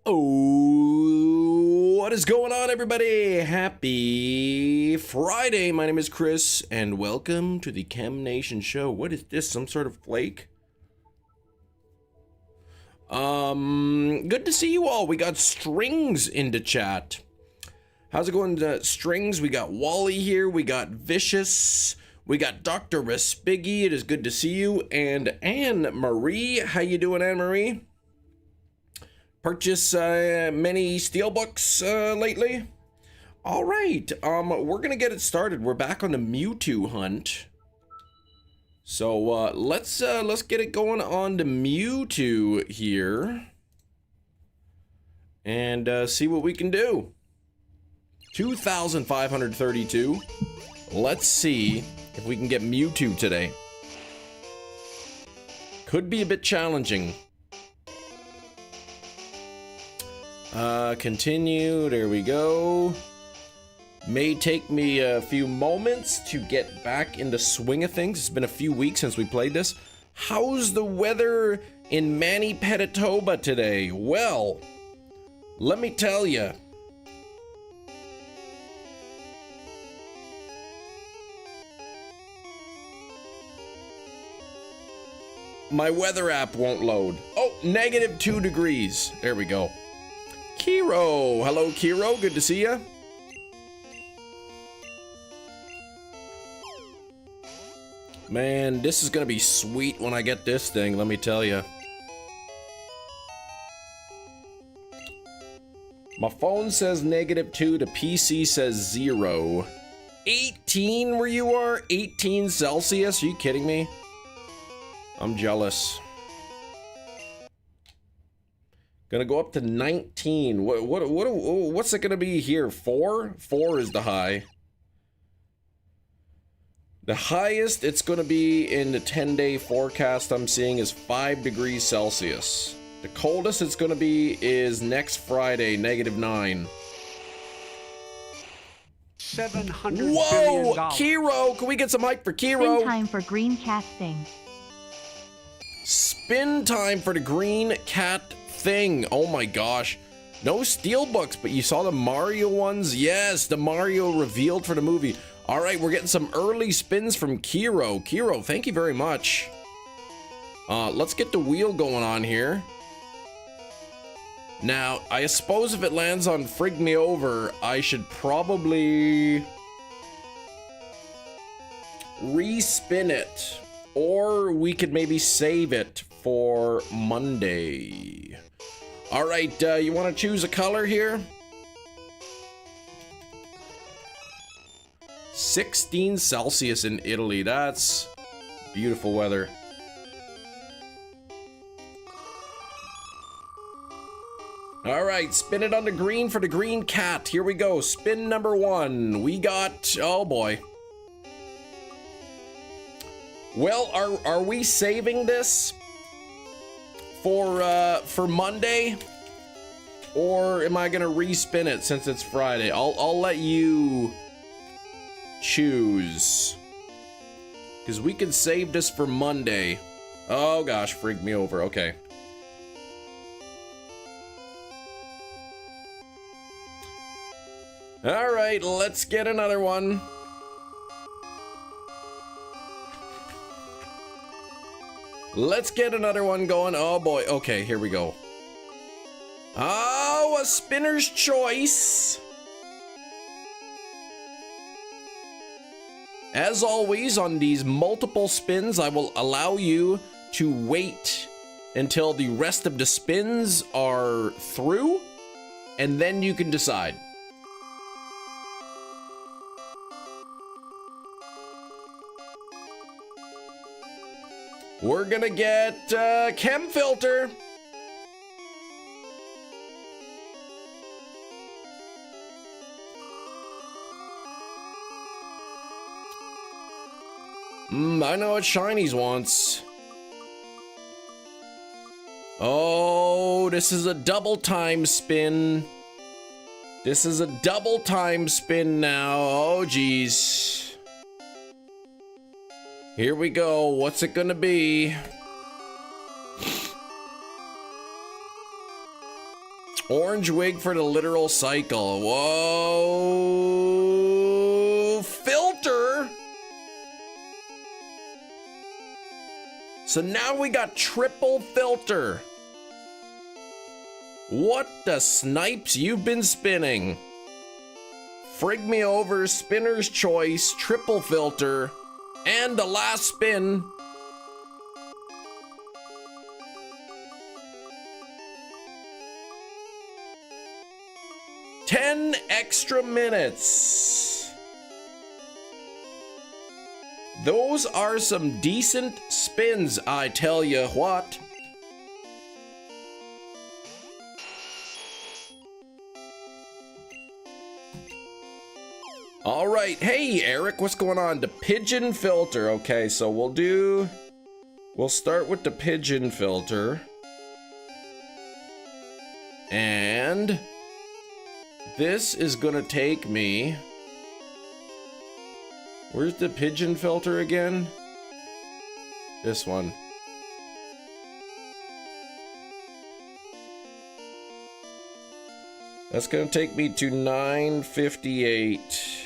Oh, what is going on, everybody? Happy Friday. My name is Chris, and welcome to the Chem Nation Show. What is this? Some sort of flake? Good to see you all. We got Strings into chat. How's it going, Strings? We got Wally here. We got Vicious. We got Dr. Respiggy. It is good to see you. And Anne-Marie. How you doing, Anne-Marie? Purchase many steelbooks lately? All right, we're gonna get it started. We're back on the Mewtwo hunt. So let's get it going on the Mewtwo here and see what we can do. 2,532. Let's see if we can get Mewtwo today. Could be a bit challenging. Continue, there we go. May take me a few moments to get back in the swing of things. It's been a few weeks since we played this. How's the weather in Manipetitoba today? Well, let me tell you. My weather app won't load. Oh, -2 degrees. There we go. Kiro, hello Kiro, good to see ya. Man, this is gonna be sweet when I get this thing, let me tell ya. My phone says -2, the PC says 0. 18 where you are? 18 Celsius? Are you kidding me? I'm jealous. Gonna go up to 19. What's it gonna be here? 4? 4 is the high. The highest it's gonna be in the 10-day forecast I'm seeing is 5 degrees Celsius. The coldest it's gonna be is next Friday, -9. $700 Whoa! billion. Kiro! Can we get some hype for Kiro? Spin time for green cat thing. Spin time for the green cat thing. Oh my gosh. No steelbooks, but you saw the Mario ones? Yes, the Mario revealed for the movie. All right, we're getting some early spins from Kiro. Kiro, thank you very much. Let's get the wheel going on here. Now, I suppose if it lands on Frig Me Over, I should probably respin it. Or we could maybe save it for Monday. All right, you want to choose a color here? 16 Celsius in Italy. That's beautiful weather. All right, spin it on the green for the green cat. Here we go. Spin number 1. We got, oh boy. Well, are we saving this for Monday, or am I gonna respin it since it's Friday? I'll let you choose, because we could save this for Monday. Oh gosh, Frig Me Over. Okay. All right, let's get another one. Let's get another one going. Oh boy. Okay, here we go. Oh, a spinner's choice. As always, on these multiple spins, I will allow you to wait until the rest of the spins are through, and then you can decide. We're gonna get Chem Filter. I know what Shinies wants. Oh, this is a double time spin. This is a double time spin now. Oh, geez. Here we go. What's it gonna be? Orange wig for the literal cycle. Whoa. Filter. So now we got triple filter. What the snipes you've been spinning? Frig me over, spinner's choice, triple filter, and the last spin. "10 extra minutes." Those are some decent spins, I tell you what. All right, hey Eric, what's going on? The Pigeon filter. Okay, so we'll start with the Pigeon filter. And this is gonna take me, where's the Pigeon filter again? This one. That's gonna take me to 958.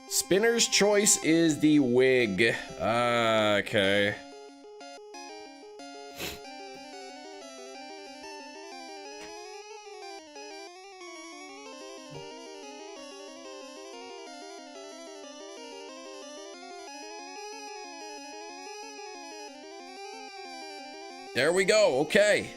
Spinner's choice is the wig. Okay. There we go. Okay.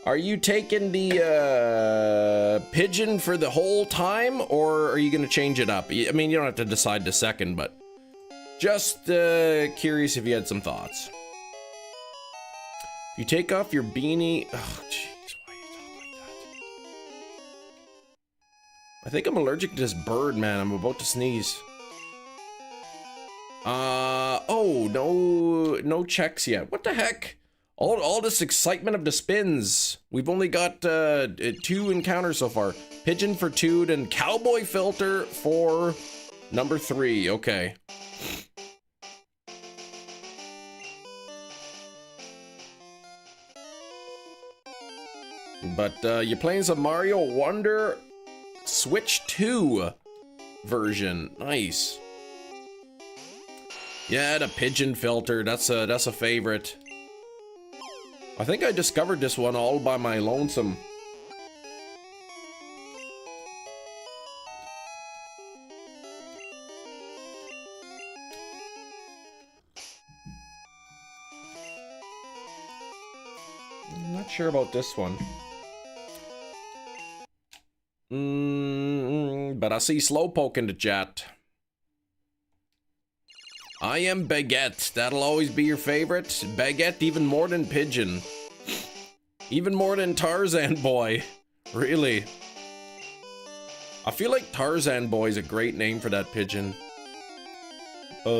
Are you taking the Pigeon for the whole time, or are you going to change it up? I mean, you don't have to decide the second, but just curious if you had some thoughts. If you take off your beanie... Oh, jeez, why are you talking like that? I think I'm allergic to this bird, man. I'm about to sneeze. Oh, no checks yet. What the heck? All this excitement of the spins. We've only got 2 encounters so far. Pigeon for 2 and cowboy filter for number 3. Okay. But you're playing some Mario Wonder Switch 2 version. Nice. Yeah, the Pigeon filter. That's a favorite. I think I discovered this one all by my lonesome. I'm not sure about this one. But I see Slowpoke in the chat. I am Baguette. That'll always be your favorite. Baguette even more than Pigeon. Even more than Tarzan Boy. Really. I feel like Tarzan Boy is a great name for that pigeon. Oh.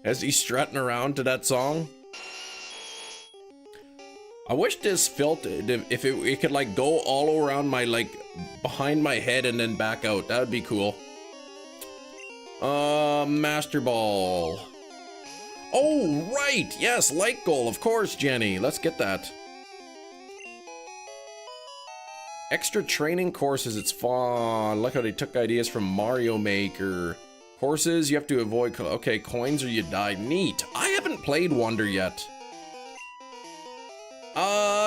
As he's strutting around to that song. I wish this filter, if it could like go all around my, like, behind my head and then back out. That would be cool. Master Ball. Oh, right. Yes, light goal. Of course, Jenny. Let's get that. Extra training courses. It's fun. Look how they took ideas from Mario Maker. Courses, you have to avoid... Okay, coins or you die. Neat. I haven't played Wonder yet.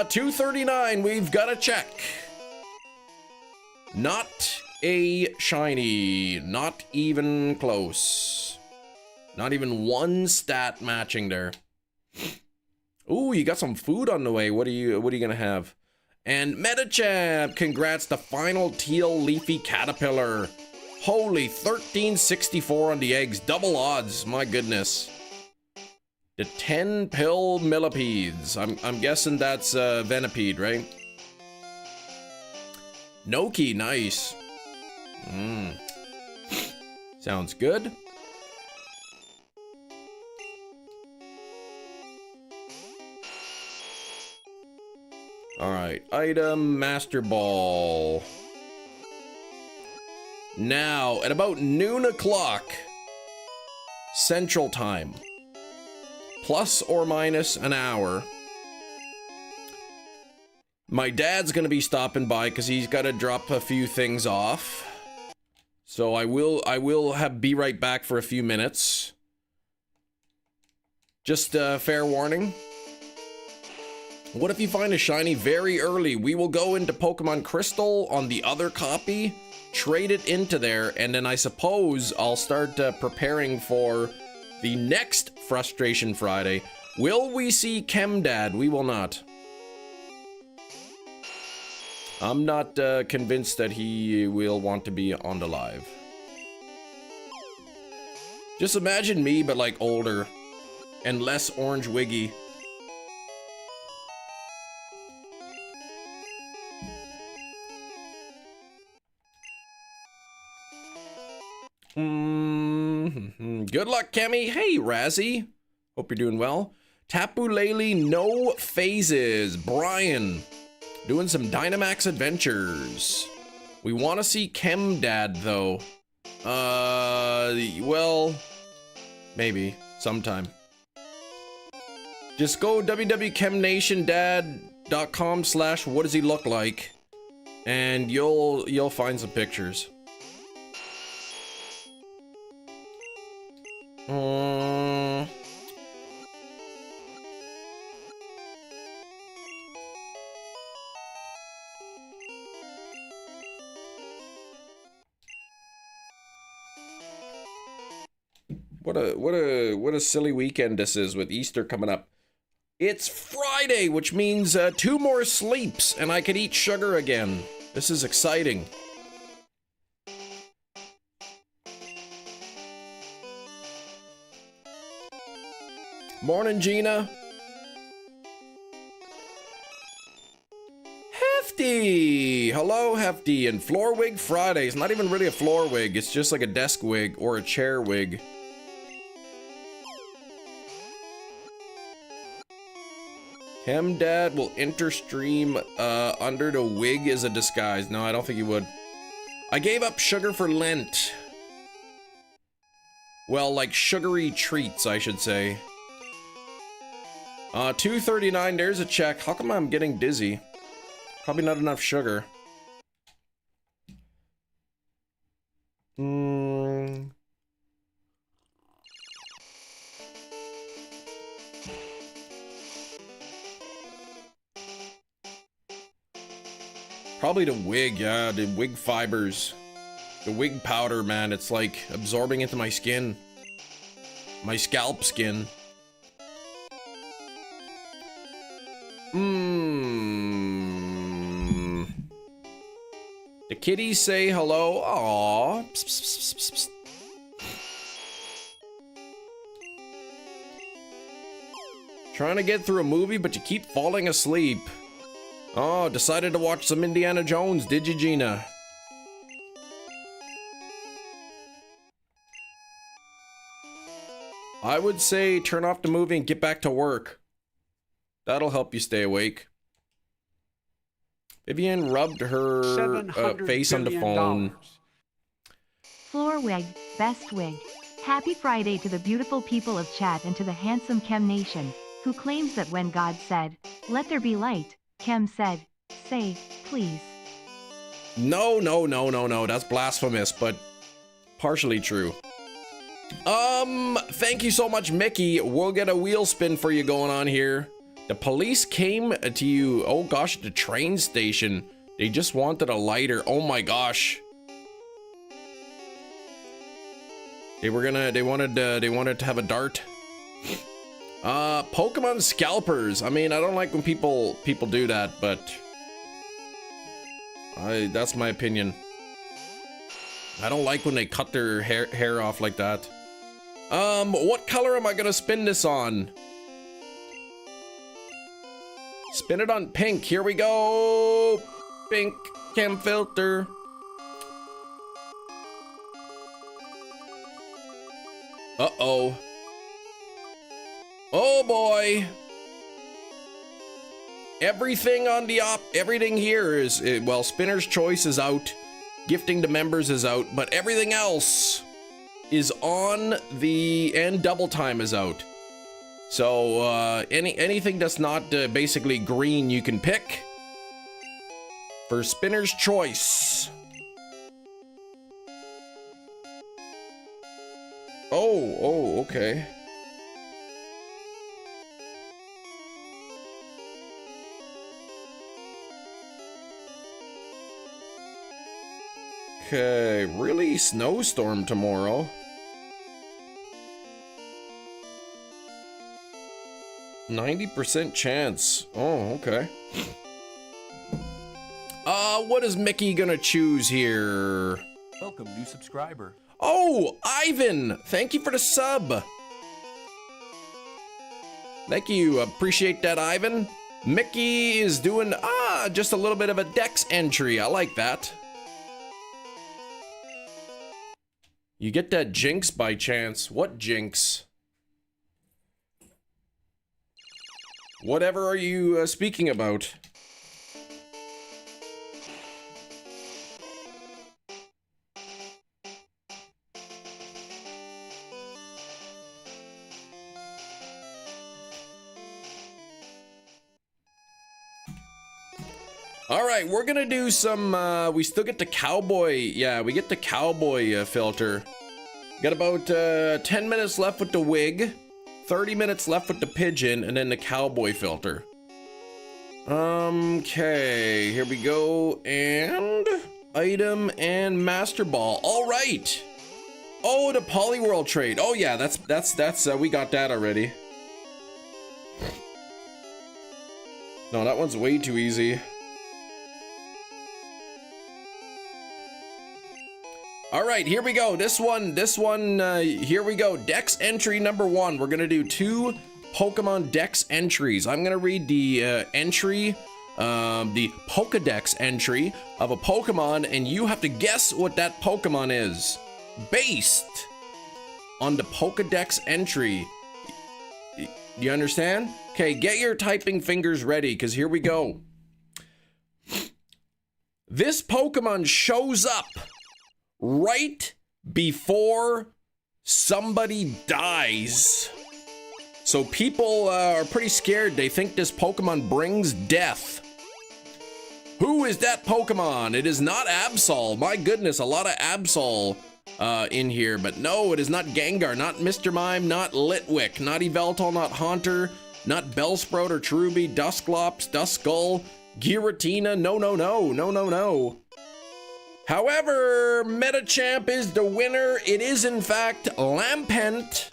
239, we've got a check. Not a shiny, not even close. Not even one stat matching there. Ooh, you got some food on the way. What are you gonna have? And Metachamp, congrats, the final teal leafy caterpillar. Holy, 1364 on the eggs, double odds, my goodness. The 10-pill millipedes. I'm guessing that's Venipede, right? Noki, nice. Sounds good. All right, item Master Ball. now at about noon o'clock Central Time, plus or minus an hour. My dad's gonna be stopping by because he's got to drop a few things off. So I will be right back for a few minutes. Just fair warning. What if you find a shiny very early? We will go into Pokemon Crystal on the other copy, trade it into there, and then I suppose I'll start preparing for the next Frustration Friday. Will we see Chemdad? We will not. I'm not convinced that he will want to be on the live. Just imagine me, but like older and less orange wiggy. Good luck, Kemi. Hey, Razzie. Hope you're doing well. Tapu Lele, no phases. Brian, doing some Dynamax adventures. We want to see Chemdad, though. Well, maybe sometime. Just go www.chemnationdad.com/what does he look like, and you'll find some pictures. What a silly weekend this is with Easter coming up. It's Friday, which means 2 more sleeps and I could eat sugar again. This is exciting. Morning, Gina. Hefty! Hello, Hefty. And Floor Wig Friday. It's not even really a floor wig. It's just like a desk wig or a chair wig. Chemdad will enter stream under the wig as a disguise. No, I don't think he would. I gave up sugar for Lent. Well, like sugary treats, I should say. 239, there's a check. How come I'm getting dizzy? Probably not enough sugar. Probably the wig, yeah, the wig fibers. The wig powder, man, it's like absorbing into my skin. My scalp skin. The kitties say hello. Aww. Psst, psst, psst, psst, psst. Trying to get through a movie, but you keep falling asleep. Oh, decided to watch some Indiana Jones, did you, Gina? I would say turn off the movie and get back to work. That'll help you stay awake. Vivian rubbed her face on the phone. Floor Wig, best wig. Happy Friday to the beautiful people of chat and to the handsome Chem Nation, who claims that when God said, "Let there be light," Chem said, "Say, please." No, that's blasphemous, but partially true. Thank you so much, Mickey. We'll get a wheel spin for you going on here. The police came to you, oh gosh, at the train station. They just wanted a lighter. Oh my gosh. They wanted to have a dart. Pokemon scalpers. I mean, I don't like when people do that, but that's my opinion. I don't like when they cut their hair off like that. What color am I gonna spin this on? Spin it on pink. Here we go. Pink Chem filter. Uh-oh. Oh boy. Everything on the everything here is, well, Spinner's Choice is out. Gifting to members is out, but everything else is on the, and double time is out. So anything that's not basically green you can pick for spinner's choice. Oh, okay. Okay, really? Snowstorm tomorrow? %90 chance. Oh, okay. What is Mickey gonna choose here? Welcome, new subscriber. Oh, Ivan! Thank you for the sub. Thank you. Appreciate that, Ivan. Mickey is doing, just a little bit of a Dex entry. I like that. You get that jinx by chance. What jinx? Whatever are you speaking about? All right, we're gonna do some, we still get the cowboy. Yeah, we get the cowboy filter. Got about 10 minutes left with the wig, 30 minutes left with the pigeon, and then the cowboy filter. Okay, here we go. And item and master ball. All right. Oh, the Polyworld trade. Oh yeah, that's we got that already. No, that one's way too easy. All right, here we go. This one, here we go. Dex entry number 1. We're gonna do 2 Pokemon Dex entries. I'm gonna read the entry, the Pokedex entry of a Pokemon, and you have to guess what that Pokemon is, based on the Pokedex entry. You understand? Okay, get your typing fingers ready, because here we go. This Pokemon shows up right before somebody dies. So people are pretty scared. They think this Pokemon brings death. Who is that Pokemon? It is not Absol. My goodness, a lot of Absol in here. But no, it is not Gengar, not Mr. Mime, not Litwick, not Yveltal, not Haunter, not Bellsprout or Cherubi, Dusclops, Duskull, Giratina. No. However, Metachamp is the winner. It is, in fact, Lampent.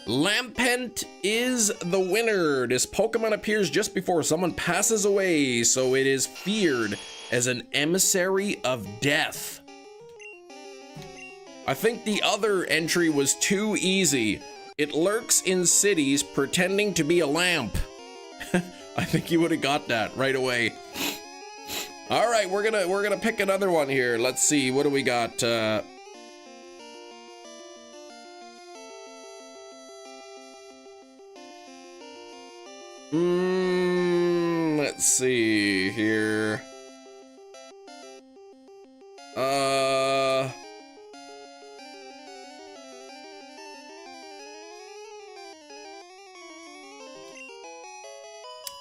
Lampent is the winner. This Pokemon appears just before someone passes away, so it is feared as an emissary of death. I think the other entry was too easy. It lurks in cities pretending to be a lamp. I think you would have got that right away. All right, we're gonna pick another one here. Let's see, what do we got? Let's see here.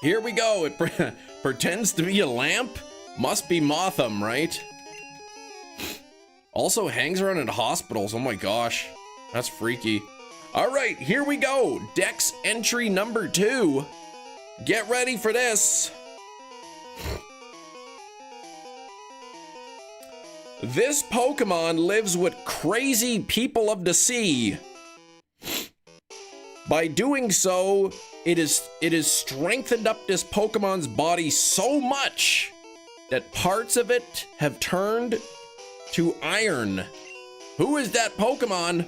Here we go. It pretends to be a lamp. Must be Motham, right? Also hangs around in hospitals. Oh my gosh, that's freaky. All right, here we go. Dex entry number 2. Get ready for this. This Pokemon lives with crazy people of the sea. By doing so, it is strengthened up this Pokemon's body so much that parts of it have turned to iron. Who is that Pokemon?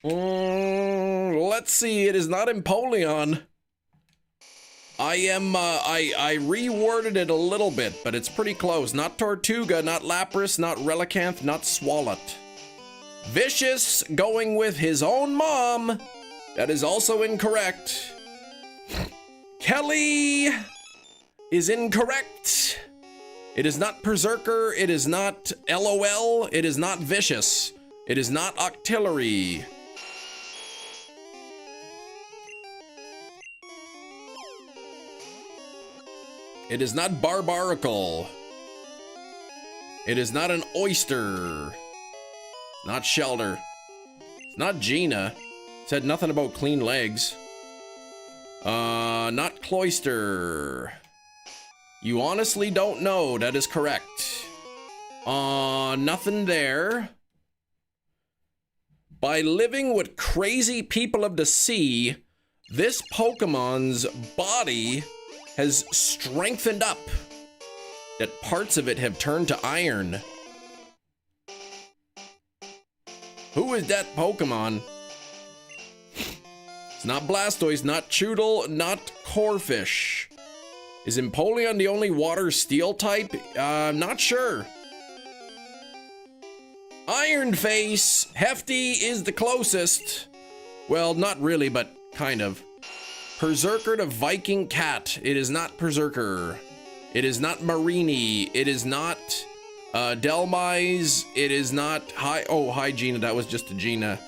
Let's see, it is not Empoleon. I reworded it a little bit, but it's pretty close. Not Tortuga, not Lapras, not Relicanth, not Swalot. Vicious going with his own mom. That is also incorrect. Kelly is incorrect. It is not Berserker. It is not LOL. It is not Vicious. It is not Octillery. It is not Barbarical. It is not an Oyster. Not Shelter. It's not Gina. Said nothing about clean legs. Not Cloister. You honestly don't know. That is correct. Nothing there. By living with crazy people of the sea, this Pokemon's body has strengthened up. That parts of it have turned to iron. Who is that Pokemon? It's not Blastoise, not Choodle, not Corphish. Is Empoleon the only water steel type? I'm not sure. Iron Face. Hefty is the closest. Well, not really, but kind of. Berserker to Viking Cat. It is not Berserker. It is not Marini. It is not Delmise. It is not hi Gina. That was just a Gina.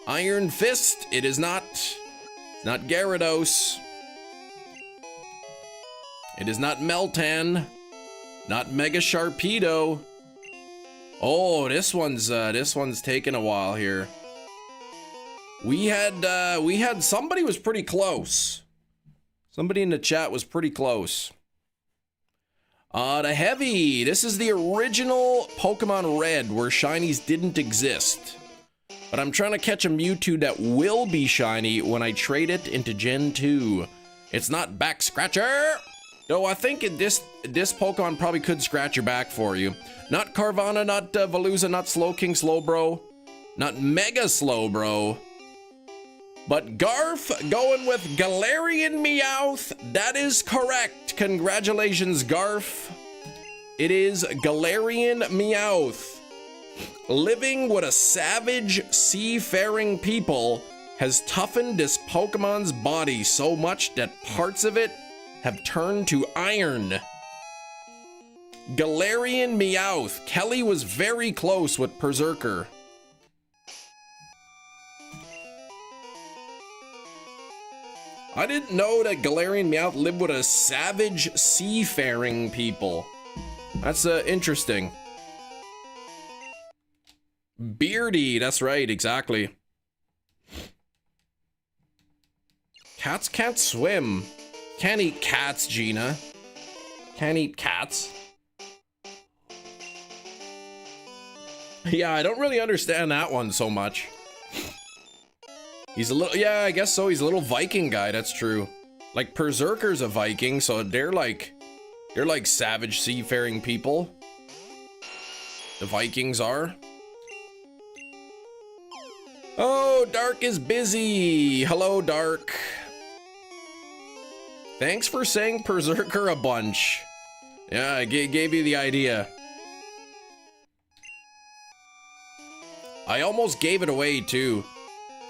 Iron Fist. It is not. It's not Gyarados. It is not Meltan. Not Mega Sharpedo. Oh, this one's taking a while here. We had somebody was pretty close. Somebody in the chat was pretty close. The Heavy. This is the original Pokemon Red where shinies didn't exist. But I'm trying to catch a Mewtwo that will be shiny when I trade it into Gen 2. It's not Back Scratcher. Though I think this Pokemon probably could scratch your back for you. Not Carvana, not Veluza, not Slowking Slowbro, not Mega Slowbro. But Garf going with Galarian Meowth. That is correct. Congratulations, Garf. It is Galarian Meowth. Living with a savage seafaring people has toughened this Pokemon's body so much that parts of it have turned to iron. Galarian Meowth. Kelly was very close with Berserker. I didn't know that Galarian Meowth lived with a savage seafaring people. That's interesting. Beardy, that's right, exactly. Cats can't swim. Can't eat cats, Gina. Can't eat cats. Yeah, I don't really understand that one so much. He's a little, yeah, I guess so. He's a little Viking guy, that's true. Like, Berserker's a Viking, so they're like savage seafaring people. The Vikings are. Oh, Dark is busy. Hello, Dark. Thanks for saying Berserker a bunch. Yeah, I gave you the idea. I almost gave it away, too.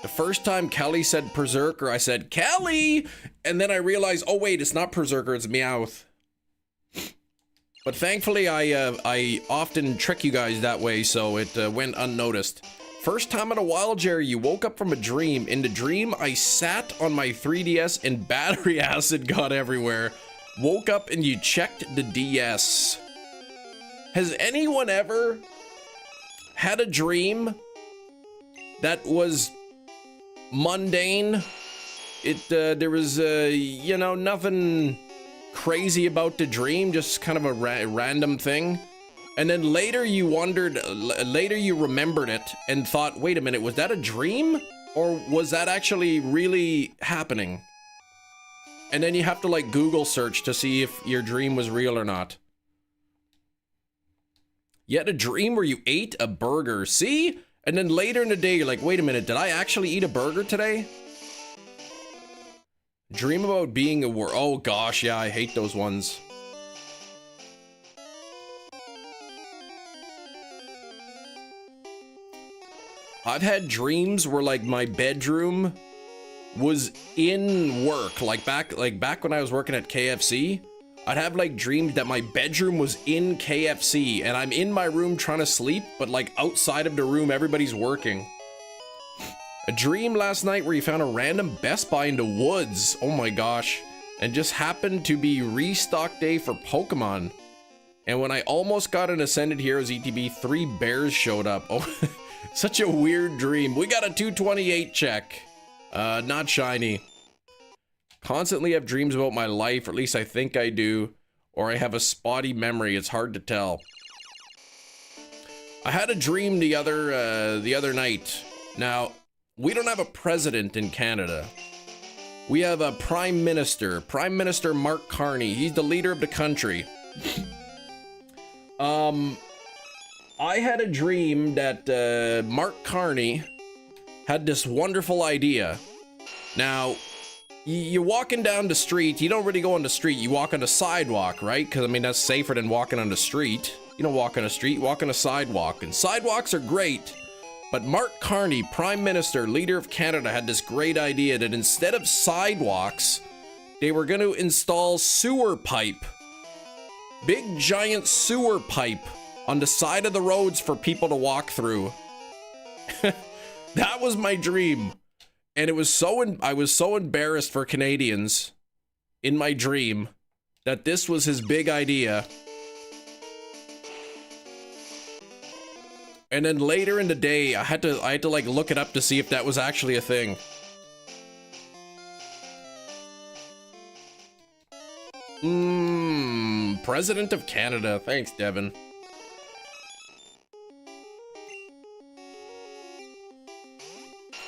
The first time Kelly said Berserker, I said, Kelly! And then I realized, oh wait, it's not Berserker, it's Meowth. But thankfully, I often trick you guys that way, so it went unnoticed. First time in a while, Jerry, you woke up from a dream. In the dream, I sat on my 3DS and battery acid got everywhere. Woke up and you checked the DS. Has anyone ever had a dream that was mundane? There was you know, nothing crazy about the dream, just kind of a random thing, and then later you wondered, later you remembered it and thought, wait a minute, was that a dream or was that actually really happening? And then you have to like Google search to see if your dream was real or not. You had a dream where you ate a burger, see? And then later in the day, you're like, wait a minute, did I actually eat a burger today? Dream about being a oh gosh, yeah, I hate those ones. I've had dreams where like my bedroom was in work, like back when I was working at KFC. I'd have like dreams that my bedroom was in KFC and I'm in my room trying to sleep, but like outside of the room everybody's working. A dream last night where you found a random Best Buy in the woods. Oh my gosh. And just happened to be restock day for Pokemon. And when I almost got an Ascended Heroes ETB, 3 bears showed up. Oh, such a weird dream. We got a 228 check. Not shiny. Constantly have dreams about my life, or at least I think I do. Or I have a spotty memory. It's hard to tell. I had a dream the other night. Now, we don't have a president in Canada. We have a prime minister. Prime Minister Mark Carney. He's the leader of the country. I had a dream that Mark Carney had this wonderful idea. Now, you're walking down the street. You don't really go on the street. You walk on the sidewalk, right? Because, I mean, that's safer than walking on the street. You don't walk on a street. You walk on a sidewalk. And sidewalks are great. But Mark Carney, Prime Minister, leader of Canada, had this great idea that instead of sidewalks, they were going to install sewer pipe. Big giant sewer pipe on the side of the roads for people to walk through. That was my dream. And it was I was so embarrassed for Canadians in my dream that this was his big idea. And then later in the day, I had to like look it up to see if that was actually a thing. President of Canada. Thanks, Devin.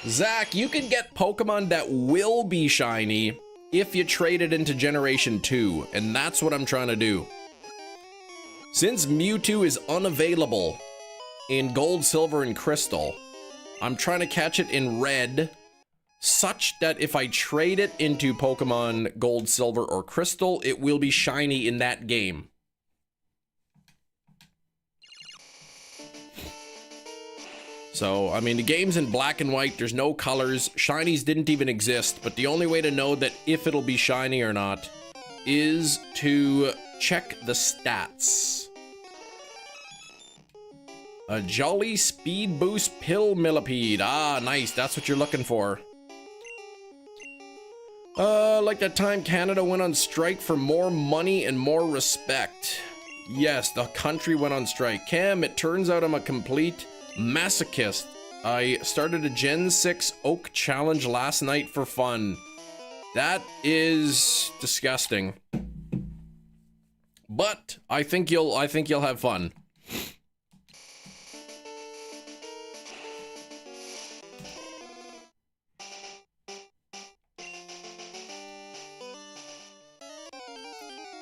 Zach, you can get Pokemon that will be shiny if you trade it into Generation 2, and that's what I'm trying to do. Since Mewtwo is unavailable in Gold, Silver, and Crystal, I'm trying to catch it in Red, such that if I trade it into Pokemon Gold, Silver, or Crystal, it will be shiny in that game. So, I mean, the game's in black and white, there's no colors, shinies didn't even exist, but the only way to know that if it'll be shiny or not is to check the stats. A Jolly Speed Boost Pill Millipede. Ah, nice. That's what you're looking for. Like that time Canada went on strike for more money and more respect. Yes, the country went on strike. Cam, it turns out I'm a complete masochist. I started a Gen 6 Oak Challenge last night for fun. That is disgusting. But I think you'll have fun.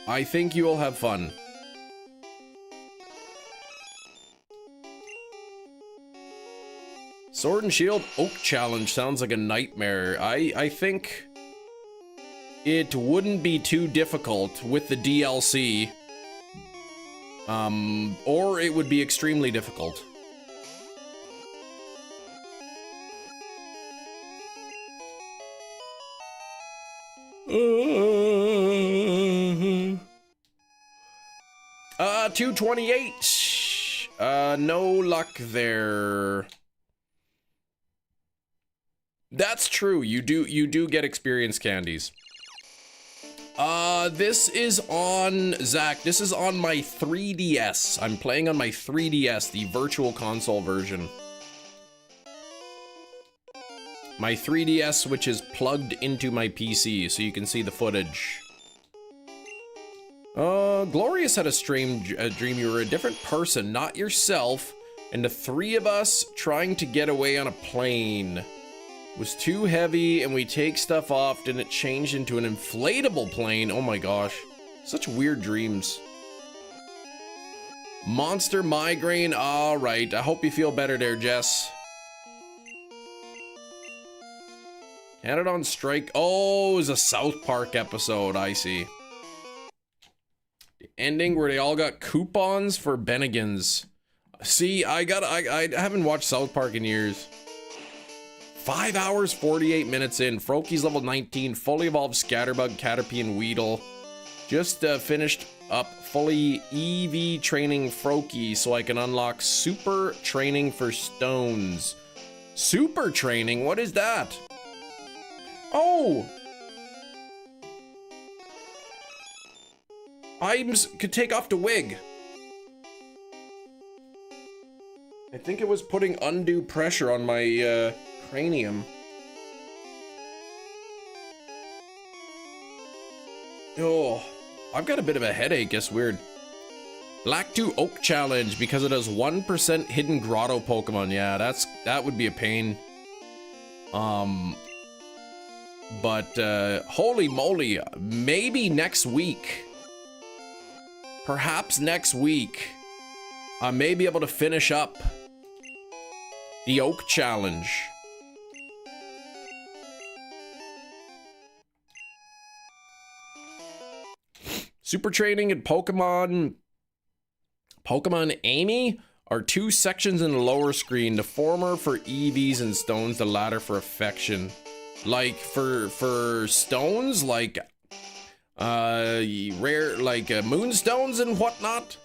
I think you will have fun. Sword and Shield Oak Challenge sounds like a nightmare. I think it wouldn't be too difficult with the DLC. Or it would be extremely difficult. Uh, 228. No luck there. That's true. You do get experience candies. This is on, Zach, this is on my 3DS. I'm playing on my 3DS, the virtual console version. My 3DS, which is plugged into my PC, so you can see the footage. Glorious had a dream you were a different person, not yourself, and the 3 of us trying to get away on a plane. Was too heavy and we take stuff off, then it changed into an inflatable plane. Oh my gosh. Such weird dreams. Monster migraine. Alright. I hope you feel better there, Jess. Canada on strike. Oh, it was a South Park episode. I see. The ending where they all got coupons for Bennigan's. See, I haven't watched South Park in years. 5 hours, 48 minutes in. Froakie's level 19, fully evolved Scatterbug, Caterpie, and Weedle. Just finished up fully EV training Froakie so I can unlock super training for stones. Super training? What is that? Oh! Items could take off the wig. I think it was putting undue pressure on my cranium. Oh, I've got a bit of a headache, it's weird. Black 2 Oak Challenge because it has 1% hidden grotto Pokemon. Yeah, that would be a pain. But holy moly, maybe next week. Perhaps next week, I may be able to finish up the Oak Challenge. Super training and Pokemon Amy are 2 sections in the lower screen. The former for EVs and stones, the latter for affection. Like for stones, like rare, like moonstones and whatnot.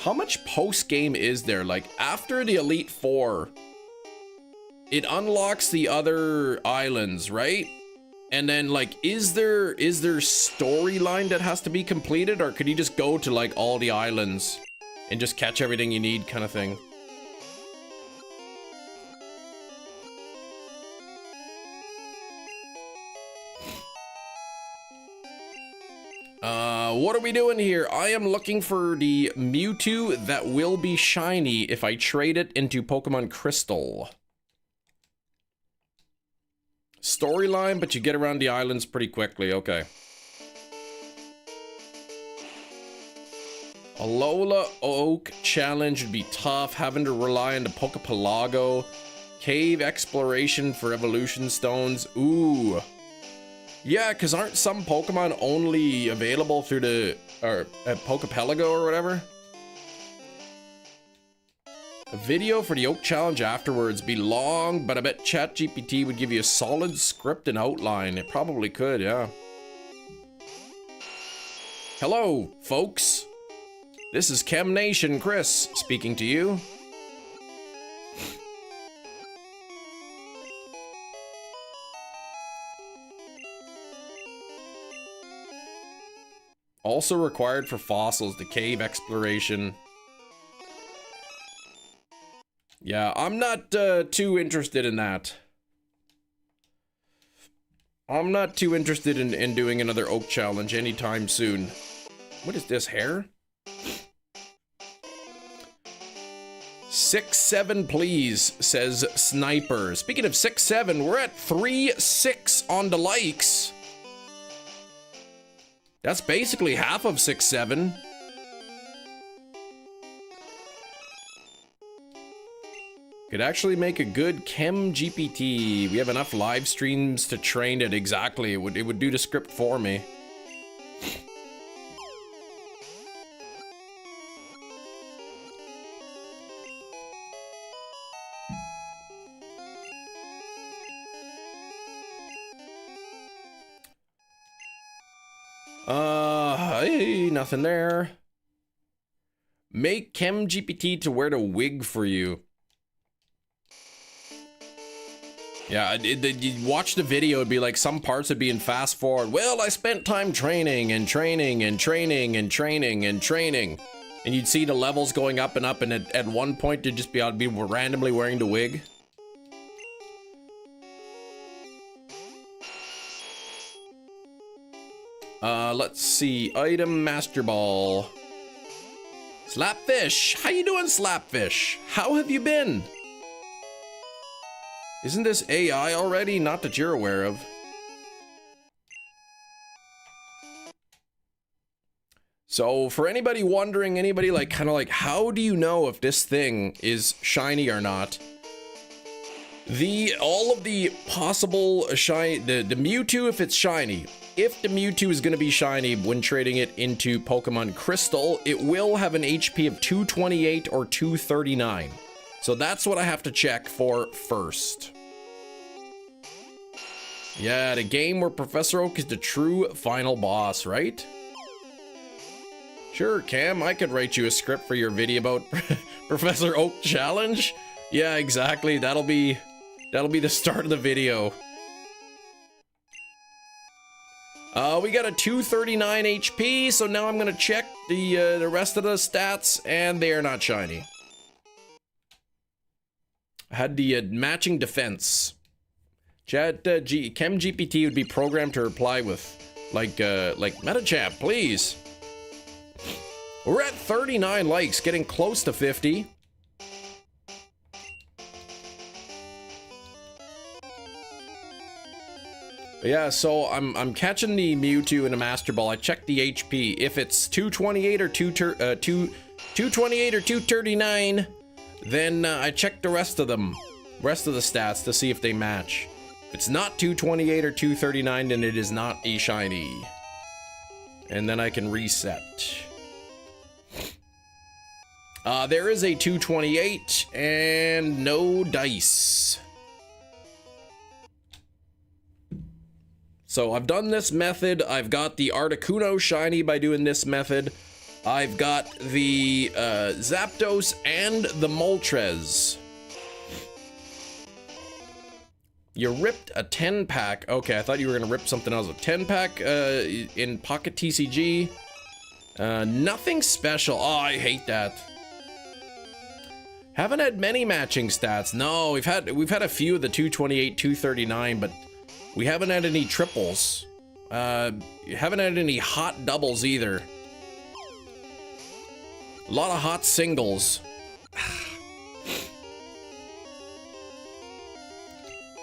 How much post game is there? Like after the Elite Four, it unlocks the other islands, right? And then like, is there storyline that has to be completed, or could you just go to like all the islands and just catch everything you need, kind of thing? What are we doing here? I am looking for the Mewtwo that will be shiny if I trade it into Pokemon Crystal. Storyline, but you get around the islands pretty quickly. Okay. Alola Oak Challenge would be tough, having to rely on the Pokepelago. Cave exploration for evolution stones. Ooh. Yeah, because aren't some Pokemon only available through the Pokepelago or whatever? A video for the Oak Challenge afterwards be long, but I bet ChatGPT would give you a solid script and outline. It probably could, yeah. Hello, folks. This is Chem Nation Chris speaking to you. Also required for fossils, the cave exploration. Yeah, I'm not too interested in that. I'm not too interested in doing another Oak Challenge anytime soon. What is this, hair? 6-7 please, says Sniper. Speaking of 6-7, we're at 3-6 on the likes. That's basically half of 6-7. Could actually make a good Chem GPT. We have enough live streams to train it exactly. It would do the script for me. Hey, nothing there. Make Chem GPT to wear the wig for you. Yeah, you watch the video, it'd be like some parts would be in fast forward. Well, I spent time training and training and training and training and training. And you'd see the levels going up, and at one point you'd just be randomly wearing the wig. Let's see. Item Master Ball. Slapfish. How you doing, Slapfish? How have you been? Isn't this AI already? Not that you're aware of. So for anybody wondering, anybody like kind of like, how do you know if this thing is shiny or not? All of the possible shiny, the Mewtwo if it's shiny. If the Mewtwo is going to be shiny when trading it into Pokemon Crystal, it will have an HP of 228 or 239. So that's what I have to check for first. Yeah, the game where Professor Oak is the true final boss, right? Sure, Cam, I could write you a script for your video about Professor Oak challenge. Yeah, exactly. That'll be the start of the video. We got a 239 HP, so now I'm gonna check the rest of the stats, and they are not shiny. I had the matching defense. Chem GPT would be programmed to reply with like Metachamp, please. We're at 39 likes, getting close to 50. Yeah, so I'm catching the Mewtwo in a Master Ball. I checked the HP. If it's 228 or 228 or 239, then I check the rest of the stats to see if they match. If it's not 228 or 239, then it is not a shiny. And then I can reset. There is a 228 and no dice. So I've done this method. I've got the Articuno shiny by doing this method. I've got the Zapdos and the Moltres. You ripped a 10-pack. Okay, I thought you were gonna rip something else. A 10-pack in Pocket TCG. Nothing special. Oh, I hate that. Haven't had many matching stats. No, we've had a few of the 228, 239, but we haven't had any triples. Haven't had any hot doubles either. A lot of hot singles.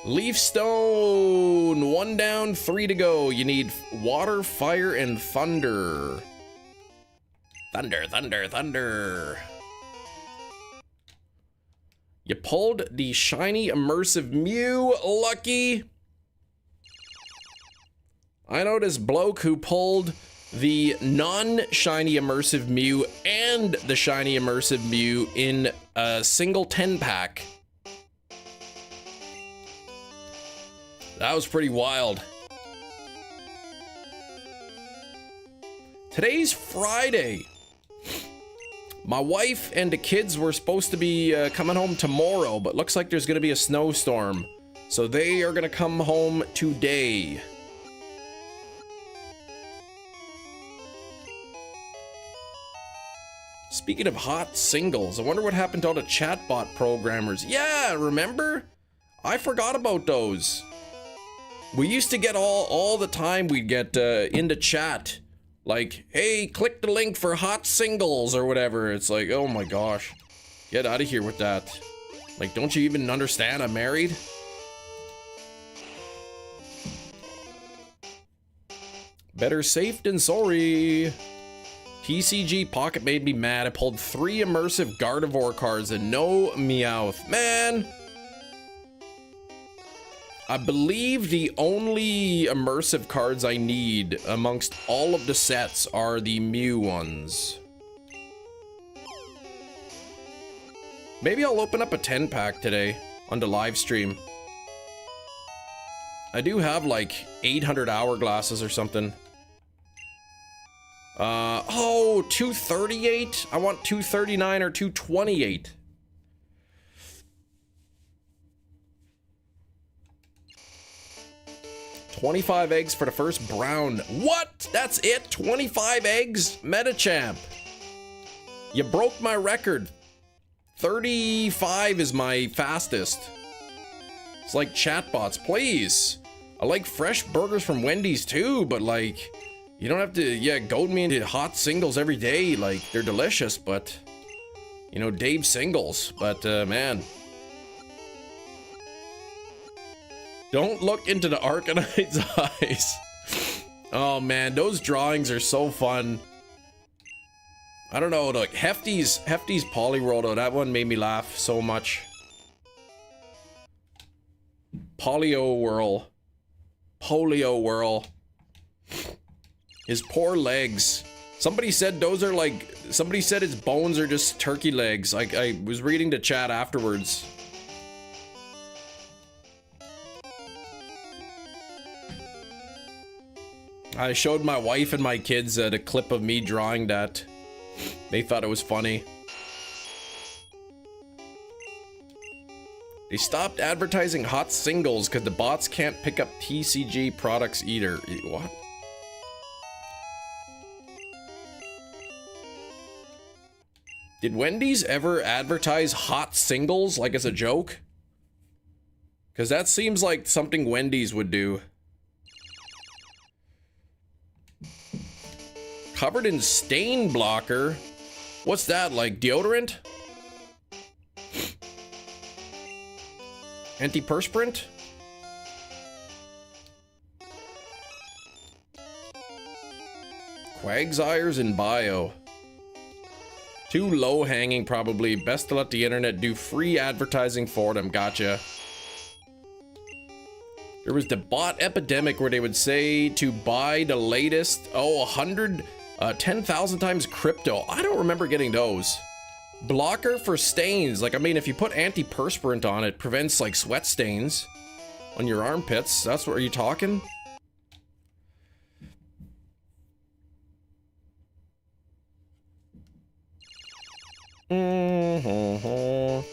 Leaf Stone, 1 down, 3 to go. You need water, fire, and thunder. Thunder, thunder, thunder. You pulled the shiny immersive Mew, lucky. I know this bloke who pulled the non-shiny immersive Mew and the shiny immersive Mew in a single 10-pack. That was pretty wild. Today's Friday. My wife and the kids were supposed to be coming home tomorrow, but looks like there's gonna be a snowstorm. So they are gonna come home today. Speaking of hot singles, I wonder what happened to all the chatbot programmers. Yeah, remember? I forgot about those. We used to get all the time we'd get into chat. Like, hey, click the link for hot singles or whatever. It's like, oh my gosh. Get out of here with that. Like, don't you even understand I'm married? Better safe than sorry. TCG Pocket made me mad. I pulled 3 immersive Gardevoir cards and no Meowth. Man! I believe the only immersive cards I need amongst all of the sets are the Mew ones. Maybe I'll open up a 10-pack today on the live stream. I do have like 800 hourglasses or something. Oh, 238? I want 239 or 228. $25 eggs for the first brown. What? That's it? 25 eggs? Metachamp. You broke my record. 35 is my fastest. It's like chatbots, please. I like fresh burgers from Wendy's too, but like, you don't have to, yeah, goad me into hot singles every day. Like, they're delicious, but, you know, Dave singles. But, man. Don't look into the Arcanite's eyes. Oh, man, those drawings are so fun. I don't know, like, Hefty's Poliwhirl, though, that one made me laugh so much. Poliwhirl. His poor legs. Somebody said those are like, somebody said its bones are just turkey legs. I was reading the chat afterwards. I showed my wife and my kids the clip of me drawing that. They thought it was funny. They stopped advertising hot singles because the bots can't pick up TCG products either. What? Did Wendy's ever advertise hot singles like as a joke? Because that seems like something Wendy's would do. Covered in stain blocker? What's that, like deodorant? Antiperspirant? Quagsires in bio. Too low hanging probably. Best to let the internet do free advertising for them. Gotcha. There was the bot epidemic where they would say to buy the latest, 10,000 times crypto. I don't remember getting those. Blocker for stains. Like, I mean, if you put antiperspirant on it, prevents like sweat stains on your armpits. That's what are you talking? Mm-hmm.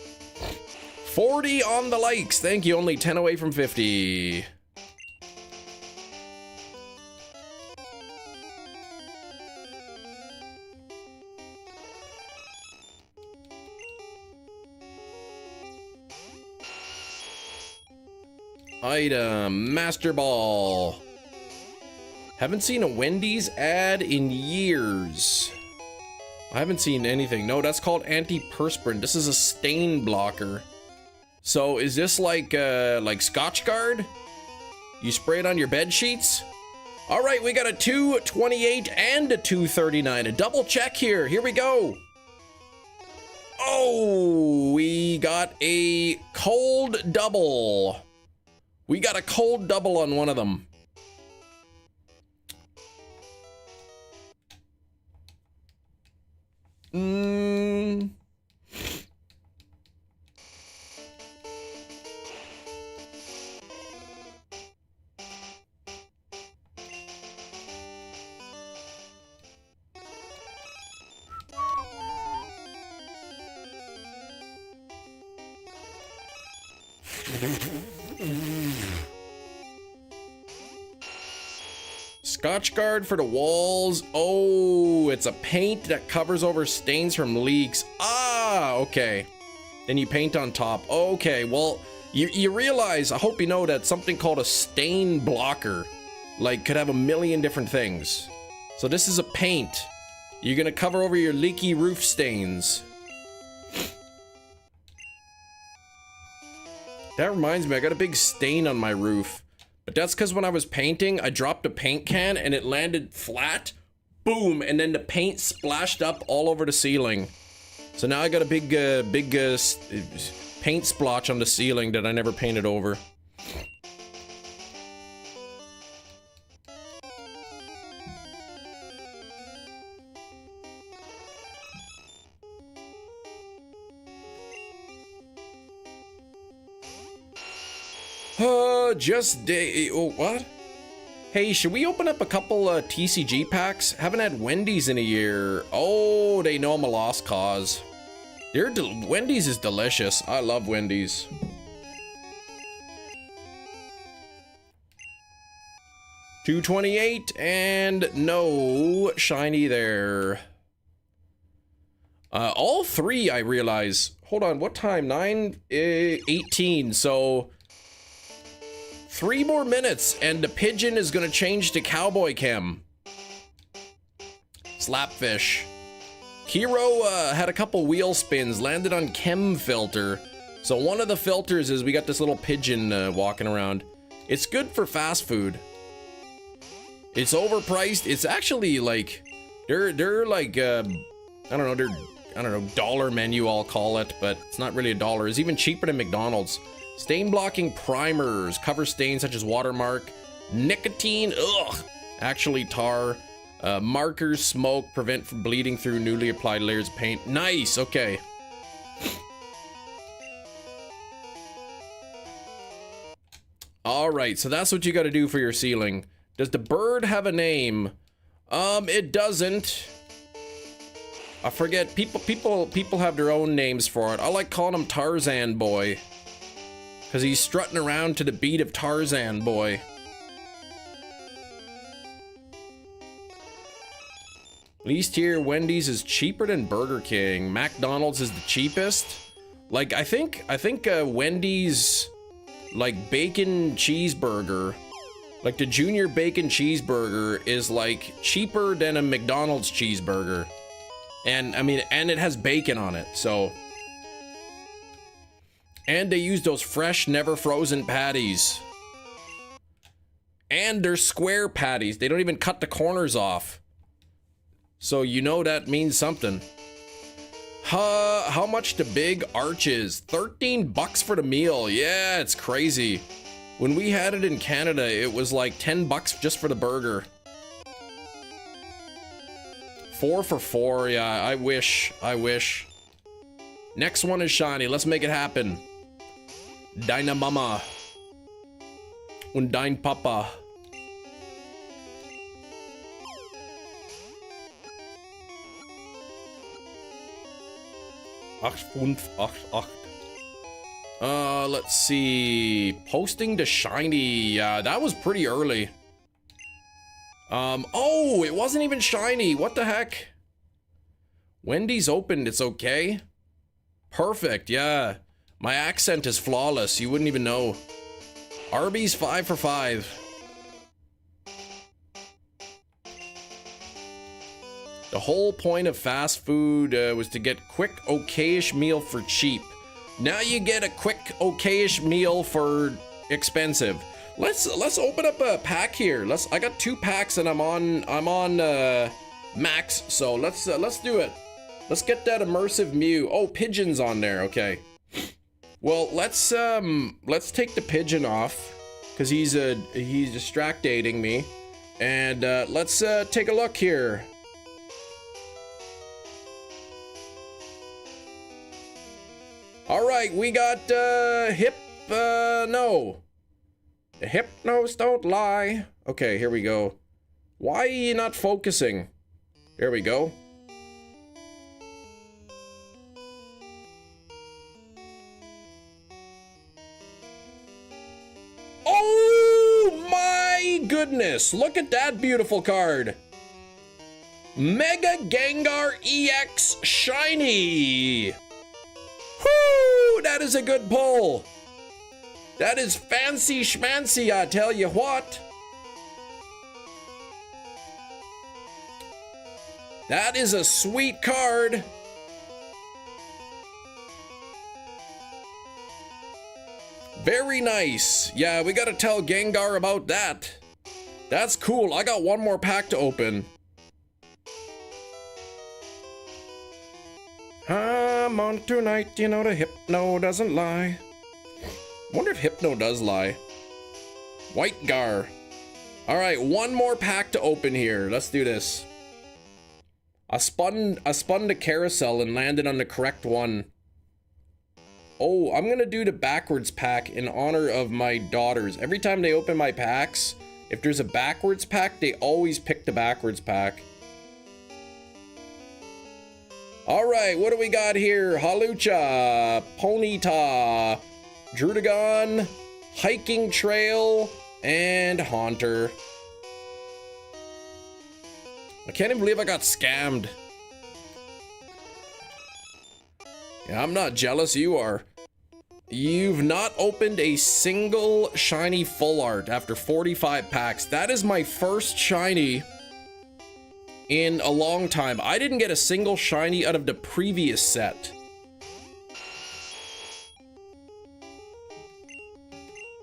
40 on the likes. Thank you. Only 10 away from 50. Item Master Ball. Haven't seen a Wendy's ad in years. I haven't seen anything. No, that's called antiperspirant. This is a stain blocker. So is this like Scotch Guard? You spray it on your bed sheets? All right, we got a 228 and a 239. A double check here. Here we go. Oh, we got a cold double. We got a cold double on one of them. Scotch Guard for the walls. Oh, it's a paint that covers over stains from leaks. Ah, okay. Then you paint on top. Okay, well, you realize, I hope you know that something called a stain blocker, like, could have a million different things. So this is a paint. You're gonna cover over your leaky roof stains. That reminds me, I got a big stain on my roof. But that's because when I was painting, I dropped a paint can and it landed flat. Boom! And then the paint splashed up all over the ceiling. So now I got a big paint splotch on the ceiling that I never painted over. What? Hey, should we open up a couple TCG packs? Haven't had Wendy's in a year. Oh, they know I'm a lost cause. Wendy's is delicious. I love Wendy's. $228 and no shiny there. All three, I realize. Hold on, what time? 9:18. So 3 more minutes, and the Pigeon is gonna change to cowboy chem. Slapfish. Kiro had a couple wheel spins, landed on chem filter. So one of the filters is we got this little pigeon walking around. It's good for fast food. It's overpriced. It's actually like they're like I don't know, dollar menu I'll call it, but it's not really a dollar. It's even cheaper than McDonald's. Stain blocking primers, cover stains such as watermark, nicotine, actually tar, Markers, smoke, prevent from bleeding through newly applied layers of paint. Nice, okay. All right, so that's what you got to do for your ceiling. Does the bird have a name? It doesn't. I forget. People have their own names for it. I like calling him Tarzan Boy, because he's strutting around to the beat of Tarzan Boy. Least here, Wendy's is cheaper than Burger King. McDonald's is the cheapest. Like, I think Wendy's, like, bacon cheeseburger, like the junior bacon cheeseburger is like cheaper than a McDonald's cheeseburger. And I mean, and it has bacon on it, so. And they use those fresh, never frozen patties. And they're square patties. They don't even cut the corners off. So you know that means something. How much the big arch is? 13 bucks for the meal. Yeah, it's crazy. When we had it in Canada, it was like 10 bucks just for the burger. 4 for 4, yeah, I wish. Next one is shiny, let's make it happen. Deine Mama. Und dein Papa. 8588. Let's see. Posting to shiny. Yeah, that was pretty early. Oh, it wasn't even shiny. What the heck? Wendy's opened. It's okay. Perfect. Yeah. My accent is flawless. You wouldn't even know. Arby's 5 for 5. The whole point of fast food was to get quick, okayish meal for cheap. Now you get a quick, okayish meal for expensive. Let's open up a pack here. I got 2 packs and I'm on max. So let's do it. Let's get that immersive Mew. Oh, Pigeon's on there. Okay. Well, let's take the Pigeon off because he's distracting me, and let's take a look here. All right, we got no. The hypnos don't lie. Okay, here we go. Why are you not focusing? There we go. Oh my goodness, look at that beautiful card. Mega Gengar EX Shiny. Whoo, that is a good pull. That is fancy schmancy, I tell you what. That is a sweet card. Very nice. Yeah, we gotta tell Gengar about that. That's cool. I got one more pack to open. I'm on tonight, you know the hypno doesn't lie. Wonder if hypno does lie. White Gar. All right, one more pack to open here. Let's do this. I spun the carousel and landed on the correct one. Oh, I'm gonna do the backwards pack in honor of my daughters. Every time they open my packs, if there's a backwards pack, they always pick the backwards pack. All right, what do we got here? Halucha, Ponyta, Drudagon, Hiking Trail, and Haunter. I can't even believe I got scammed. Yeah, I'm not jealous, you are. You've not opened a single shiny full art after 45 packs. That is my first shiny in a long time. I didn't get a single shiny out of the previous set.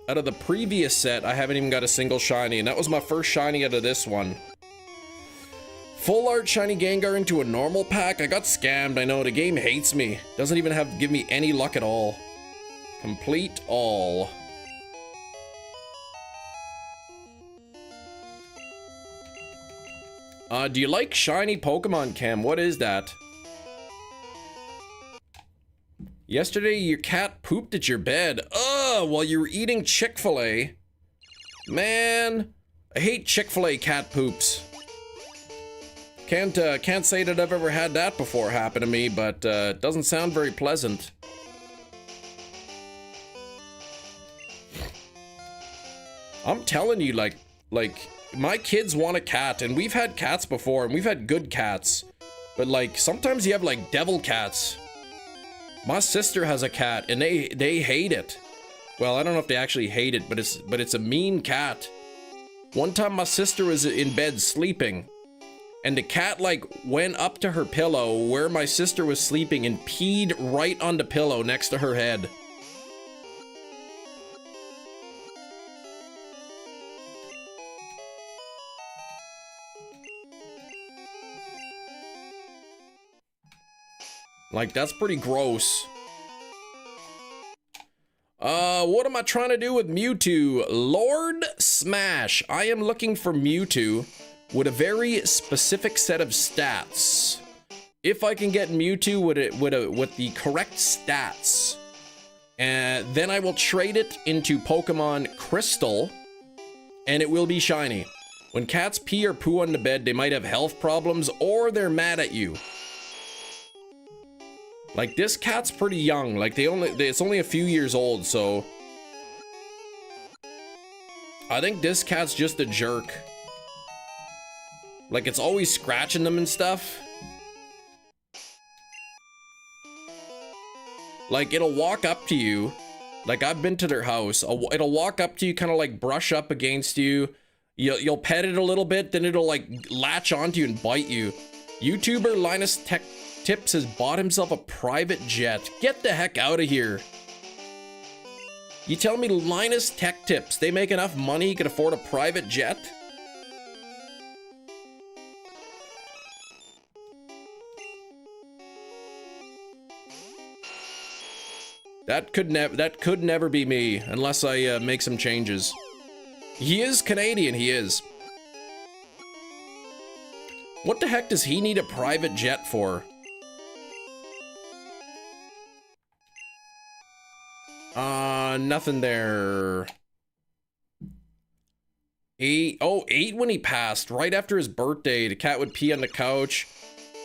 Out of the previous set, I haven't even got a single shiny, and that was my first shiny out of this one. Full art shiny Gengar into a normal pack? I got scammed, I know, the game hates me. Doesn't even give me any luck at all. Complete all. Do you like shiny Pokemon, Cam? What is that? Yesterday, your cat pooped at your bed. Ugh, while you were eating Chick-fil-A. Man, I hate Chick-fil-A cat poops. Can't say that I've ever had that before happen to me, but it doesn't sound very pleasant. I'm telling you, like, my kids want a cat, and we've had cats before, and we've had good cats. But, like, sometimes you have, like, devil cats. My sister has a cat, and they hate it. Well, I don't know if they actually hate it, but it's a mean cat. One time my sister was in bed sleeping, and the cat, like, went up to her pillow where my sister was sleeping and peed right on the pillow next to her head. Like, that's pretty gross. What am I trying to do with Mewtwo? Lord Smash. I am looking for Mewtwo with a very specific set of stats. If I can get Mewtwo with the correct stats, then I will trade it into Pokemon Crystal, and it will be shiny. When cats pee or poo on the bed, they might have health problems, or they're mad at you. Like, this cat's pretty young. Like, it's only a few years old, so I think this cat's just a jerk. Like, it's always scratching them and stuff. Like, it'll walk up to you. Like, I've been to their house. It'll walk up to you, kind of like brush up against you. You'll pet it a little bit, then it'll like latch onto you and bite you. YouTuber Linus Tech Tips has bought himself a private jet. Get the heck out of here. You tell me Linus Tech Tips, they make enough money you could afford a private jet? That could never be me unless I make some changes. He is Canadian, he is. What the heck does he need a private jet for? Nothing there. 8 when he passed, right after his birthday. The cat would pee on the couch.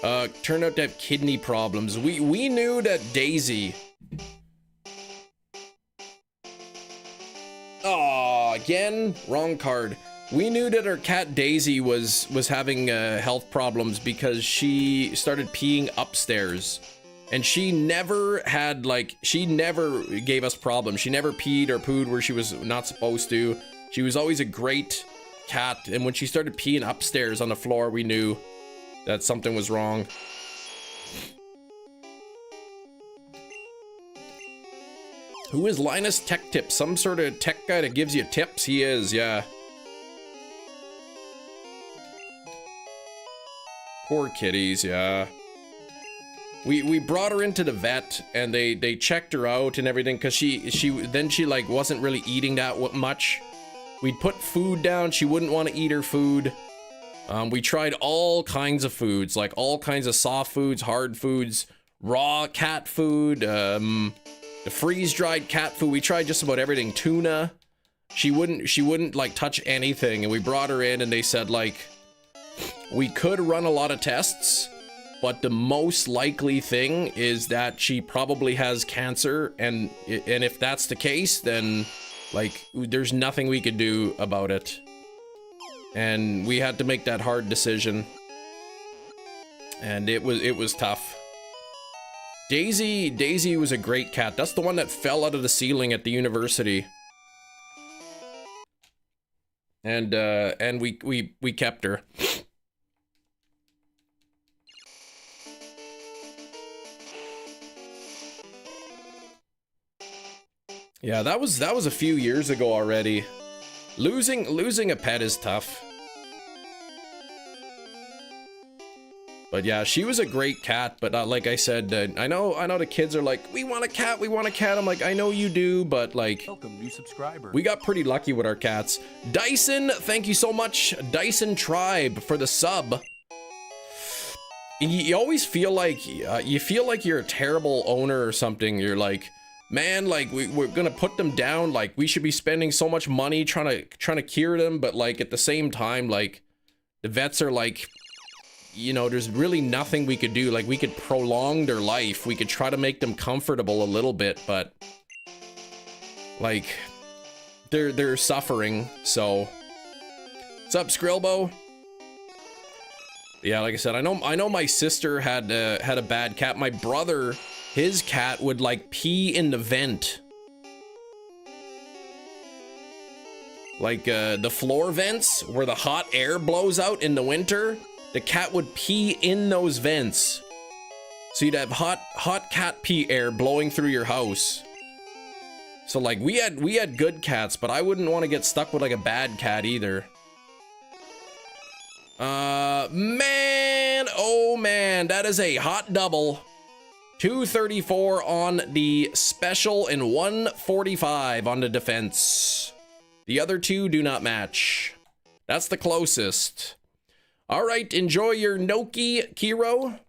Turned out to have kidney problems. We knew that Daisy. Oh, again, wrong card. We knew that our cat Daisy was having health problems because she started peeing upstairs. And she never had, like, she never gave us problems. She never peed or pooed where she was not supposed to. She was always a great cat. And when she started peeing upstairs on the floor, we knew that something was wrong. Who is Linus Tech Tips? Some sort of tech guy that gives you tips? He is, yeah. Poor kitties, yeah. We brought her into the vet, and they checked her out and everything, because she like wasn't really eating that much. We'd put food down, she wouldn't want to eat her food. We tried all kinds of foods, like all kinds of soft foods, hard foods, raw cat food, the freeze-dried cat food. We tried just about everything. Tuna. She wouldn't like touch anything, and we brought her in, and they said, like, we could run a lot of tests, but the most likely thing is that she probably has cancer, and if that's the case, then, like, there's nothing we could do about it. And we had to make that hard decision. And it was tough. Daisy was a great cat. That's the one that fell out of the ceiling at the university. And we kept her. Yeah, that was a few years ago already. Losing a pet is tough. But yeah, she was a great cat, but like I said, I know the kids are like, we want a cat, we want a cat. I'm like, I know you do, but like, welcome, new subscriber. We got pretty lucky with our cats. Dyson, thank you so much, Dyson Tribe, for the sub. you always feel like you're a terrible owner or something. You're like, man, like we're gonna put them down. Like we should be spending so much money trying to cure them, but like at the same time, like the vets are like, you know, there's really nothing we could do. Like we could prolong their life. We could try to make them comfortable a little bit, but like they're suffering. So what's up, Skrillbo? Yeah, like I said, I know my sister had a bad cat. My brother, his cat would like pee in the vent. Like the floor vents where the hot air blows out in the winter, the cat would pee in those vents. So you'd have hot cat pee air blowing through your house. So like we had good cats, but I wouldn't want to get stuck with like a bad cat either. Man, oh man, that is a hot double. 234 on the special and 145 on the defense. The other two do not match. That's the closest. All right, enjoy your Noki, Kiro.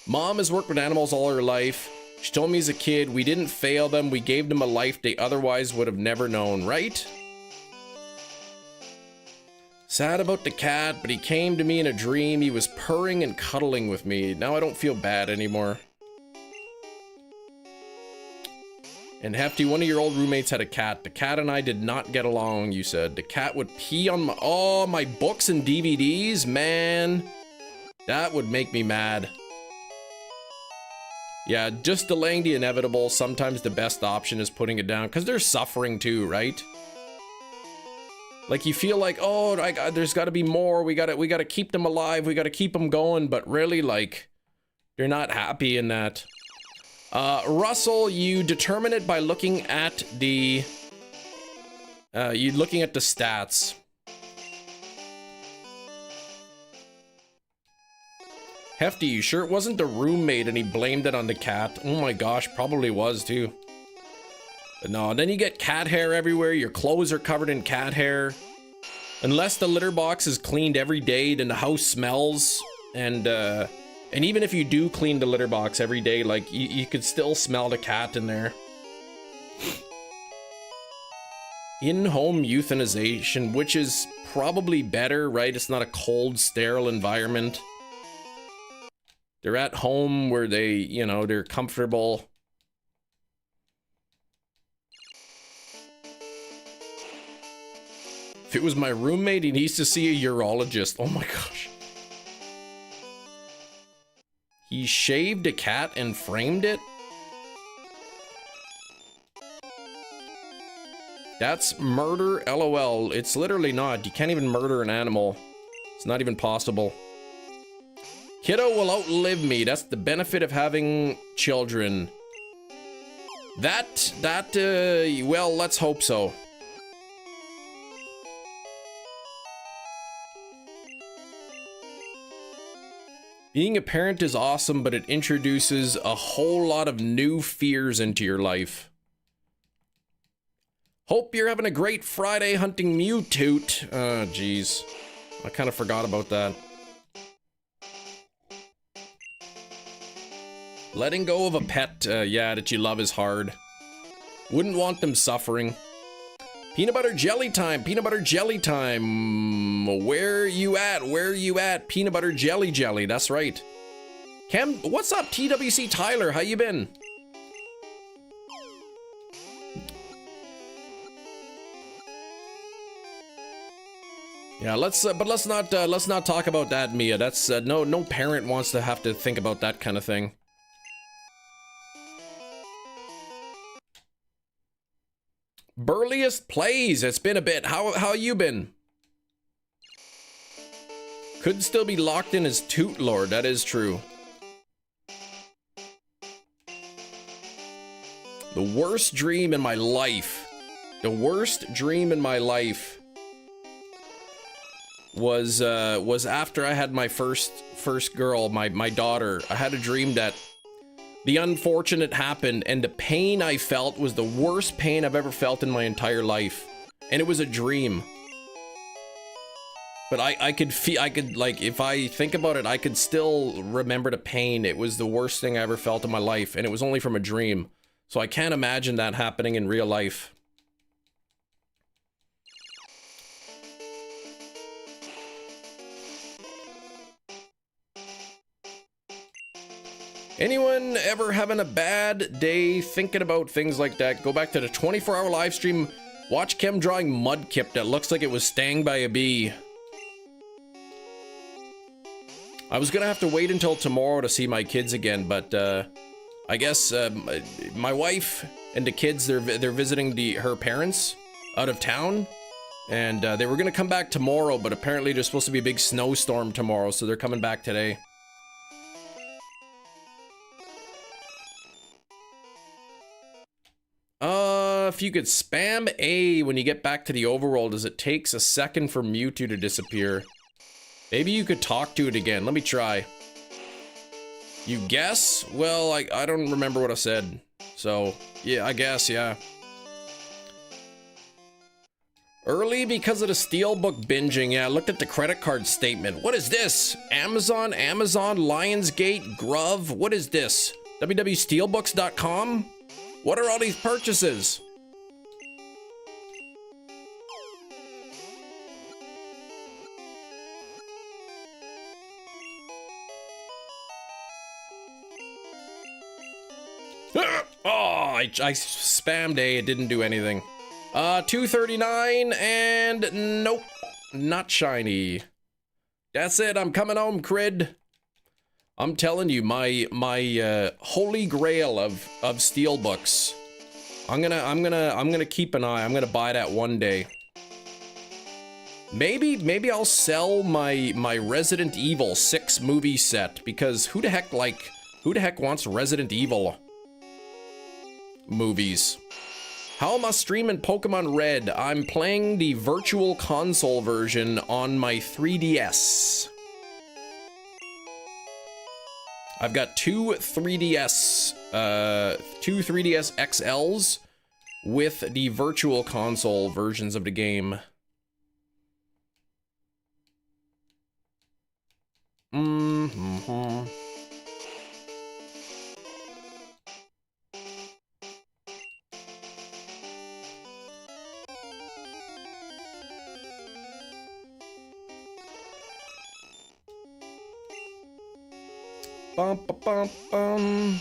Mom has worked with animals all her life. She told me as a kid, we didn't fail them. We gave them a life they otherwise would have never known, right? Sad about the cat, but he came to me in a dream. He was purring and cuddling with me. Now I don't feel bad anymore. And Hefty, one of your old roommates had a cat. The cat and I did not get along, you said. The cat would pee on my books and DVDs? Man, that would make me mad. Yeah, just delaying the inevitable. Sometimes the best option is putting it down, because they're suffering too, right? Like you feel like, oh, there's got to be more. We gotta keep them alive. We gotta keep them going. But really, like, they're not happy in that. Russell, you determine it by looking at the stats. Hefty, you sure it wasn't the roommate and he blamed it on the cat? Oh my gosh, probably was too. But no, then you get cat hair everywhere. Your clothes are covered in cat hair. Unless the litter box is cleaned every day, then the house smells. And even if you do clean the litter box every day, like you could still smell the cat in there. In-home euthanization, which is probably better, right? It's not a cold, sterile environment. They're at home where they, you know, they're comfortable. If it was my roommate, he needs to see a urologist. Oh my gosh. He shaved a cat and framed it? That's murder, LOL. It's literally not. You can't even murder an animal. It's not even possible. Kiddo will outlive me. That's the benefit of having children. Well, let's hope so. Being a parent is awesome, but it introduces a whole lot of new fears into your life. Hope you're having a great Friday hunting Mewtwo. Oh, jeez. I kind of forgot about that. Letting go of a pet, yeah, that you love is hard. Wouldn't want them suffering. Peanut butter jelly time, peanut butter jelly time. Where you at? Where you at? Peanut butter jelly. That's right. Cam, what's up, TWC Tyler? How you been? Yeah, let's not talk about that, Mia. That's no parent wants to have to think about that kind of thing. Burliest plays. It's been a bit. How you been? Could still be locked in as Toot Lord. That is true. The worst dream in my life. The worst dream in my life was after I had my first girl, my daughter. I had a dream that the unfortunate happened, and the pain I felt was the worst pain I've ever felt in my entire life. And it was a dream. But I could feel, like, if I think about it, I could still remember the pain. It was the worst thing I ever felt in my life, and it was only from a dream. So I can't imagine that happening in real life. Anyone ever having a bad day thinking about things like that? Go back to the 24-hour live stream. Watch Kim drawing Mudkip that looks like it was stung by a bee. I was gonna have to wait until tomorrow to see my kids again, but I guess my wife and the kids, they're visiting her parents out of town, and they were gonna come back tomorrow, but apparently there's supposed to be a big snowstorm tomorrow, so they're coming back today. If you could spam A when you get back to the overworld, as it takes a second for Mewtwo to disappear. Maybe you could talk to it again. Let me try. You guess? Well, I don't remember what I said. So, yeah, I guess, yeah. Early because of the Steelbook binging. Yeah, I looked at the credit card statement. What is this? Amazon, Lionsgate, Grove. What is this? www.steelbooks.com? What are all these purchases? Oh, I spammed A, it didn't do anything. 239, and nope, not shiny. That's it, I'm coming home, Crid. I'm telling you, my holy grail of steelbooks. I'm gonna keep an eye. I'm gonna buy that one day. Maybe I'll sell my Resident Evil 6 movie set, because who the heck wants Resident Evil movies? How am I streaming Pokemon Red? I'm playing the Virtual Console version on my 3DS. I've got two 3DS XLs with the Virtual Console versions of the game. Bum, bum, bum, bum.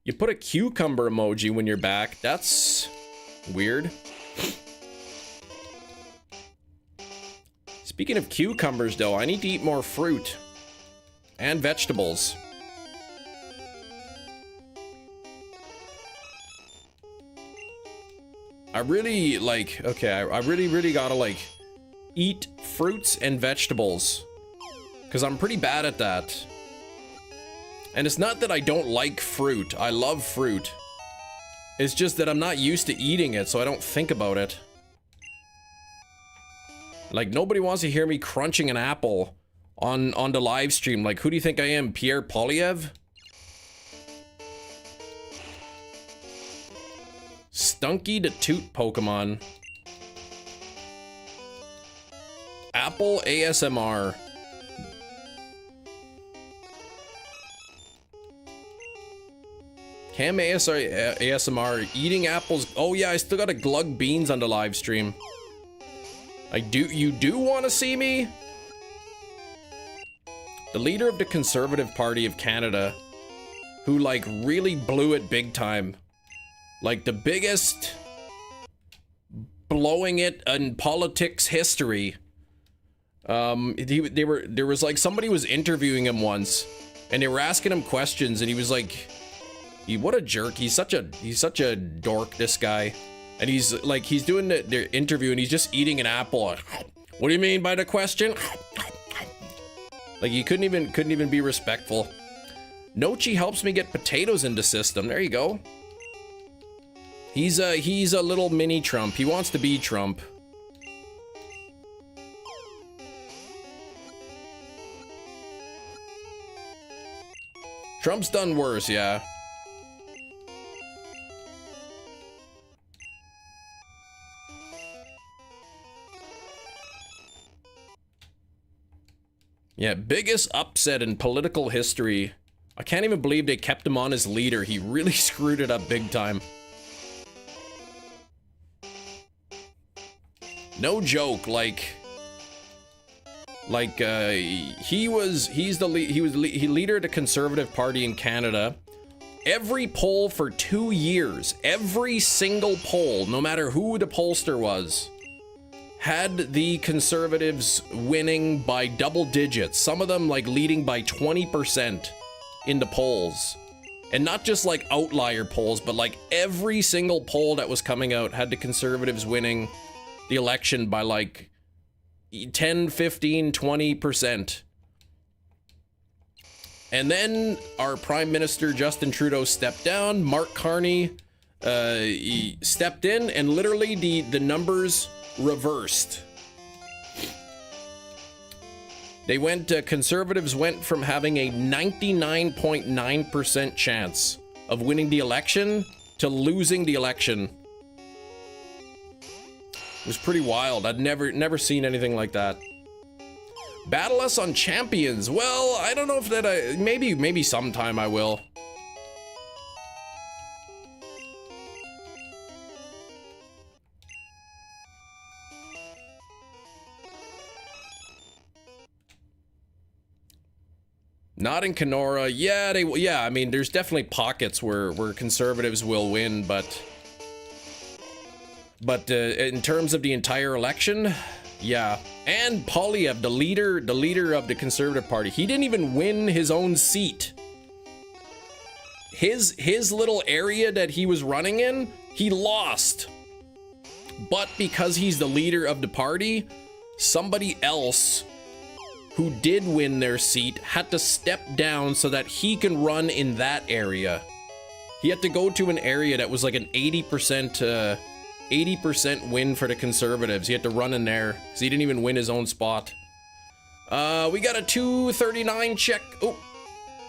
You put a cucumber emoji when you're back. That's weird. Speaking of cucumbers, though, I need to eat more fruit and vegetables. I really, I really gotta, eat fruits and vegetables, because I'm pretty bad at that. And it's not that I don't like fruit. I love fruit. It's just that I'm not used to eating it, so I don't think about it. Like, nobody wants to hear me crunching an apple on the live stream. Like, who do you think I am, Pierre Polyev? Stunky the Toot Pokemon. Apple ASMR. Cam ASMR eating apples. Oh yeah, I still gotta glug beans on the live stream. You do want to see me? The leader of the Conservative Party of Canada, who really blew it big time. Like the biggest blowing it in politics history. There was somebody was interviewing him once, and they were asking him questions, and he was like, what a jerk. He's such a dork, this guy. And he's doing the interview, and he's just eating an apple. What do you mean by the question? Like, he couldn't even be respectful. Nochi helps me get potatoes into system. There you go. He's a little mini Trump. He wants to be Trump. Trump's done worse, yeah. Yeah, biggest upset in political history. I can't even believe they kept him on as leader. He really screwed it up big time. No joke, he was leader of the Conservative Party in Canada. Every poll for 2 years, every single poll, no matter who the pollster was, had the Conservatives winning by double digits. Some of them like leading by 20% in the polls. And not just like outlier polls, but like every single poll that was coming out had the Conservatives winning the election by like 10, 15, 20%. And then our Prime Minister Justin Trudeau stepped down. Mark Carney he stepped in, and literally the numbers reversed. They went, Conservatives went from having a 99.9% chance of winning the election to losing the election. It was pretty wild. I'd never seen anything like that. Battle us on champions. Well, I don't know if that maybe sometime I will. Not in Kenora. Yeah, I mean, there's definitely pockets where Conservatives will win, but in terms of the entire election, yeah. And Polyev, the leader of the Conservative Party, he didn't even win his own seat. His little area that he was running in, he lost. But because he's the leader of the party, somebody else who did win their seat had to step down so that he can run in that area. He had to go to an area that was like an 80% win for the Conservatives. He had to run in there because he didn't even win his own spot. We got a 239 check. Oh,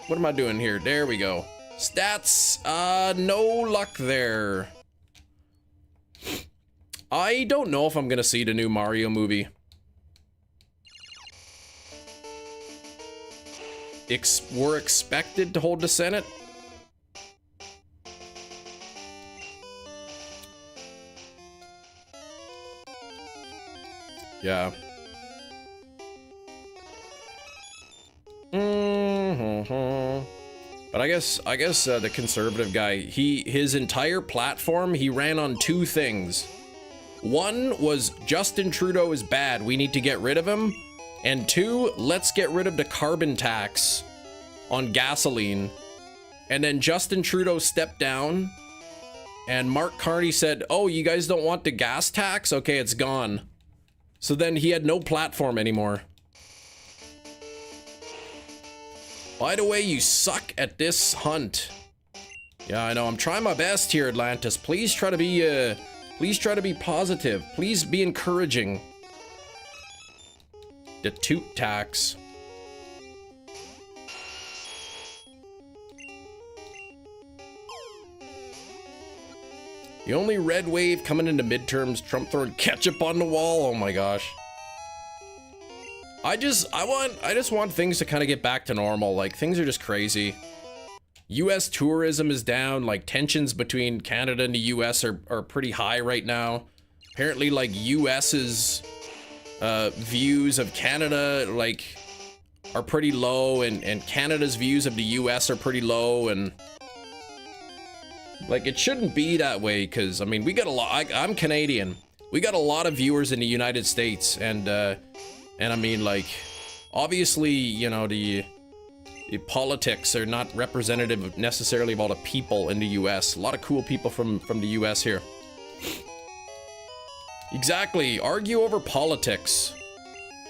what am I doing here? There we go. Stats, no luck there. I don't know if I'm gonna see the new Mario movie. We're expected to hold the Senate. Yeah. But I guess the Conservative guy, his entire platform, he ran on two things. One was Justin Trudeau is bad, we need to get rid of him. And two, let's get rid of the carbon tax on gasoline. And then Justin Trudeau stepped down, and Mark Carney said, oh, you guys don't want the gas tax? Okay, it's gone. So then he had no platform anymore. By the way, you suck at this hunt. Yeah, I know. I'm trying my best here, Atlantis. Please try to be positive. Please be encouraging. The toot tax. The only red wave coming into midterms, Trump throwing ketchup on the wall. Oh my gosh. I just want things to kind of get back to normal. Like, things are just crazy. US tourism is down. Like, tensions between Canada and the US are pretty high right now. Apparently, like, US's views of Canada, like, are pretty low, and Canada's views of the US are pretty low, and like, it shouldn't be that way, because I mean, we got a lot. I'm Canadian. We got a lot of viewers in the United States, and I mean, like, obviously, you know, the politics are not representative necessarily of all the people in the US. A lot of cool people from the US here. Exactly. Argue over politics.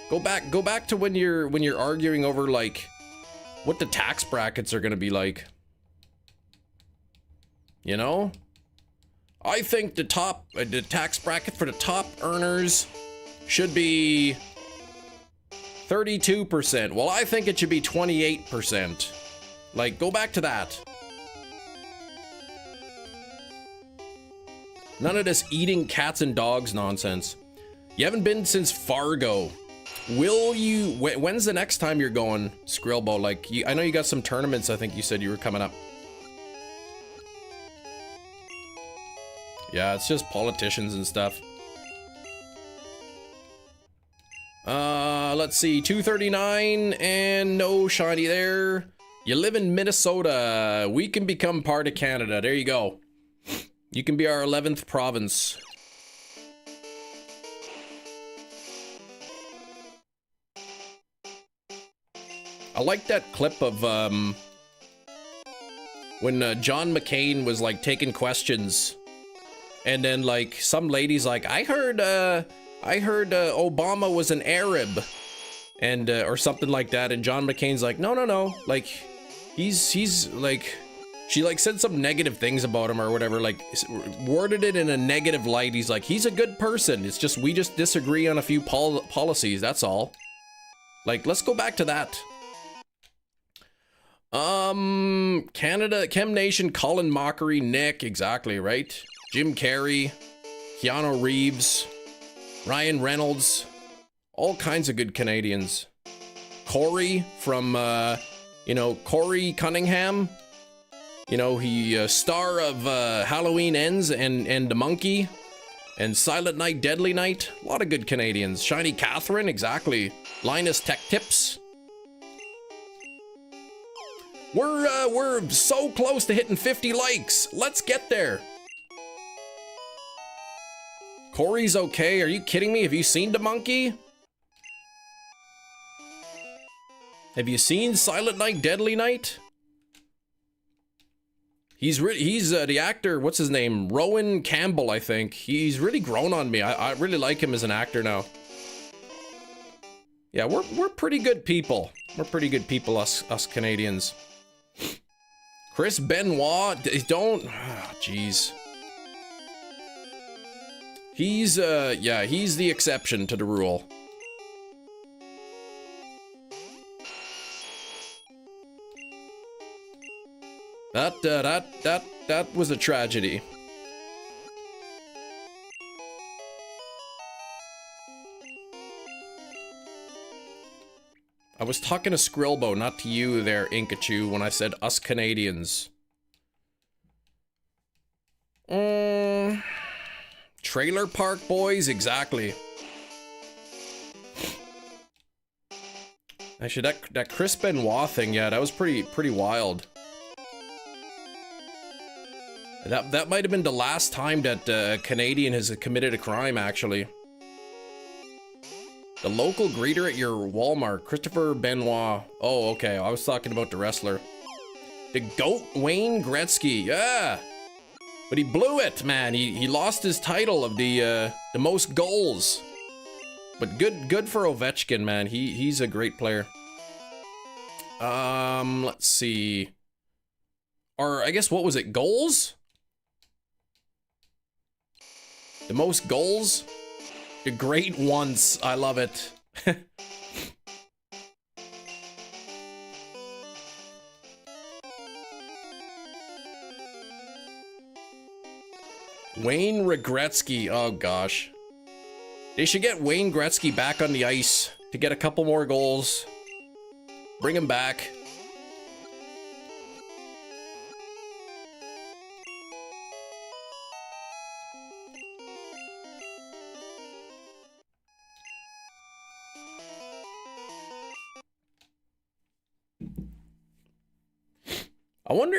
Go back to when you're arguing over, like, what the tax brackets are gonna be like. You know? I think the tax bracket for the top earners should be 32%. Well, I think it should be 28%. Like, go back to that. None of this eating cats and dogs nonsense. You haven't been since Fargo. Will you, when's the next time you're going, Skrillbo? Like, I know you got some tournaments, I think you said you were coming up. Yeah, it's just politicians and stuff. Let's see, 239 and no shiny there. You live in Minnesota. We can become part of Canada. There you go. You can be our 11th province. I like that clip of when John McCain was like taking questions, and then like some lady's like, I heard Obama was an Arab, and or something like that, and John McCain's like, no, like he's like, she like said some negative things about him or whatever, like worded it in a negative light. He's like, he's a good person, it's just we just disagree on a few policies, that's all. Like, let's go back to that. Canada, Chem Nation, Colin Mockery, Nick, exactly, right? Jim Carrey, Keanu Reeves, Ryan Reynolds, all kinds of good Canadians. Corey from, you know, Corey Cunningham. You know, he, star of, Halloween Ends and The Monkey, and Silent Night, Deadly Night. A lot of good Canadians. Shiny Catherine, exactly. Linus Tech Tips. We're so close to hitting 50 likes. Let's get there. Corey's okay. Are you kidding me? Have you seen The Monkey? Have you seen Silent Night, Deadly Night? He's the actor, what's his name? Rowan Campbell, I think. He's really grown on me. I really like him as an actor now. Yeah, we're pretty good people. We're pretty good people, us Canadians. Chris Benoit, don't, jeez. He's, yeah, he's the exception to the rule. That was a tragedy. I was talking to Skrillbo, not to you there, Inkachu, when I said us Canadians. Trailer Park Boys, exactly. Actually, that Chris Benoit thing, yeah, that was pretty wild. That might have been the last time that a Canadian has committed a crime, actually. The local greeter at your Walmart, Christopher Benoit. Oh, okay, I was talking about the wrestler. The GOAT, Wayne Gretzky, yeah! But he blew it, man. He lost his title of the most goals. But good for Ovechkin, man. He's a great player. Let's see. Or I guess, what was it, goals? The most goals? The great once. I love it. Wayne Gretzky. Oh, gosh. They should get Wayne Gretzky back on the ice to get a couple more goals. Bring him back.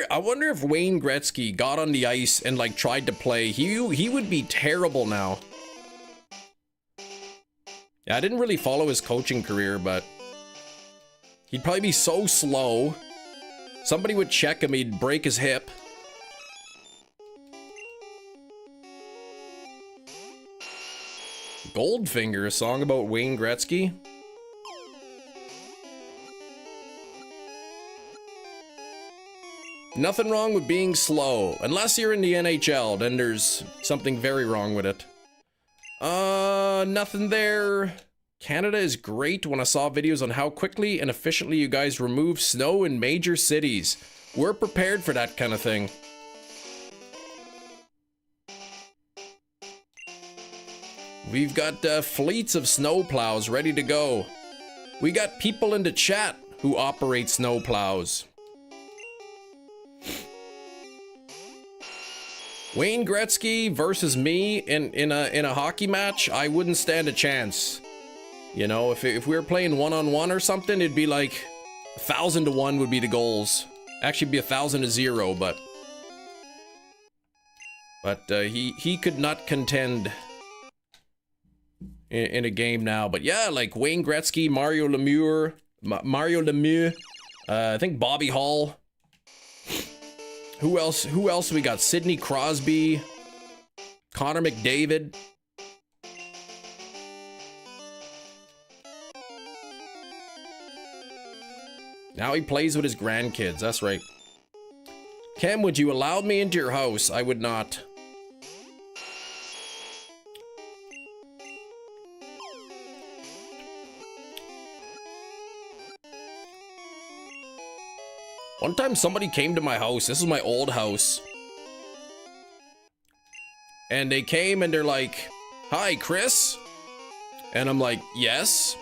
I wonder if Wayne Gretzky got on the ice and like tried to play. He would be terrible now. Yeah, I didn't really follow his coaching career, but he'd probably be so slow. Somebody would check him, he'd break his hip. Goldfinger, a song about Wayne Gretzky. Nothing wrong with being slow. Unless you're in the NHL, then there's something very wrong with it. Nothing there. Canada is great. When I saw videos on how quickly and efficiently you guys remove snow in major cities. We're prepared for that kind of thing. We've got fleets of snowplows ready to go. We got people in the chat who operate snowplows. Wayne Gretzky versus me in a hockey match, I wouldn't stand a chance. You know, if we were playing one-on-one or something, it'd be like 1,000 to 1 would be the goals. Actually, it'd be 1,000 to 0, but he could not contend in a game now. But yeah, like Wayne Gretzky, Mario Lemieux, I think Bobby Hall. Who else we got? Sidney Crosby, Connor McDavid. Now he plays with his grandkids, that's right. Kem, would you allow me into your house? I would not. One time somebody came to my house. This is my old house. And they came and they're like, "Hi, Chris." And I'm like, "Yes."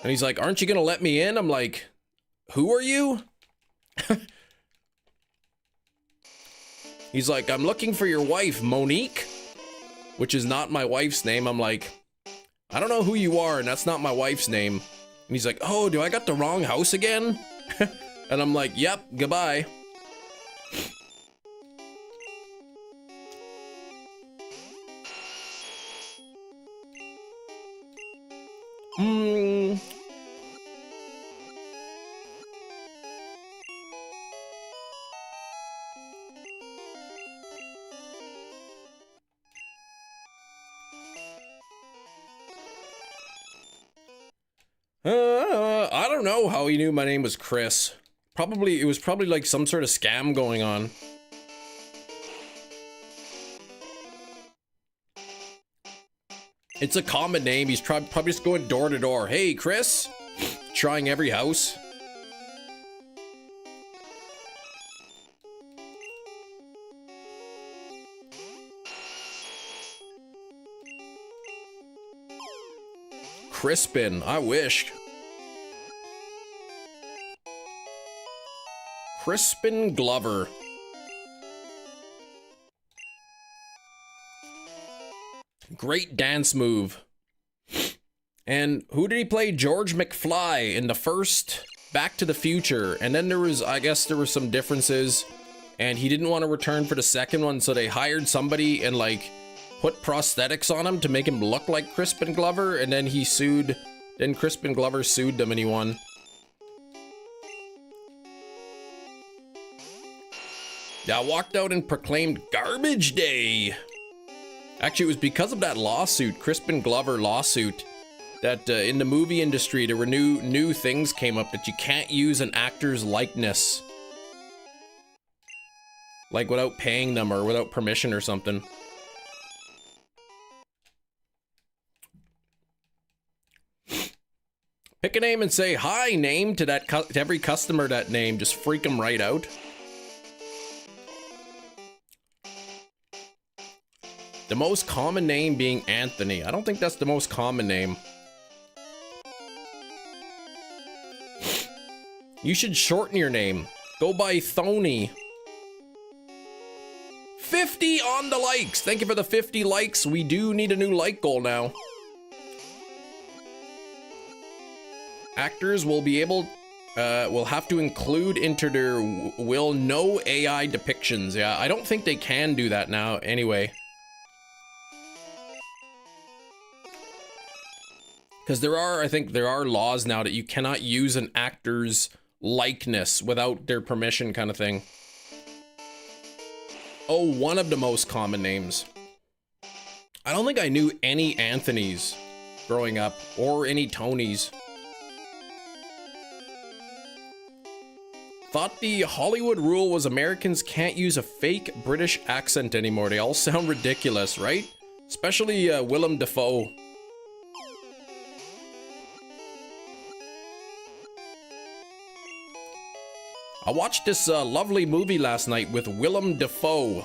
And he's like, "Aren't you gonna let me in?" I'm like, "Who are you?" He's like, "I'm looking for your wife, Monique," which is not my wife's name. I'm like, "I don't know who you are, and that's not my wife's name." And he's like, "Oh, do I got the wrong house again?" And I'm like, "Yep, goodbye." I don't know how he knew my name was Chris. It was probably like some sort of scam going on. It's a common name. He's probably just going door to door. "Hey, Chris." Trying every house. Crispin, I wish. Crispin Glover. Great dance move. And who did he play? George McFly in the first Back to the Future. And then I guess there were some differences. And he didn't want to return for the second one, so they hired somebody and like put prosthetics on him to make him look like Crispin Glover. And then then Crispin Glover sued them and he won. Yeah, I walked out and proclaimed Garbage Day. Actually, it was because of that lawsuit, Crispin Glover lawsuit, that in the movie industry, there were new things came up that you can't use an actor's likeness. Like without paying them or without permission or something. Pick a name and say, "Hi, name" to every customer that name. Just freak them right out. The most common name being Anthony. I don't think that's the most common name. You should shorten your name. Go by Thony. 50 on the likes. Thank you for the 50 likes. We do need a new like goal now. Actors will be able, will have to include into their will no AI depictions. Yeah, I don't think they can do that now anyway. Because I think there are laws now that you cannot use an actor's likeness without their permission kind of thing. Oh, one of the most common names. I don't think I knew any Anthony's growing up, or any Tonys. Thought the Hollywood rule was Americans can't use a fake British accent anymore. They all sound ridiculous, right? Especially Willem Dafoe. I watched this lovely movie last night with Willem Dafoe.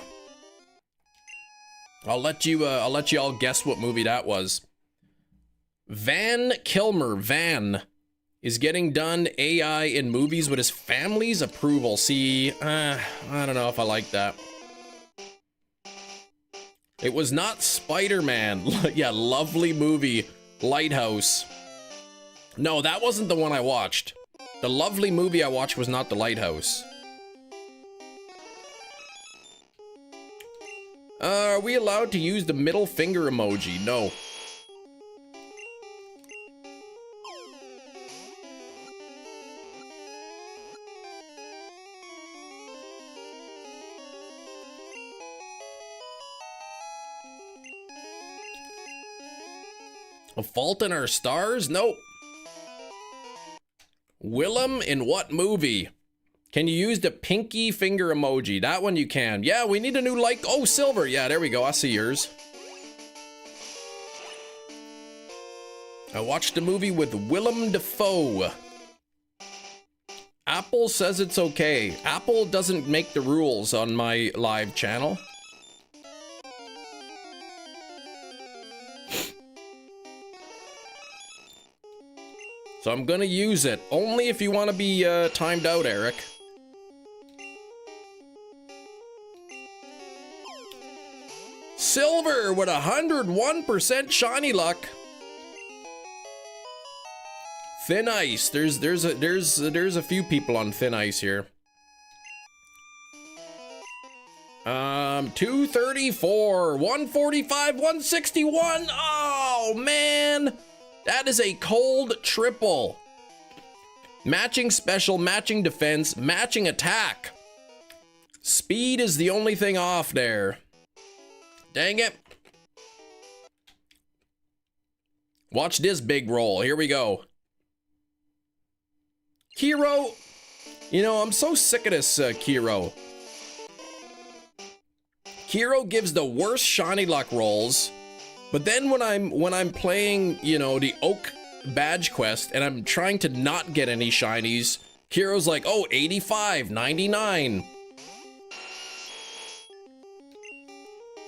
I'll let you all guess what movie that was. Van Kilmer, Van, is getting done AI in movies with his family's approval. See, I don't know if I like that. It was not Spider-Man. Yeah, lovely movie, Lighthouse. No, that wasn't the one I watched. The lovely movie I watched was not The Lighthouse. Are we allowed to use the middle finger emoji? No. A Fault in Our Stars? Nope. Willem in what movie? Can you use the pinky finger emoji? That one you can. Yeah, we need a new like. Oh, silver. Yeah, there we go. I see yours. I watched a movie with Willem Dafoe. Apple says it's okay. Apple doesn't make the rules on my live channel. So I'm gonna use it. Only if you want to be timed out, Eric. Silver with 101% shiny luck. Thin ice. There's a few people on thin ice here. 234, 145, 161. Oh man. That is a cold triple. Matching special, matching defense, matching attack. Speed is the only thing off there. Dang it. Watch this big roll. Here we go. Kiro. You know, I'm so sick of this Kiro. Kiro gives the worst shiny luck rolls. But then when I'm playing, you know, the Oak badge quest and I'm trying to not get any shinies, Kiro's like, oh, 85, 99.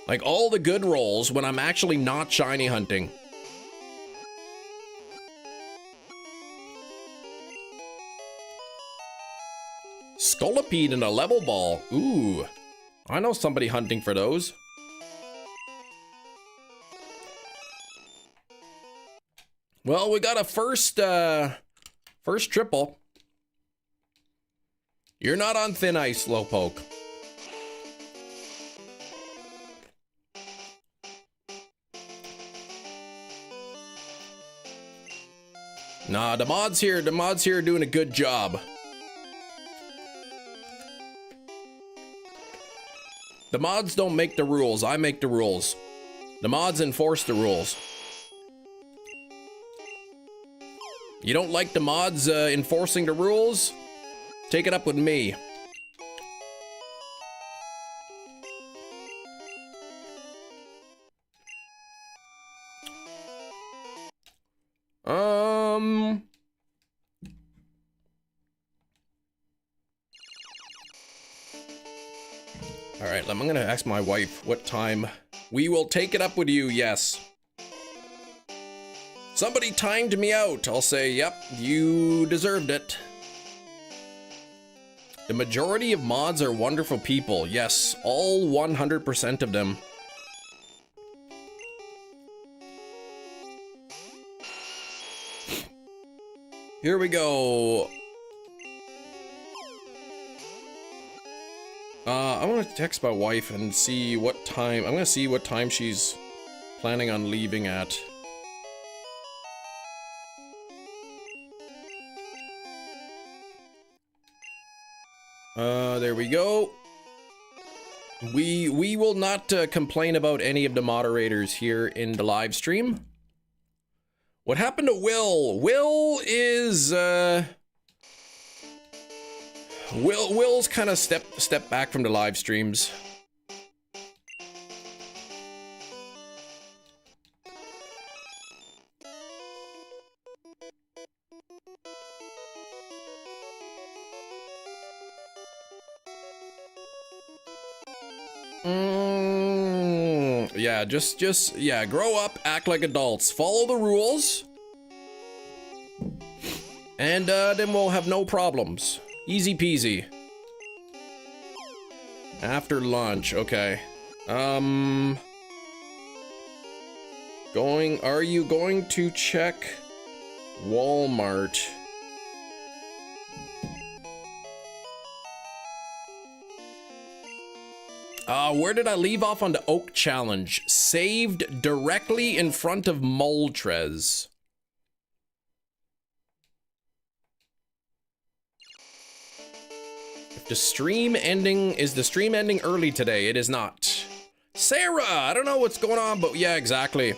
Like all the good rolls when I'm actually not shiny hunting. Scolipede and a level ball. Ooh, I know somebody hunting for those. Well, we got a first triple. You're not on thin ice, Slowpoke. Nah, the mods here are doing a good job. The mods don't make the rules, I make the rules. The mods enforce the rules. You don't like the mods enforcing the rules? Take it up with me. All right, I'm gonna ask my wife what time we will take it up with you. Yes. Somebody timed me out. I'll say, yep, you deserved it. The majority of mods are wonderful people. Yes, all 100% of them. Here we go. I'm gonna text my wife and see what time. I'm gonna see what time she's planning on leaving at. There we go. We will not complain about any of the moderators here in the live stream. What happened to Will? Will is Will's kind of step back from the live streams. Yeah, just yeah, grow up, act like adults, follow the rules, and then we'll have no problems. Easy peasy. After lunch, okay. Are you going to check Walmart? Where did I leave off on the Oak Challenge? Saved directly in front of Moltres. If the stream ending, is the stream ending early today? It is not. Sarah, I don't know what's going on, but yeah, exactly.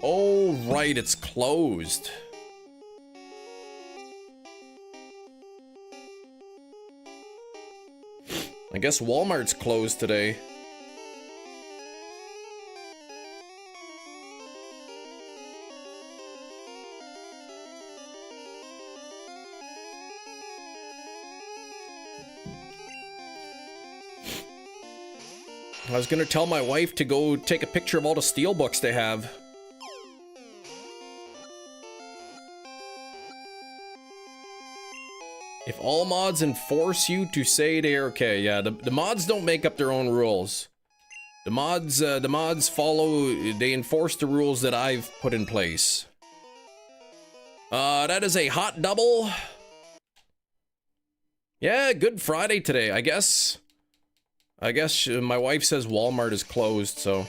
Oh, right, it's closed. I guess Walmart's closed today. I was gonna tell my wife to go take a picture of all the steelbooks they have. If all mods enforce you to say they're okay, yeah, the mods don't make up their own rules. The mods follow, they enforce the rules that I've put in place. That is a hot double. Yeah, Good Friday today, I guess. My wife says Walmart is closed, so.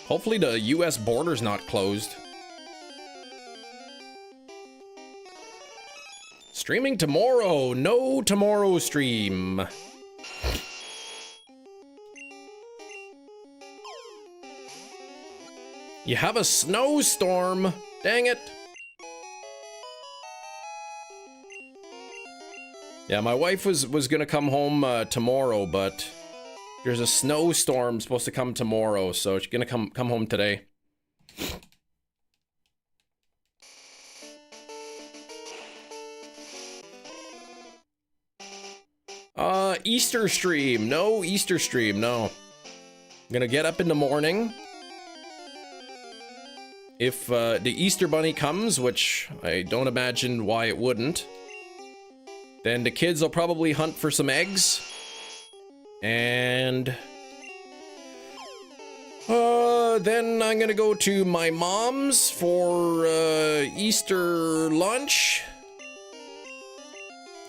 Hopefully the US border's not closed. Streaming tomorrow. No tomorrow stream. You have a snowstorm. Dang it. Yeah, my wife was gonna come home tomorrow, but there's a snowstorm supposed to come tomorrow, so she's gonna come home today. Easter stream. No Easter stream, no. I'm gonna get up in the morning. If the Easter Bunny comes, which I don't imagine why it wouldn't, then the kids will probably hunt for some eggs. And then I'm gonna go to my mom's for Easter lunch.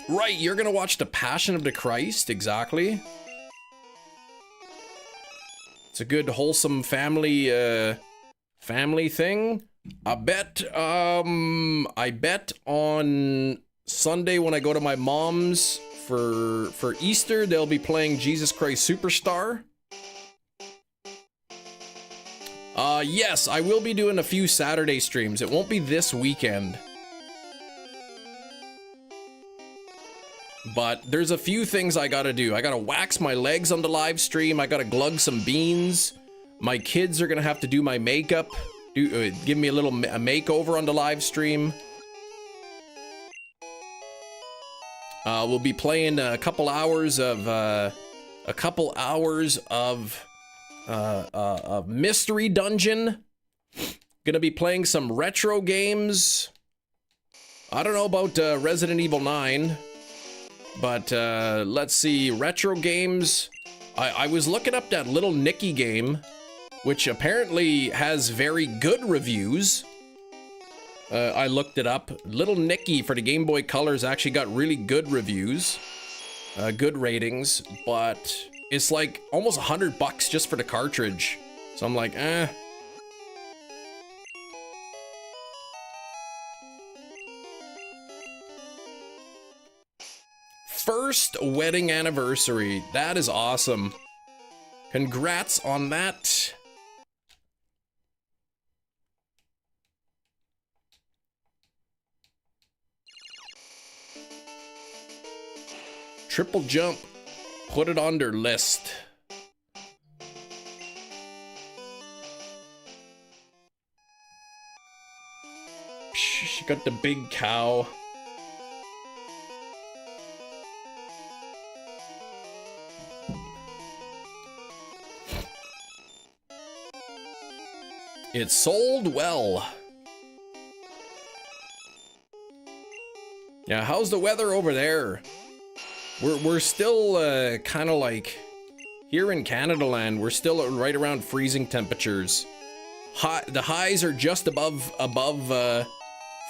Right, you're gonna watch The Passion of the Christ, exactly. It's a good wholesome family thing. I bet on Sunday when I go to my mom's for Easter, they'll be playing Jesus Christ Superstar. Yes, I will be doing a few Saturday streams. It won't be this weekend. But there's a few things I gotta do. I gotta wax my legs on the live stream. I gotta glug some beans. My kids are gonna have to do my makeup. Give me a little makeover on the live stream. We'll be playing a couple hours of Mystery Dungeon. Gonna be playing some retro games. I don't know about Resident Evil 9, but let's see, retro games. I was looking up that Little Nicky game, which apparently has very good reviews. I looked it up. Little Nicky for the Game Boy Colors actually got really good reviews, good ratings, but it's like almost $100 just for the cartridge. So I'm like, eh. First wedding anniversary. That is awesome. Congrats on that. Triple jump. Put it under list. She got the big cow. It sold well. Yeah, how's the weather over there? We're still kind of like here in Canada land. We're still right around freezing temperatures. The highs are just above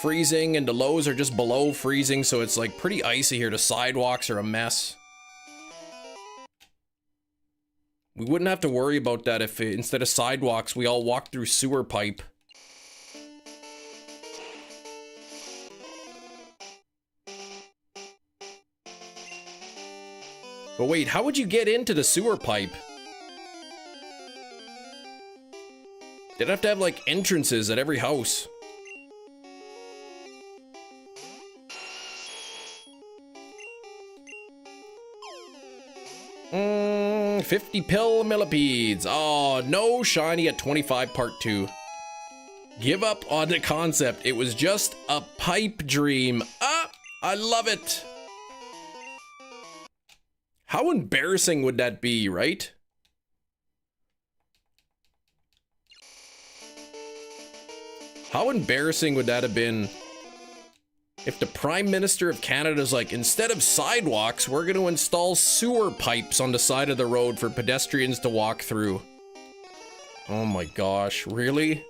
freezing, and the lows are just below freezing. So it's like pretty icy here. The sidewalks are a mess. We wouldn't have to worry about that if instead of sidewalks, we all walked through sewer pipe. But wait, how would you get into the sewer pipe? They'd have to have like entrances at every house. Mm, 50 pill millipedes. Oh, no shiny at 25 part 2. Give up on the concept. It was just a pipe dream. Ah, I love it. How embarrassing would that be, right? How embarrassing would that have been if the Prime Minister of Canada's like, instead of sidewalks, we're going to install sewer pipes on the side of the road for pedestrians to walk through. Oh my gosh, really?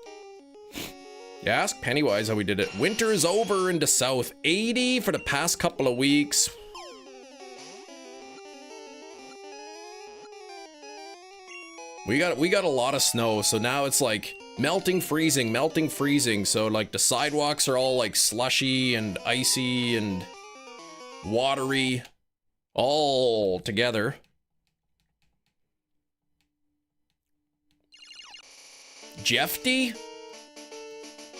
Yeah, ask Pennywise how we did it. Winter is over in the south. 80 for the past couple of weeks. We got a lot of snow, so now it's like melting, freezing. So like the sidewalks are all like slushy and icy and watery all together. Jeffy?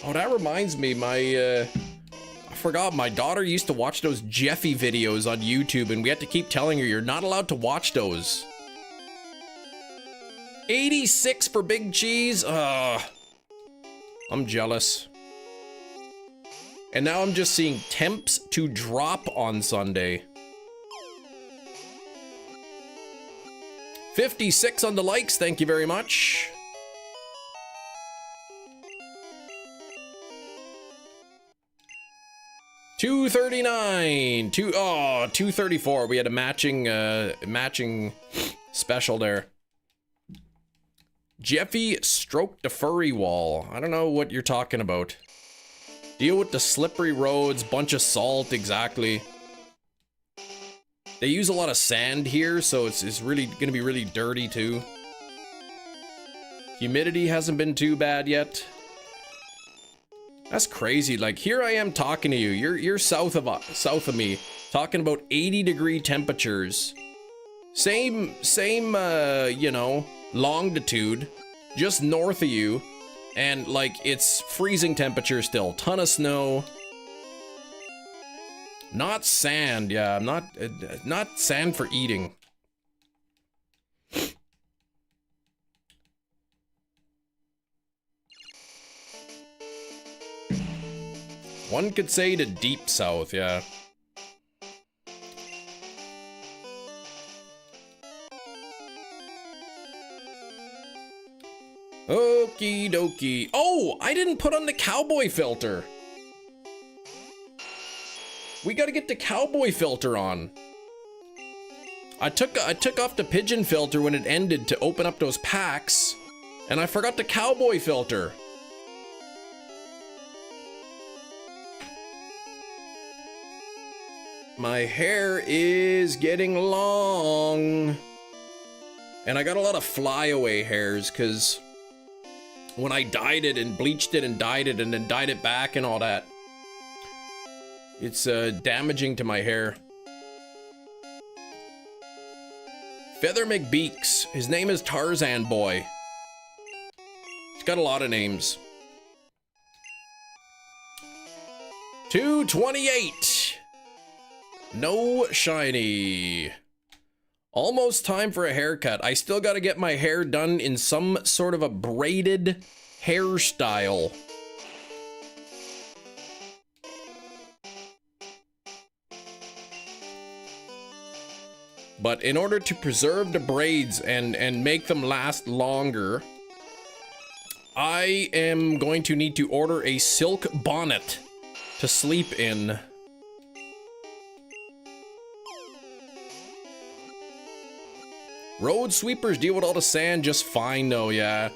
Oh, that reminds me, I forgot my daughter used to watch those Jeffy videos on YouTube, and we had to keep telling her, you're not allowed to watch those. 86 for Big Cheese. I'm jealous. And now I'm just seeing temps to drop on Sunday. 56 on the likes. Thank you very much. $2.39. 234. We had a matching special there. Jeffy stroked the furry wall. I don't know what you're talking about. Deal with the slippery roads, bunch of salt, exactly. They use a lot of sand here, so it's really gonna be really dirty too. Humidity hasn't been too bad yet. That's crazy. Like, here I am talking to you. You're south of me, talking about 80-degree temperatures. Same, you know, longitude, just north of you, and like it's freezing temperature still. Ton of snow. Not sand, yeah. Not sand for eating. One could say the deep south, yeah. Okie dokie. Oh, I didn't put on the cowboy filter. We gotta get the cowboy filter on. I took off the pigeon filter when it ended to open up those packs, and I forgot the cowboy filter. My hair is getting long. And I got a lot of flyaway hairs because when I dyed it and bleached it and dyed it and then dyed it back and all that, it's damaging to my hair. Feather McBeaks. His name is Tarzan Boy. He's got a lot of names. 228. No shiny. Almost time for a haircut. I still got to get my hair done in some sort of a braided hairstyle. But in order to preserve the braids and make them last longer, I am going to need to order a silk bonnet to sleep in. Road sweepers deal with all the sand just fine though, yeah.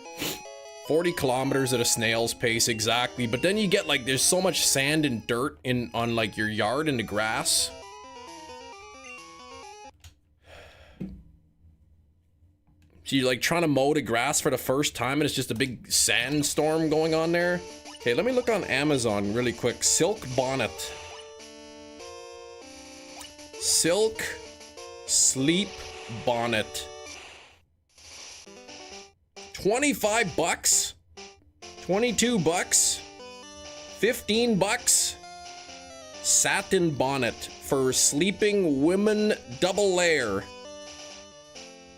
40 kilometers at a snail's pace, exactly. But then you get like, there's so much sand and dirt on like your yard and the grass. So you're like trying to mow the grass for the first time and it's just a big sandstorm going on there. Okay, let me look on Amazon really quick. Silk bonnet. Silk sleep bonnet. 25 bucks. 22 bucks. 15 bucks. Satin bonnet for sleeping women, double layer.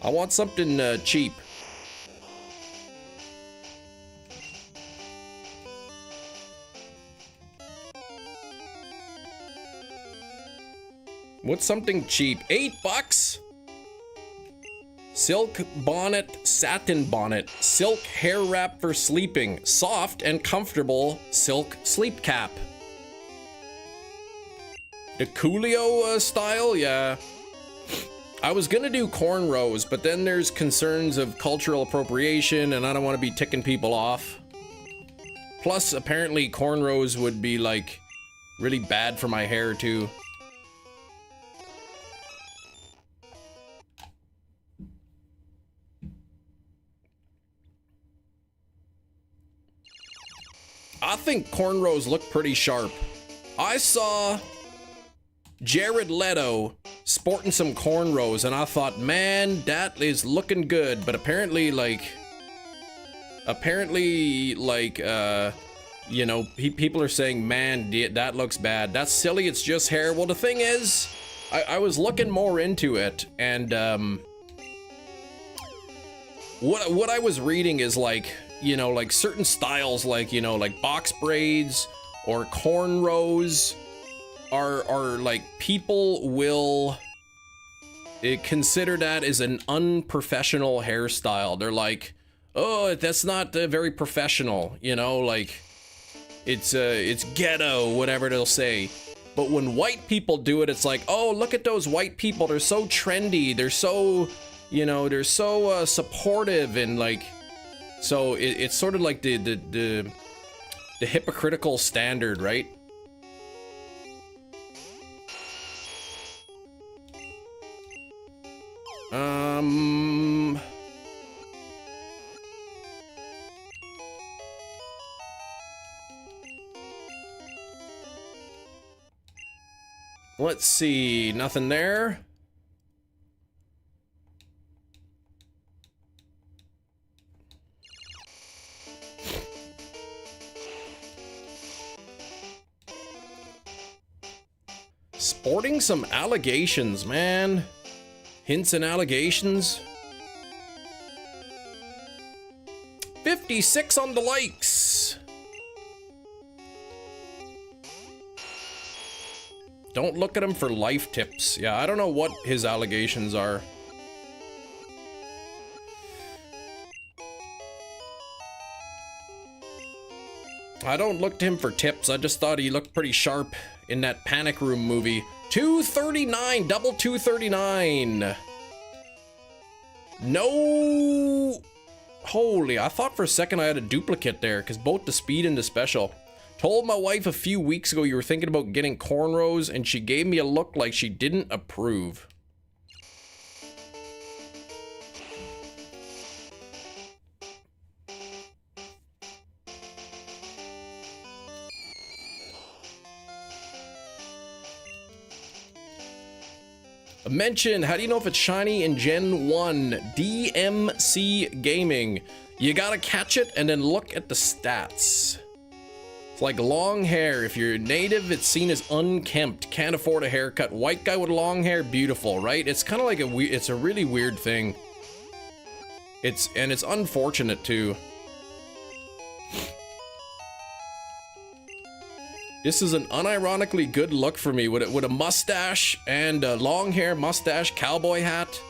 I want something cheap. What's something cheap? 8 bucks? Silk bonnet, satin bonnet, silk hair wrap for sleeping, soft and comfortable silk sleep cap. The Coolio style, yeah. I was gonna do cornrows, but then there's concerns of cultural appropriation and I don't want to be ticking people off. Plus, apparently cornrows would be like really bad for my hair too. I think cornrows look pretty sharp. I saw Jared Leto sporting some cornrows and I thought, man, that is looking good. But apparently like, you know, people are saying, man, that looks bad. That's silly, it's just hair. Well, the thing is, I was looking more into it and what I was reading is like, you know, like certain styles, like, you know, like box braids or cornrows are like, people will consider that as an unprofessional hairstyle. They're like, oh, that's not very professional, you know, like it's ghetto, whatever they'll say. But when white people do it, it's like, oh, look at those white people, they're so trendy, they're so, you know, they're so supportive, and like, so it's sort of like the hypocritical standard, right? Let's see, nothing there. Sporting some allegations, man. Hints and allegations. 56 on the likes. Don't look at him for life tips. Yeah, I don't know what his allegations are. I don't look to him for tips. I just thought he looked pretty sharp in that Panic Room movie. 239, double 239. No. Holy, I thought for a second I had a duplicate there, because both the speed and the special. Told my wife a few weeks ago you were thinking about getting cornrows, and she gave me a look like she didn't approve. A mention, how do you know if it's shiny in Gen 1? DMC Gaming. You gotta catch it and then look at the stats. It's like long hair. If you're native, it's seen as unkempt. Can't afford a haircut. White guy with long hair, beautiful, right? It's kind of like it's a really weird thing. It's unfortunate too. This is an unironically good look for me with a mustache and a long hair, mustache, cowboy hat.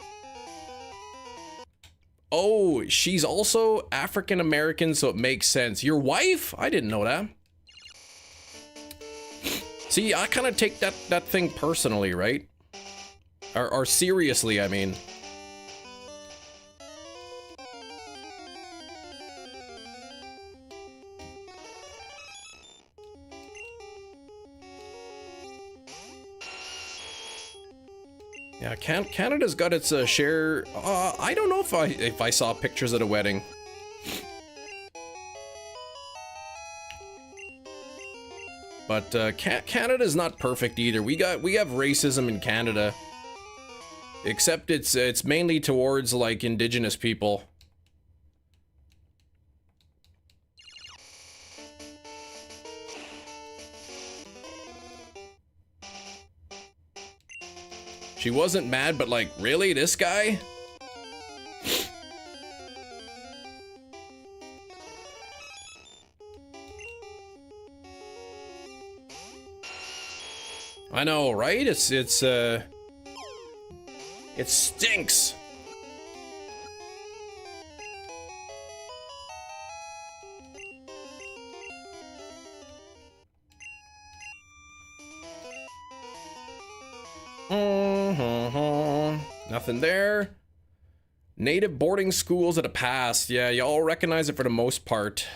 Oh, she's also African American, so it makes sense. Your wife? I didn't know that. See, I kind of take that thing personally, right? Or seriously, I mean. Yeah, Canada's got its share. I don't know if I saw pictures at a wedding. But Canada's not perfect either. We have racism in Canada, except it's mainly towards like Indigenous people. She wasn't mad, but like, really, this guy? I know, right? It stinks. Nothing there. Native boarding schools at a pass. Yeah, y'all recognize it for the most part.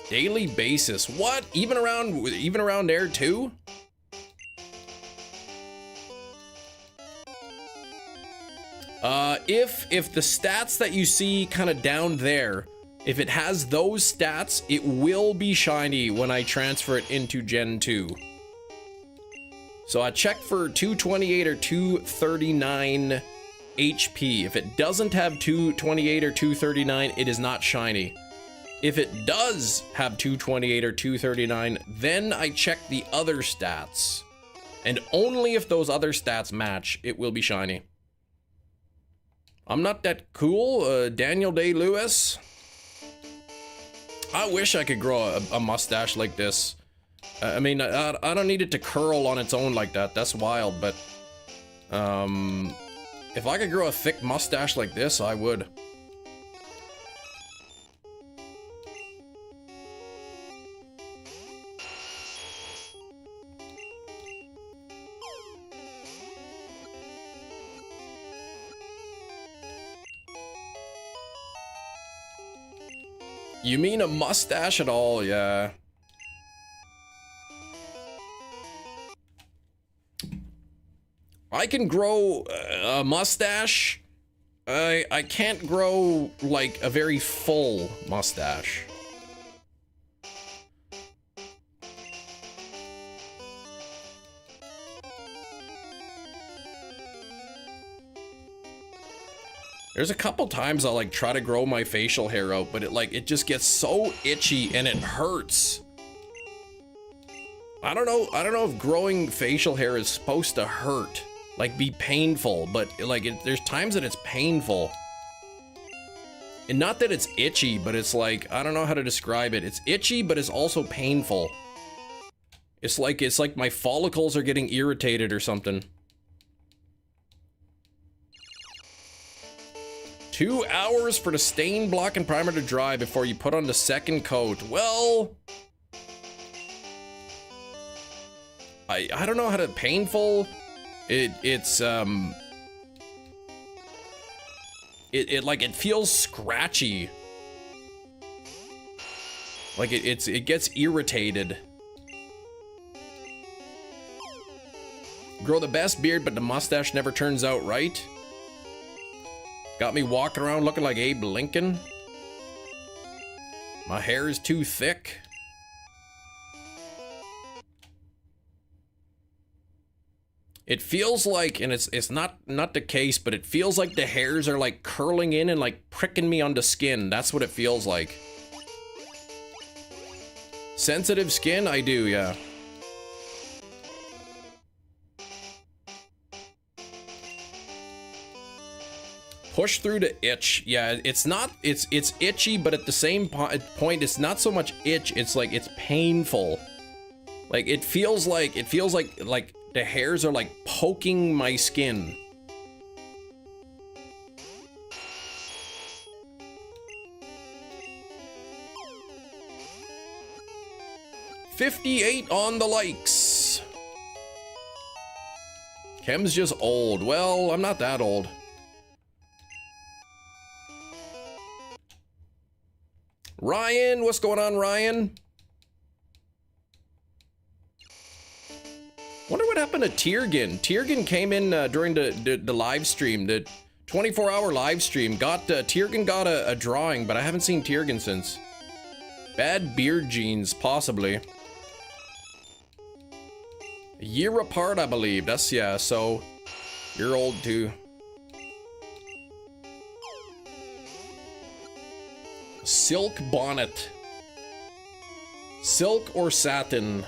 Daily basis. What? Even around there too? If the stats that you see kind of down there, if it has those stats, it will be shiny when I transfer it into Gen 2. So I checked for 228 or 239 HP. If it doesn't have 228 or 239, it is not shiny. If it does have 228 or 239, then I check the other stats. And only if those other stats match, it will be shiny. I'm not that cool, Daniel Day-Lewis. I wish I could grow a mustache like this. I mean, I don't need it to curl on its own like that. That's wild, but if I could grow a thick mustache like this, I would. You mean a mustache at all? Yeah. I can grow a mustache. I can't grow like a very full mustache. There's a couple times I'll like try to grow my facial hair out, but it just gets so itchy and it hurts. I don't know if growing facial hair is supposed to hurt, like be painful, but like there's times that it's painful. And not that it's itchy, but it's like, I don't know how to describe it. It's itchy, but it's also painful. It's like my follicles are getting irritated or something. 2 hours for the stain block and primer to dry before you put on the second coat. Well, I don't know how to painful. It feels scratchy. Like it gets irritated. Grow the best beard, but the mustache never turns out right. Got me walking around looking like Abe Lincoln. My hair is too thick. It feels like, and it's not the case, but it feels like the hairs are like curling in and like pricking me on the skin. That's what it feels like. Sensitive skin? I do, yeah. Push through the itch. Yeah, it's not, it's itchy, but at the same point, it's not so much itch, it's like, it's painful. Like, it feels like the hairs are like poking my skin. $58 on the likes. Kem's just old. Well, I'm not that old. Ryan, what's going on, Ryan? Wonder what happened to Tiergan. Tiergan came in during the live stream, the 24-hour live stream. Tiergan got a drawing, but I haven't seen Tiergan since. Bad beard genes, possibly. A year apart, I believe. That's, yeah, so you're old too. Silk bonnet. Silk or satin?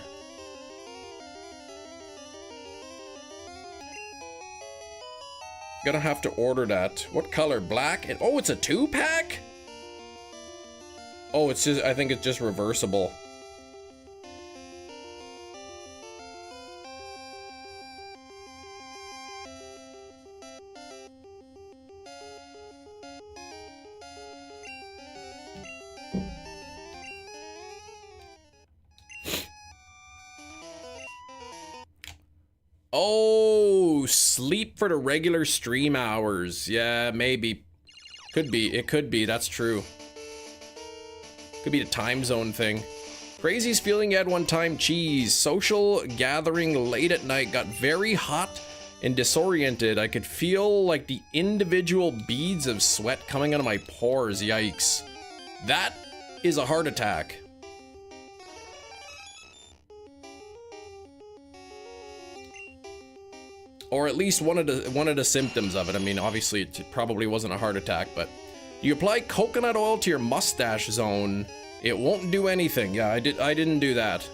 Gonna have to order that. What color? Black? And oh, it's a 2-pack? Oh, it's just, I think it's just reversible. Oh, sleep for the regular stream hours. Yeah, maybe. Could be. It could be. That's true. Could be the time zone thing. Crazy's feeling you had one time. Cheese. Social gathering late at night. Got very hot and disoriented. I could feel like the individual beads of sweat coming out of my pores. Yikes. That is a heart attack. Or at least one of the symptoms of it. I mean, obviously it probably wasn't a heart attack, but you apply coconut oil to your mustache zone, it won't do anything. Yeah, I didn't do that.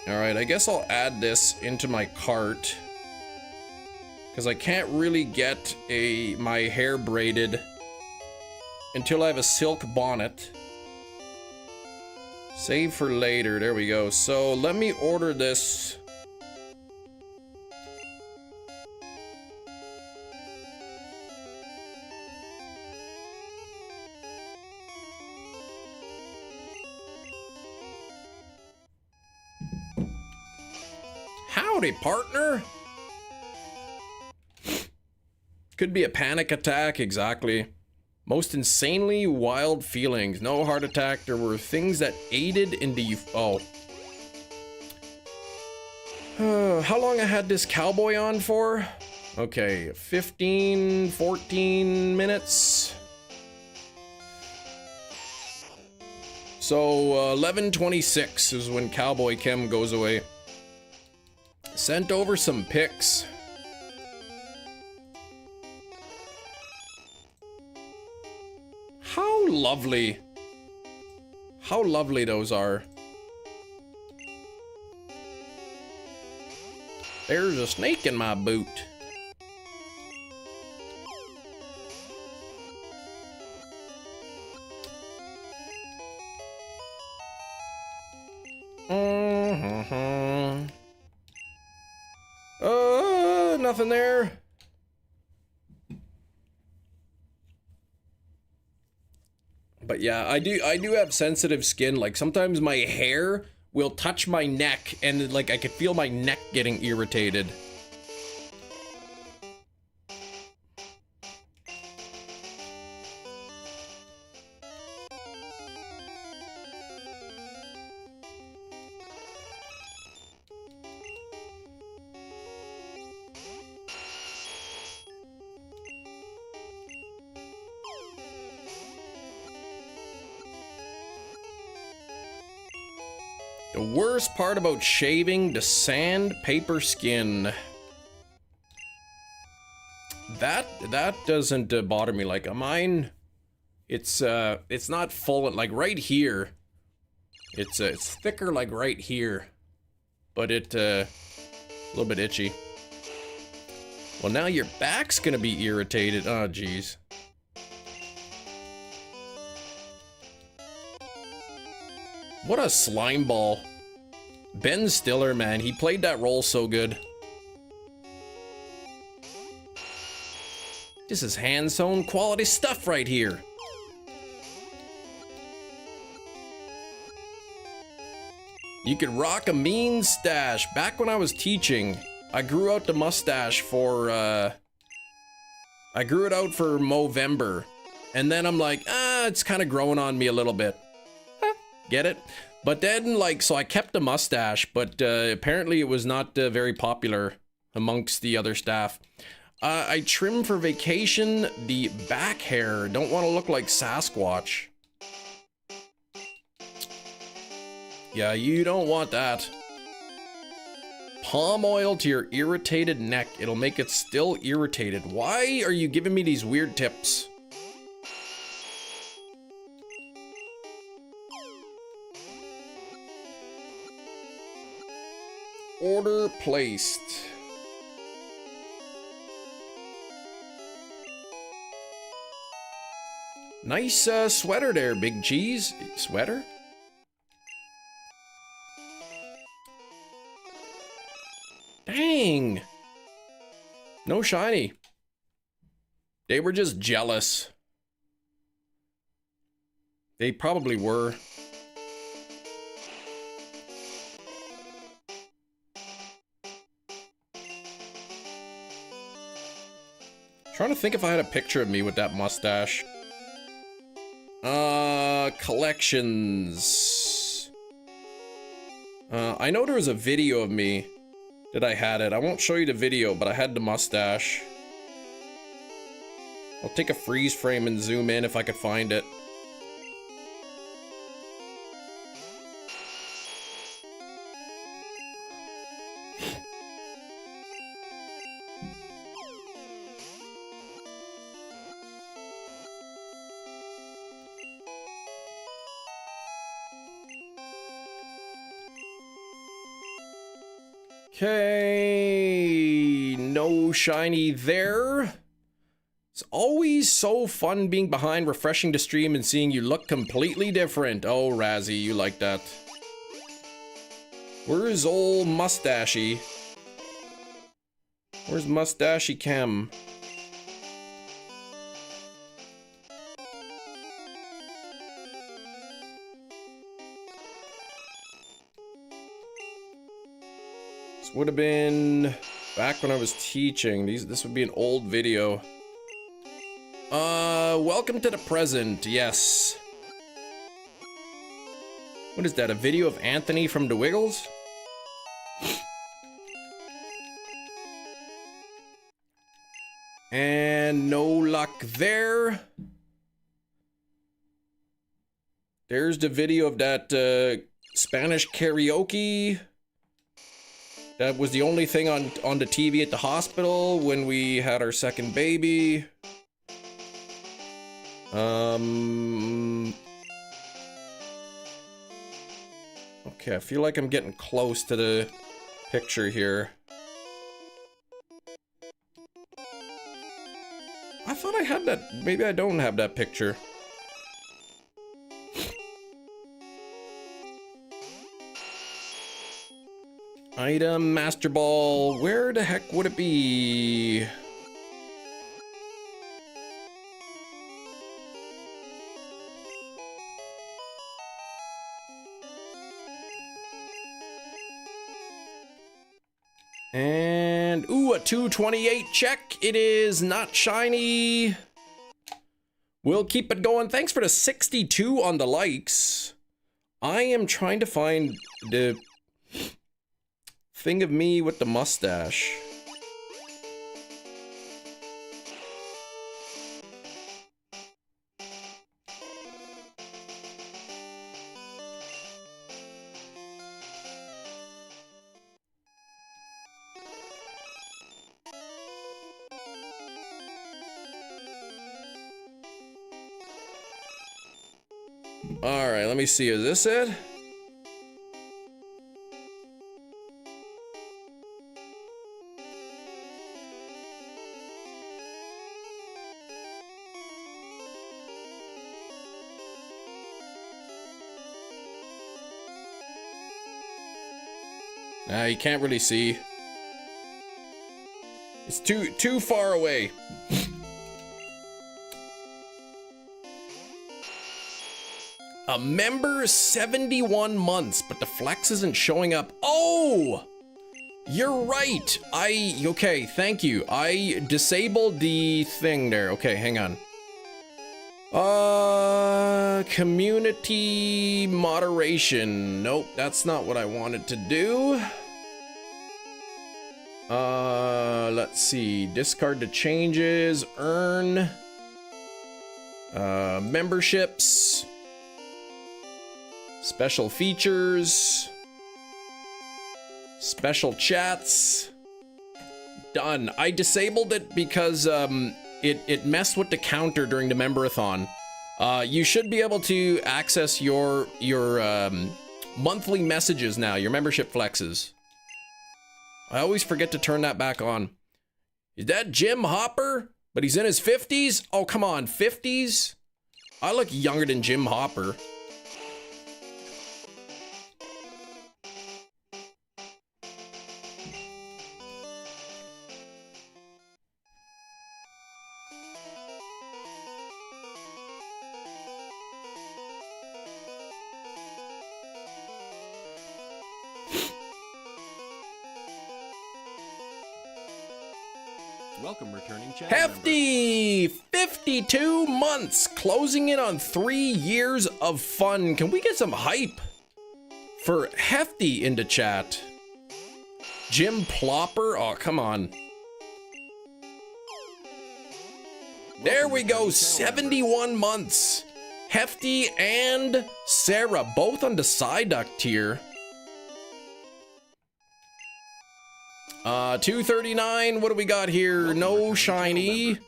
All right, I guess I'll add this into my cart because I can't really get my hair braided until I have a silk bonnet. Save for later. There we go. So let me order this. Howdy, partner. Could be a panic attack, exactly. Most insanely wild feelings. No heart attack. There were things that aided in the... Oh. How long I had this cowboy on for? Okay, 14 minutes. So, 11:26 is when Cowboy Kim goes away. Sent over some pics. How lovely. How lovely those are. There's a snake in my boot. Nothing there. But yeah, I do have sensitive skin. Like sometimes my hair will touch my neck and like I could feel my neck getting irritated. The worst part about shaving the sandpaper skin. That doesn't bother me. Like mine, it's not full, like right here. It's thicker like right here, but a little bit itchy. Well, now your back's gonna be irritated. Oh, geez. What a slime ball. Ben Stiller, man, he played that role so good. This is hand-sewn quality stuff right here. You could rock a mean stash. Back when I was teaching, I grew out the mustache for, I grew it out for Movember. And then I'm like, it's kind of growing on me a little bit. Get it? But then, like, so I kept the mustache, but apparently it was not very popular amongst the other staff. I trim for vacation the back hair. Don't want to look like Sasquatch. Yeah, you don't want that. Palm oil to your irritated neck. It'll make it still irritated. Why are you giving me these weird tips? Order placed. Nice sweater there, Big Cheese. Sweater? Dang. No shiny. They were just jealous. They probably were. Trying to think if I had a picture of me with that mustache. Collections. I know there was a video of me that I had it. I won't show you the video, but I had the mustache. I'll take a freeze frame and zoom in if I could find it. Okay, no shiny there. It's always so fun being behind, refreshing the stream and seeing you look completely different. Oh, Razzie, you like that. Where's old Mustachy? Where's Mustachy Chem? Would have been back when I was teaching. This would be an old video. Welcome to the present. Yes. What is that? A video of Anthony from the Wiggles? And no luck there. There's the video of that Spanish karaoke. That was the only thing on the TV at the hospital when we had our second baby. Okay, I feel like I'm getting close to the picture here. I thought I had that. Maybe I don't have that picture. Item, Master Ball, where the heck would it be? And, ooh, a 228 check. It is not shiny. We'll keep it going. Thanks for the 62 on the likes. I am trying to find the thing of me with the mustache. All right, let me see. Is this it? You can't really see. It's too far away. A member 71 months, but the flex isn't showing up. Oh! You're right. Okay, thank you. I disabled the thing there. Okay, hang on. Community moderation. Nope, that's not what I wanted to do. Let's see. Discard the changes. Earn. Memberships. Special features. Special chats. Done. I disabled it because it messed with the counter during the member-a-thon. You should be able to access your monthly messages now, your membership flexes. I always forget to turn that back on. Is that Jim Hopper? But he's in his 50s? Oh, come on, 50s? I look younger than Jim Hopper. Welcome, returning chat Hefty! 52 months! Closing in on 3 years of fun. Can we get some hype for Hefty into chat? Jim Plopper? Oh, come on. There we go, 71 months. Hefty and Sarah, both on the Psyduck tier. 239, what do we got here? No shiny.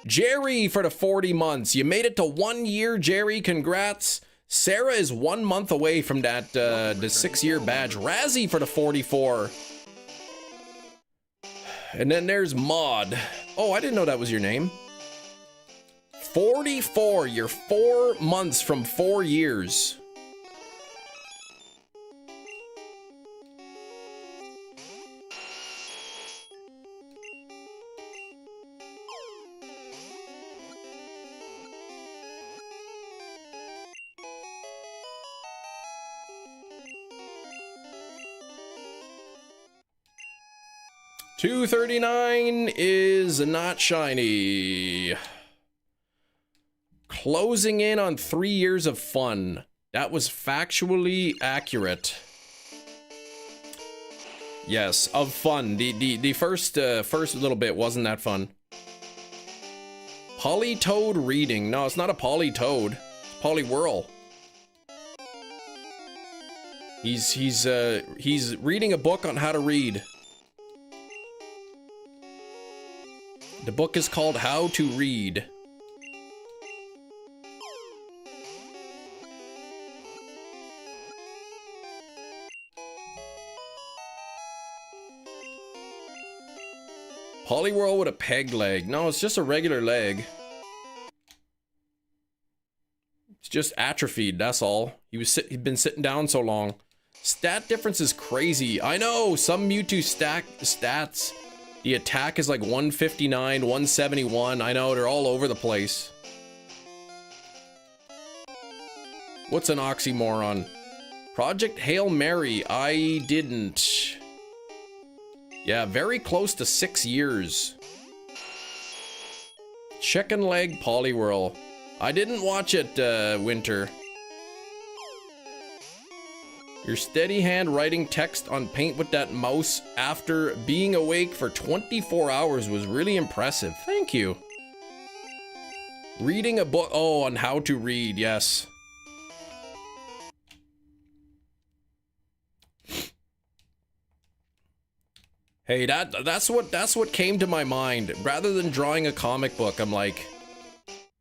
Jerry for the 40 months. You made it to 1 year, Jerry. Congrats. Sarah is 1 month away from that the 6-year badge. Razzie for the 44. And then there's Maud. Oh, I didn't know that was your name. 44. You're 4 months from 4 years. $239 is not shiny. Closing in on 3 years of fun. That was factually accurate. Yes, of fun. The first little bit wasn't that fun. Polytoad reading. No, it's not a Polytoad. It's Poliwhirl. He's reading a book on how to read. The book is called How to Read. Poliwhirl with a peg leg. No, it's just a regular leg. It's just atrophied, that's all. He'd been sitting down so long. Stat difference is crazy. I know, some Mewtwo stats. The attack is like 159, 171. I know, they're all over the place. What's an oxymoron? Project Hail Mary, I didn't. Yeah, very close to 6 years. Chicken leg Poliwhirl. I didn't watch it, Winter. Your steady hand writing text on paint with that mouse after being awake for 24 hours was really impressive. Thank you. Reading a book. Oh, on how to read. Yes. Hey, that's what came to my mind. Rather than drawing a comic book, I'm like,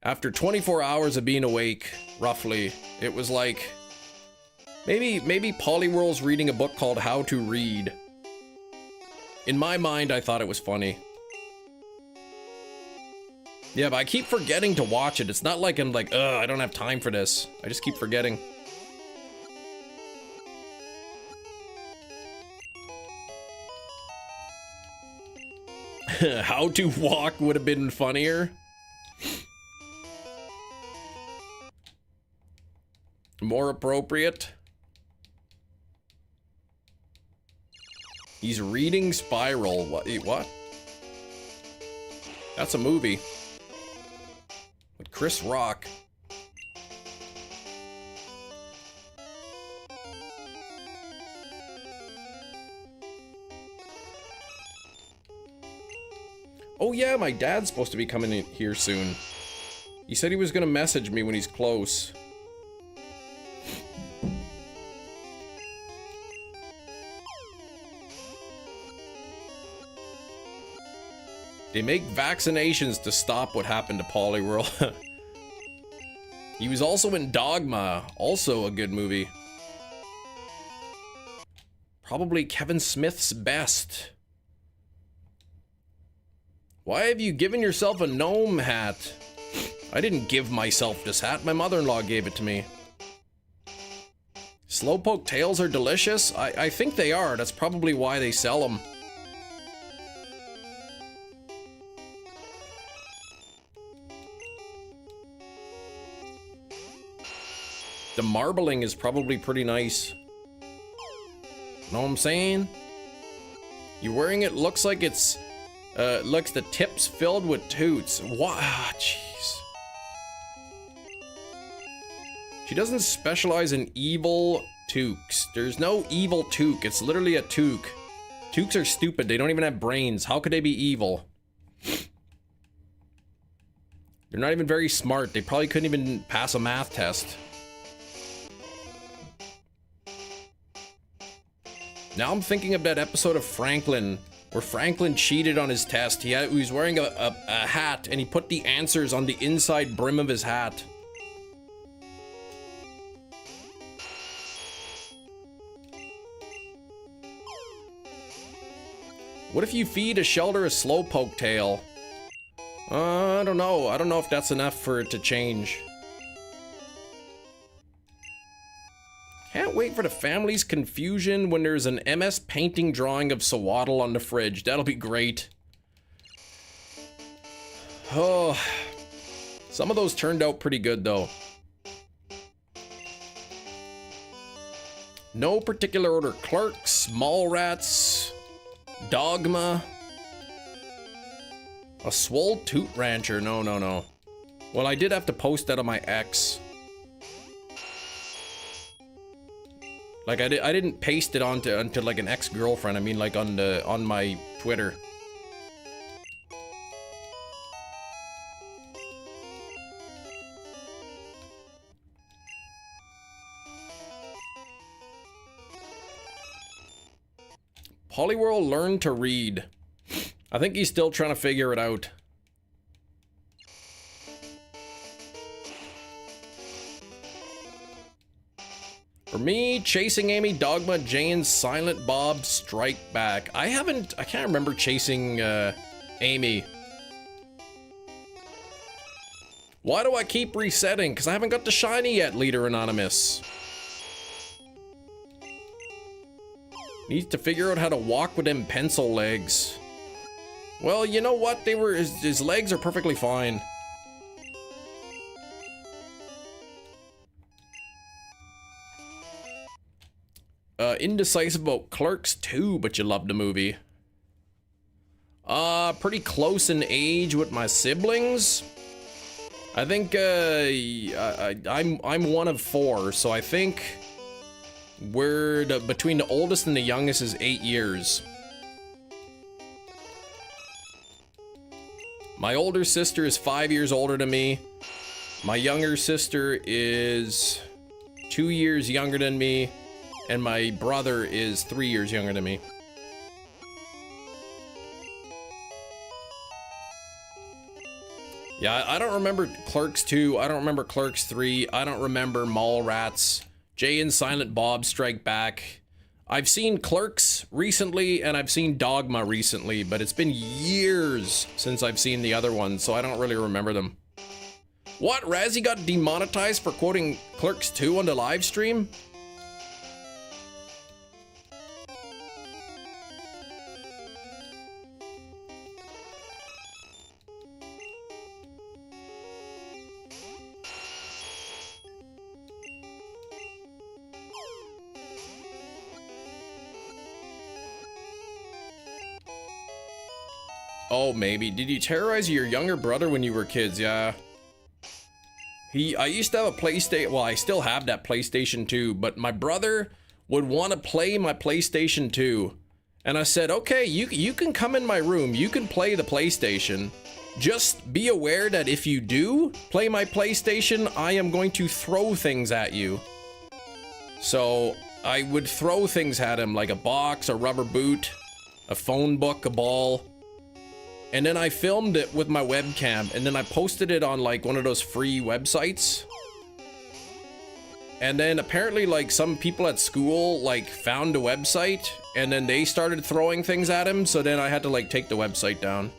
after 24 hours of being awake, roughly. It was like, maybe Poliwhirl's reading a book called How to Read. In my mind, I thought it was funny. Yeah, but I keep forgetting to watch it. It's not like I'm like, ugh, I don't have time for this. I just keep forgetting. How to walk would have been funnier. More appropriate. He's reading Spiral. What? That's a movie. With Chris Rock. Oh yeah, my dad's supposed to be coming in here soon. He said he was gonna message me when he's close. They make vaccinations to stop what happened to Poliwhirl. He was also in Dogma, also a good movie. Probably Kevin Smith's best. Why have you given yourself a gnome hat? I didn't give myself this hat, my mother-in-law gave it to me. Slowpoke tails are delicious? I think they are, that's probably why they sell them. The marbling is probably pretty nice. Know what I'm saying? You're wearing it, looks like it's, looks the tips filled with toots. What? Ah, jeez. She doesn't specialize in evil toques. There's no evil toque. It's literally a toque. Toques are stupid. They don't even have brains. How could they be evil? They're not even very smart. They probably couldn't even pass a math test. Now I'm thinking of that episode of Franklin, where Franklin cheated on his test. He was wearing a hat, and he put the answers on the inside brim of his hat. What if you feed a shelter a slowpoke tail? I don't know. I don't know if that's enough for it to change. Can't wait for the family's confusion when there's an MS painting drawing of Sawaddle on the fridge. That'll be great. Oh, some of those turned out pretty good though. No particular order. Clerks, Mallrats, Dogma, a swole toot rancher. No. Well, I did have to post that on my X. Like I didn't paste it onto like an ex-girlfriend. I mean, like on my Twitter. Poliwhirl learned to read. I think he's still trying to figure it out. For me, Chasing Amy, Dogma, Jane, Silent Bob, Strike Back. I can't remember chasing Amy. Why do I keep resetting? Because I haven't got the shiny yet, Leader Anonymous. Needs to figure out how to walk with them pencil legs. Well, you know what? His legs are perfectly fine. Indecisive about Clerks 2, but you love the movie. Pretty close in age with my siblings. I think, I'm one of 4, so I think between the oldest and the youngest is 8 years. My older sister is 5 years older than me. My younger sister is 2 years younger than me. And my brother is 3 years younger than me. Yeah, I don't remember Clerks 2. I don't remember Clerks 3. I don't remember Mallrats. Jay and Silent Bob Strike Back. I've seen Clerks recently, and I've seen Dogma recently, but it's been years since I've seen the other ones, so I don't really remember them. What? Razzie got demonetized for quoting Clerks 2 on the live stream? Oh, maybe. Did you terrorize your younger brother when you were kids? Yeah. I used to have a PlayStation. Well, I still have that PlayStation 2, but my brother would want to play my PlayStation 2. And I said, okay, you can come in my room. You can play the PlayStation. Just be aware that if you do play my PlayStation, I am going to throw things at you. So I would throw things at him, like a box, a rubber boot, a phone book, a ball. And then I filmed it with my webcam, and then I posted it on like one of those free websites. And then apparently like some people at school like found the website, and then they started throwing things at him, so then I had to like take the website down.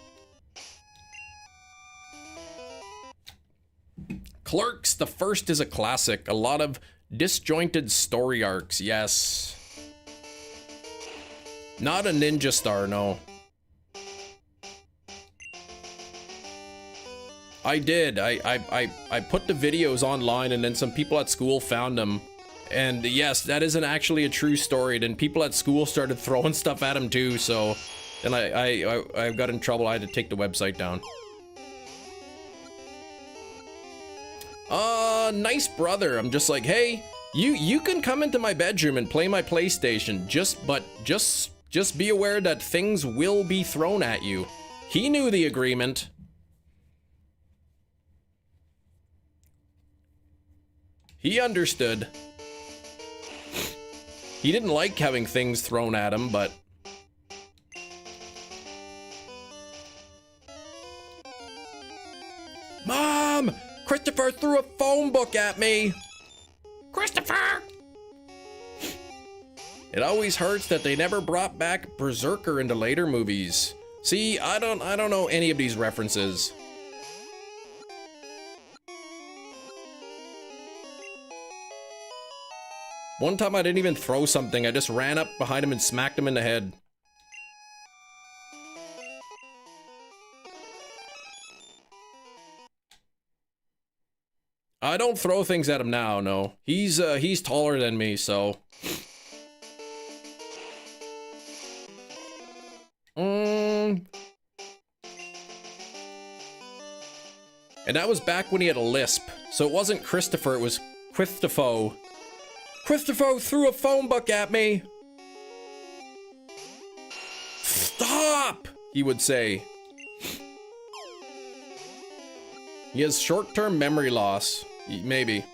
Clerks, the first is a classic. A lot of disjointed story arcs, yes. Not a ninja star, no. I did. I put the videos online, and then some people at school found them. And yes, that isn't actually a true story. Then people at school started throwing stuff at him too, so then I got in trouble. I had to take the website down. Nice brother. I'm just like, hey, you can come into my bedroom and play my PlayStation. Just be aware that things will be thrown at you. He knew the agreement. He understood. He didn't like having things thrown at him, but... Mom! Christopher threw a phone book at me! Christopher! It always hurts that they never brought back Berserker into later movies. See, I don't know any of these references. One time I didn't even throw something, I just ran up behind him and smacked him in the head. I don't throw things at him now, no. He's taller than me, so. And that was back when he had a lisp. So it wasn't Christopher, it was Quistofo. Christopher threw a phone book at me. Stop, he would say. He has short-term memory loss. Maybe.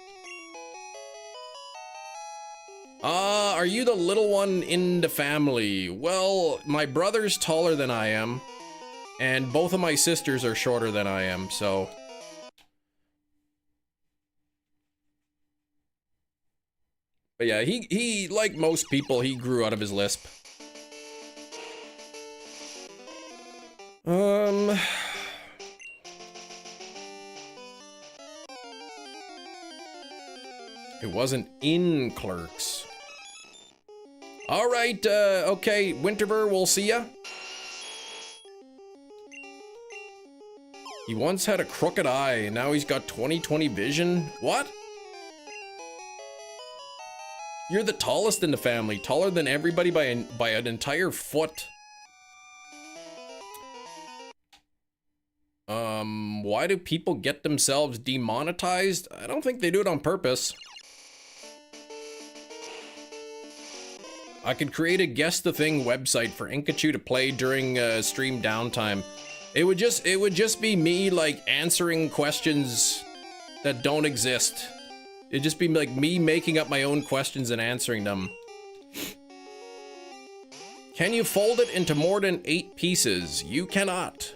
Are you the little one in the family? Well, my brother's taller than I am, and both of my sisters are shorter than I am, so... But yeah, he, like most people, he grew out of his lisp. It wasn't in Clerks. Alright, okay, Winterver, we'll see ya. He once had a crooked eye, and now he's got 20/20 vision? What? You're the tallest in the family, taller than everybody by an entire foot. Why do people get themselves demonetized? I don't think they do it on purpose. I could create a Guess the Thing website for Inkachu to play during stream downtime. It would just be me like answering questions that don't exist. It'd just be like me making up my own questions and answering them. Can you fold it into more than 8 pieces? You cannot.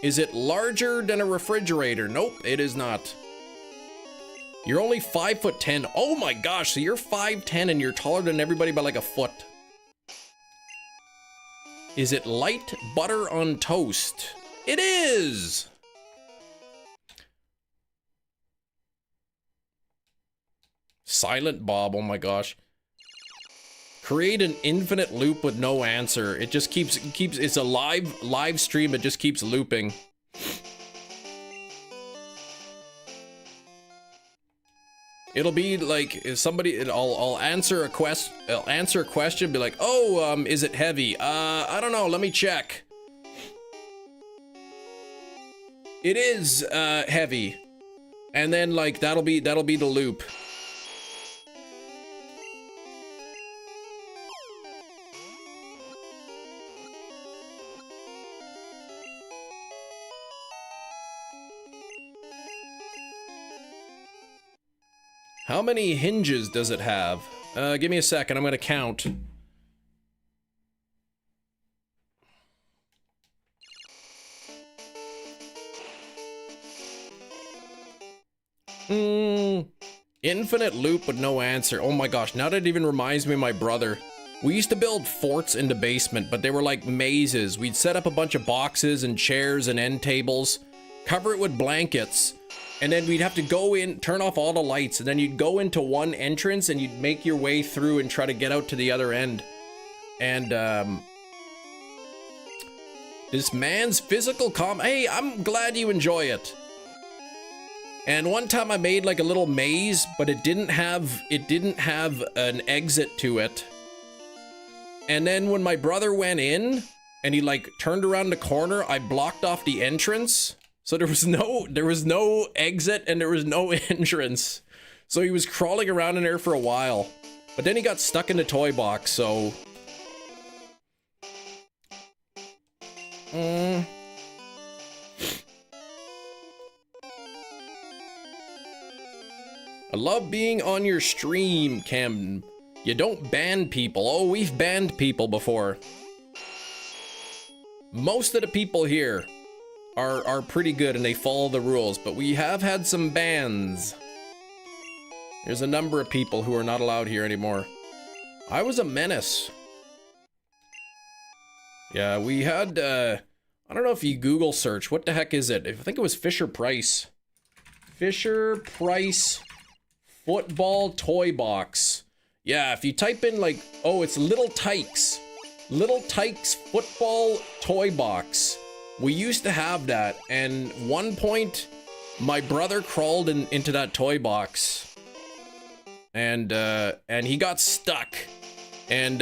Is it larger than a refrigerator? Nope, it is not. You're only 5'10". Oh my gosh, so you're 5'10" and you're taller than everybody by like a foot. Is it light butter on toast? It is! Silent Bob, oh my gosh. Create an infinite loop with no answer. It just keeps it's a live stream, it just keeps looping. It'll be like if somebody I'll answer a question, be like, "Oh, is it heavy? I don't know, let me check." It is heavy. And then like that'll be the loop. How many hinges does it have? Give me a second, I'm gonna count. Infinite loop with no answer. Oh my gosh, now that even reminds me of my brother. We used to build forts in the basement, but they were like mazes. We'd set up a bunch of boxes and chairs and end tables, cover it with blankets, and then we'd have to go in, turn off all the lights, and then you'd go into one entrance and you'd make your way through and try to get out to the other end. And, this man's physical hey, I'm glad you enjoy it. And one time I made like a little maze, but it didn't have an exit to it. And then when my brother went in and he like turned around the corner, I blocked off the entrance. So there was no exit and there was no entrance. So he was crawling around in there for a while. But then he got stuck in the toy box, so... I love being on your stream, Cam. You don't ban people. Oh, we've banned people before. Most of the people here are pretty good and they follow the rules, but we have had some bans. There's a number of people who are not allowed here anymore. I was a menace. Yeah, we had, I don't know if you Google search, what the heck is it? I think it was Fisher Price. Fisher Price football toy box. Yeah, if you type in like, oh, it's Little Tykes. Little Tykes football toy box. We used to have that, and one point, my brother crawled into that toy box, and he got stuck, and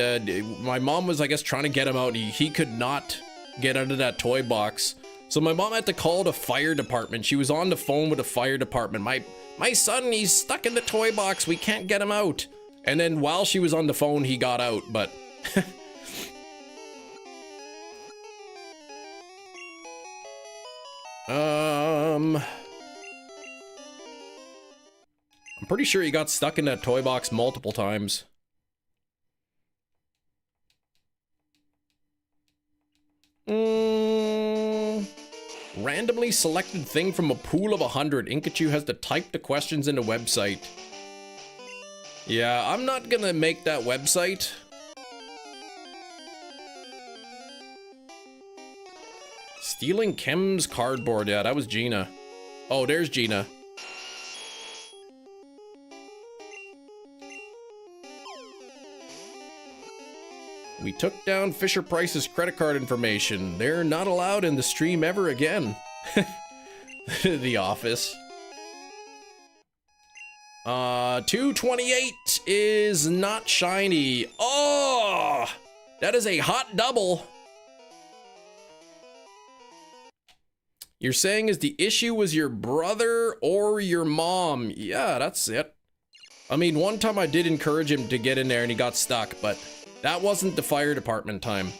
my mom was, I guess, trying to get him out. He could not get out of that toy box, so my mom had to call the fire department. She was on the phone with the fire department. My son, he's stuck in the toy box. We can't get him out. And then while she was on the phone, he got out, but. I'm pretty sure he got stuck in that toy box multiple times. Randomly selected thing from a pool of 100. Inkachu has to type the questions in the website. Yeah, I'm not gonna make that website. Stealing Kim's cardboard. Yeah, that was Gina. Oh, there's Gina. We took down Fisher Price's credit card information. They're not allowed in the stream ever again. The Office. 228 is not shiny. Oh, that is a hot double. You're saying is the issue was your brother or your mom? Yeah, that's it. I mean, one time I did encourage him to get in there and he got stuck, but that wasn't the fire department time.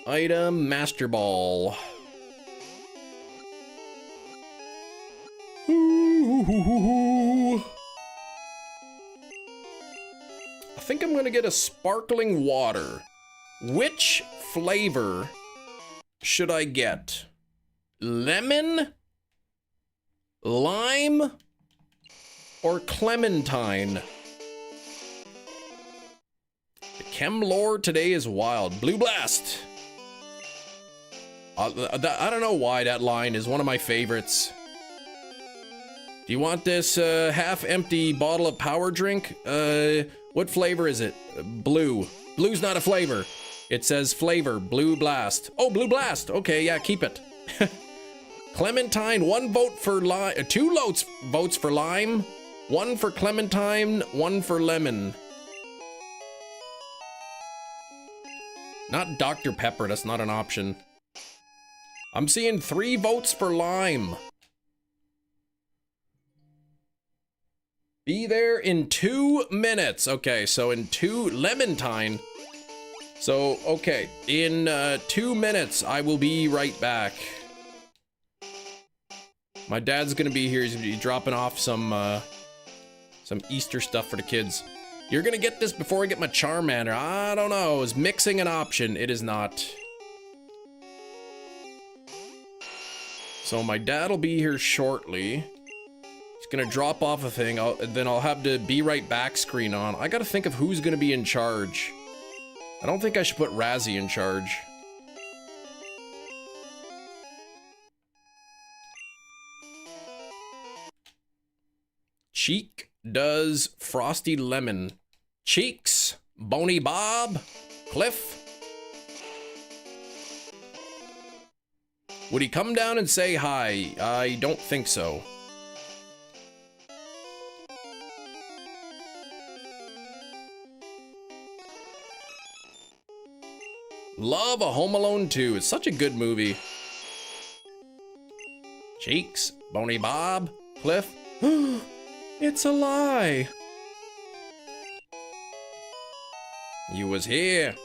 Item Master Ball. Ooh. I think I'm gonna get a sparkling water. Which flavor should I get? Lemon, lime, or clementine? The chem lore today is wild. Blue Blast. I don't know why that line is one of my favorites. Do you want this half-empty bottle of power drink? What flavor is it? Blue. Blue's not a flavor. It says flavor, Blue Blast. Oh, Blue Blast. Okay, yeah, keep it. Clementine, 1 vote for lime. 2 votes for lime. 1 for clementine, 1 for lemon. Not Dr. Pepper, that's not an option. I'm seeing 3 votes for lime. Be there in 2 minutes. Okay, so in 2, Lementine. So, okay, in 2 minutes, I will be right back. My dad's gonna be here. He's gonna be dropping off some Easter stuff for the kids. You're gonna get this before I get my Charmander. I don't know. Is mixing an option? It is not. So my dad will be here shortly. He's gonna drop off a thing. Then I'll have the be right back screen on. I gotta think of who's gonna be in charge. I don't think I should put Razzie in charge. Cheek does Frosty Lemon. Cheeks, Bony Bob, Cliff. Would he come down and say hi? I don't think so. Love a Home Alone 2. It's such a good movie. Cheeks, Bony Bob, Cliff. It's a lie. You was here.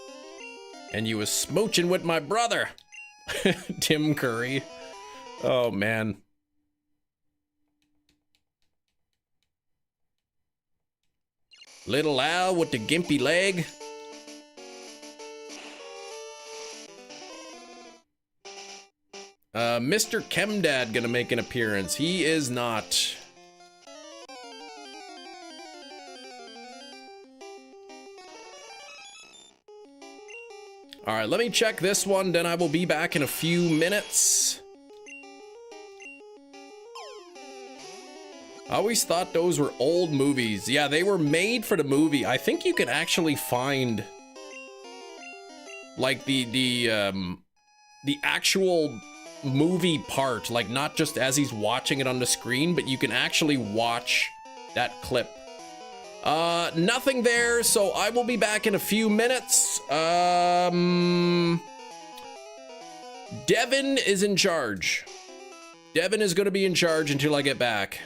And you was smooching with my brother. Tim Curry. Oh, man. Little Al with the gimpy leg. Mr. Chemdad gonna make an appearance. He is not. All right, let me check this one, then I will be back in a few minutes. I always thought those were old movies. Yeah, they were made for the movie. I think you can actually find like the actual movie part, like not just as he's watching it on the screen, but you can actually watch that clip. Nothing there, so I will be back in a few minutes. Devin is in charge. Devin is gonna be in charge until I get back.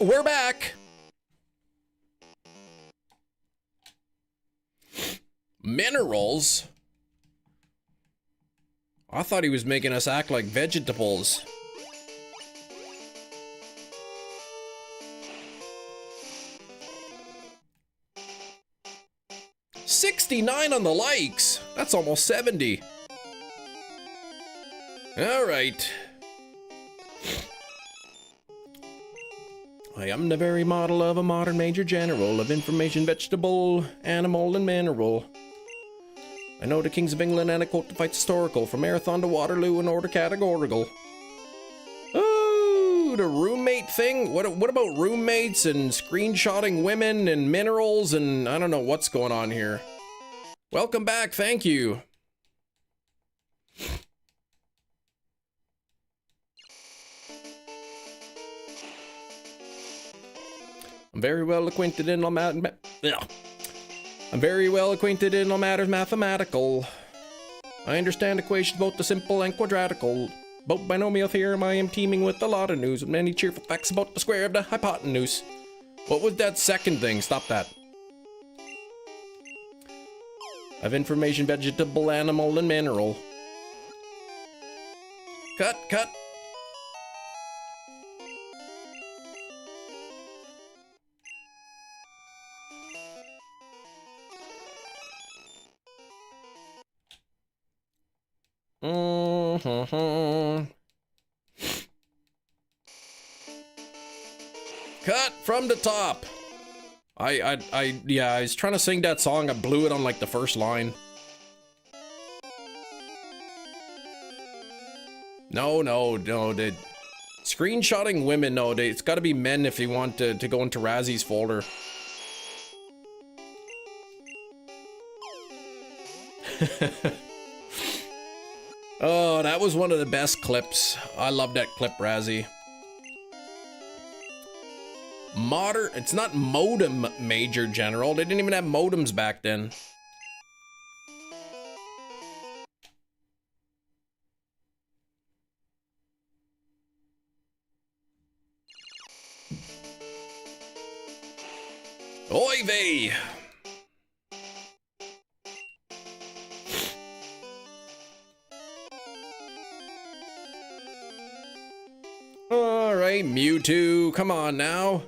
we're back. Minerals? I thought he was making us act like vegetables. $69 on the likes. That's almost 70. All right. I am the very model of a modern major general of information, vegetable, animal, and mineral. I know the kings of England and I quote the fights historical from Marathon to Waterloo in order categorical. Oh, the roommate thing? What about roommates and screenshotting women and minerals and I don't know what's going on here. Welcome back, thank you. I'm very well acquainted in all matters mathematical. I understand equations both the simple and quadratical. Both binomial theorem I am teeming with a lot of news, with many cheerful facts about the square of the hypotenuse. What was that second thing? Stop that. I've information, vegetable, animal, and mineral. Cut, cut. Cut from the top. Yeah, I was trying to sing that song. I blew it on like the first line. No, the screenshotting women, no, it's got to be men if you want to go into Razzi's folder. Oh, that was one of the best clips. I love that clip, Razzie. It's not modem major general. They didn't even have modems back then. Oy vey! Alright, Mewtwo, come on now.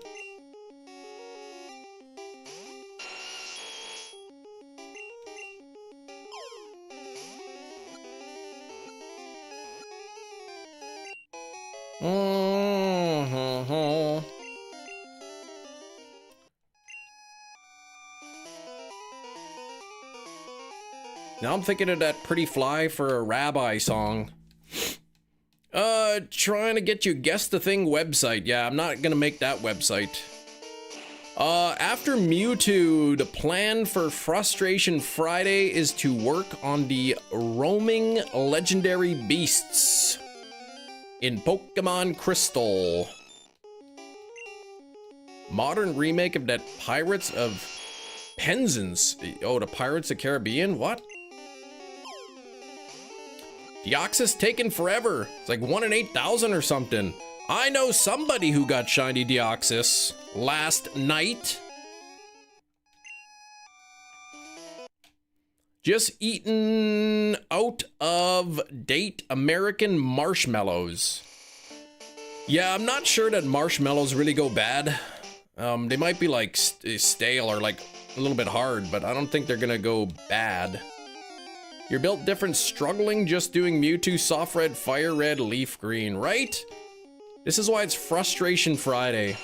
Now I'm thinking of that Pretty Fly for a Rabbi song. Trying to get you Guess the Thing website. Yeah, I'm not gonna make that website. After Mewtwo, the plan for Frustration Friday is to work on the roaming legendary beasts in Pokemon Crystal. Modern remake of that Pirates of Penzance. Oh, the Pirates of the Caribbean? What? Deoxys taken forever. It's like 1 in 8,000 or something. I know somebody who got shiny Deoxys last night. Just eaten out of date American marshmallows. Yeah, I'm not sure that marshmallows really go bad. They might be like stale or like a little bit hard, but I don't think they're gonna go bad. You're built different, struggling just doing Mewtwo, soft red, fire red, leaf green, right? This is why it's Frustration Friday.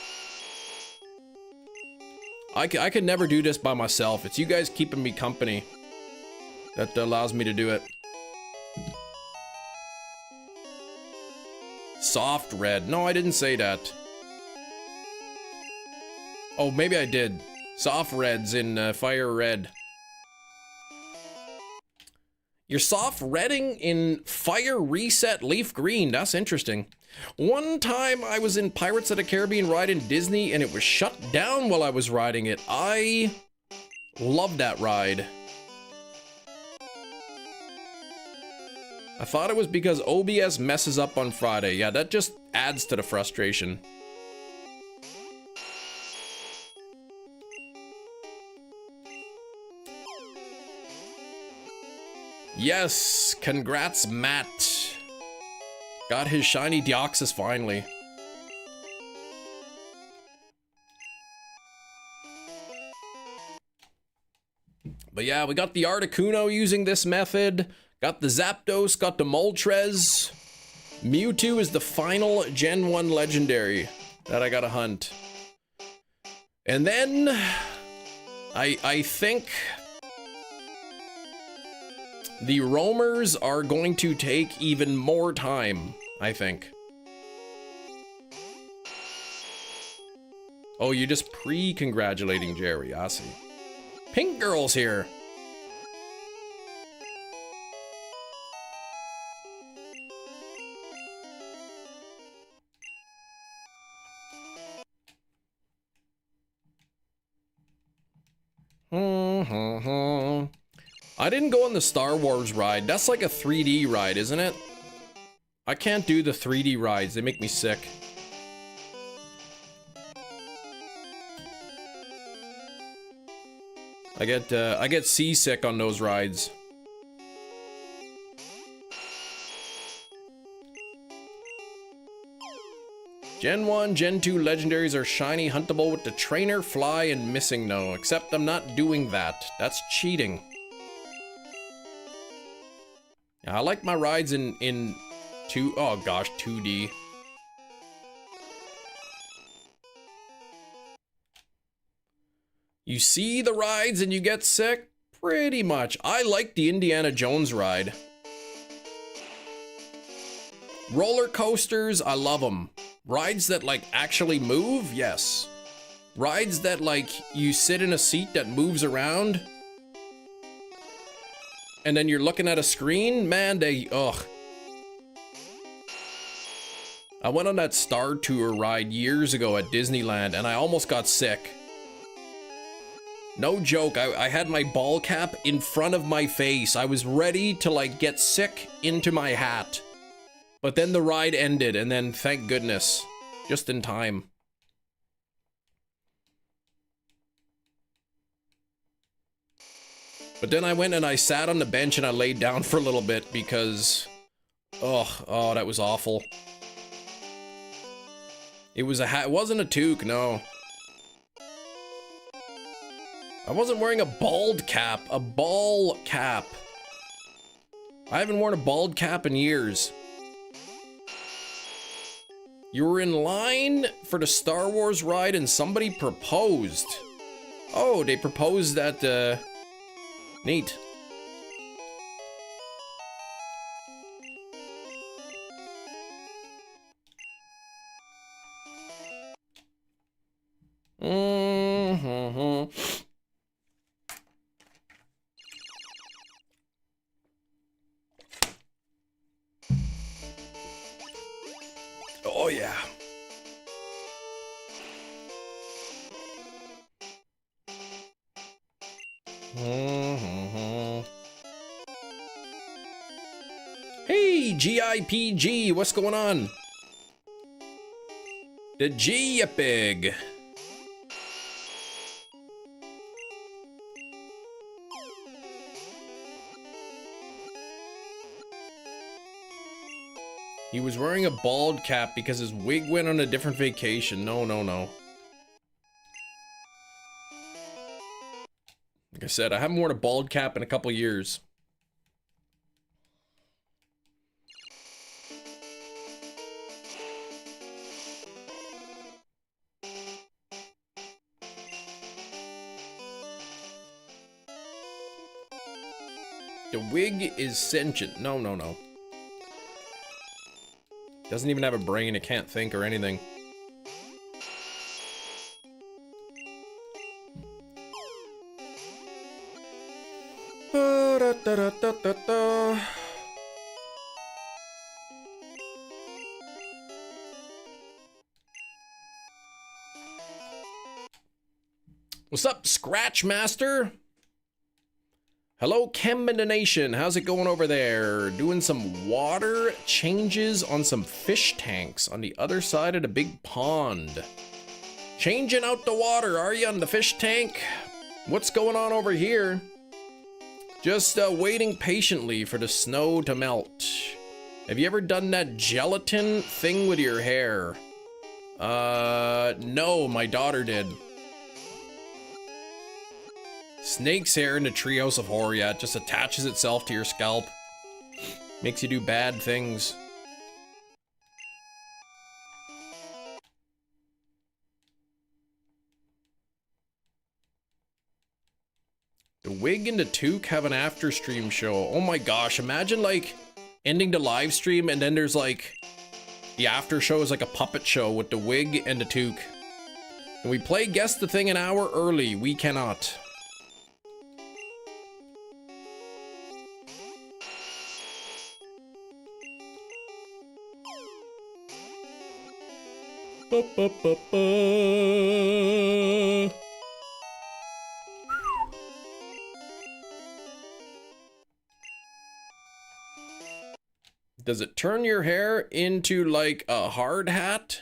I could never do this by myself. It's you guys keeping me company that allows me to do it. Soft red. No, I didn't say that. Oh, maybe I did. Soft reds in fire red. You're soft redding in fire reset leaf green. That's interesting. One time I was in Pirates of the Caribbean ride in Disney and it was shut down while I was riding it. I love that ride. I thought it was because OBS messes up on Friday. Yeah, that just adds to the frustration. Yes, congrats, Matt. Got his shiny Deoxys finally. But yeah, we got the Articuno using this method. Got the Zapdos, got the Moltres. Mewtwo is the final Gen 1 legendary that I gotta hunt. And then I think the roamers are going to take even more time, I think. Oh, you're just pre-congratulating Jerry, I see. Pink Girl's here. I didn't go on the Star Wars ride. That's like a 3D ride, isn't it? I can't do the 3D rides. They make me sick. I get seasick on those rides. Gen 1, Gen 2 legendaries are shiny, huntable with the trainer, fly, and missing no. Except I'm not doing that. That's cheating. Yeah, I like my rides in 2D. You see the rides and you get sick? Pretty much. I like the Indiana Jones ride. Roller coasters, I love them. Rides that like actually move, yes. Rides that like you sit in a seat that moves around and then you're looking at a screen, man, ugh. I went on that Star Tour ride years ago at Disneyland and I almost got sick. No joke, I had my ball cap in front of my face. I was ready to like get sick into my hat. But then the ride ended and then thank goodness, just in time. But then I went and I sat on the bench and I laid down for a little bit because, oh, that was awful. It was it wasn't a toque, no. I wasn't wearing a bald cap, a ball cap. I haven't worn a bald cap in years. You were in line for the Star Wars ride and somebody proposed. Oh, they proposed at, neat. Oh, yeah. Hey, GIPG, what's going on? The G big. He was wearing a bald cap because his wig went on a different vacation. No. Like I said, I haven't worn a bald cap in a couple years. The wig is sentient. No. Doesn't even have a brain, it can't think or anything. What's up, Scratch Master? Hello, Chem in the Nation. How's it going over there? Doing some water changes on some fish tanks on the other side of the big pond. Changing out the water, are you, on the fish tank? What's going on over here? Just waiting patiently for the snow to melt. Have you ever done that gelatin thing with your hair? No, my daughter did. Snake's hair in the Treehouse of Horror, yeah, it just attaches itself to your scalp. Makes you do bad things. The Wig and the Toque have an after stream show. Oh my gosh, imagine like ending the live stream and then there's like the after show is like a puppet show with the Wig and the Toque. And we play Guess the Thing an hour early. We cannot. Ba, ba, ba, ba. Does it turn your hair into like a hard hat?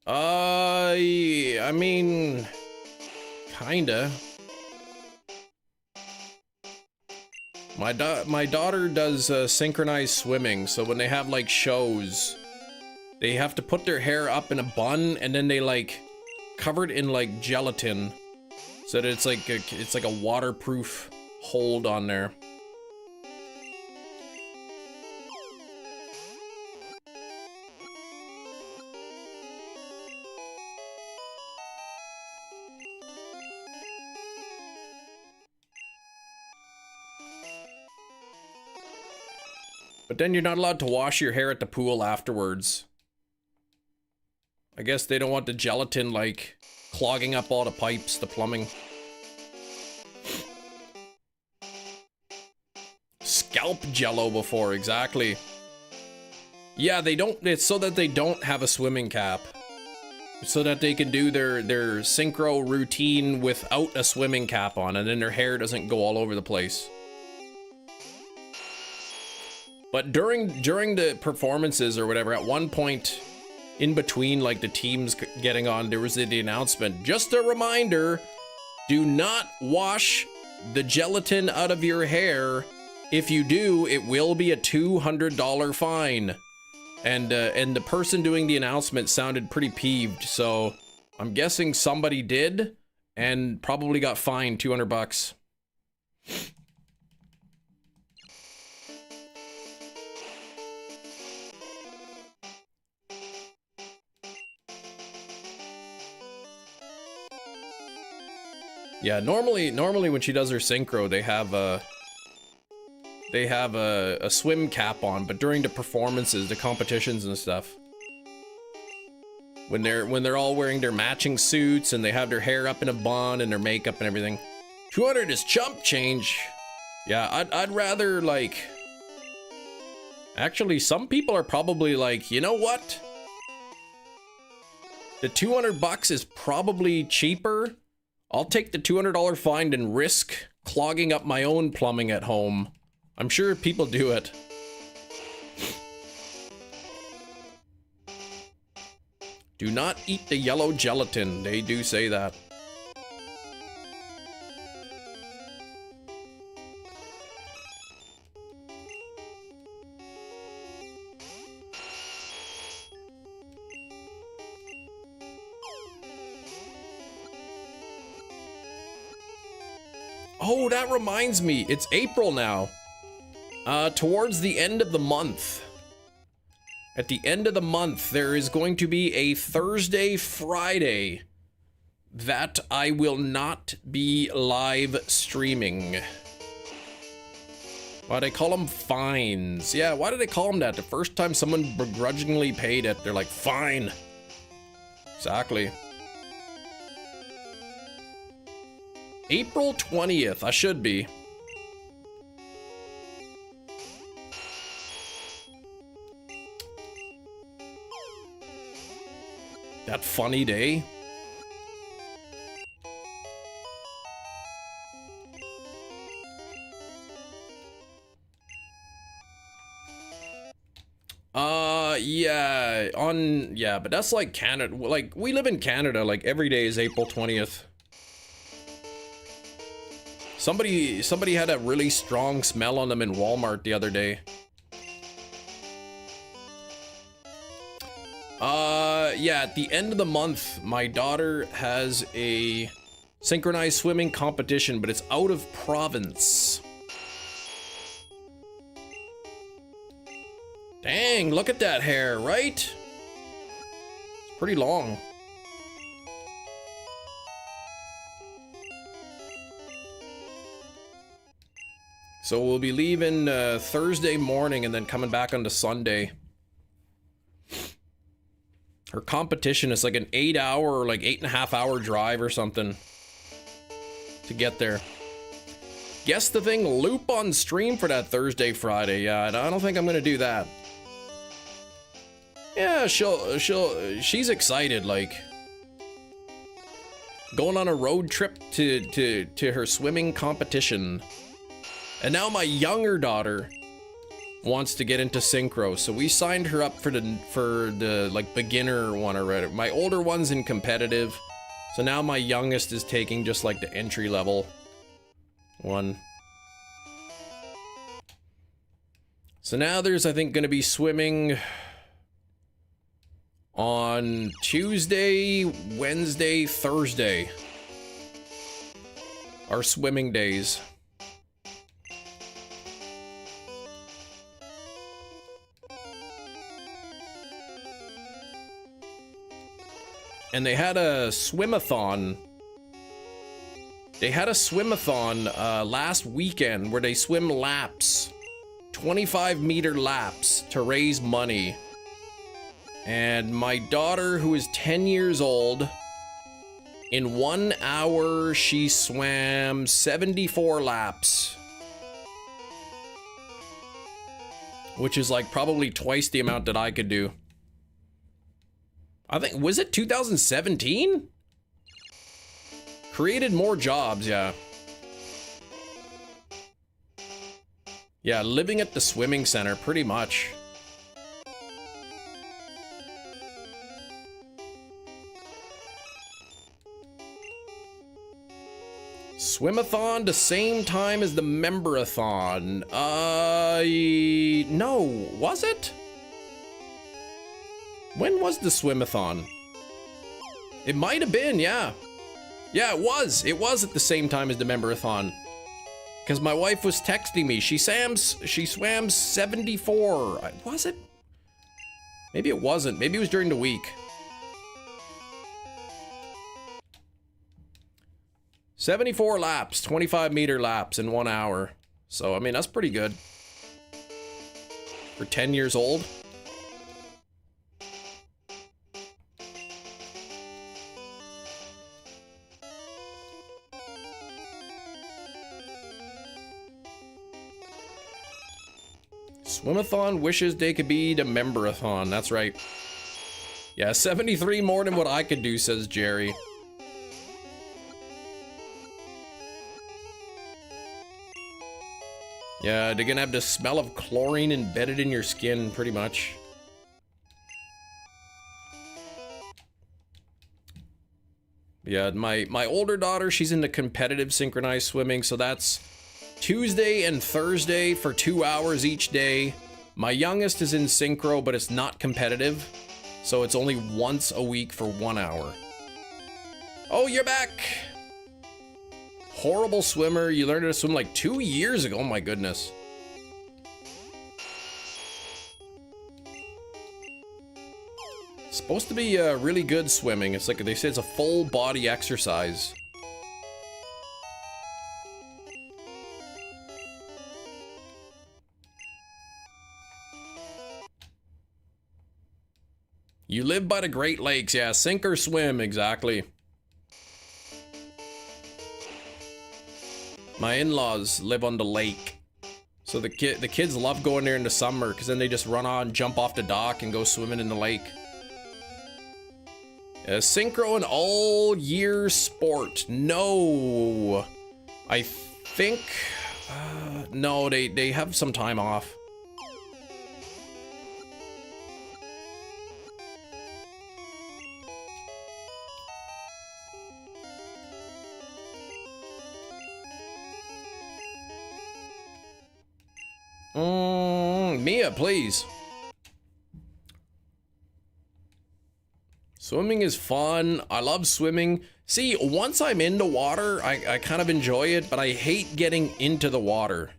I mean, kinda. My daughter does synchronized swimming, so when they have like shows, they have to put their hair up in a bun and then they like cover it in like gelatin so that it's like a waterproof hold on there. But then you're not allowed to wash your hair at the pool afterwards. I guess they don't want the gelatin, like, clogging up all the pipes, the plumbing. Scalp jello before, exactly. Yeah, they don't, it's so that they don't have a swimming cap. So that they can do their synchro routine without a swimming cap on, and then their hair doesn't go all over the place. But during the performances or whatever, at one point in between like the teams getting on, there was the announcement. Just a reminder, do not wash the gelatin out of your hair. If you do, it will be a $200 fine. And the person doing the announcement sounded pretty peeved, so I'm guessing somebody did and probably got fined $200. Yeah, normally when she does her synchro, they have a swim cap on, but during the performances, the competitions and stuff, when they're all wearing their matching suits and they have their hair up in a bun and their makeup and everything, 200 is chump change. Yeah, I'd rather like. Actually, some people are probably like, you know what? The $200 is probably cheaper. I'll take the $200 fine and risk clogging up my own plumbing at home. I'm sure people do it. Do not eat the yellow gelatin. They do say that. Oh, that reminds me. It's April now. Towards the end of the month. At the end of the month, there is going to be a Thursday, Friday that I will not be live streaming. Why do they call them fines? Yeah, why do they call them that? The first time someone begrudgingly paid it, they're like, fine. Exactly. April 20th, I should be. That funny day. Yeah, but that's like Canada. Like, we live in Canada, like every day is April 20th. Somebody had a really strong smell on them in Walmart the other day. Yeah, at the end of the month, my daughter has a synchronized swimming competition, but it's out of province. Dang, look at that hair, right? It's pretty long. So we'll be leaving Thursday morning and then coming back on to Sunday. Her competition is like an 8-hour or like 8.5-hour drive or something to get there. Guess the thing, loop on stream for that Thursday, Friday. Yeah, I don't think I'm gonna do that. Yeah, she's excited, like going on a road trip to her swimming competition. And now my younger daughter wants to get into synchro, so we signed her up for the like beginner one already. My older one's in competitive, so now my youngest is taking just like the entry level one. So now there's, I think, gonna be swimming on Tuesday, Wednesday, Thursday. Our swimming days. And they had a swimathon. They had a swimathon last weekend where they swim laps, 25-meter laps to raise money. And my daughter, who is 10 years old, in 1 hour she swam 74 laps, which is like probably twice the amount that I could do. I think, was it 2017? Created more jobs, yeah. Yeah, living at the swimming center, pretty much. Swimathon the same time as the member-a-thon. No, was it? When was the swimathon? It might have been, yeah. Yeah, it was. It was at the same time as the member-a-thon. Because my wife was texting me. She swam 74. Was it? Maybe it wasn't. Maybe it was during the week. 74 laps, 25-meter laps in 1 hour. So, I mean, that's pretty good. For 10 years old. Swimathon wishes they could be the member-a-thon. That's right. Yeah, 73 more than what I could do, says Jerry. Yeah, they're gonna have the smell of chlorine embedded in your skin, pretty much. Yeah, my older daughter, she's into competitive synchronized swimming, so that's Tuesday and Thursday for 2 hours each day. My youngest is in synchro, but it's not competitive, so it's only once a week for 1 hour. Oh, you're back! Horrible swimmer. You learned how to swim like 2 years ago. Oh my goodness. It's supposed to be really good swimming. It's like they say it's a full body exercise. You live by the Great Lakes, yeah. Sink or swim, exactly. My in-laws live on the lake, so the kids love going there in the summer because then they just run on, jump off the dock, and go swimming in the lake. Synchro an all-year sport? No, I think no. They have some time off. Mia, please. Swimming is fun. I love swimming. See, once I'm in the water, I kind of enjoy it, but I hate getting into the water.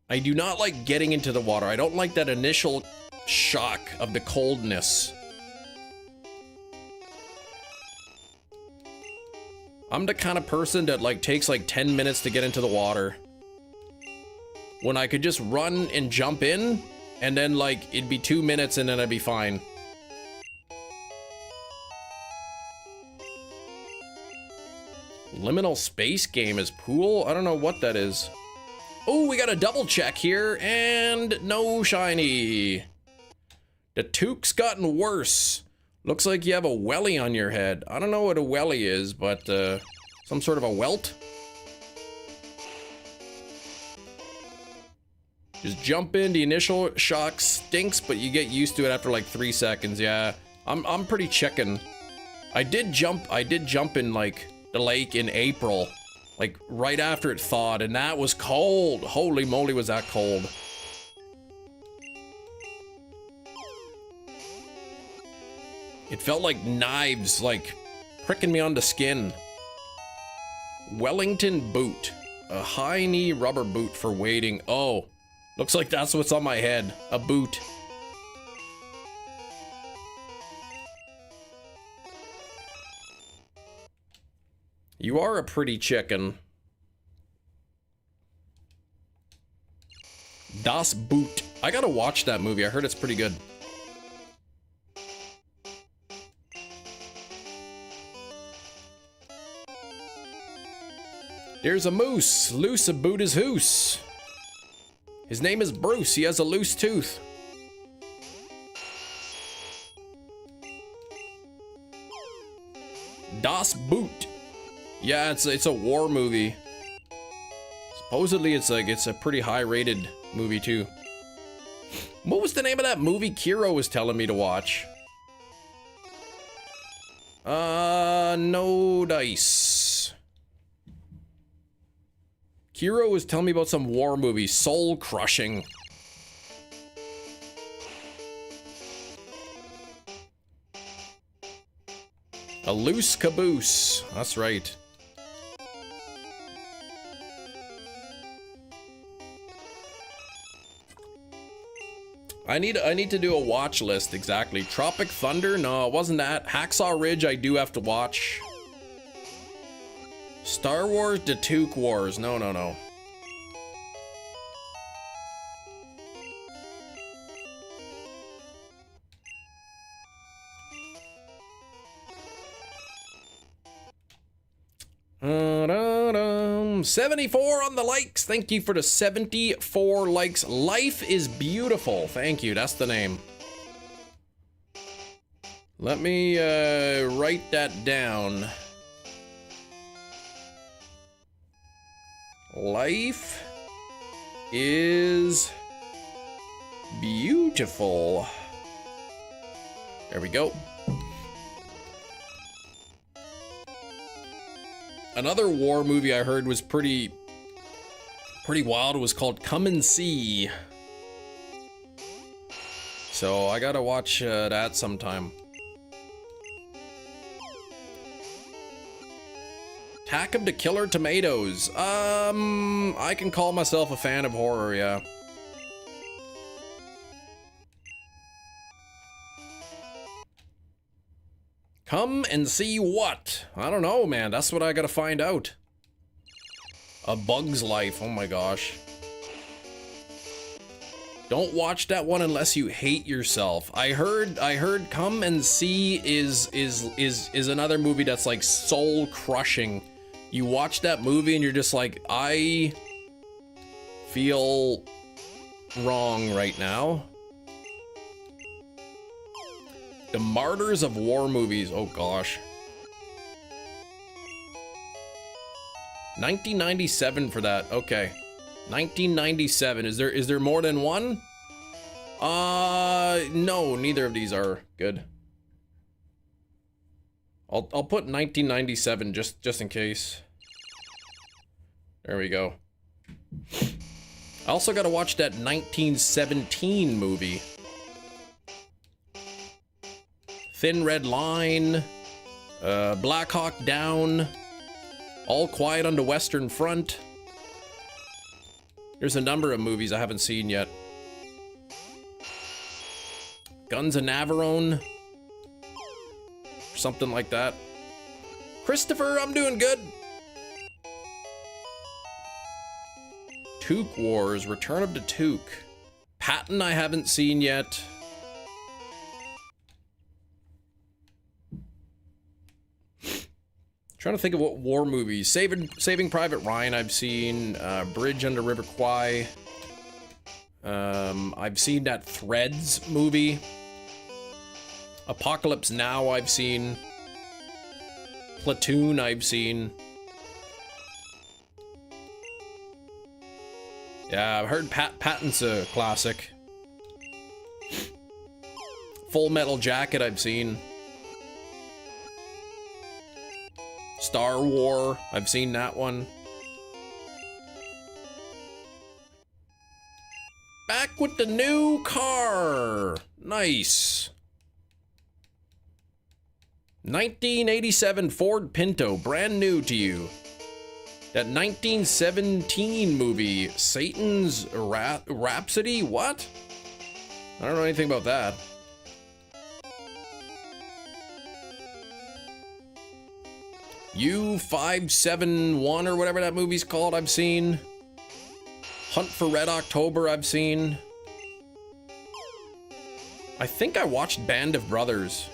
I do not like getting into the water. I don't like that initial shock of the coldness. I'm the kind of person that like takes like 10 minutes to get into the water, when I could just run and jump in, and then like it'd be 2 minutes and then I'd be fine. Liminal space game is pool? I don't know what that is. Oh, we got a double check here, and no shiny. The toque's gotten worse. Looks like you have a welly on your head. I don't know what a welly is, but some sort of a welt? Just jump in, the initial shock stinks, but you get used to it after like 3 seconds. Yeah, I'm pretty chicken. I did jump in like the lake in April, like right after it thawed, and that was cold. Holy moly, was that cold. It felt like knives, like pricking me on the skin. Wellington boot, a high knee rubber boot for wading. Oh, looks like that's what's on my head, a boot. You are a pretty chicken. Das Boot. I gotta watch that movie. I heard it's pretty good. There's a moose. Loose a boot his hoose. His name is Bruce. He has a loose tooth. Das Boot. Yeah, it's a war movie. Supposedly it's a pretty high rated movie too. What was the name of that movie Kiro was telling me to watch? No dice. Kiro was telling me about some war movie, Soul Crushing. A loose caboose. That's right. I need to do a watch list, exactly. Tropic Thunder? No, it wasn't that. Hacksaw Ridge I do have to watch. Star Wars, The Toque Wars. No. Uh, 74 on the likes. Thank you for the 74 likes. Life is beautiful. Thank you. That's the name. Let me write that down. Life is beautiful. There we go. Another war movie I heard was pretty wild. It was called Come and See. So I gotta watch that sometime. Attack of the Killer Tomatoes. I can call myself a fan of horror, yeah. Come and see what? I don't know, man. That's what I gotta find out. A Bug's Life. Oh my gosh. Don't watch that one unless you hate yourself. I heard Come and See is another movie that's like soul crushing. You watch that movie and you're just like, I feel wrong right now. The Martyrs of War movies. Oh gosh. 1997 for that. Okay. 1997. Is there more than one? No, neither of these are good. I'll put 1997 just in case. There we go. I also got to watch that 1917 movie. Thin Red Line, Black Hawk Down, All Quiet on the Western Front. There's a number of movies I haven't seen yet. Guns of Navarone. Something like that. Christopher, I'm doing good. Took Wars, Return of the Took. Patton I haven't seen yet. Trying to think of what war movies. Saving Private Ryan I've seen. Bridge under River Kwai. I've seen that Threads movie. Apocalypse Now I've seen. Platoon I've seen. Yeah, I've heard Patton's a classic. Full Metal Jacket I've seen. Star War, I've seen that one. Back with the new car. Nice. 1987 Ford Pinto, brand new to you. That 1917 movie, Satan's Rhapsody? What? I don't know anything about that. U571 or whatever that movie's called, I've seen. Hunt for Red October, I've seen. I think I watched Band of Brothers.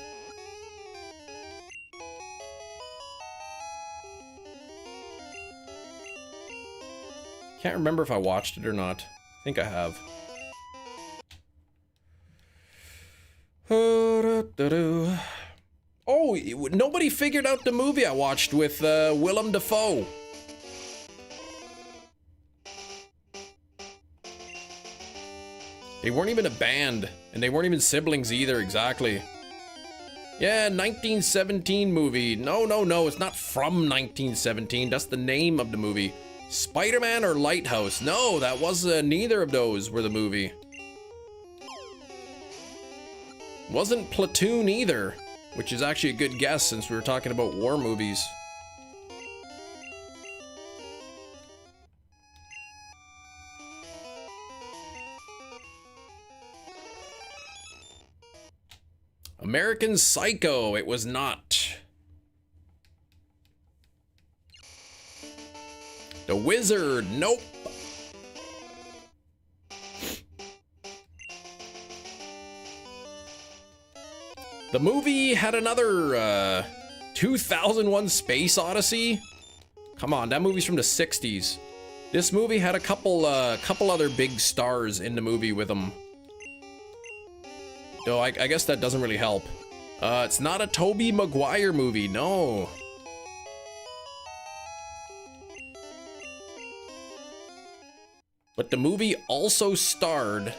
Can't remember if I watched it or not. I think I have. Oh, nobody figured out the movie I watched with Willem Dafoe. They weren't even a band, and they weren't even siblings either, exactly. Yeah, 1917 movie. No, it's not from 1917. That's the name of the movie. Spider-Man or Lighthouse? No, that was neither of those were the movie. Wasn't Platoon either, which is actually a good guess since we were talking about war movies. American Psycho, it was not. The Wizard, nope. The movie had another 2001 Space Odyssey. Come on, that movie's from the 60s. This movie had a couple other big stars in the movie with them. Though I guess that doesn't really help. It's not a Tobey Maguire movie, no. But the movie also starred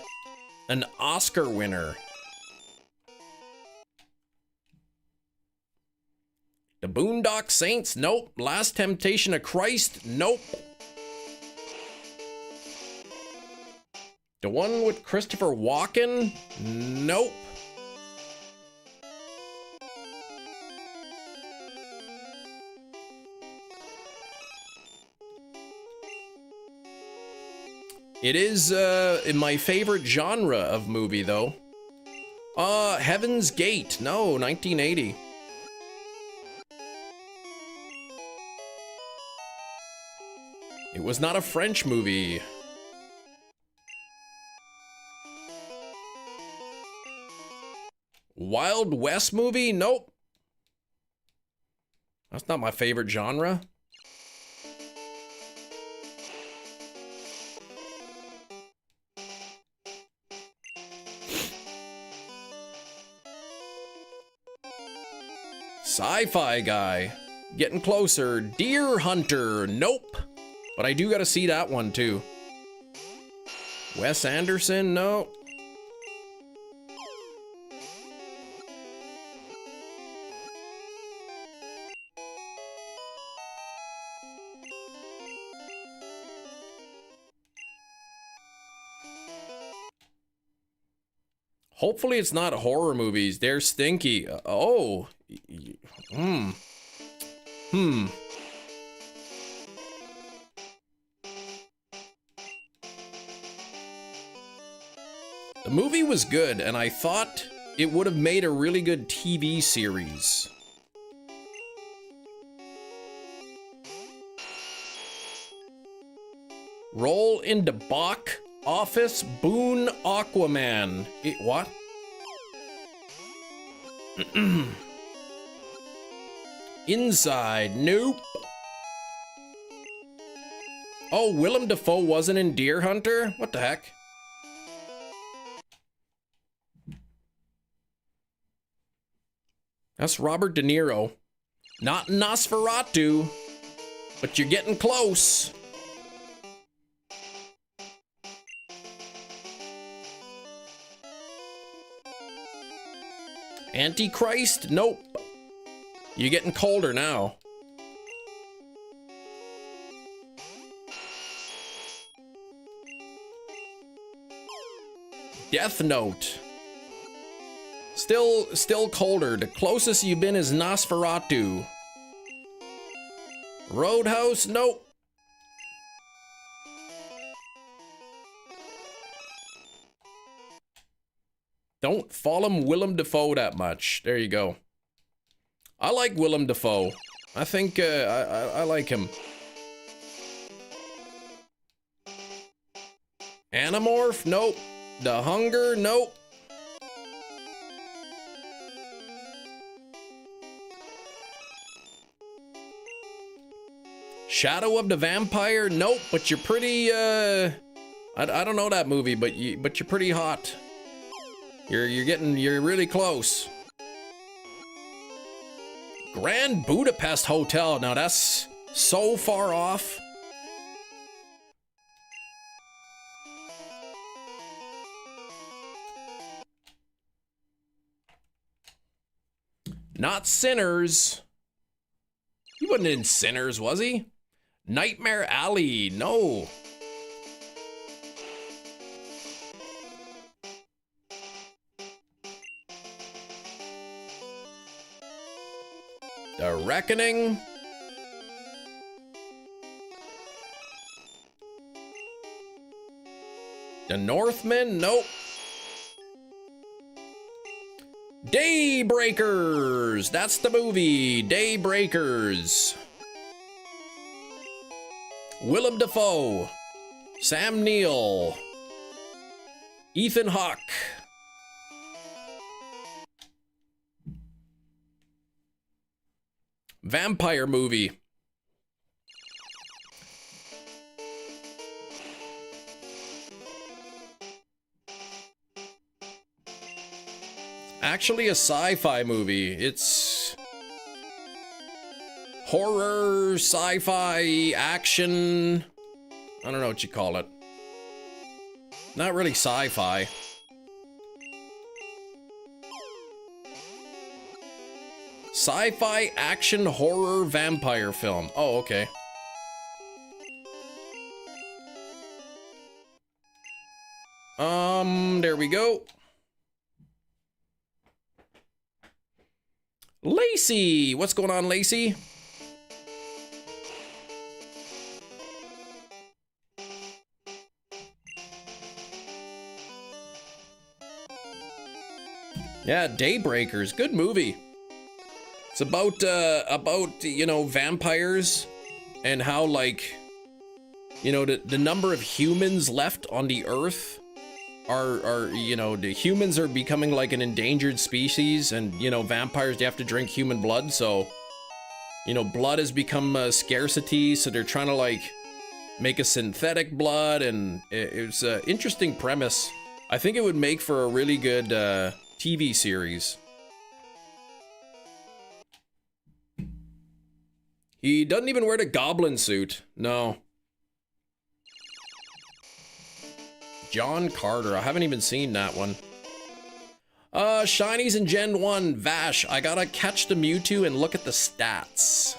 an Oscar winner. The Boondock Saints? Nope. Last Temptation of Christ? Nope. The one with Christopher Walken? Nope. It is in my favorite genre of movie, though. Heaven's Gate. No, 1980. It was not a French movie. Wild West movie? Nope. That's not my favorite genre. Sci-fi guy. Getting closer. Deer Hunter. Nope. But I do gotta see that one too. Wes Anderson? No. Hopefully it's not horror movies. They're stinky. Oh. The movie was good, and I thought it would have made a really good TV series. Roll into Bach Office Boone Aquaman. What? Inside. Nope. Oh, Willem Dafoe wasn't in Deer Hunter? What the heck? That's Robert De Niro. Not Nosferatu, but you're getting close. Antichrist? Nope. You're getting colder now. Death Note. Still colder. The closest you've been is Nosferatu. Roadhouse? Nope. Don't follow Willem Dafoe that much. There you go. I like Willem Dafoe. I think I like him. Animorph? Nope. The Hunger? Nope. Shadow of the Vampire? Nope, but you're pretty, I don't know that movie, but you're pretty hot. You're really close. Grand Budapest Hotel. Now that's so far off. Not Sinners. He wasn't in Sinners, was he? Nightmare Alley. No. The Reckoning. The Northman. Nope. Daybreakers. That's the movie. Daybreakers. Willem Dafoe. Sam Neill. Ethan Hawke. Vampire movie. Actually a sci-fi movie. It's horror, sci-fi, action. I don't know what you call it. Not really sci-fi. Sci-fi, action, horror, vampire film. Oh, okay. There we go. Lacey! What's going on, Lacey? Yeah, Daybreakers. Good movie. It's about, you know, vampires and how, like, you know, the number of humans left on the earth are, you know, the humans are becoming like an endangered species, and, you know, vampires, they have to drink human blood, so, you know, blood has become a scarcity, so they're trying to, like, make a synthetic blood, and it's an interesting premise. I think it would make for a really good, TV series. He doesn't even wear the goblin suit. No. John Carter. I haven't even seen that one. Shinies in Gen 1. Vash. I gotta catch the Mewtwo and look at the stats.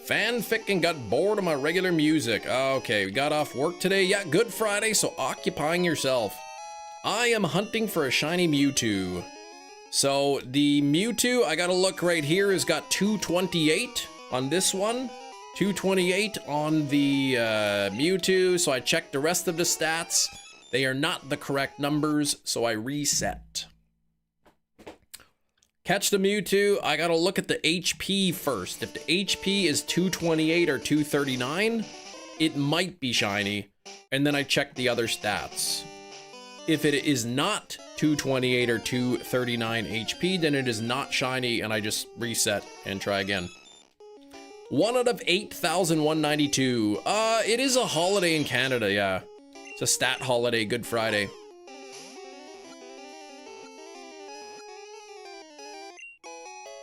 Fanfic and got bored of my regular music. Okay, we got off work today. Yeah, Good Friday, so occupying yourself. I am hunting for a shiny Mewtwo. So the Mewtwo, I gotta look right here, has got 228 on this one. 228 on the Mewtwo, so I checked the rest of the stats. They are not the correct numbers, so I reset. Catch the Mewtwo, I gotta look at the HP first. If the HP is 228 or 239, it might be shiny, and then I check the other stats. If it is not 228 or 239 HP, then it is not shiny, and I just reset and try again. 1 out of 8,192. It is a holiday in Canada, yeah. It's a stat holiday, Good Friday.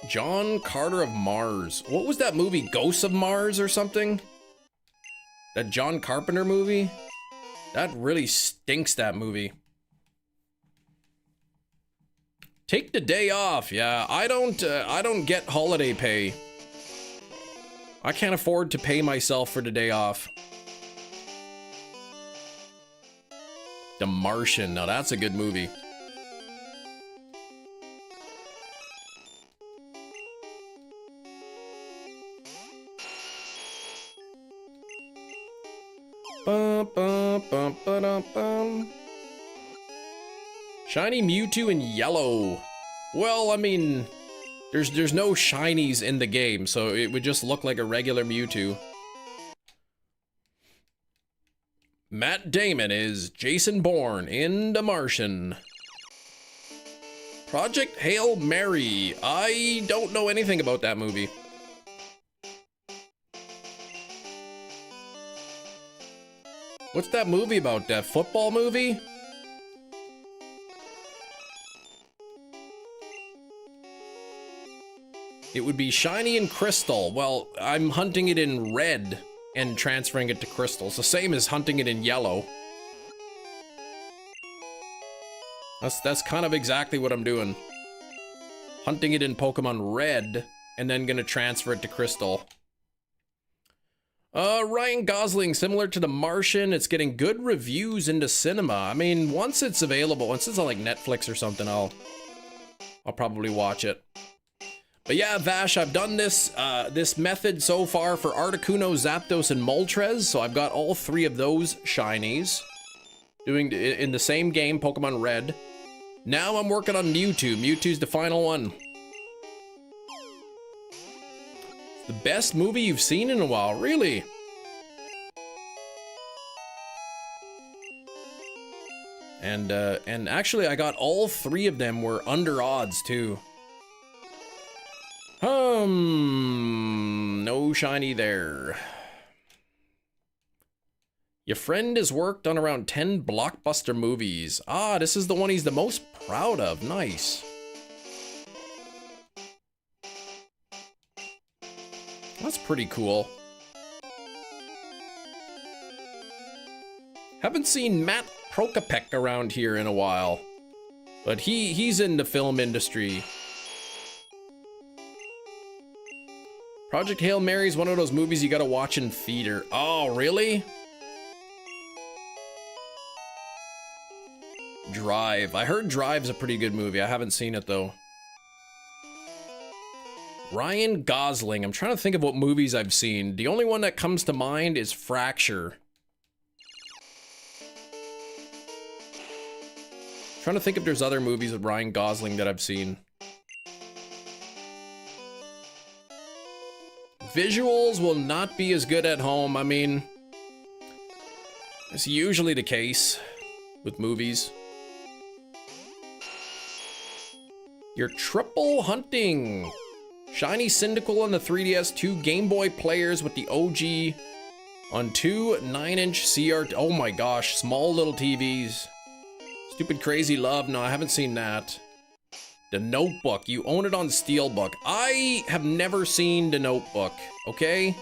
John Carter of Mars. What was that movie? Ghosts of Mars or something? That John Carpenter movie? That really stinks, that movie. Take the day off. Yeah, I don't get holiday pay. I can't afford to pay myself for the day off. The Martian. Now that's a good movie. Shiny Mewtwo in yellow. Well, I mean, there's no shinies in the game, so it would just look like a regular Mewtwo. Matt Damon is Jason Bourne in The Martian. Project Hail Mary. I don't know anything about that movie. What's that movie about? That football movie? It would be shiny and crystal. Well, I'm hunting it in red and transferring it to crystal. It's the same as hunting it in yellow. That's kind of exactly what I'm doing. Hunting it in Pokemon Red and then gonna transfer it to crystal. Ryan Gosling, similar to The Martian, it's getting good reviews into cinema. I mean, once it's available, once it's on like Netflix or something, I'll probably watch it. But yeah, Vash, I've done this method so far for Articuno, Zapdos, and Moltres, so I've got all 3 of those shinies. Doing in the same game, Pokemon Red. Now I'm working on Mewtwo. Mewtwo's the final one. The best movie you've seen in a while, really? And actually I got all 3 of them were under odds too. No shiny there. Your friend has worked on around 10 blockbuster movies. Ah, this is the one he's the most proud of. Nice. That's pretty cool. Haven't seen Matt Prokopek around here in a while, but he's in the film industry. Project Hail Mary is one of those movies you gotta watch in theater. Oh, really? Drive. I heard Drive's a pretty good movie. I haven't seen it though. Ryan Gosling. I'm trying to think of what movies I've seen. The only one that comes to mind is Fracture. Trying to think if there's other movies with Ryan Gosling that I've seen. Visuals will not be as good at home. I mean, it's usually the case with movies. You're triple hunting. Shiny Cyndaquil on the 3DS, 2 Game Boy players with the OG on 2 9-inch CRT. Oh my gosh, small little TVs. Stupid Crazy Love. No, I haven't seen that. The Notebook. You own it on Steelbook. I have never seen The Notebook, okay?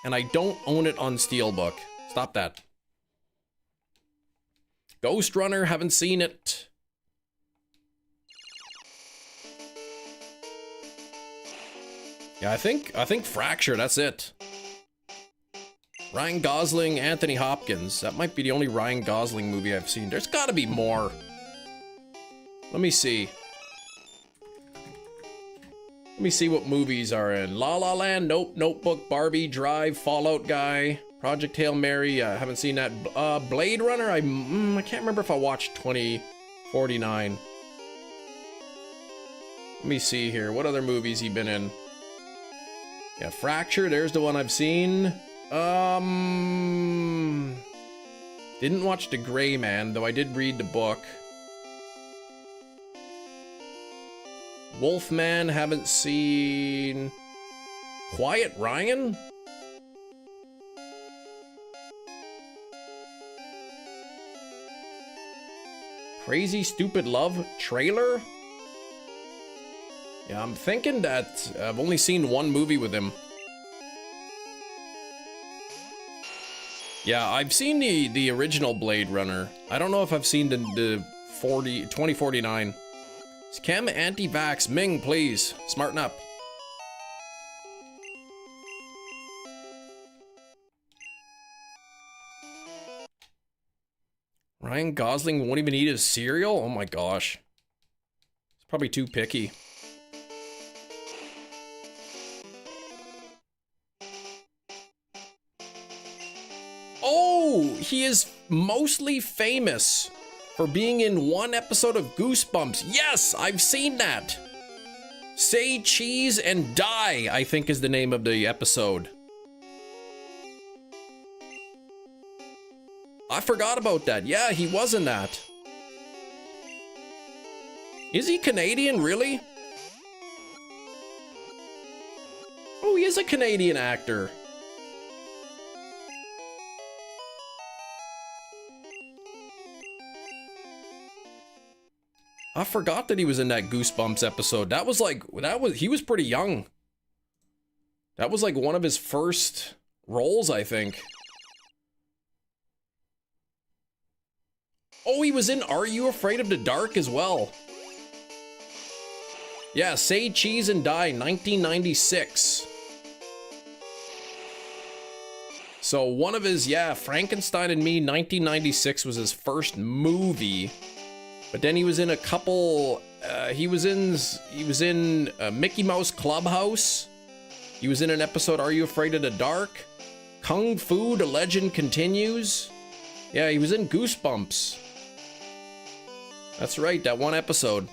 And I don't own it on Steelbook. Stop that. Ghost Runner. Haven't seen it. Yeah, I think Fracture, that's it. Ryan Gosling, Anthony Hopkins. That might be the only Ryan Gosling movie I've seen. There's gotta be more. Let me see. Let me see what movies are in. La La Land, nope. Notebook, Barbie, Drive, Fallout Guy, Project Hail Mary. I haven't seen that. Blade Runner, I can't remember if I watched 2049. Let me see here. What other movies he been in? Yeah, Fracture, there's the one I've seen. Didn't watch The Gray Man, though I did read the book. Wolfman, haven't seen. Quiet Ryan? Crazy Stupid Love trailer? Yeah, I'm thinking that I've only seen one movie with him. Yeah, I've seen the original Blade Runner. I don't know if I've seen the 2049. Chem anti-vax. Ming, please. Smarten up. Ryan Gosling won't even eat his cereal? Oh my gosh. He's probably too picky. Oh, he is mostly famous for being in one episode of Goosebumps. Yes, I've seen that. Say Cheese and Die, I think is the name of the episode. I forgot about that. Yeah, he was in that. Is he Canadian, really? Oh, he is a Canadian actor. I forgot that he was in that Goosebumps episode. He was pretty young. That was like one of his first roles, I think. Oh, he was in Are You Afraid of the Dark as well. Yeah, Say Cheese and Die, 1996. So one of his, yeah, Frankenstein and Me, 1996 was his first movie. But then he was in a couple, he was in Mickey Mouse Clubhouse. He was in an episode, Are You Afraid of the Dark? Kung Fu, The Legend Continues. Yeah, he was in Goosebumps. That's right, that one episode.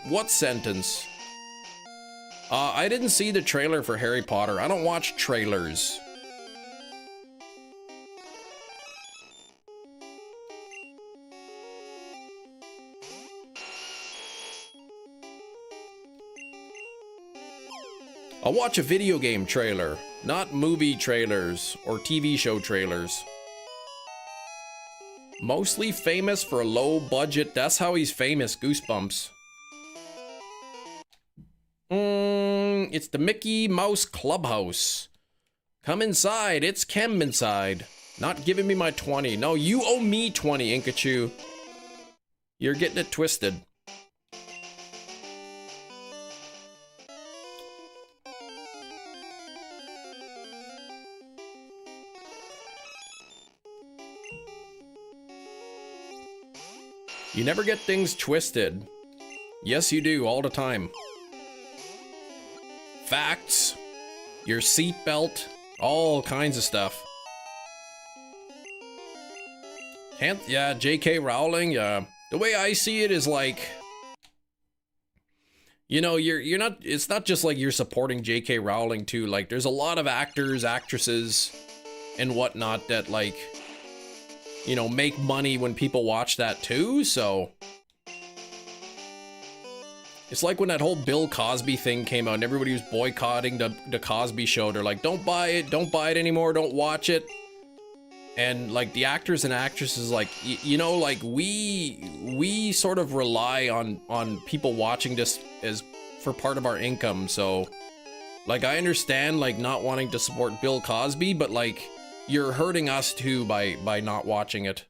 What sentence? I didn't see the trailer for Harry Potter. I don't watch trailers. I'll watch a video game trailer, not movie trailers or TV show trailers. Mostly famous for a low budget. That's how he's famous, Goosebumps. It's the Mickey Mouse Clubhouse. Come inside, it's Chem inside. Not giving me my 20. No, you owe me 20, Inkachu. You're getting it twisted. You never get things twisted. Yes, you do, all the time. Facts, your seatbelt, all kinds of stuff. Yeah, J.K. Rowling, yeah. The way I see it is like, you know, you're not, it's not just like you're supporting J.K. Rowling too. Like, there's a lot of actors, actresses, and whatnot that, like, you know, make money when people watch that too, so. It's like when that whole Bill Cosby thing came out and everybody was boycotting the Cosby Show. They're like, don't buy it anymore, don't watch it. And like the actors and actresses, like, you know, like we sort of rely on people watching this as for part of our income. So like, I understand like not wanting to support Bill Cosby, but like, you're hurting us too by not watching it.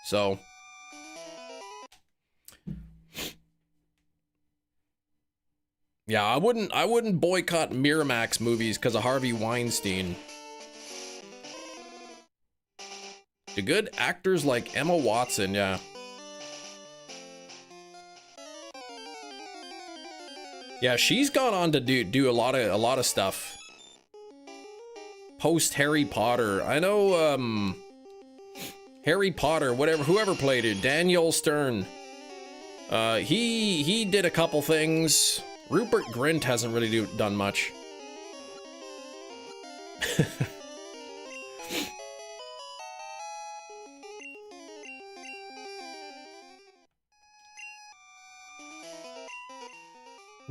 So yeah, I wouldn't boycott Miramax movies because of Harvey Weinstein. The good actors like Emma Watson, yeah. Yeah, she's gone on to do a lot of stuff. Post Harry Potter. I know Harry Potter, whoever played it, Daniel Stern. He did a couple things. Rupert Grint hasn't really done much.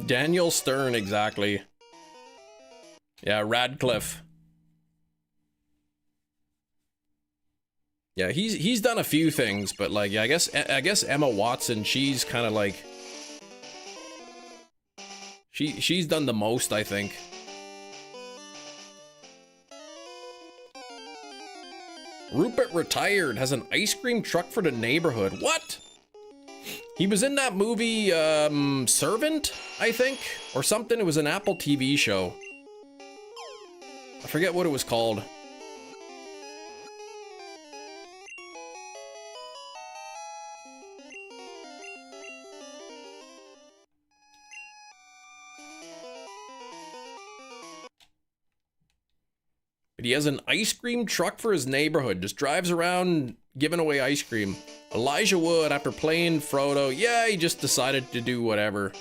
Daniel Stern, exactly. Yeah, Radcliffe. Yeah, he's done a few things, but like, yeah, I guess Emma Watson, she's kind of like, she's done the most, I think. Rupert retired, has an ice cream truck for the neighborhood. What? He was in that movie, Servant, I think, or something. It was an Apple TV show. I forget what it was called. But he has an ice cream truck for his neighborhood. Just drives around giving away ice cream. Elijah Wood, after playing Frodo, yeah, he just decided to do whatever.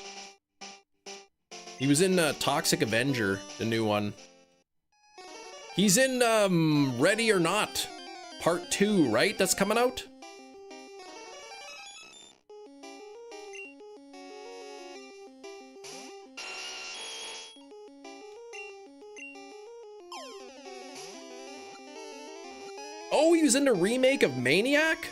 He was in Toxic Avenger, the new one. He's in Ready or Not, Part 2, right? That's coming out? Oh, he was in the remake of Maniac?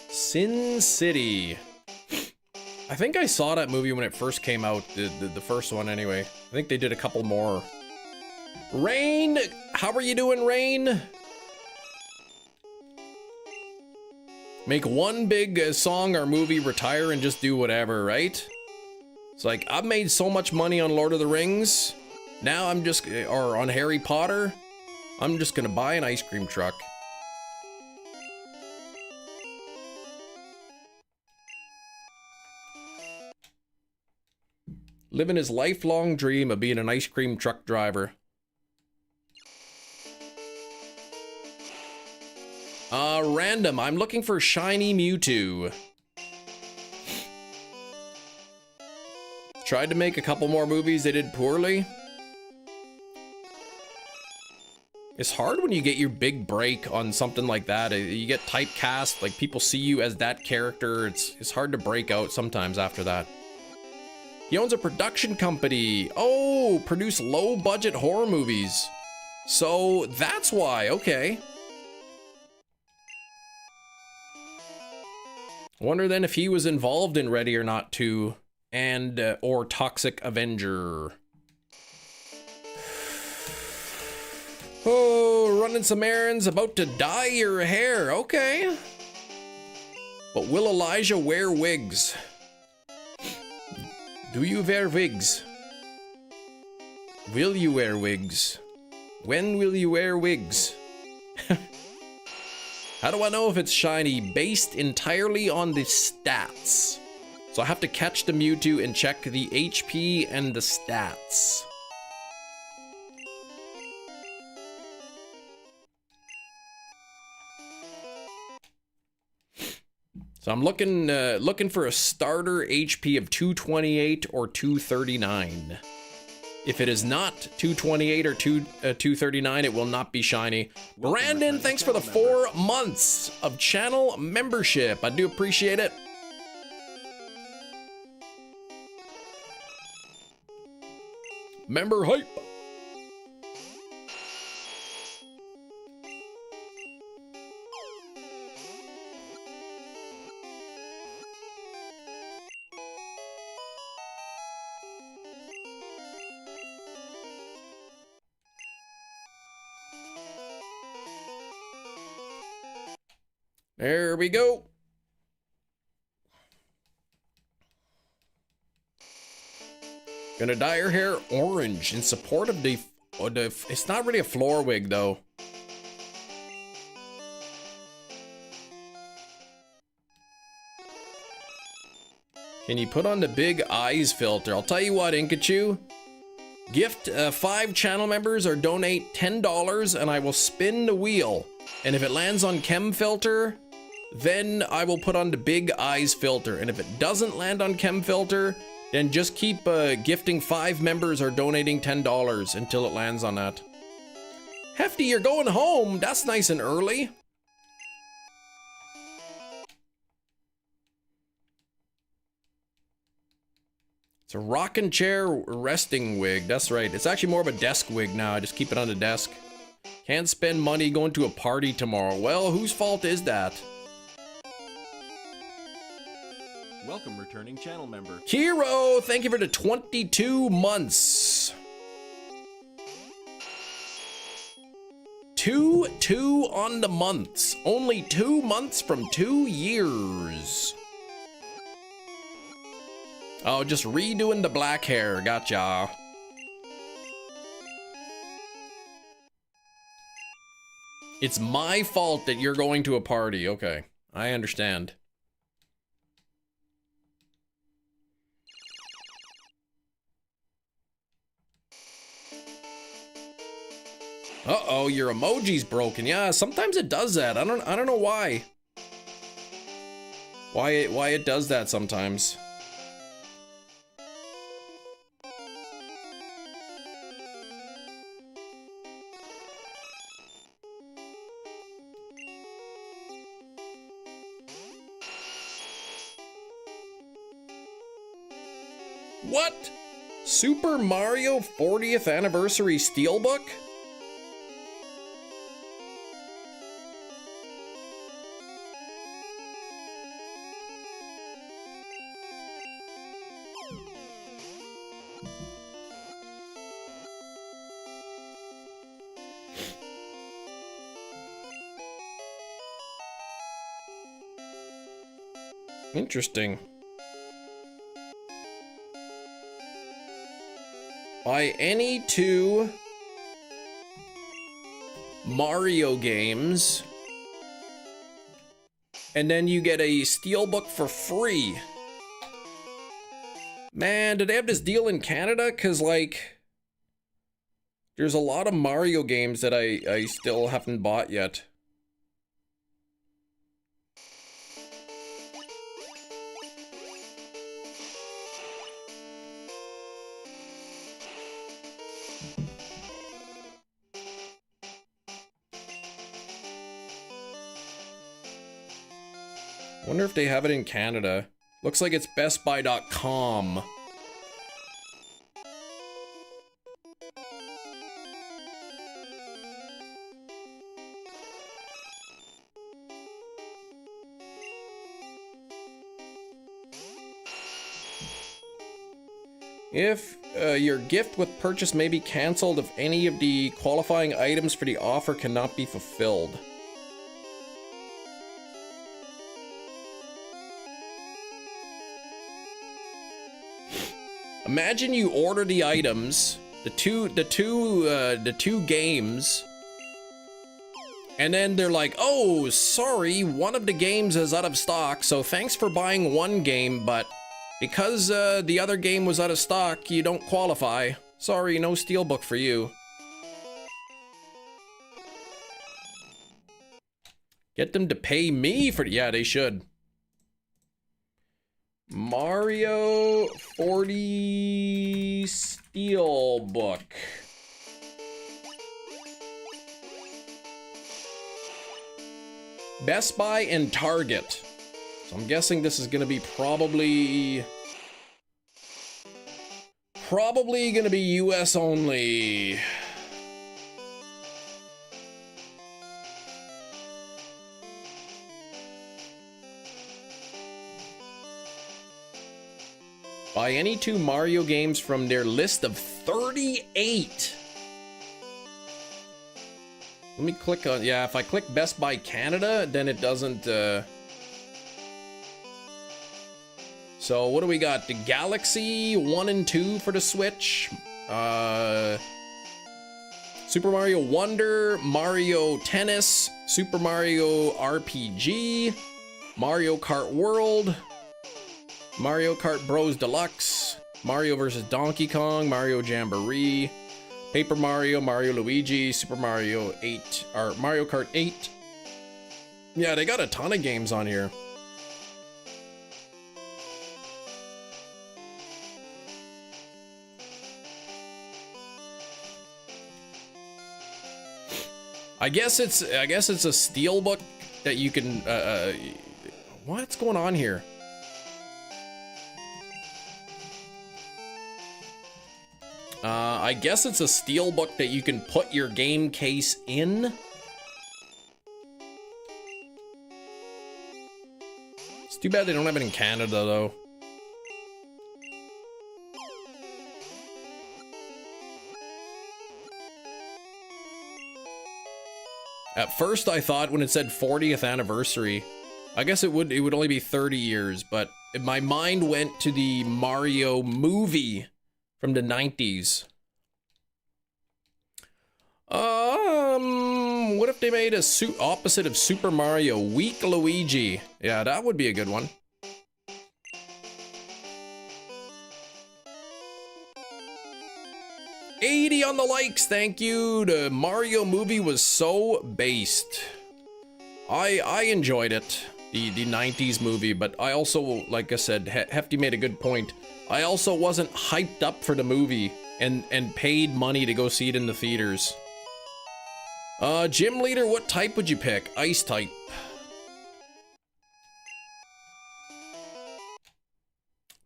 Sin City. I think I saw that movie when it first came out, the first one anyway. I think they did a couple more. Rain, how are you doing, Rain? Make one big song or movie, retire, and just do whatever, right? It's like, I've made so much money on Lord of the Rings. Now I'm just, or on Harry Potter. I'm just gonna buy an ice cream truck. Living his lifelong dream of being an ice cream truck driver. Random, I'm looking for shiny Mewtwo. Tried to make a couple more movies, they did poorly. It's hard when you get your big break on something like that. You get typecast, like people see you as that character. It's hard to break out sometimes after that. He owns a production company. Oh, produce low budget horror movies. So that's why, okay. Wonder then if he was involved in Ready or Not 2 and or Toxic Avenger. Oh, running some errands, about to dye your hair. Okay. But will Elijah wear wigs? Do you wear wigs? Will you wear wigs? When will you wear wigs? How do I know if it's shiny? Based entirely on the stats. So I have to catch the Mewtwo and check the HP and the stats. So I'm looking for a starter HP of 228 or 239. If it is not 228 or 239, it will not be shiny. Brandon, thanks for the 4 months of channel membership. I do appreciate it. Member hype. There we go. Gonna dye her hair orange in support of the it's not really a floor wig though. Can you put on the big eyes filter? I'll tell you what, Inkachu. Gift 5 channel members or donate $10 and I will spin the wheel. And if it lands on chem filter, then I will put on the big eyes filter. And if it doesn't land on chem filter, then just keep gifting 5 members or donating $10 until it lands on that. Hefty, you're going home. That's nice and early. It's a rocking chair resting wig. That's right. It's actually more of a desk wig now. I just keep it on the desk. Can't spend money going to a party tomorrow. Well, whose fault is that? Welcome, returning channel member. Hero, thank you for the 22 months. 2 on the months. Only 2 months from 2 years. Oh, just redoing the black hair. Gotcha. It's my fault that you're going to a party. Okay, I understand. Uh-oh, your emoji's broken. Yeah, sometimes it does that. I don't know why. Why it does that sometimes. What? Super Mario 40th Anniversary Steelbook? Interesting. Buy any 2 Mario games, and then you get a steelbook for free. Man, did they have this deal in Canada? Cause like, there's a lot of Mario games that I still haven't bought yet. Wonder if they have it in Canada. Looks like it's bestbuy.com. If your gift with purchase may be canceled if any of the qualifying items for the offer cannot be fulfilled. Imagine you order the items, the two games, and then they're like, "Oh, sorry, one of the games is out of stock, so thanks for buying one game, but because the other game was out of stock, you don't qualify. Sorry, no steelbook for you." Get them to pay me for, yeah, they should. Mario 40 Steelbook. Best Buy and Target. So I'm guessing this is gonna be probably gonna be US only. Buy any 2 Mario games from their list of 38. Let me click on, yeah, if I click Best Buy Canada, then it doesn't, So what do we got? The Galaxy 1 and 2 for the Switch. Super Mario Wonder, Mario Tennis, Super Mario RPG, Mario Kart World, Mario Kart Bros Deluxe, Mario vs. Donkey Kong, Mario Jamboree, Paper Mario, Mario Luigi, Super Mario 8, or Mario Kart 8. Yeah, they got a ton of games on here. I guess it's a steelbook that you can, what's going on here? I guess it's a steelbook that you can put your game case in. It's too bad they don't have it in Canada, though. At first, I thought when it said 40th anniversary, I guess it would only be 30 years, but my mind went to the Mario movie from the 90s. What if they made a opposite of Super Mario, Weak Luigi? Yeah, that would be a good one. $80 on the likes, thank you. The Mario movie was so based. I enjoyed it, the 90s movie, but I also, like I said, Hefty made a good point. I also wasn't hyped up for the movie and paid money to go see it in the theaters. Gym leader, what type would you pick? Ice type.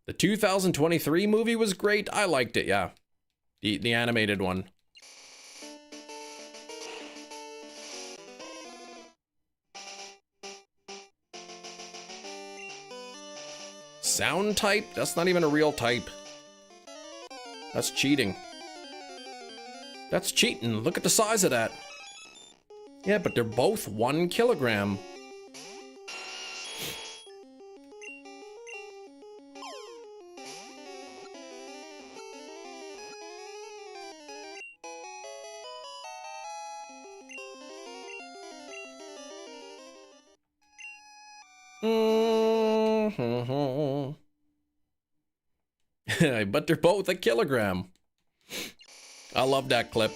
The 2023 movie was great. I liked it, yeah. The animated one. Sound type? That's not even a real type. That's cheating. That's cheating. Look at the size of that. Yeah, but they're both 1 kilogram. But they're both 1 kilogram. I love that clip.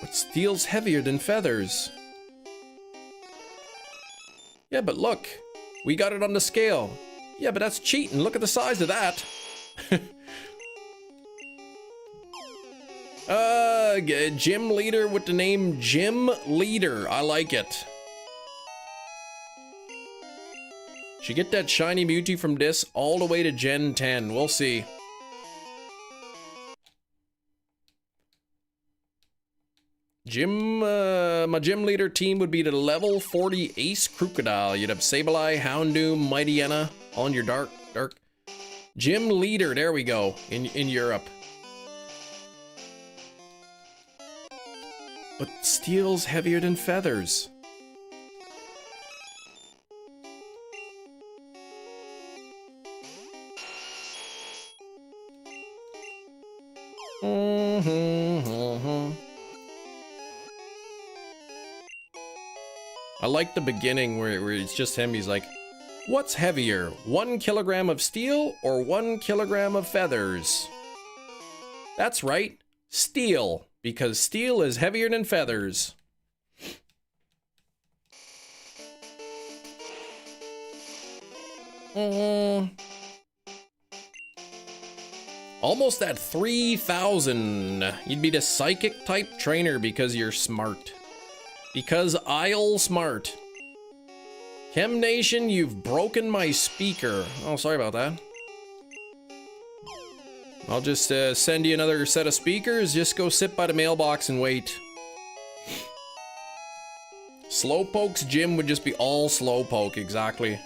But steel's heavier than feathers. Yeah, but look. We got it on the scale. Yeah, but that's cheating. Look at the size of that. Gym leader with the name Gym Leader. I like it. Should get that shiny Mewtwo from this all the way to Gen 10. We'll see. My gym leader team would be the level 40 Ace Crocodile. You'd have Sableye, Houndoom, Mightyena, all in your dark. Gym leader, there we go, in Europe. But steel's heavier than feathers. I like the beginning where it's just him. He's like, what's heavier, 1 kilogram of steel or 1 kilogram of feathers? That's right, steel, because steel is heavier than feathers. Almost at 3,000. You'd be the psychic type trainer because you're smart. Because I'll smart. Chem Nation, you've broken my speaker. Oh, sorry about that. I'll just send you another set of speakers. Just go sit by the mailbox and wait. Slowpoke's gym would just be all Slowpoke, exactly.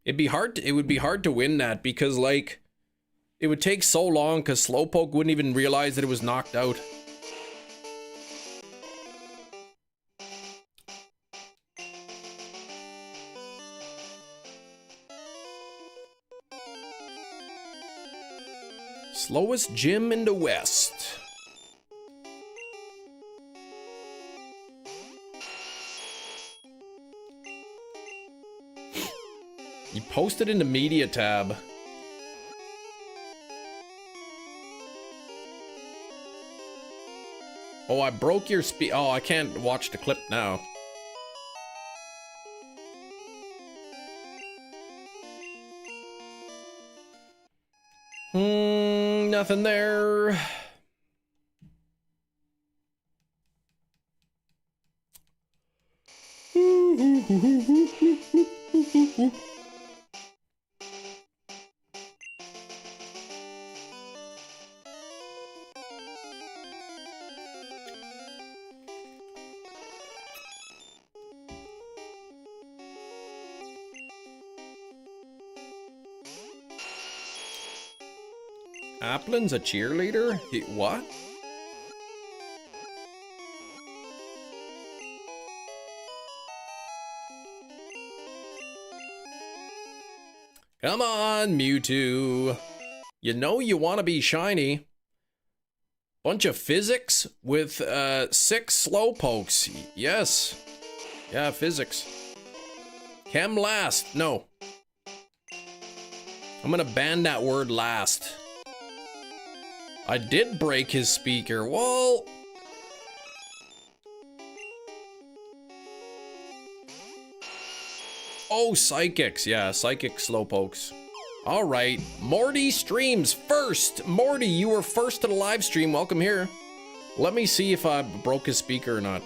It would be hard to win that because, like, it would take so long because Slowpoke wouldn't even realize that it was knocked out. Slowest gym in the West. You posted in the media tab. Oh, I broke your oh, I can't watch the clip now. Nothing there. Applin's a cheerleader? What? Come on, Mewtwo. You know you want to be shiny. Bunch of physics with 6 Slowpokes. Yes. Yeah, physics. Chem last. No. I'm gonna ban that word last. I did break his speaker. Well... Oh, psychics. Yeah, psychic Slowpokes. Alright, Morty streams first. Morty, you were first to the live stream. Welcome here. Let me see if I broke his speaker or not.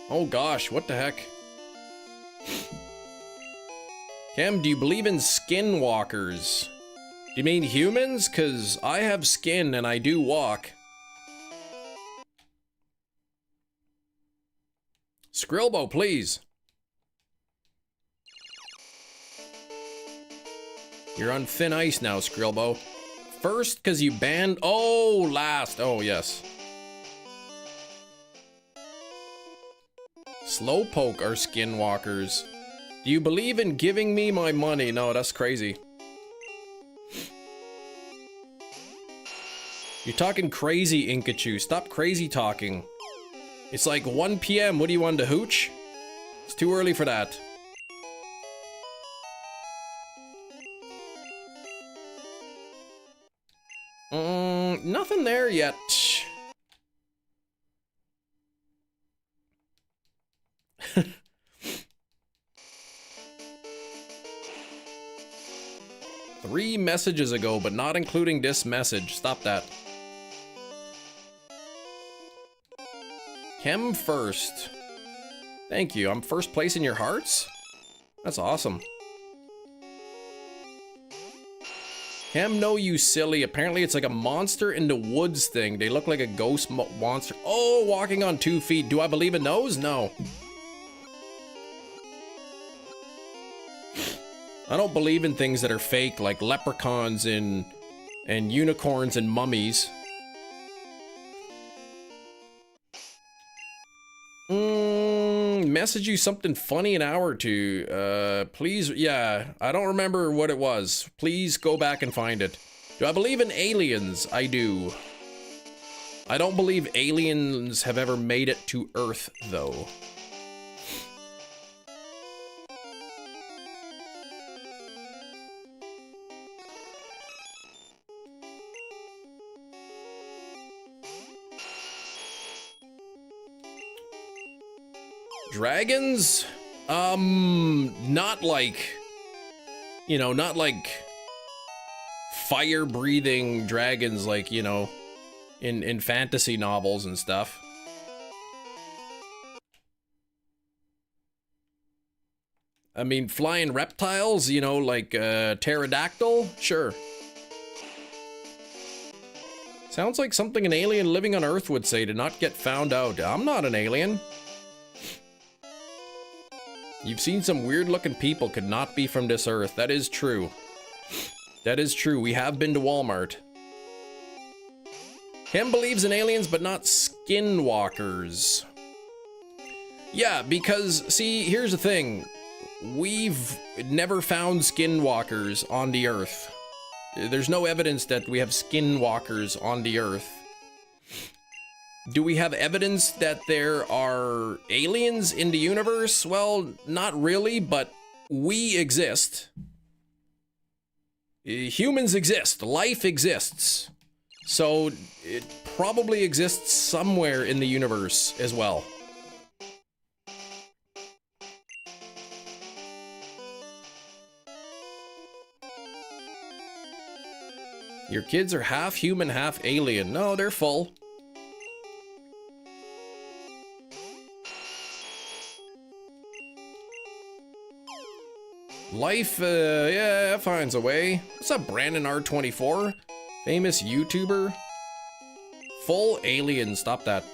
Oh gosh, what the heck? Cam, do you believe in skinwalkers? Do you mean humans? 'Cause I have skin and I do walk. Skrillbo, please. You're on thin ice now, Skrillbo. First, 'cause you banned... Oh, last. Oh, yes. Slowpoke are skinwalkers. Do you believe in giving me my money? No, that's crazy. You're talking crazy, Inkachu. Stop crazy talking. It's like 1 PM. What do you want to hooch? It's too early for that. Nothing there yet. Three messages ago, but not including this message. Stop that. Chem first. Thank you. I'm first place in your hearts? That's awesome. Chem, no, you silly. Apparently it's like a monster in the woods thing. They look like a ghost monster. Oh, walking on 2 feet. Do I believe in those? No. I don't believe in things that are fake, like leprechauns and unicorns and mummies. Message you something funny an hour or two. Please, yeah, I don't remember what it was. Please go back and find it. Do I believe in aliens? I do. I don't believe aliens have ever made it to Earth, though. Dragons? Not like, you know, not like fire-breathing dragons like, you know, in fantasy novels and stuff. I mean, flying reptiles, you know, like pterodactyl? Sure. Sounds like something an alien living on Earth would say to not get found out. I'm not an alien. You've seen some weird-looking people, could not be from this Earth. That is true. That is true. We have been to Walmart. Kim believes in aliens, but not skinwalkers. Yeah, because, see, here's the thing. We've never found skinwalkers on the Earth. There's no evidence that we have skinwalkers on the Earth. Do we have evidence that there are aliens in the universe? Well, not really, but we exist. Humans exist. Life exists. So it probably exists somewhere in the universe as well. Your kids are half human, half alien. No, they're full. Life, yeah, finds a way. What's up, Brandon R24? Famous YouTuber? Full alien, stop that.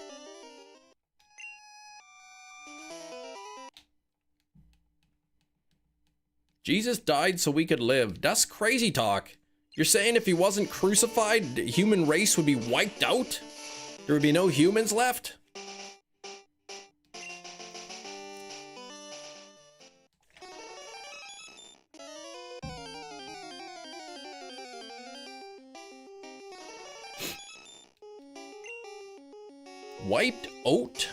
Jesus died so we could live. That's crazy talk. You're saying if he wasn't crucified, the human race would be wiped out? There would be no humans left? Wiped out?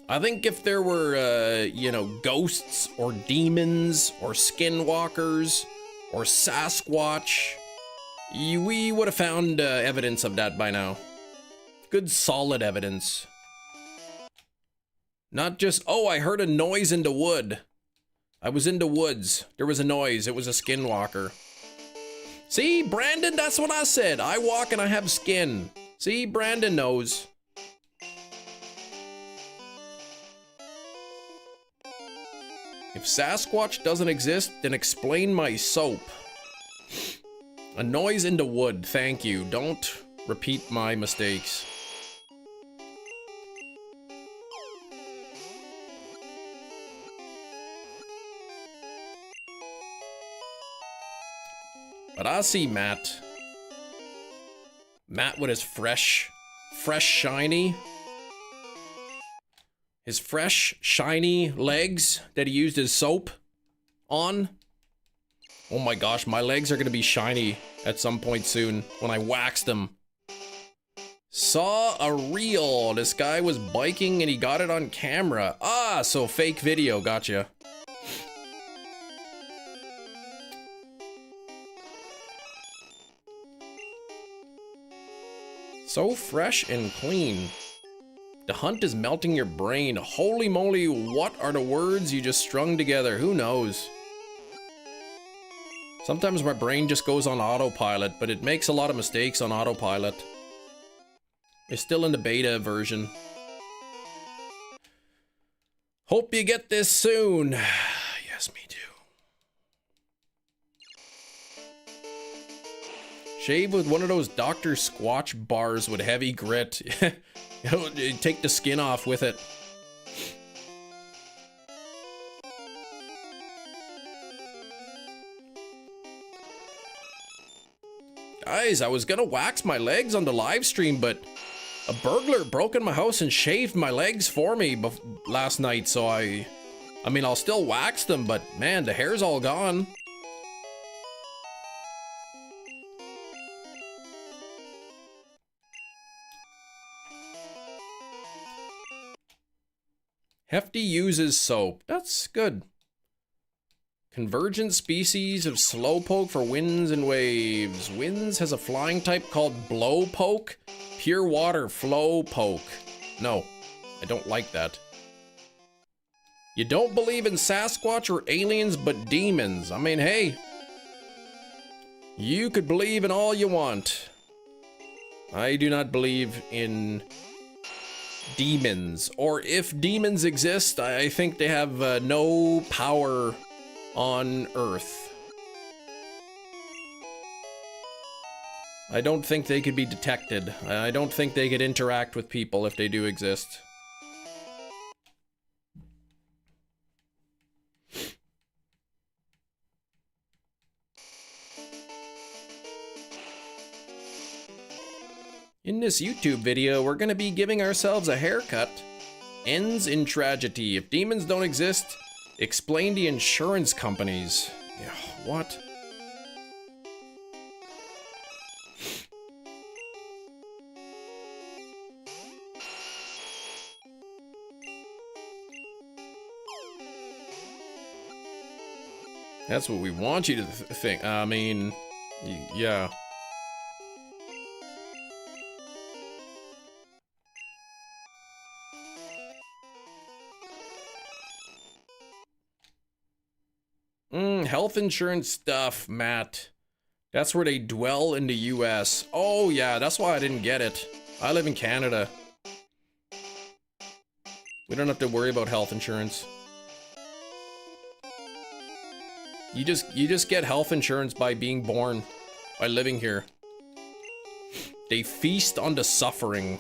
I think if there were, you know, ghosts or demons or skinwalkers or Sasquatch, we would have found evidence of that by now. Good solid evidence. Not just, oh, I heard a noise in the wood. I was in the woods. There was a noise. It was a skinwalker. See, Brandon, that's what I said. I walk and I have skin. See, Brandon knows. If Sasquatch doesn't exist, then explain my soap. A noise in the wood, thank you. Don't repeat my mistakes. But I see Matt. Matt with his fresh, shiny. His fresh, shiny legs that he used his soap on. Oh my gosh, my legs are gonna be shiny at some point soon when I wax them. Saw a reel. This guy was biking and he got it on camera. Ah, so fake video, gotcha. So fresh and clean. The hunt is melting your brain. Holy moly, what are the words you just strung together? Who knows? Sometimes my brain just goes on autopilot, but it makes a lot of mistakes on autopilot. It's still in the beta version. Hope you get this soon. Yes, me too. Shave with one of those Dr. Squatch bars with heavy grit. Take the skin off with it. Guys, I was gonna wax my legs on the live stream, but a burglar broke in my house and shaved my legs for me last night, so I mean, I'll still wax them, but man, the hair's all gone. Hefty uses soap. That's good. Convergent species of slowpoke for winds and waves. Winds has a flying type called blowpoke. Pure water flowpoke. No, I don't like that. You don't believe in Sasquatch or aliens, but demons. I mean, hey. You could believe in all you want. I do not believe in demons, or if demons exist, I think they have no power on Earth. I don't think they could be detected. I don't think they could interact with people if they do exist. In this YouTube video, we're gonna be giving ourselves a haircut. Ends in tragedy. If demons don't exist, explain the insurance companies. Yeah, what? That's what we want you to think. I mean, yeah. Health insurance stuff, Matt. That's where they dwell in the US. Oh yeah, that's why I didn't get it. I live in Canada. We don't have to worry about health insurance. You just get health insurance by being born, by living here. They feast on the suffering.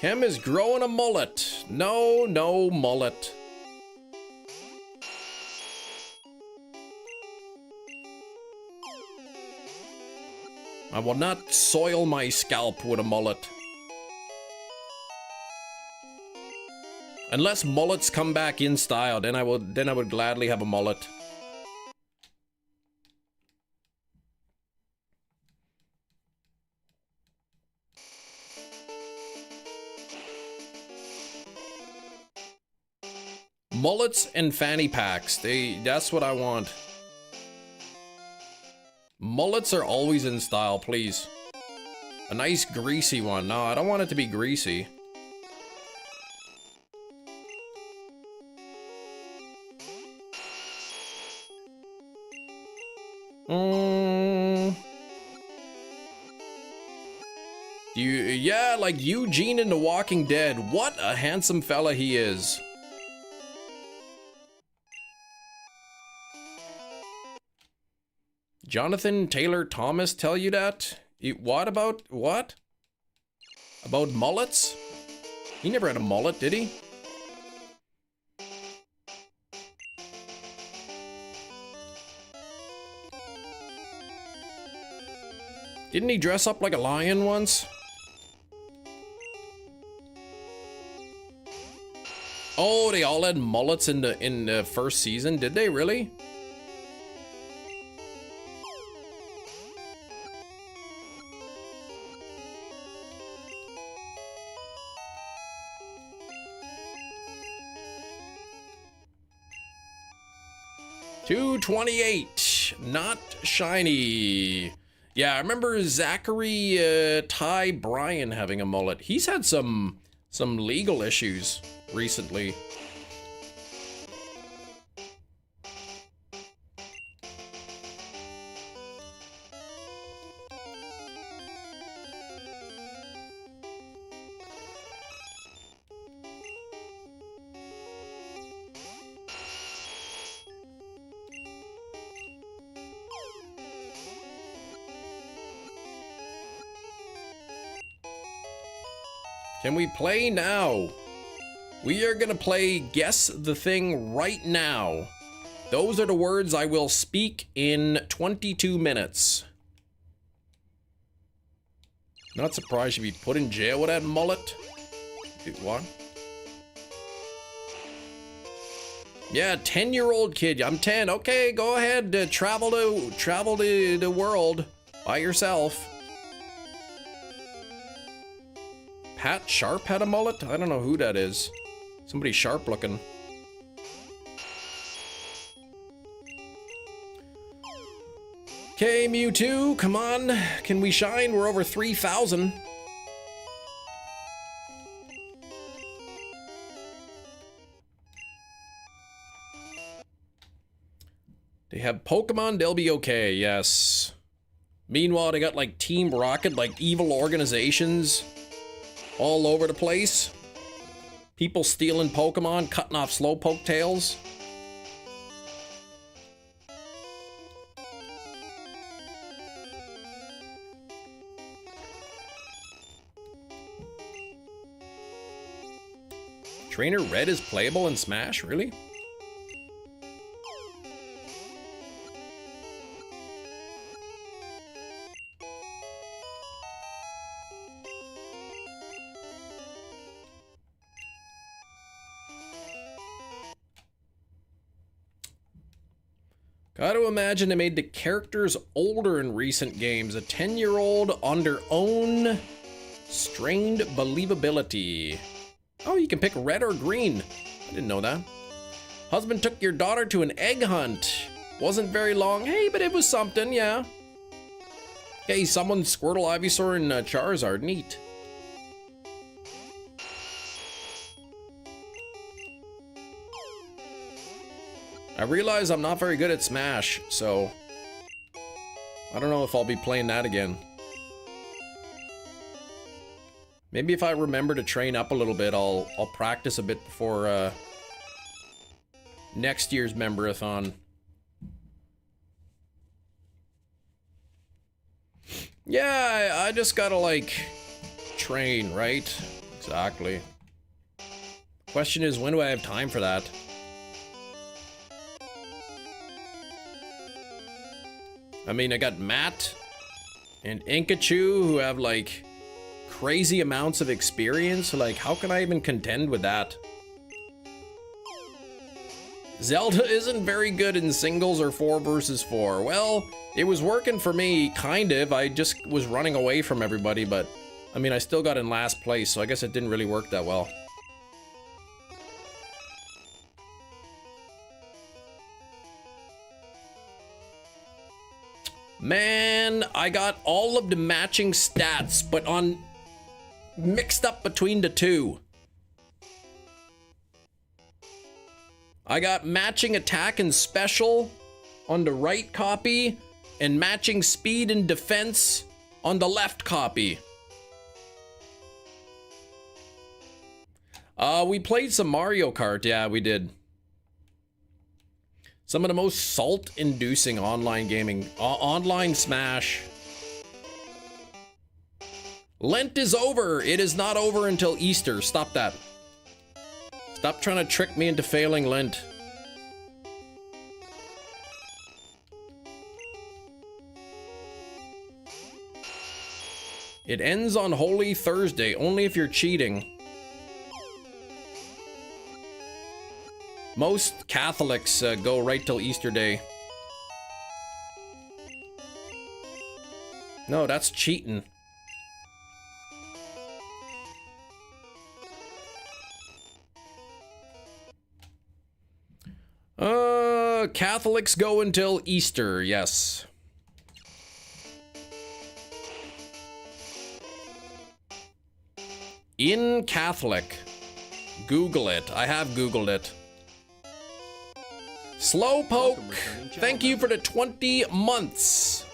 Kim is growing a mullet. No mullet. I will not soil my scalp with a mullet. Unless mullets come back in style, then I would gladly have a mullet. Mullets and fanny packs. That's what I want. Mullets are always in style, please. A nice greasy one. No, I don't want it to be greasy. Yeah, like Eugene in The Walking Dead. What a handsome fella he is. Jonathan Taylor Thomas tell you that? What about what? About mullets? He never had a mullet, did he? Didn't he dress up like a lion once? Oh, they all had mullets in the first season, did they really? $228, not shiny. Yeah, I remember Zachary Ty Bryan having a mullet. He's had some legal issues recently. Can we play now? We are gonna play Guess the Thing right now. Those are the words I will speak in 22 minutes. Not surprised you'd be put in jail with that mullet. Dude, what? Yeah, 10-year-old kid. I'm 10. Okay, go ahead. Travel the world by yourself. Pat Sharp had a mullet? I don't know who that is. Somebody sharp looking. Okay, Mewtwo, come on. Can we shine? We're over 3,000. They have Pokemon, they'll be okay, yes. Meanwhile, they got like Team Rocket, like evil organizations all over the place. People stealing Pokemon, cutting off Slowpoke tails. Trainer Red is playable in Smash, really? Gotta imagine they made the characters older in recent games. A 10-year-old on their own strained believability. Oh, you can pick red or green. I didn't know that. Husband took your daughter to an egg hunt. Wasn't very long. Hey, but it was something, yeah. Hey, someone Squirtle, Ivysaur, and Charizard. Neat. I realize I'm not very good at Smash, so I don't know if I'll be playing that again. Maybe if I remember to train up a little bit, I'll practice a bit before next year's Memberathon. Yeah, I just gotta like train, right? Exactly. Question is, when do I have time for that? I mean, I got Matt and Inkachu who have like crazy amounts of experience. Like, how can I even contend with that? Zelda isn't very good in singles or 4 versus 4. Well, it was working for me, kind of. I just was running away from everybody, but I mean, I still got in last place, so I guess it didn't really work that well. Man, I got all of the matching stats, but on mixed up between the two. I got matching attack and special on the right copy, and matching speed and defense on the left copy. We played some Mario Kart, yeah, we did. Some of the most salt-inducing online gaming. Online Smash. Lent is over. It is not over until Easter. Stop that. Stop trying to trick me into failing Lent. It ends on Holy Thursday, only if you're cheating. Most Catholics go right till Easter Day. No, that's cheating. Catholics go until Easter, yes. In Catholic. Google it. I have Googled it. Slowpoke, thank you for the 20 months.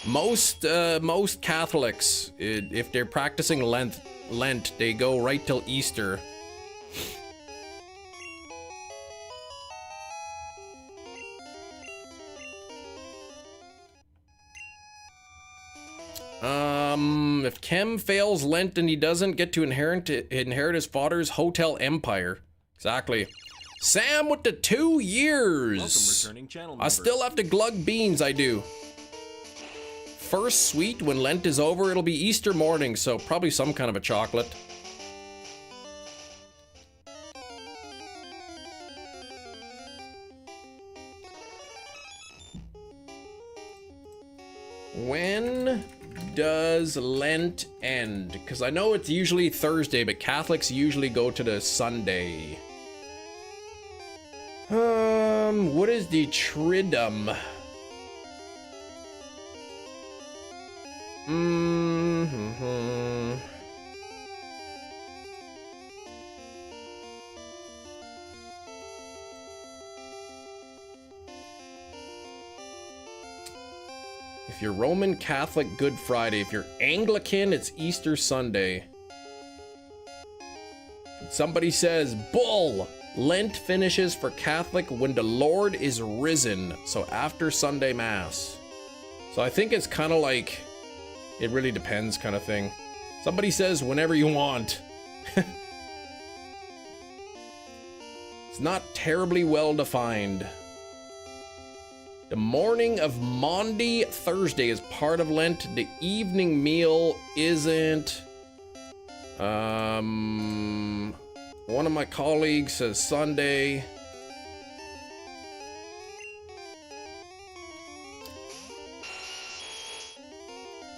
Most Catholics, if they're practicing Lent, they go right till Easter. If Kem fails Lent and he doesn't get to inherit his father's hotel empire. Exactly. Sam with the 2 years. Welcome, returning channel member. I still have to glug beans, I do. First sweet when Lent is over, it'll be Easter morning, so probably some kind of a chocolate. When does Lent end? Because I know it's usually Thursday, but Catholics usually go to the Sunday. What is the Tridum? If you're Roman Catholic, Good Friday. If you're Anglican, it's Easter Sunday. Somebody says, bull! Lent finishes for Catholic when the Lord is risen. So after Sunday Mass. So I think it's kind of like, it really depends kind of thing. Somebody says, whenever you want. It's not terribly well defined. The morning of Maundy Thursday is part of Lent. The evening meal isn't. One of my colleagues says Sunday.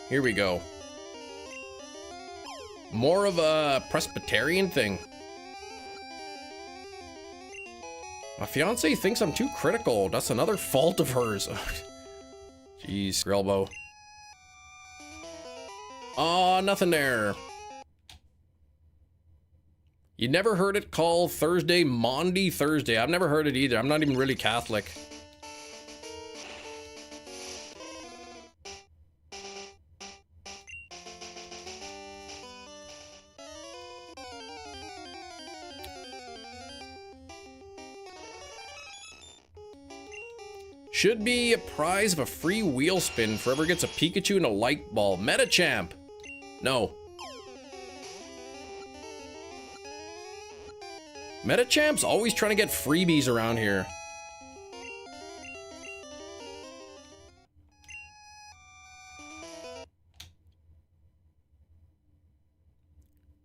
Here we go. More of a Presbyterian thing. My fiance thinks I'm too critical. That's another fault of hers. Jeez, Grelbo. Aw, nothing there. You never heard it called Thursday, Maundy Thursday. I've never heard it either. I'm not even really Catholic. Should be a prize of a free wheel spin for whoever gets a Pikachu and a light ball. Metachamp. No. Metachamp's always trying to get freebies around here.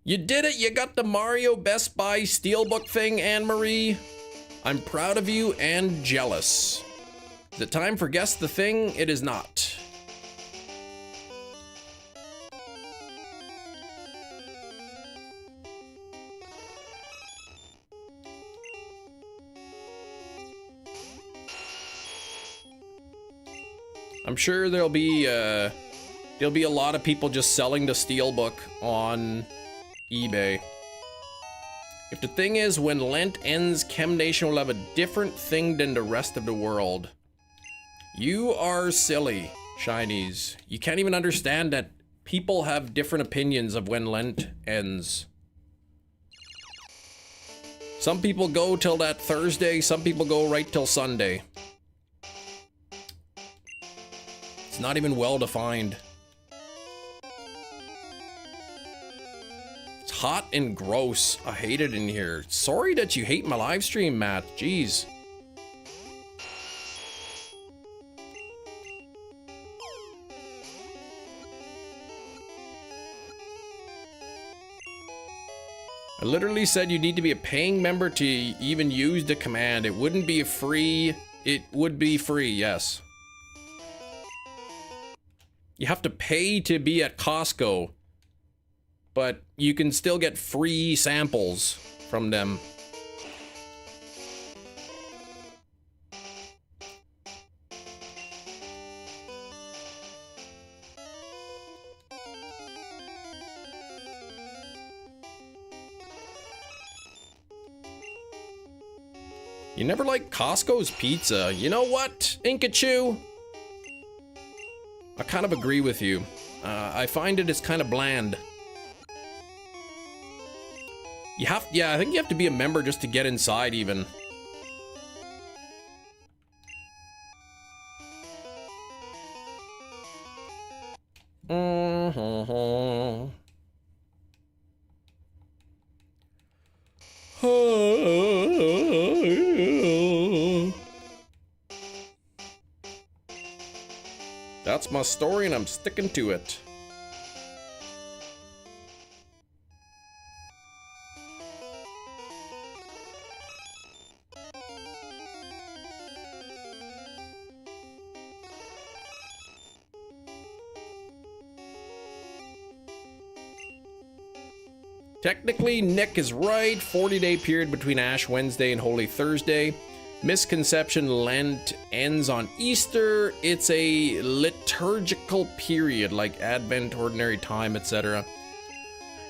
You did it! You got the Mario Best Buy Steelbook thing, Anne-Marie. I'm proud of you and jealous. Is it time for Guess the Thing? It is not. I'm sure there'll be a lot of people just selling the Steelbook on eBay. If the thing is, when Lent ends, Chem Nation will have a different thing than the rest of the world. You are silly, Shinies. You can't even understand that people have different opinions of when Lent ends. Some people go till that Thursday, some people go right till Sunday. It's not even well defined. It's hot and gross. I hate it in here. Sorry that you hate my live stream, Matt. Jeez. I literally said you need to be a paying member to even use the command. It wouldn't be free. It would be free, yes. You have to pay to be at Costco, but you can still get free samples from them. You never liked Costco's pizza. You know what, Inkachu? I kind of agree with you. I find it is kind of bland. Yeah, I think you have to be a member just to get inside even. That's my story and I'm sticking to it. Technically, Nick is right. 40-day period between Ash Wednesday and Holy Thursday. Misconception, Lent ends on Easter. It's a liturgical period like Advent, Ordinary Time, etc.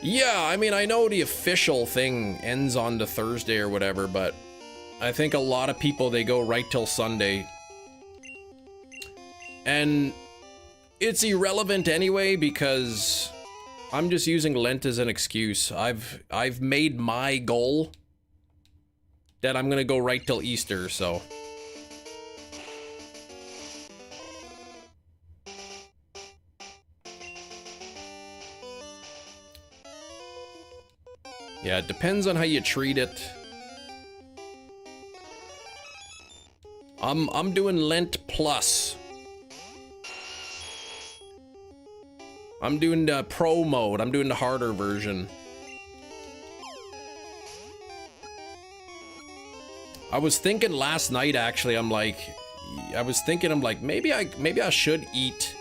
Yeah, I mean, I know the official thing ends on the Thursday or whatever, but I think a lot of people, they go right till Sunday. And it's irrelevant anyway because I'm just using Lent as an excuse. I've made my goal that I'm gonna go right till Easter, so. Yeah, it depends on how you treat it. I'm doing Lent Plus. I'm doing the pro mode. I'm doing the harder version. I was thinking last night, actually, I'm like, maybe I should eat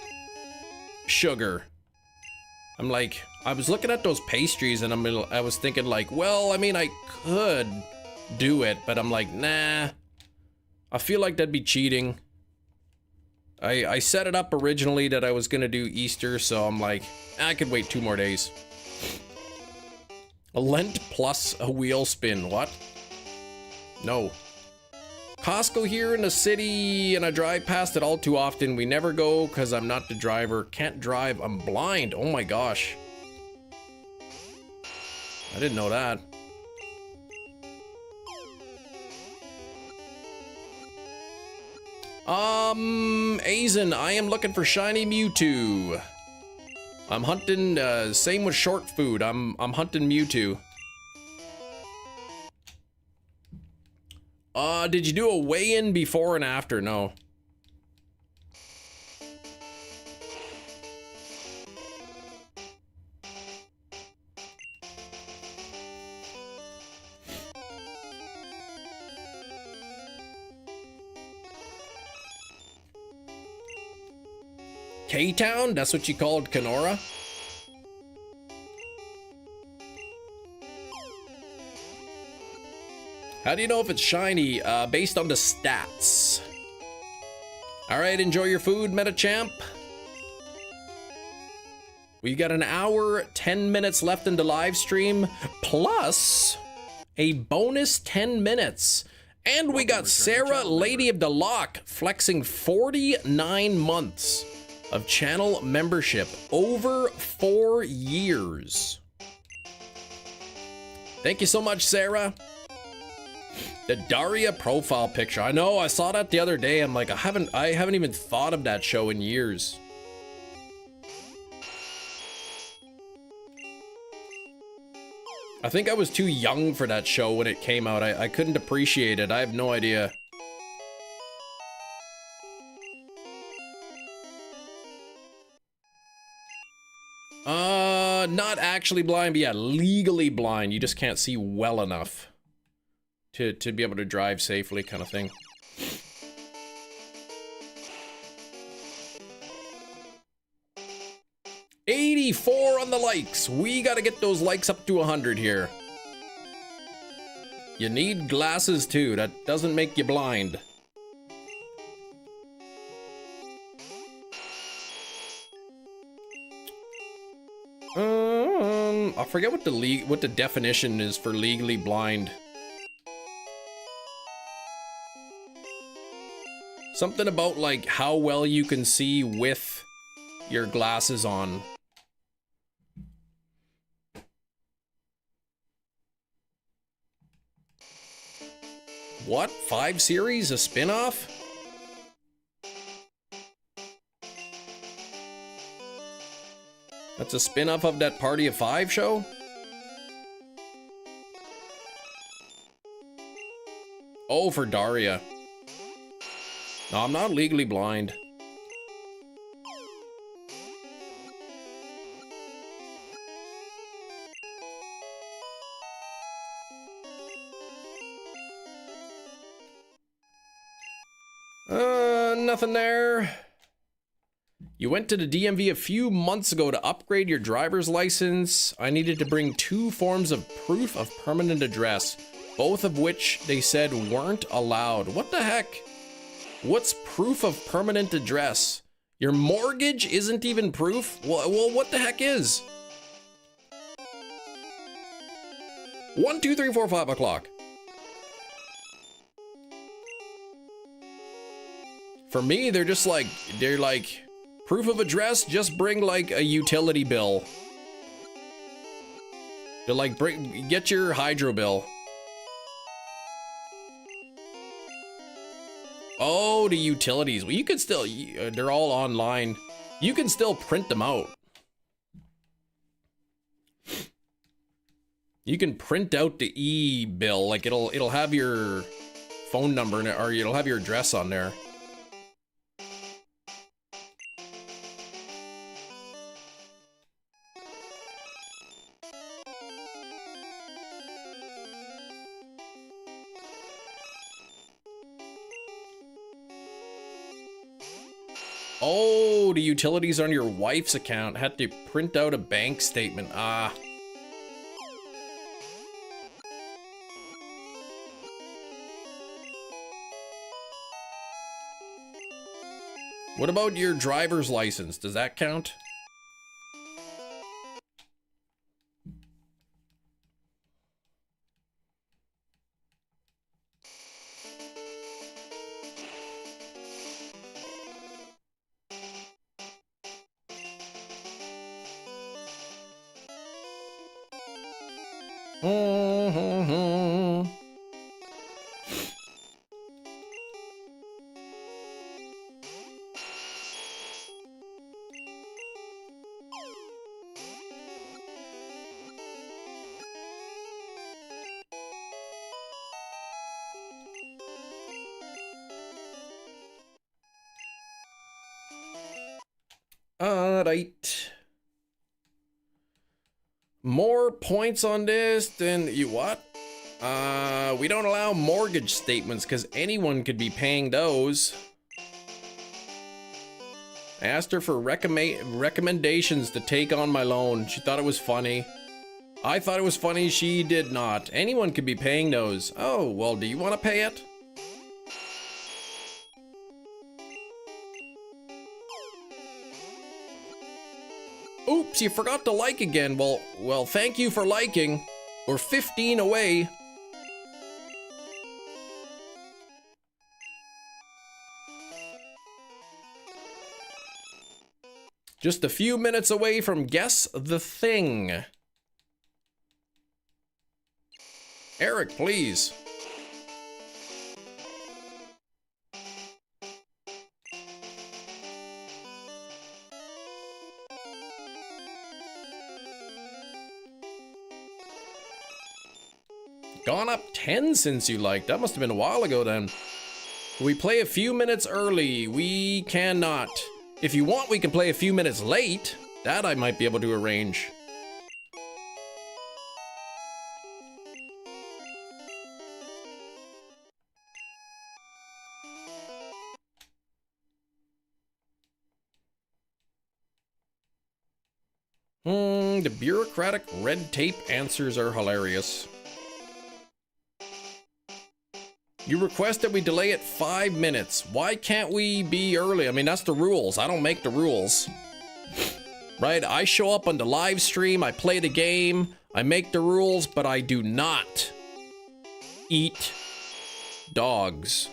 sugar. I'm like, I was looking at those pastries and I was thinking like, well, I mean, I could do it, but I'm like, nah, I feel like that'd be cheating. I set it up originally that I was gonna do Easter, so I'm like, I could wait 2 more days. A Lent plus a wheel spin, what? No. Costco here in the city, and I drive past it all too often. We never go because I'm not the driver. Can't drive, I'm blind. Oh my gosh. I didn't know that. Azen, I am looking for shiny Mewtwo. I'm hunting, same with short food. I'm hunting Mewtwo. Did you do a weigh-in before and after? No. K-Town? That's what you called Kenora? How do you know if it's shiny? Based on the stats. Alright, enjoy your food, Metachamp. We got an hour, 10 minutes left in the live stream, plus a bonus 10 minutes. And we got Sarah, Lady of the Lock, flexing 49 months of channel membership over 4 years. Thank you so much, Sarah. The Daria profile picture. I know, I saw that the other day. I'm like, I haven't even thought of that show in years. I think I was too young for that show when it came out. I couldn't appreciate it. I have no idea. Not actually blind, but yeah, legally blind. You just can't see well enough to be able to drive safely, kind of thing. $84 on the likes. We gotta get those likes up to 100 here. You need glasses too. That doesn't make you blind. I forget what the definition is for legally blind. Something about like how well you can see with your glasses on. What? 5 series? A spin-off? That's a spin-off of that Party of 5 show? Oh, for Daria. No, I'm not legally blind. Nothing there. You went to the DMV a few months ago to upgrade your driver's license. I needed to bring 2 forms of proof of permanent address. both of which they said weren't allowed. What the heck? What's proof of permanent address? Your mortgage isn't even proof? Well, what the heck is? 1, 2, 3, 4, 5 o'clock. For me, they're like, proof of address, just bring like a utility bill. They're like, get your hydro bill. Oh, the utilities. Well, you could still, they're all online. You can still print them out. You can print out the e-bill, like it'll have your phone number in it, or it'll have your address on there. Oh, the utilities on your wife's account. Had to print out a bank statement. Ah. What about your driver's license? Does that count? Alright. More points on this than you what? We don't allow mortgage statements because anyone could be paying those. I asked her for recommendations to take on my loan. She thought it was funny. I thought it was funny. She did not. Anyone could be paying those. Oh, well, do you want to pay it? Oops, you forgot to like again. Well, thank you for liking. We're 15 away. Just a few minutes away from Guess the Thing. Eric, please. Gone up 10 since you liked. That must have been a while ago then. We play a few minutes early. We cannot. If you want, we can play a few minutes late. That I might be able to arrange. The bureaucratic red tape answers are hilarious. You request that we delay it 5 minutes. Why can't we be early? I mean, that's the rules. I don't make the rules. Right? I show up on the live stream, I play the game, I make the rules, but I do not eat dogs.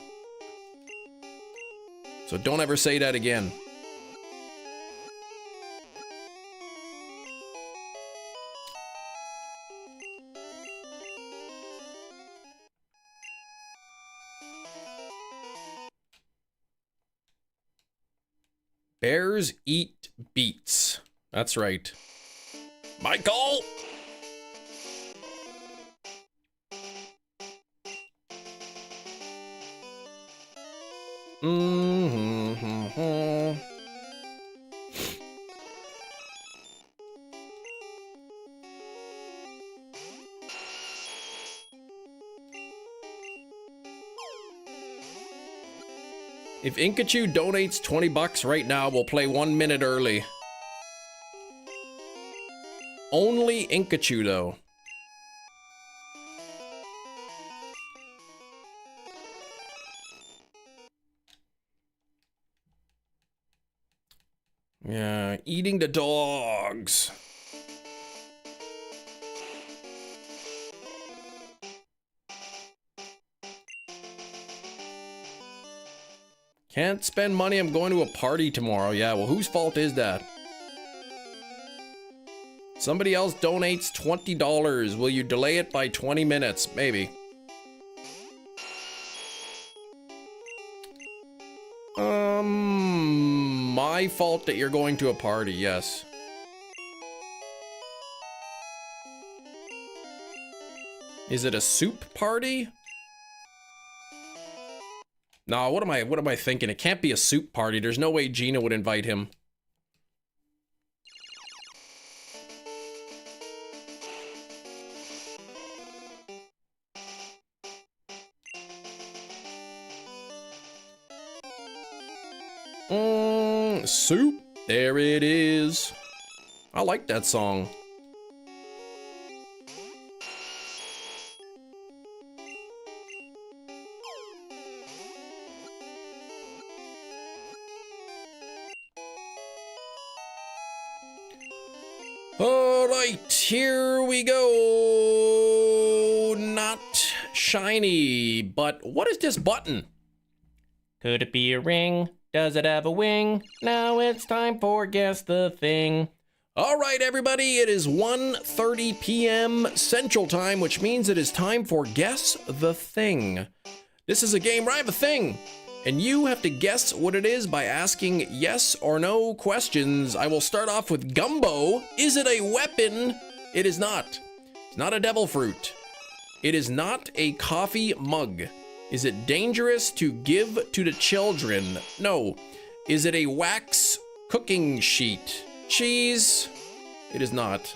So don't ever say that again. Bears eat beets. That's right. Michael! If Inkachu donates 20 bucks right now, we'll play 1 minute early. Only Inkachu, though. Yeah, eating the dogs. Can't spend money, I'm going to a party tomorrow. Yeah, well, whose fault is that? Somebody else donates $20. Will you delay it by 20 minutes? Maybe. My fault that you're going to a party, yes. Is it a soup party? No, what am I thinking? It can't be a soup party. There's no way Gina would invite him. Soup. There it is. I like that song. All right, here we go. Not shiny, but what is this button? Could it be a ring? Does it have a wing? Now it's time for Guess the Thing. All right, everybody, it is 1:30 p.m. Central Time, which means it is time for Guess the Thing. This is a game where I have a thing, and you have to guess what it is by asking yes or no questions. I will start off with gumbo. Is it a weapon? It is not. It's not a devil fruit. It is not a coffee mug. Is it dangerous to give to the children? No. Is it a wax cooking sheet? Cheese? It is not.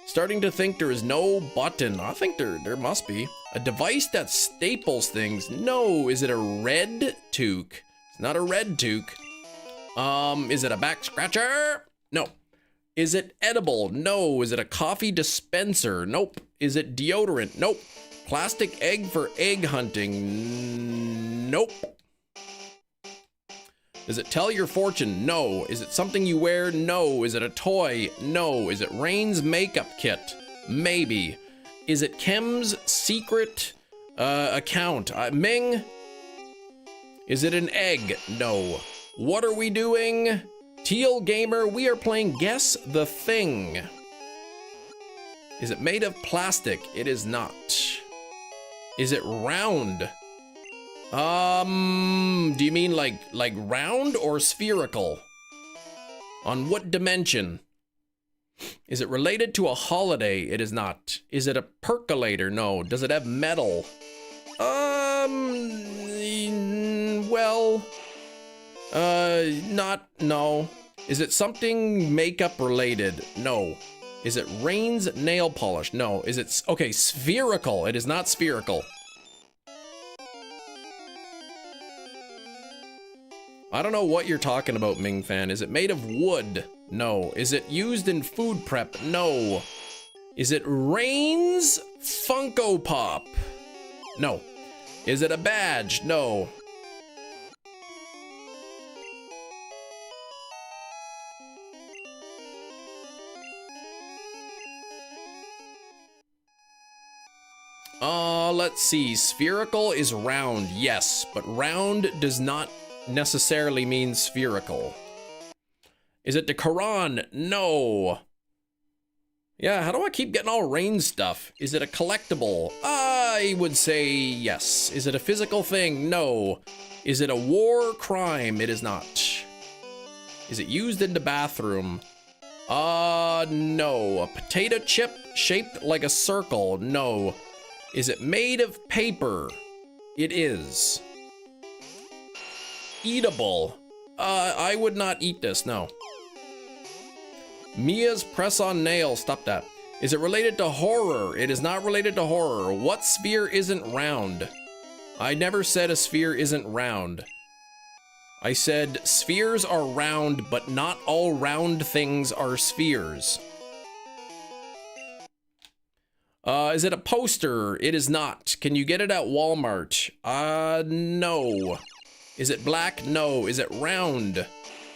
Starting to think there is no button. I think there must be. A device that staples things. No. Is it a red toque? It's not a red toque. Is it a back scratcher? No. Is it edible? No. Is it a coffee dispenser? Nope. Is it deodorant? Nope. Plastic egg for egg hunting? Nope. Does it tell your fortune? No. Is it something you wear? No. Is it a toy? No. Is it Rain's makeup kit? Maybe. Is it Kim's secret account? Ming? Is it an egg? No. What are we doing? Teal Gamer, we are playing Guess the Thing. Is it made of plastic? It is not. Is it round? Do you mean like round or spherical? On what dimension? Is it related to a holiday? It is not. Is it a percolator? No. Does it have metal? Not, no. Is it something makeup related? No. Is it Rain's nail polish? No. Is it, okay, spherical. It is not spherical. I don't know what you're talking about, Ming Fan. Is it made of wood? No. Is it used in food prep? No. Is it Rain's Funko Pop? No. Is it a badge? No. Let's see. Spherical is round, yes, but round does not necessarily mean spherical. Is it the Quran? No. Yeah, how do I keep getting all Rain stuff? Is it a collectible? I would say yes. Is it a physical thing? No. Is it a war crime? It is not. Is it used in the bathroom? No. A potato chip shaped like a circle? No. Is it made of paper? It is. Eatable? I would not eat this, no. Mia's press-on nail, stop that. Is it related to horror? It is not related to horror. What sphere isn't round? I never said a sphere isn't round. I said spheres are round, but not all round things are spheres. Is it a poster? It is not. Can you get it at Walmart? No. Is it black? No. Is it round?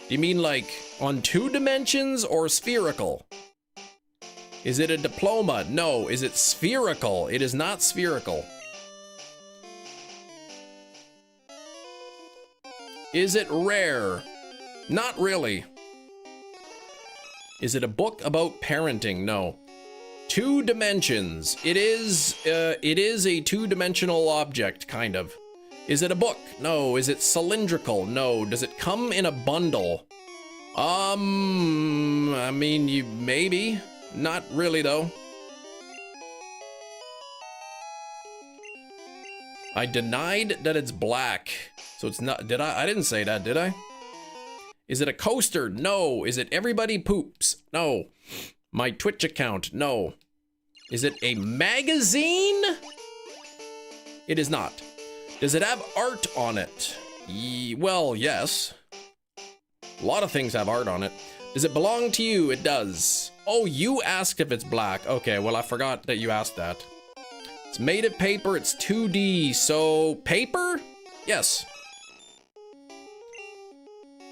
Do you mean like on 2 dimensions or spherical? Is it a diploma? No. Is it spherical? It is not spherical. Is it rare? Not really. Is it a book about parenting? No. 2 dimensions. It is a 2-dimensional object, kind of. Is it a book? No. Is it cylindrical? No. Does it come in a bundle? I mean, maybe. Not really, though. I denied that it's black. So it's not, did I? I didn't say that, did I? Is it a coaster? No. Is it everybody poops? No. My Twitch account? No. Is it a magazine? It is not. Does it have art on it? Well, yes. A lot of things have art on it. Does it belong to you? It does. Oh, you asked if it's black. Okay, well, I forgot that you asked that. It's made of paper. It's 2D. So, paper? Yes.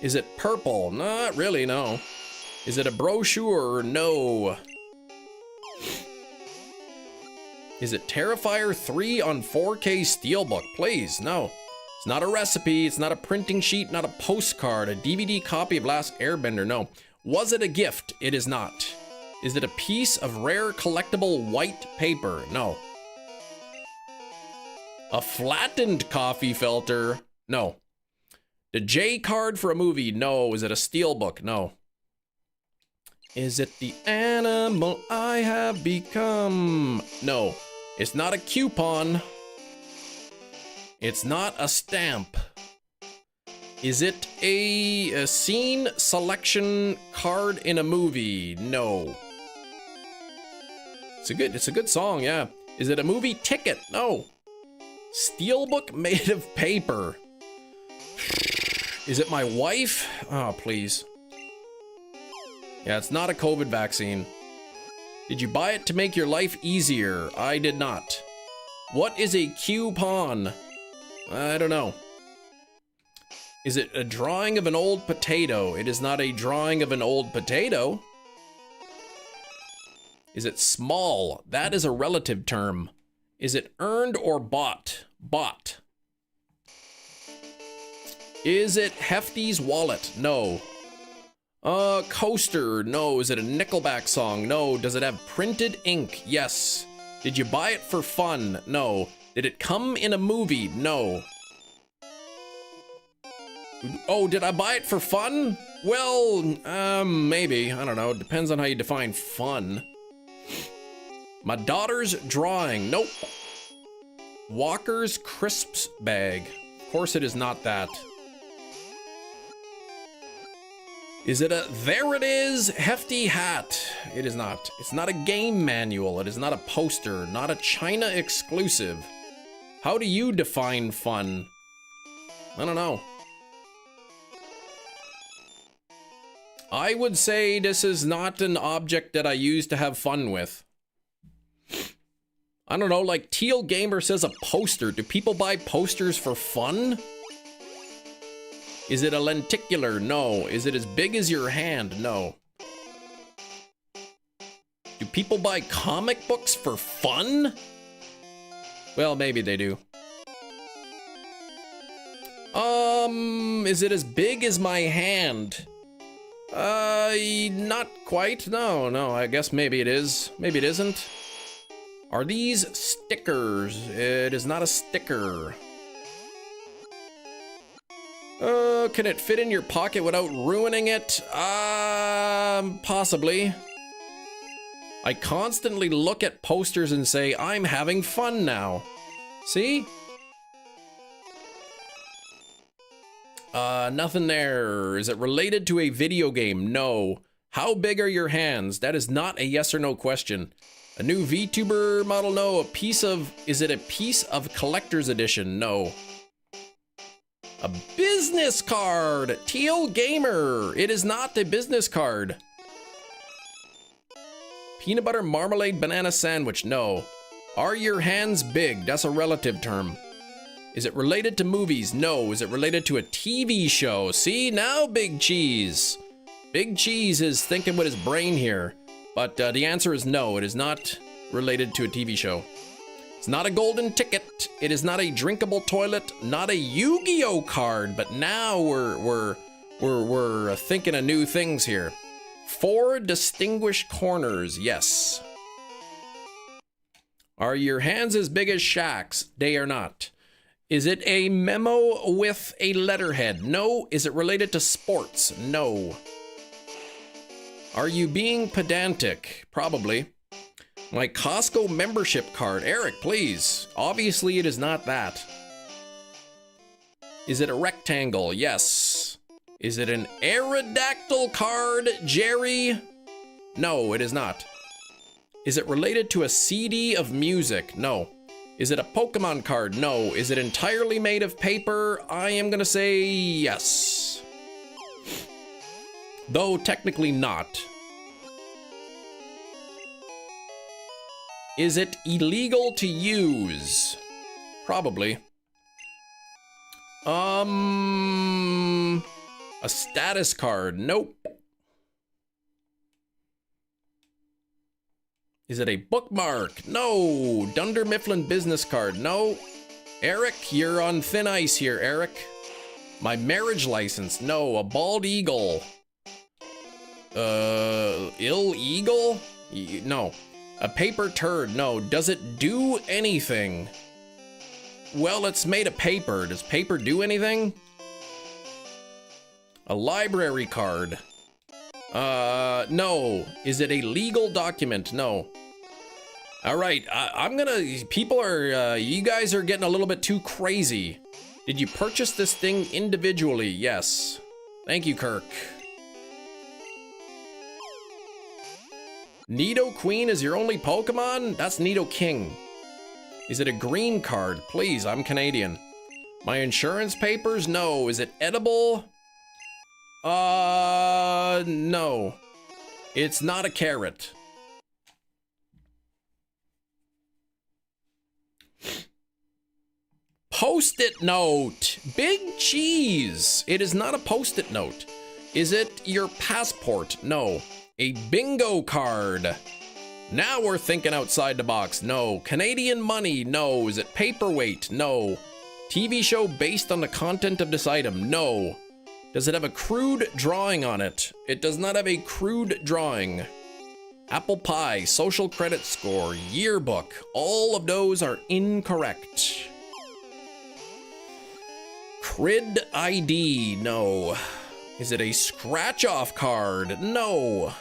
Is it purple? Not really, no. Is it a brochure? No. Is it Terrifier 3 on 4K Steelbook? Please, no. It's not a recipe, it's not a printing sheet, not a postcard, a DVD copy of Last Airbender, no. Was it a gift? It is not. Is it a piece of rare collectible white paper? No. A flattened coffee filter? No. The J card for a movie? No. Is it a steelbook? No. Is it the animal I have become? No. It's not a coupon. It's not a stamp. Is it a scene selection card in a movie? No. It's a good song, yeah. Is it a movie ticket? No. Steelbook made of paper. Is it my wife? Oh, please. Yeah, it's not a COVID vaccine. Did you buy it to make your life easier? I did not. What is a coupon? I don't know. Is it a drawing of an old potato? It is not a drawing of an old potato. Is it small? That is a relative term. Is it earned or bought? Bought. Is it Hefty's wallet? No. Coaster? No. Is it a Nickelback song? No. Does it have printed ink? Yes. Did you buy it for fun? No. Did it come in a movie? No. Oh, did I buy it for fun? Well, maybe. I don't know. It depends on how you define fun. My daughter's drawing. Nope. Walker's crisps bag. Of course it is not that. Is it a, there it is, hefty hat? It is not. It's not a game manual. It is not a poster, not a China exclusive. How do you define fun? I don't know. I would say this is not an object that I use to have fun with. I don't know, like Teal Gamer says a poster. Do people buy posters for fun? Is it a lenticular? No. Is it as big as your hand? No. Do people buy comic books for fun? Well, maybe they do. Is it as big as my hand? Not quite. No, I guess maybe it is. Maybe it isn't. Are these stickers? It is not a sticker. Can it fit in your pocket without ruining it? Possibly. I constantly look at posters and say, I'm having fun now. See? Nothing there. Is it related to a video game? No. How big are your hands? That is not a yes or no question. A new VTuber model? No. Is it a piece of collector's edition? No. A business card! Teal Gamer! It is not a business card. Peanut butter marmalade banana sandwich? No. Are your hands big? That's a relative term. Is it related to movies? No. Is it related to a TV show? See, now Big Cheese. Big Cheese is thinking with his brain here. But the answer is no. It is not related to a TV show. It's not a golden ticket. It is not a drinkable toilet. Not a Yu-Gi-Oh card. But now we're thinking of new things here. 4 distinguished corners. Yes. Are your hands as big as Shaq's? They are not. Is it a memo with a letterhead? No. Is it related to sports? No. Are you being pedantic? Probably. My Costco membership card. Eric, please. Obviously, it is not that. Is it a rectangle? Yes. Is it an Aerodactyl card, Jerry? No, it is not. Is it related to a CD of music? No. Is it a Pokemon card? No. Is it entirely made of paper? I am gonna say yes. Though technically not. Is it illegal to use? Probably. A status card? Nope. Is it a bookmark? No. Dunder Mifflin business card? No. Eric, you're on thin ice here, Eric. My marriage license? No. A bald eagle? Ill eagle? No. A paper turd? No. Does it do anything? Well, it's made of paper. Does paper do anything? A library card? No. Is it a legal document? No. All right, people are, you guys are getting a little bit too crazy. Did you purchase this thing individually? Yes. Thank you, Kirk. Nidoqueen is your only Pokemon? That's Nidoking. Is it a green card? Please, I'm Canadian. My insurance papers? No. Is it edible? No. It's not a carrot. Post-it note. Big Cheese. It is not a post-it note. Is it your passport? No. A bingo card. Now we're thinking outside the box. No. Canadian money? No. Is it paperweight? No. TV show based on the content of this item? No. Does it have a crude drawing on it? It does not have a crude drawing. Apple pie, social credit score, yearbook. All of those are incorrect. Crid ID? No. Is it a scratch-off card? No.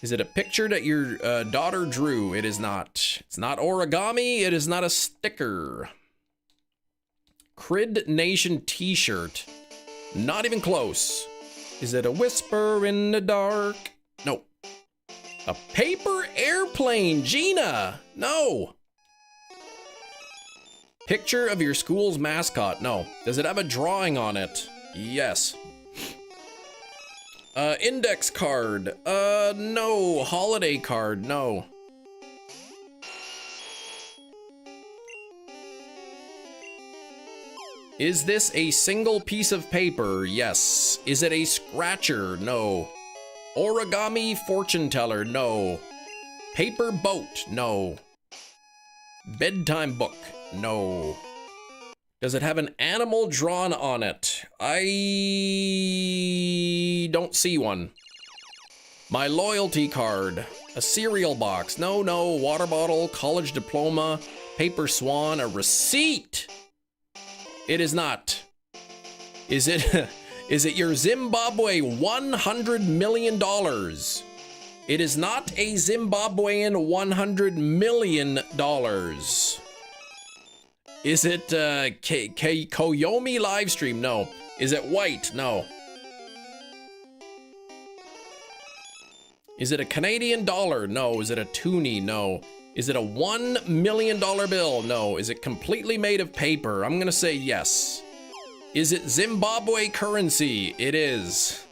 Is it a picture that your daughter drew? It is not. It's not origami. It is not a sticker. Crid Nation t-shirt. Not even close. Is it a whisper in the dark? No. A paper airplane, Gina. No. Picture of your school's mascot. No. Does it have a drawing on it? Yes. Index card. No. Holiday card. No. Is this a single piece of paper? Yes. Is it a scratcher? No. Origami fortune teller? No. Paper boat? No. Bedtime book? No. Does it have an animal drawn on it? I don't see one. My loyalty card. A cereal box? No, no. Water bottle, college diploma, paper swan, a receipt. It is not. Is it is it your Zimbabwe $100 million? It is not a Zimbabwean $100 million. Is it Koyomi livestream? No. Is it white? No. Is it a Canadian dollar? No. Is it a toonie? No. Is it a $1 million bill? No. Is it completely made of paper? I'm gonna say yes. Is it Zimbabwe currency? It is.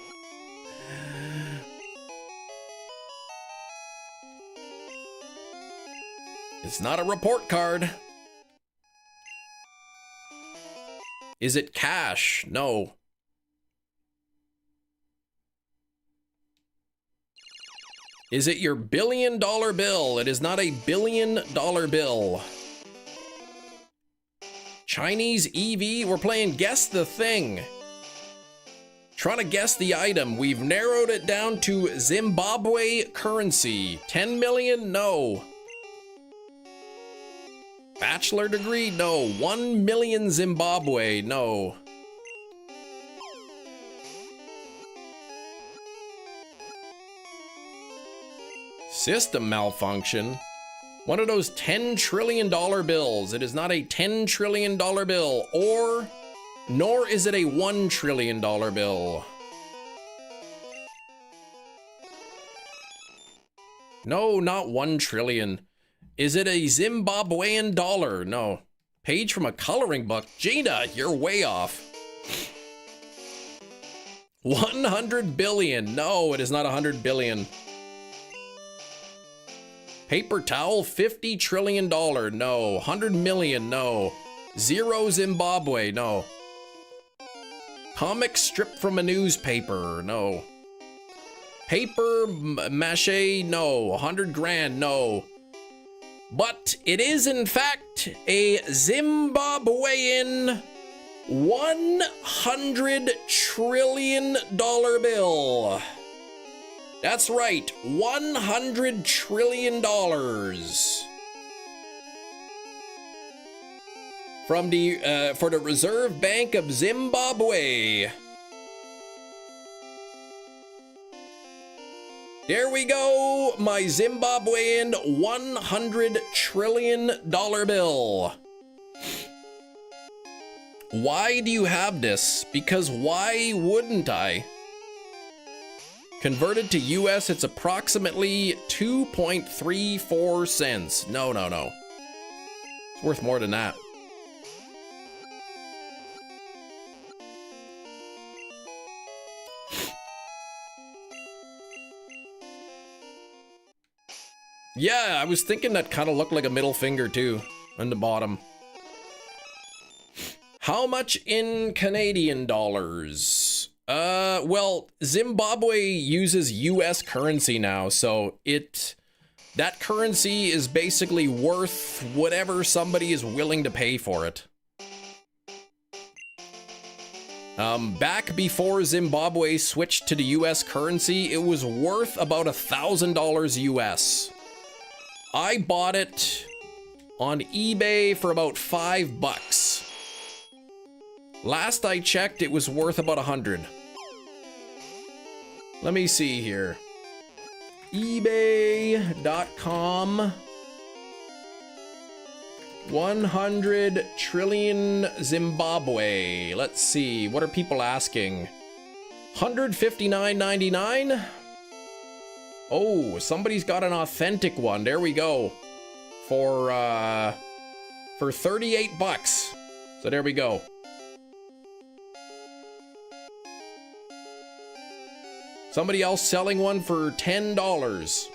It's not a report card. Is it cash? No. Is it your $1 billion bill? It is not a $1 billion bill. Chinese EV? We're playing Guess the Thing. Trying to guess the item. We've narrowed it down to Zimbabwe currency. 10 million? No. Bachelor degree? No. 1 million Zimbabwe? No. System malfunction? One of those $10 trillion bills. It is not a $10 trillion bill, nor is it a $1 trillion bill. No, not 1 trillion. Is it a Zimbabwean dollar? No. Page from a coloring book. Gina, you're way off. 100 billion. No, it is not 100 billion. Paper towel, $50 trillion. No. 100 million. No. 0 Zimbabwe. No. Comic strip from a newspaper. No. Paper mache. No. 100 grand. No. But it is in fact a Zimbabwean $100 trillion bill. That's right, $100 trillion. From the, for the Reserve Bank of Zimbabwe. There we go, my Zimbabwean $100 trillion bill. Why do you have this? Because why wouldn't I? Converted to US, it's approximately 2.34 cents. No, no, no. It's worth more than that. Yeah, I was thinking that kind of looked like a middle finger too, on the bottom. How much in Canadian dollars? Well, Zimbabwe uses US currency now, so that currency is basically worth whatever somebody is willing to pay for it. Back before Zimbabwe switched to the US currency, it was worth about $1,000 US. I bought it on eBay for about $5. Last I checked, it was worth about 100. Let me see here. eBay.com. 100 trillion Zimbabwe. Let's see. What are people asking? 159.99? Oh, somebody's got an authentic one. There we go. For $38. So there we go. Somebody else selling one for $10.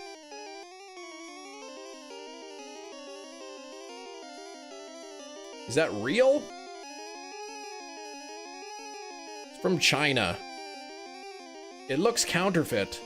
Is that real? It's from China. It looks counterfeit.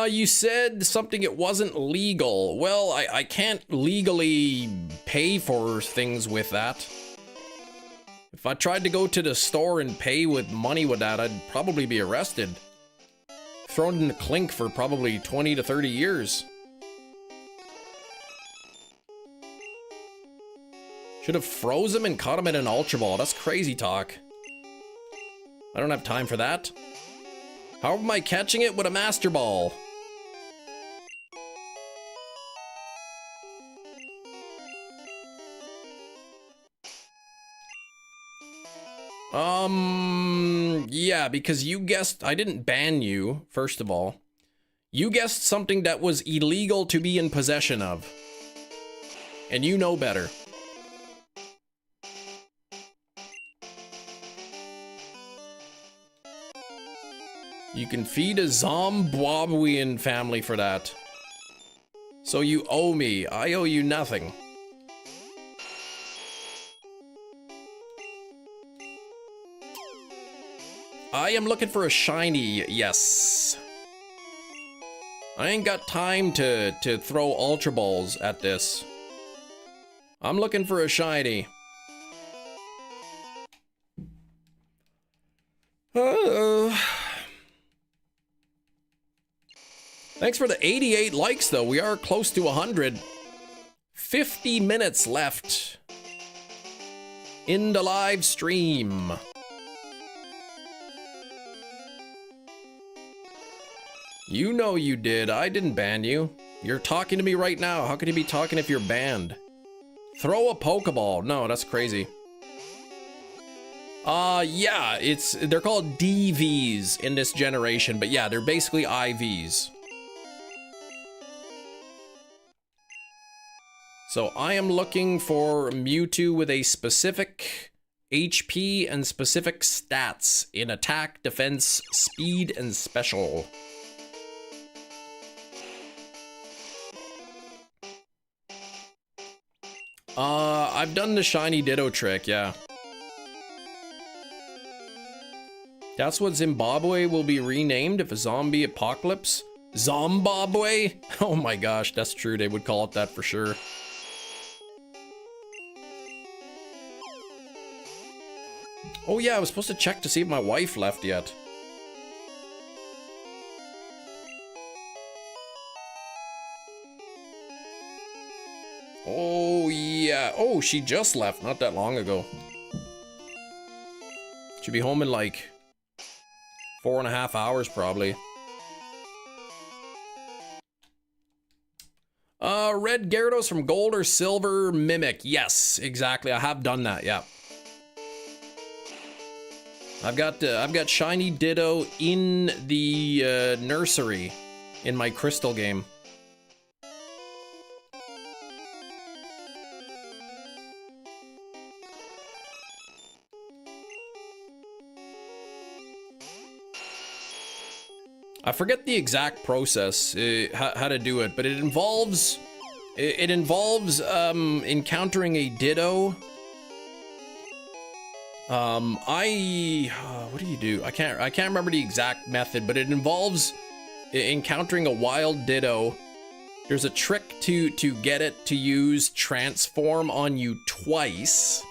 You said something, it wasn't legal. Well, I can't legally pay for things with that. If I tried to go to the store and pay with money with that, I'd probably be arrested. Thrown in the clink for probably 20 to 30 years. Should have froze him and caught him in an Ultra Ball. That's crazy talk. I don't have time for that. How am I catching it with a Master Ball? Yeah, because you guessed, I didn't ban you, first of all. You guessed something that was illegal to be in possession of. And you know better. You can feed a Zombwabian family for that. So you owe me. I owe you nothing. I am looking for a shiny, yes. I ain't got time to throw Ultra Balls at this. I'm looking for a shiny. Thanks for the 88 likes, though. We are close to 100. 50 minutes left in the live stream. You know you did. I didn't ban you. You're talking to me right now. How could you be talking if you're banned? Throw a Pokeball. No, that's crazy. Yeah, they're called DVs in this generation, but yeah, they're basically IVs. So I am looking for Mewtwo with a specific HP and specific stats in attack, defense, speed, and special. I've done the shiny Ditto trick, yeah. That's what Zimbabwe will be renamed if a zombie apocalypse. Zombabwe? Oh my gosh, that's true. They would call it that for sure. Oh yeah, I was supposed to check to see if my wife left yet. Oh yeah. Oh, she just left not that long ago. She'll be home in like 4.5 hours probably. Red Gyarados from Gold or Silver Mimic. Yes, exactly. I have done that, yeah. I've got shiny Ditto in the nursery in my Crystal game. I forget the exact process, how to do it, but it involves encountering a Ditto. What do you do? I can't remember the exact method, but it involves encountering a wild Ditto. There's a trick to get it to use transform on you twice.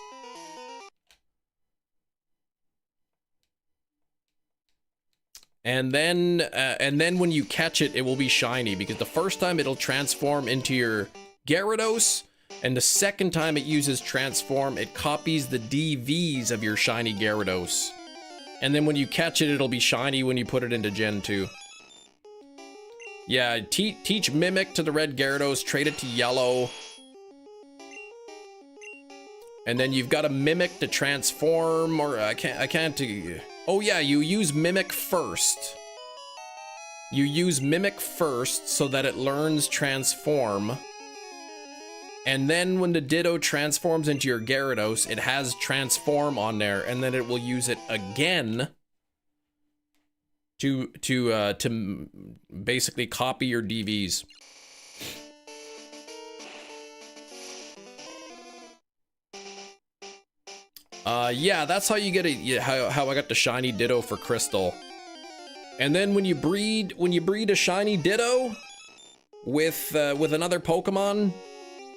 And then when you catch it, it will be shiny, because the first time it'll transform into your Gyarados, and the second time it uses transform, it copies the DVs of your shiny Gyarados. And then when you catch it, it'll be shiny when you put it into Gen 2. Yeah, teach Mimic to the red Gyarados, trade it to yellow. And then you've got a Mimic to transform, or I can't. Oh yeah, you use Mimic first. You use Mimic first so that it learns transform. And then when the Ditto transforms into your Gyarados, it has transform on there, and then it will use it again to basically copy your DVs. Yeah, that's how you get it. How I got the shiny Ditto for Crystal. And then when you breed a shiny Ditto with another Pokemon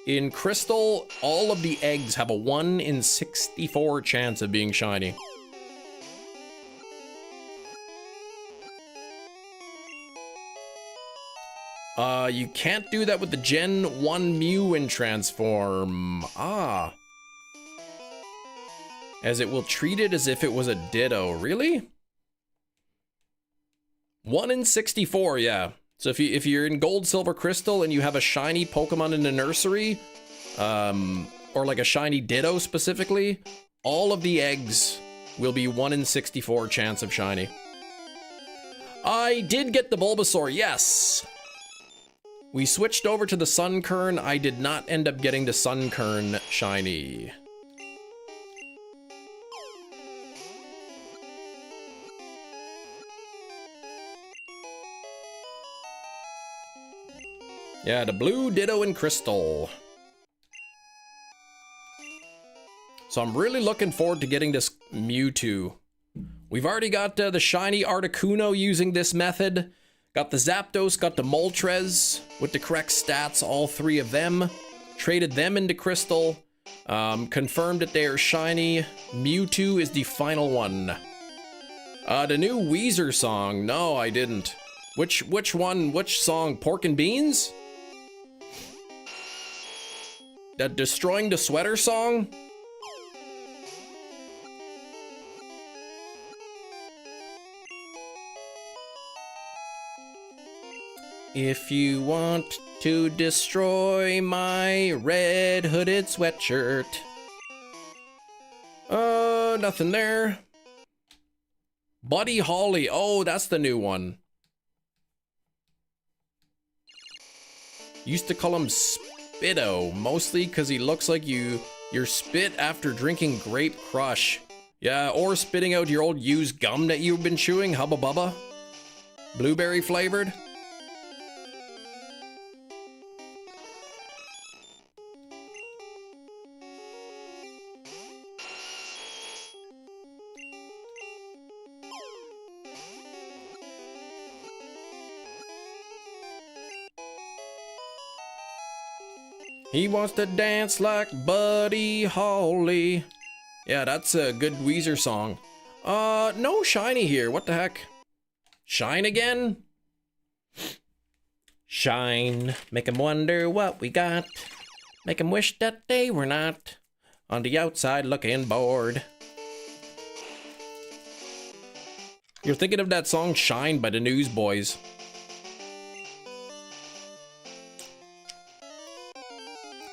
in Crystal, all of the eggs have a 1 in 64 chance of being shiny. You can't do that with the Gen 1 Mew in Transform. Ah. As it will treat it as if it was a Ditto. Really? 1 in 64, yeah. So if you're in Gold, Silver, Crystal, and you have a shiny Pokemon in the nursery, or like a shiny Ditto specifically, all of the eggs will be 1 in 64 chance of shiny. I did get the Bulbasaur, yes. We switched over to the Sunkern. I did not end up getting the Sunkern shiny. Yeah, the blue, Ditto, and Crystal. So I'm really looking forward to getting this Mewtwo. We've already got the shiny Articuno using this method. Got the Zapdos, got the Moltres with the correct stats, all three of them. Traded them into Crystal. Confirmed that they are shiny. Mewtwo is the final one. The new Weezer song. No, I didn't. Which one? Which song? Pork and Beans? That Destroying the Sweater song? If you want to destroy my red hooded sweatshirt. Nothing there. Buddy Holly. Oh, that's the new one. Used to call him Spitto, mostly because he looks like your spit after drinking Grape Crush. Yeah, or spitting out your old used gum that you've been chewing, Hubba Bubba. Blueberry flavored. He wants to dance like Buddy Holly. Yeah, that's a good Weezer song. No shiny here. What the heck? Shine again? Shine. Make him wonder what we got. Make him wish that they were not on the outside looking bored. You're thinking of that song Shine by the Newsboys.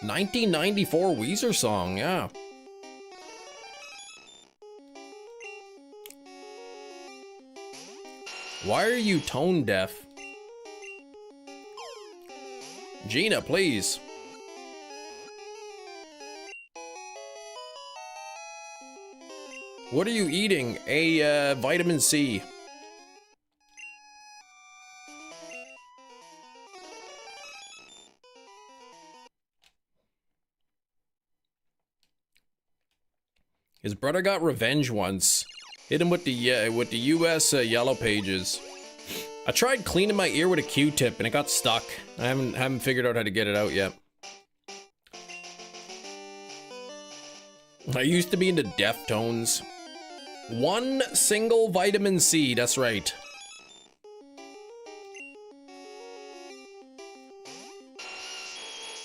'94 Weezer song, yeah. Why are you tone deaf? Gina, please. What are you eating? A vitamin C. His brother got revenge once. Hit him with the US yellow pages. I tried cleaning my ear with a Q-tip and it got stuck. I haven't figured out how to get it out yet. I used to be into Deftones. One single vitamin C, that's right.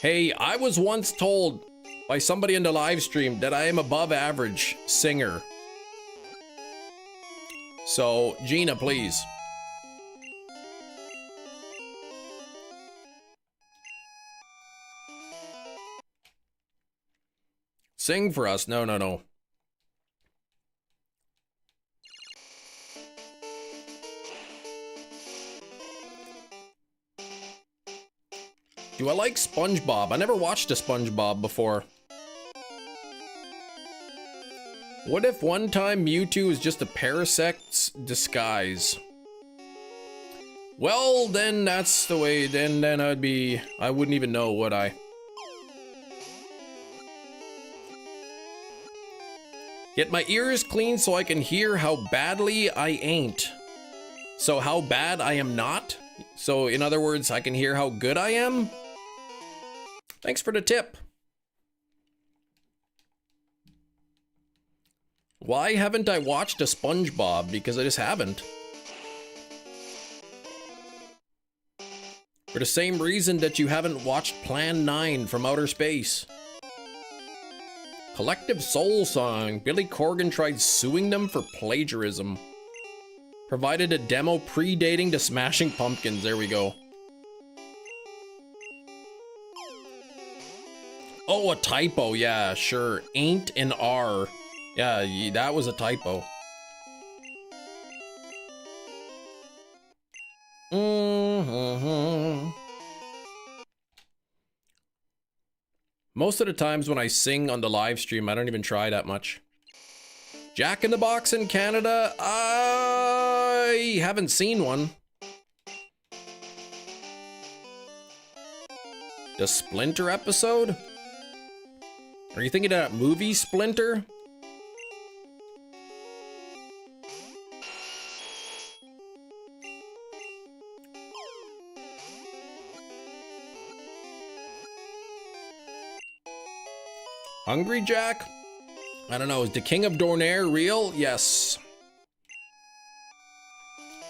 Hey, I was once told by somebody in the live stream that I am above average singer. So, Gina, please. Sing for us. No, no, no. Do I like SpongeBob? I never watched a SpongeBob before. What if one time Mewtwo is just a Parasect's disguise? Well, then that's the way, then I wouldn't even know, would I? Get my ears clean so I can hear how badly I ain't. So how bad I am not? So in other words, I can hear how good I am? Thanks for the tip. Why haven't I watched a SpongeBob? Because I just haven't. For the same reason that you haven't watched Plan 9 from Outer Space. Collective Soul Song. Billy Corgan tried suing them for plagiarism. Provided a demo predating the Smashing Pumpkins. There we go. Oh, a typo. Yeah, sure. Ain't an R. Yeah, that was a typo. Most of the times when I sing on the live stream, I don't even try that much. Jack in the Box in Canada? I haven't seen one. The Splinter episode? Are you thinking of that movie Splinter? Hungry Jack? I don't know. Is the King of Donair real? Yes.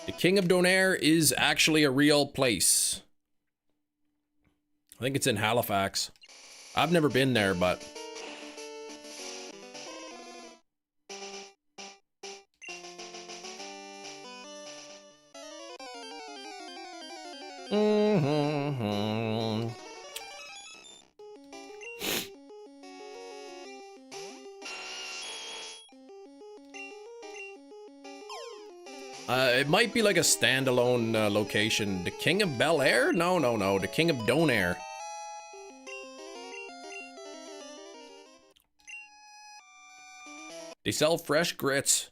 The King of Donair is actually a real place. I think it's in Halifax. I've never been there, but... It might be like a standalone location. The King of Bel Air? No, no, no. The King of Donair. They sell fresh grits.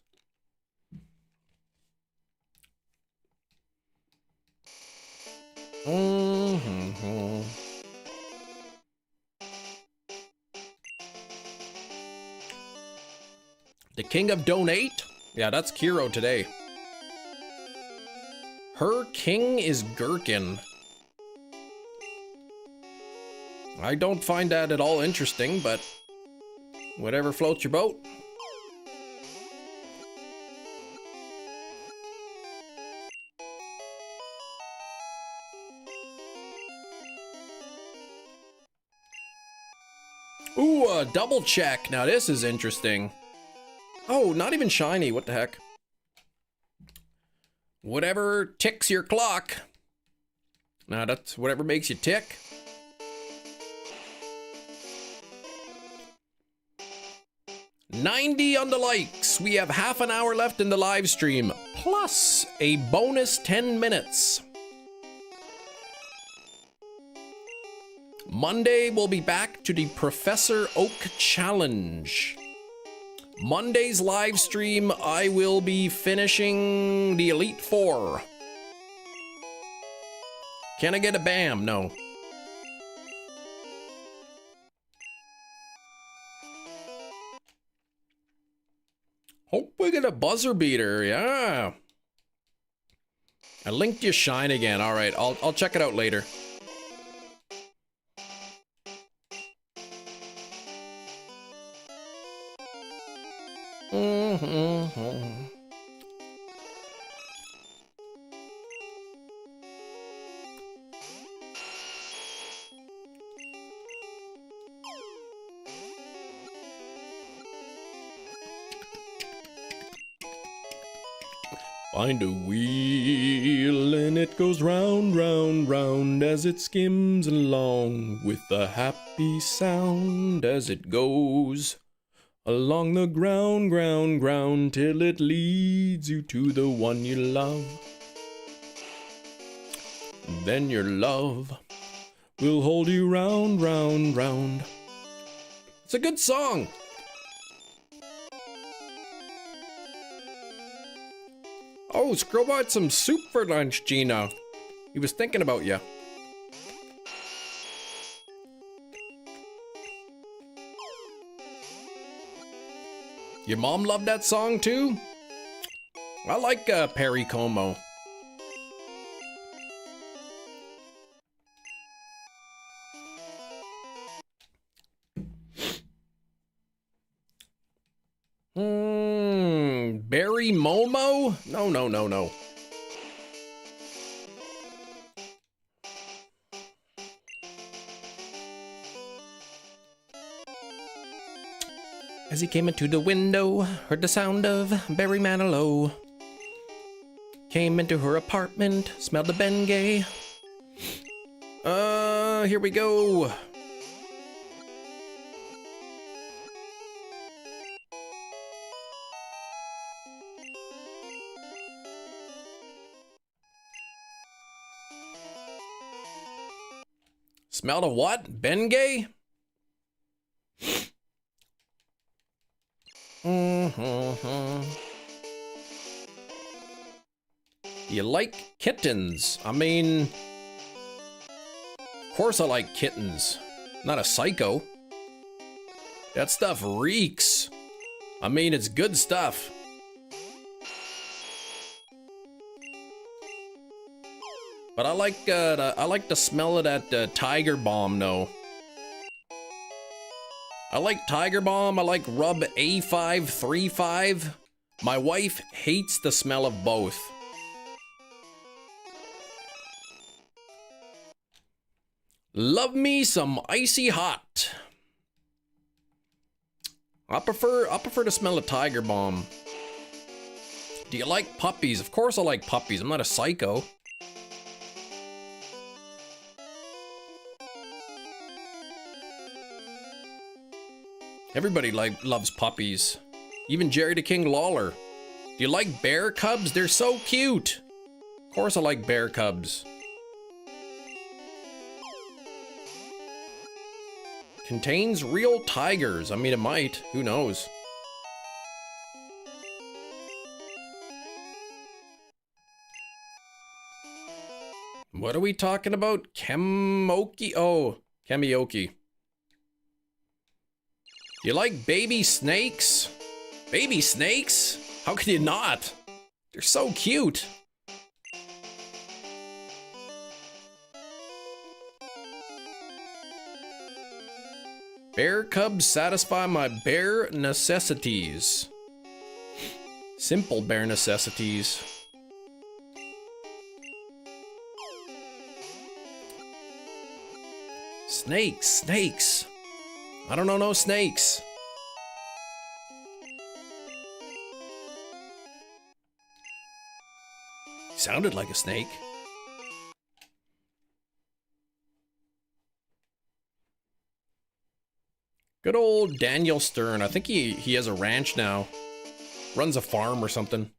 The King of Donate? Yeah, that's Kiro today. Her king is Gherkin. I don't find that at all interesting, but whatever floats your boat. Ooh, a double check. Now this is interesting. Oh, not even shiny. What the heck? Whatever ticks your clock. Now that's whatever makes you tick. $90 on the likes. We have half an hour left in the live stream, plus a bonus 10 minutes. Monday, we'll be back to the Professor Oak Challenge. Monday's live stream, I will be finishing the Elite Four. Can I get a BAM? No. Hope we get a buzzer beater, yeah. I linked you Shine again. All right, I'll check it out later. Find a wheel and it goes round, round, round as it skims along with a happy sound as it goes along the ground, ground, ground till it leads you to the one you love. Then your love will hold you round, round, round. It's a good song. Oh, Scrub bought some soup for lunch, Gina. He was thinking about you. Your mom loved that song too? I like Perry Como. Barry Momo? No, no, no, no. As he came into the window, heard the sound of Barry Manilow. Came into her apartment, smelled the Bengay. Here we go. Smell of what? Bengay? You like kittens? I mean, of course I like kittens. Not a psycho. That stuff reeks. I mean, it's good stuff. But I like the smell of that Tiger Balm, though. I like Tiger Balm. I like Rub A535. My wife hates the smell of both. Love me some icy hot. I prefer the smell of Tiger Balm. Do you like puppies? Of course I like puppies. I'm not a psycho. Everybody loves puppies. Even Jerry the King Lawler. Do you like bear cubs? They're so cute. Of course I like bear cubs. Contains real tigers. I mean, it might. Who knows? What are we talking about? Kemoki? Oh, Kemioki. You like baby snakes? Baby snakes? How can you not? They're so cute. Bear cubs satisfy my bare necessities. Simple bare necessities. Snakes. I don't know no snakes. Sounded like a snake. Good old Daniel Stern. I think he has a ranch now. Runs a farm or something.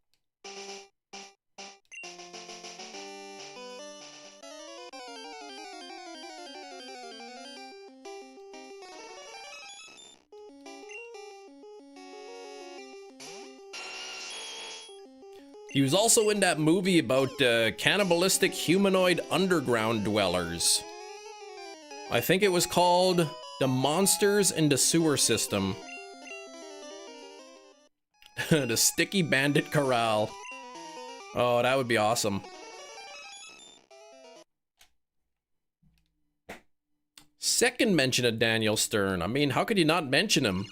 He was also in that movie about cannibalistic humanoid underground dwellers. I think it was called The Monsters in the Sewer System. The Sticky Bandit Corral. Oh, that would be awesome. Second mention of Daniel Stern. I mean, how could you not mention him?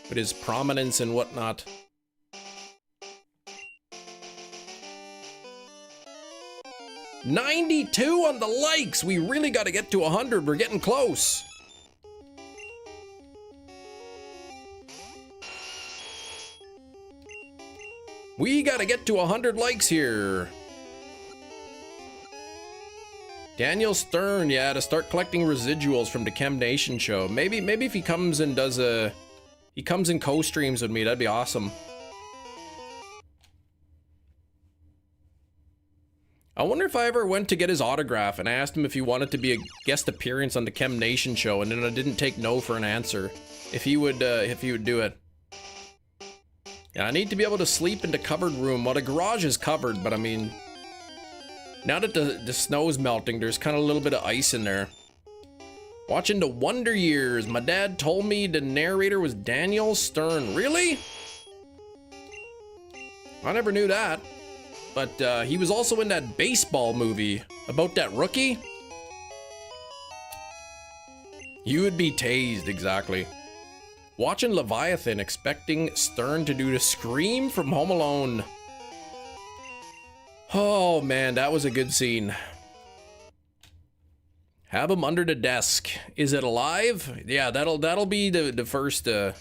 With his prominence and whatnot. 92 on the likes. We really got to get to 100. We're getting close. We got to get to 100 likes here. Daniel Stern, yeah, to start collecting residuals from the Chem Nation show. Maybe if he comes and does he comes and co-streams with me, that'd be awesome. I wonder if I ever went to get his autograph and I asked him if he wanted to be a guest appearance on the Chem Nation show, and then I didn't take no for an answer. If he would do it. Yeah, I need to be able to sleep in the covered room. Well, the garage is covered, but I mean, now that the snow's melting, there's kind of a little bit of ice in there. Watching the Wonder Years. My dad told me the narrator was Daniel Stern. Really? I never knew that. But he was also in that baseball movie about that rookie. You would be tased, exactly. Watching Leviathan, expecting Stern to do the scream from Home Alone. Oh man, that was a good scene. Have him under the desk. Is it alive? Yeah, that'll be the first. That'll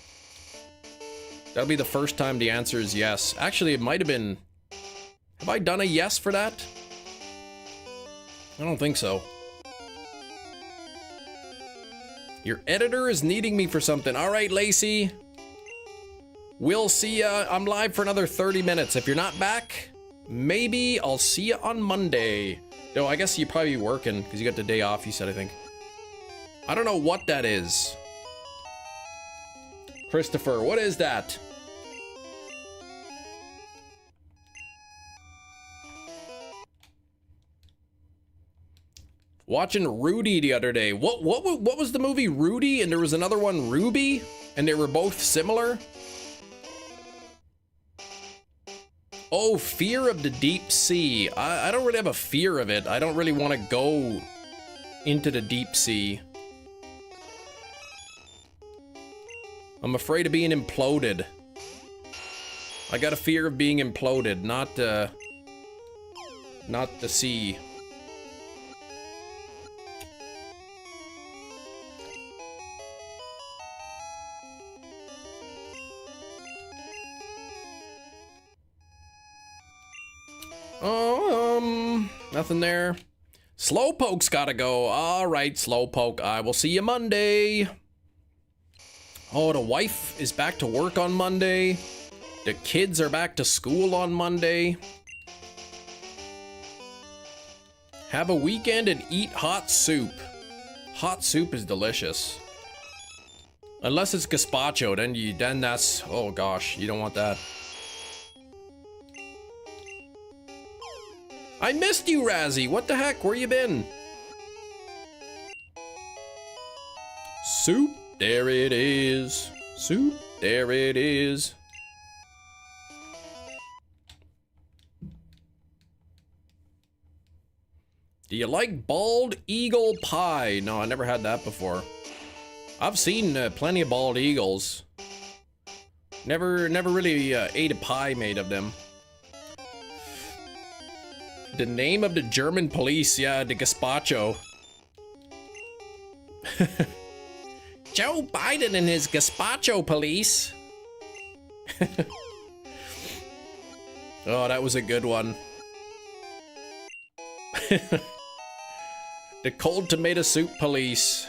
be the first time the answer is yes. Actually, it might have been. Have I done a yes for that? I don't think so. Your editor is needing me for something. All right, Lacey. We'll see ya. I'm live for another 30 minutes. If you're not back, maybe I'll see you on Monday. No, I guess you'd probably be working because you got the day off, you said, I think. I don't know what that is. Christopher, what is that? Watching Rudy the other day. What was the movie Rudy? And there was another one, Ruby? And they were both similar? Oh, fear of the deep sea. I don't really have a fear of it. I don't really want to go into the deep sea. I'm afraid of being imploded. I got a fear of being imploded, not the sea. Nothing there. Slowpoke's gotta go. All right, Slowpoke. I will see you Monday. Oh, the wife is back to work on Monday. The kids are back to school on Monday. Have a weekend and eat hot soup. Hot soup is delicious. Unless it's gazpacho, then that's, oh gosh, you don't want that. I missed you, Razzie. What the heck? Where you been? Soup. There it is. Soup. There it is. Do you like bald eagle pie? No, I never had that before. I've seen plenty of bald eagles. Never really ate a pie made of them. The name of the German police, yeah, the gazpacho. Joe Biden and his gazpacho police. Oh, that was a good one. The cold tomato soup police.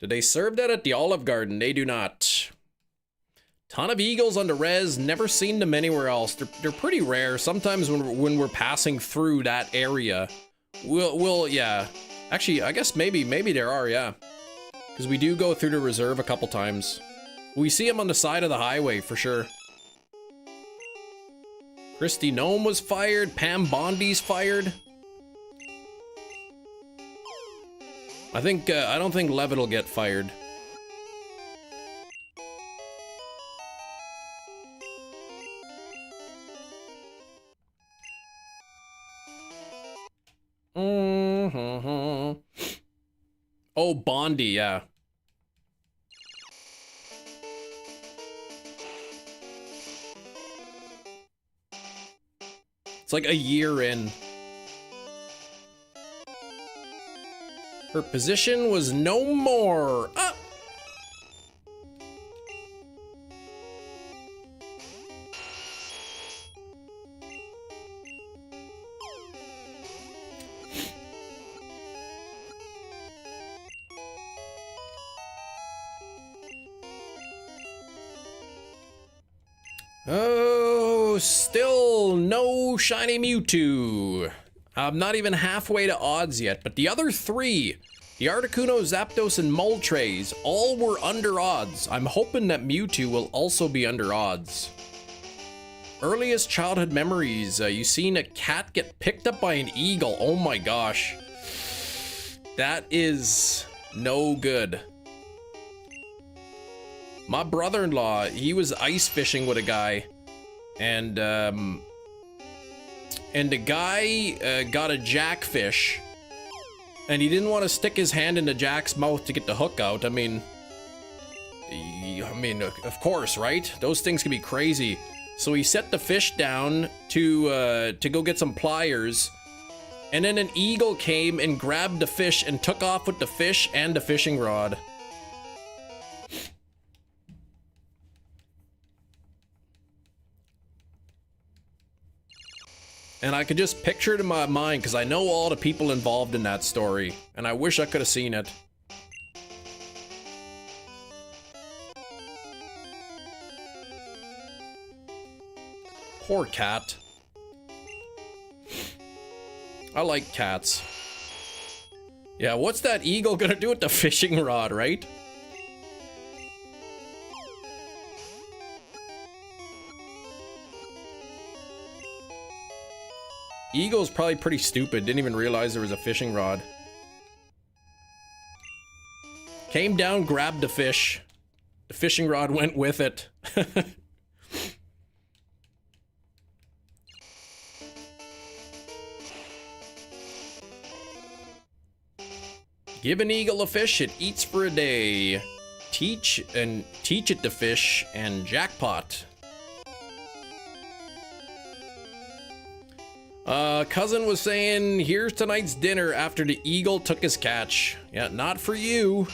Do they serve that at the Olive Garden? They do not. Ton of eagles on the res, never seen them anywhere else. They're pretty rare. Sometimes when we're passing through that area, we'll yeah. Actually, I guess maybe there are, yeah. Because we do go through the reserve a couple times. We see them on the side of the highway for sure. Christy Gnome was fired. Pam Bondi's fired. I don't think Levitt will get fired. Oh, Bondi, yeah. It's like a year in. Her position was no more. Ah! Oh, still no shiny Mewtwo. I'm not even halfway to odds yet, but the other three, the Articuno, Zapdos, and Moltres, all were under odds. I'm hoping that Mewtwo will also be under odds. Earliest childhood memories, you seen a cat get picked up by an eagle. Oh my gosh. That is no good. My brother-in-law, he was ice fishing with a guy, and the guy got a jackfish, and he didn't want to stick his hand into Jack's mouth to get the hook out. I mean, of course, right? Those things can be crazy. So he set the fish down to go get some pliers, and then an eagle came and grabbed the fish and took off with the fish and the fishing rod. And I could just picture it in my mind because I know all the people involved in that story, and I wish I could have seen it. Poor cat. I like cats. Yeah, what's that eagle gonna do with the fishing rod, right? Eagle's probably pretty stupid, didn't even realize there was a fishing rod. Came down, grabbed the fish. The fishing rod went with it. Give an eagle a fish, it eats for a day. Teach it to fish and jackpot. Cousin was saying, here's tonight's dinner after the eagle took his catch. Yeah, not for you.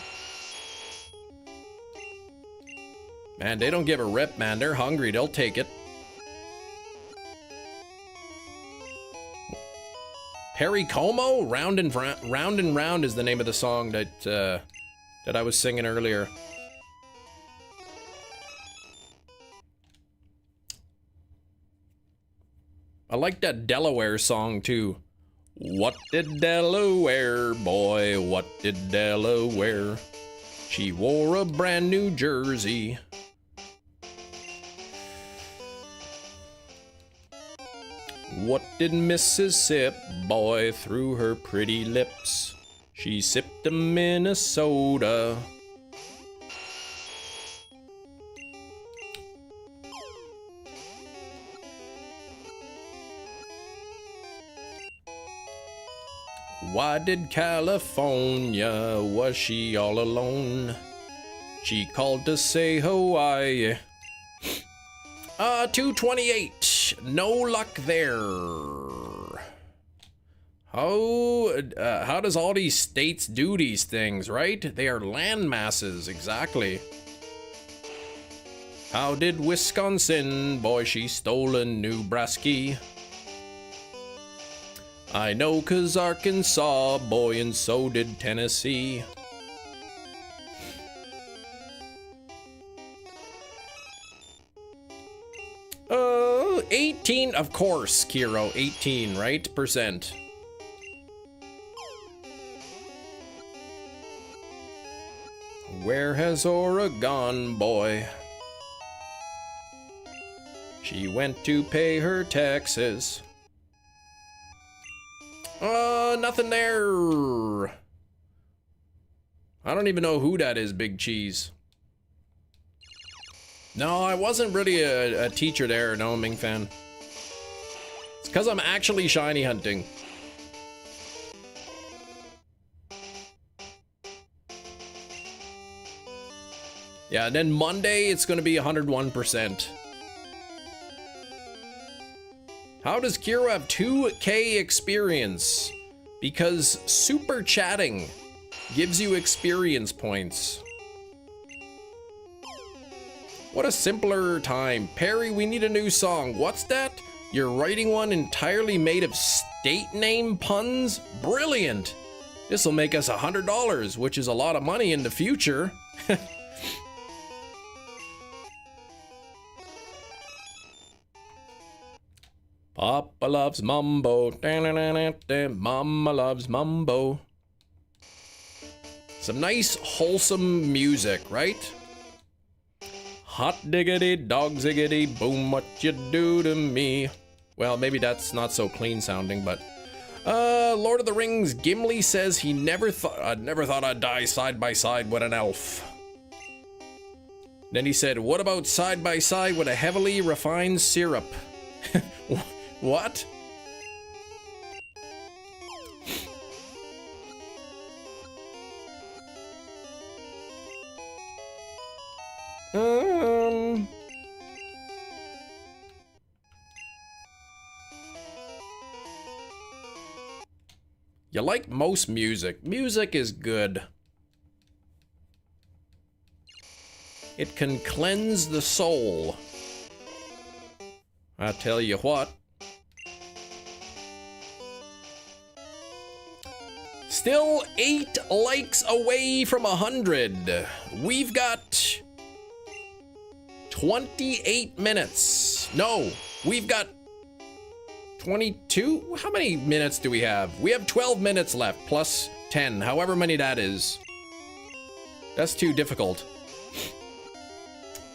Man, they don't give a rip, man. They're hungry. They'll take it. Harry Como? Round and Round is the name of the song that I was singing earlier. I like that Delaware song too. What did Delaware, boy, what did Delaware? She wore a brand new jersey. What did Mississippi, boy, through her pretty lips? She sipped a Minnesota. Why did California, was she all alone? She called to say Hawaii. 228. No luck there. How does all these states do these things, right? They are land masses, exactly. How did Wisconsin, boy, she stole a Nebraska. I know 'cause Arkansas, boy, and so did Tennessee. 18, of course, Kiro, 18, right? Percent. Where has Oregon, boy? She went to pay her taxes. Nothing there. I don't even know who that is, Big Cheese. No, I wasn't really a teacher there, no, Ming fan. It's because I'm actually shiny hunting. Yeah, and then Monday, it's going to be 101%. How does Kiro have 2K experience? Because super chatting gives you experience points. What a simpler time. Perry, we need a new song. What's that? You're writing one entirely made of state name puns? Brilliant. This'll make us $100, which is a lot of money in the future. Papa loves mambo. Mama loves mambo. Some nice, wholesome music, right? Hot diggity, dog ziggity, boom, what you do to me. Well, maybe that's not so clean sounding, but... Lord of the Rings, Gimli says he never thought I'd die side by side with an elf. Then he said, what about side by side with a heavily refined syrup? What? You like most music. Music is good. It can cleanse the soul. I tell you what. Still 8 likes away from 100. We've got 28 minutes. No, We've got 22? How many minutes do we have? We have 12 minutes left, plus 10, however many that is. That's too difficult.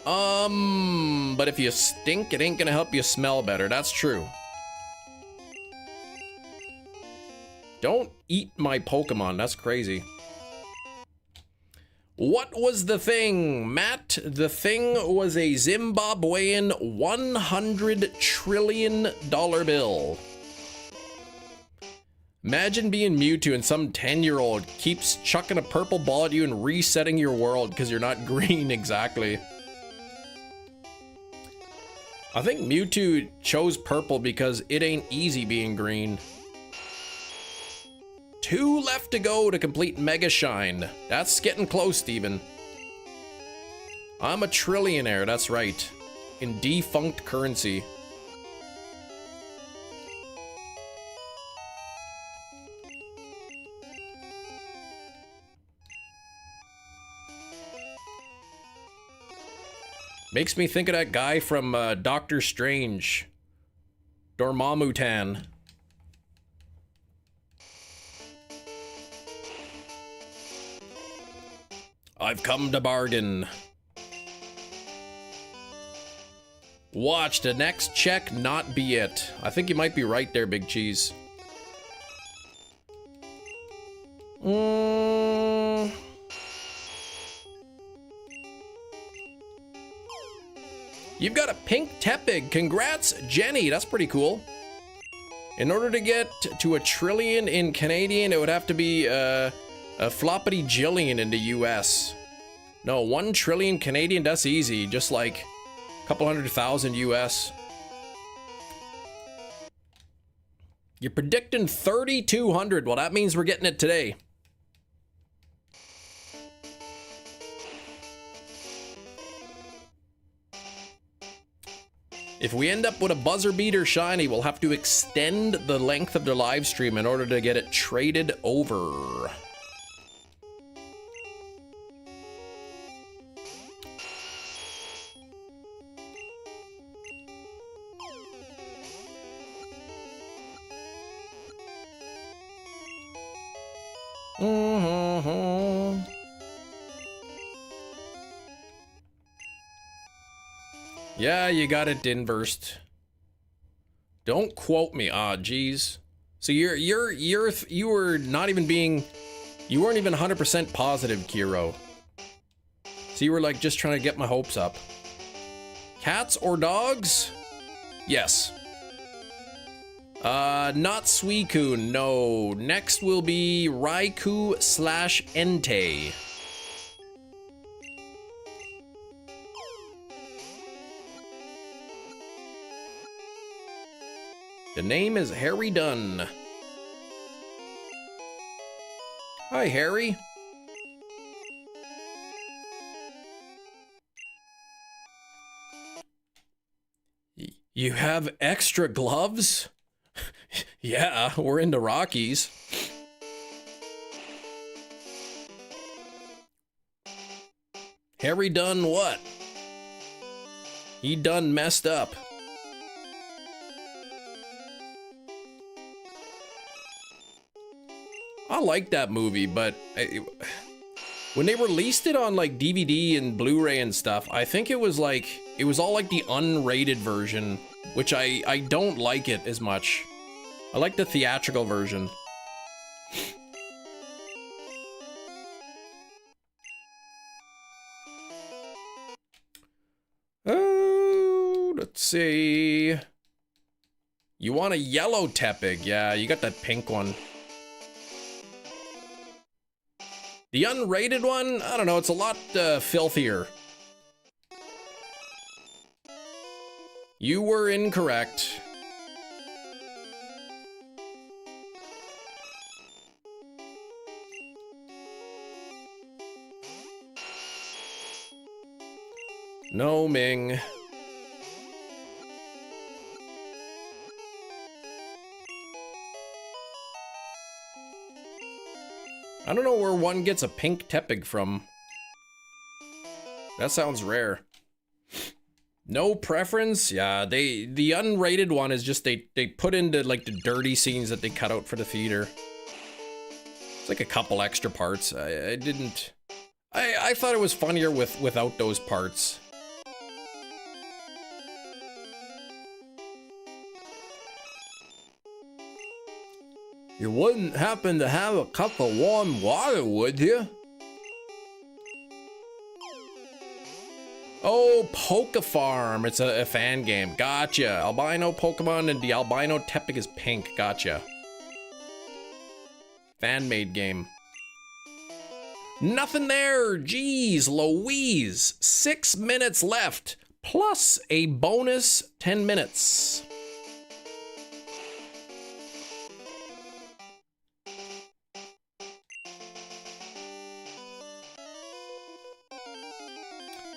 But if you stink, it ain't gonna help you smell better. That's true. Don't eat my Pokemon. That's crazy. What was the thing, Matt? The thing was a Zimbabwean $100 trillion bill. Imagine being Mewtwo and some 10-year-old keeps chucking a purple ball at you and resetting your world because you're not green exactly. I think Mewtwo chose purple because it ain't easy being green. 2 left to go to complete Mega Shine. That's getting close, Steven. I'm a trillionaire, that's right. In defunct currency. Makes me think of that guy from Doctor Strange. Dormammu. I've come to bargain. Watch the next check not be it. I think you might be right there, Big Cheese. You've got a pink Tepig. Congrats, Jenny. That's pretty cool. In order to get to a trillion in Canadian, it would have to be a floppity jillion in the US. No, 1 trillion Canadian, that's easy. Just like a couple 100,000 US. You're predicting 3,200. Well, that means we're getting it today. If we end up with a buzzer beater shiny, we'll have to extend the length of the live stream in order to get it traded over. Yeah, you got it, Dinburst. Don't quote me. Ah, geez. So you were not even being, you weren't even 100% positive, Kiro. So you were like just trying to get my hopes up. Cats or dogs? Yes. Not Suicune, no. Next will be Raikou / Entei. The name is Harry Dunn. Hi, Harry. You have extra gloves? Yeah, we're into Rockies. Harry done what? He done messed up. I like that movie, but when they released it on like DVD and Blu-ray and stuff, I think it was all like the unrated version, which I don't like it as much. I like the theatrical version. Oh, let's see. You want a yellow Tepig? Yeah, you got that pink one. The unrated one, I don't know, it's a lot filthier. You were incorrect. No, Ming. I don't know where one gets a pink Tepig from. That sounds rare. No preference? Yeah, the unrated one is just they put into like the dirty scenes that they cut out for the theater. It's like a couple extra parts. I thought it was funnier without those parts. You wouldn't happen to have a cup of warm water, would you? Oh, Poke Farm. It's a fan game. Gotcha. Albino Pokemon and the albino Tepig is pink. Gotcha. Fan-made game. Nothing there. Jeez Louise. 6 minutes left. Plus a bonus 10 minutes.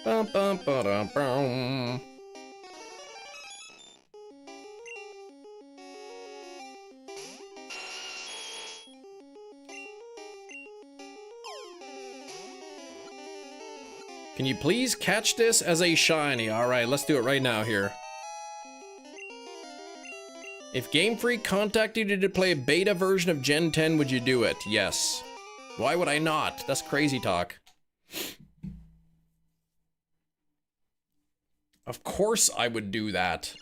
Bum, bum, ba-dum, bum. Can you please catch this as a shiny? All right, let's do it right now here. If Game Freak contacted you to play a beta version of Gen 10, would you do it? Yes. Why would I not? That's crazy talk. Of course I would do that.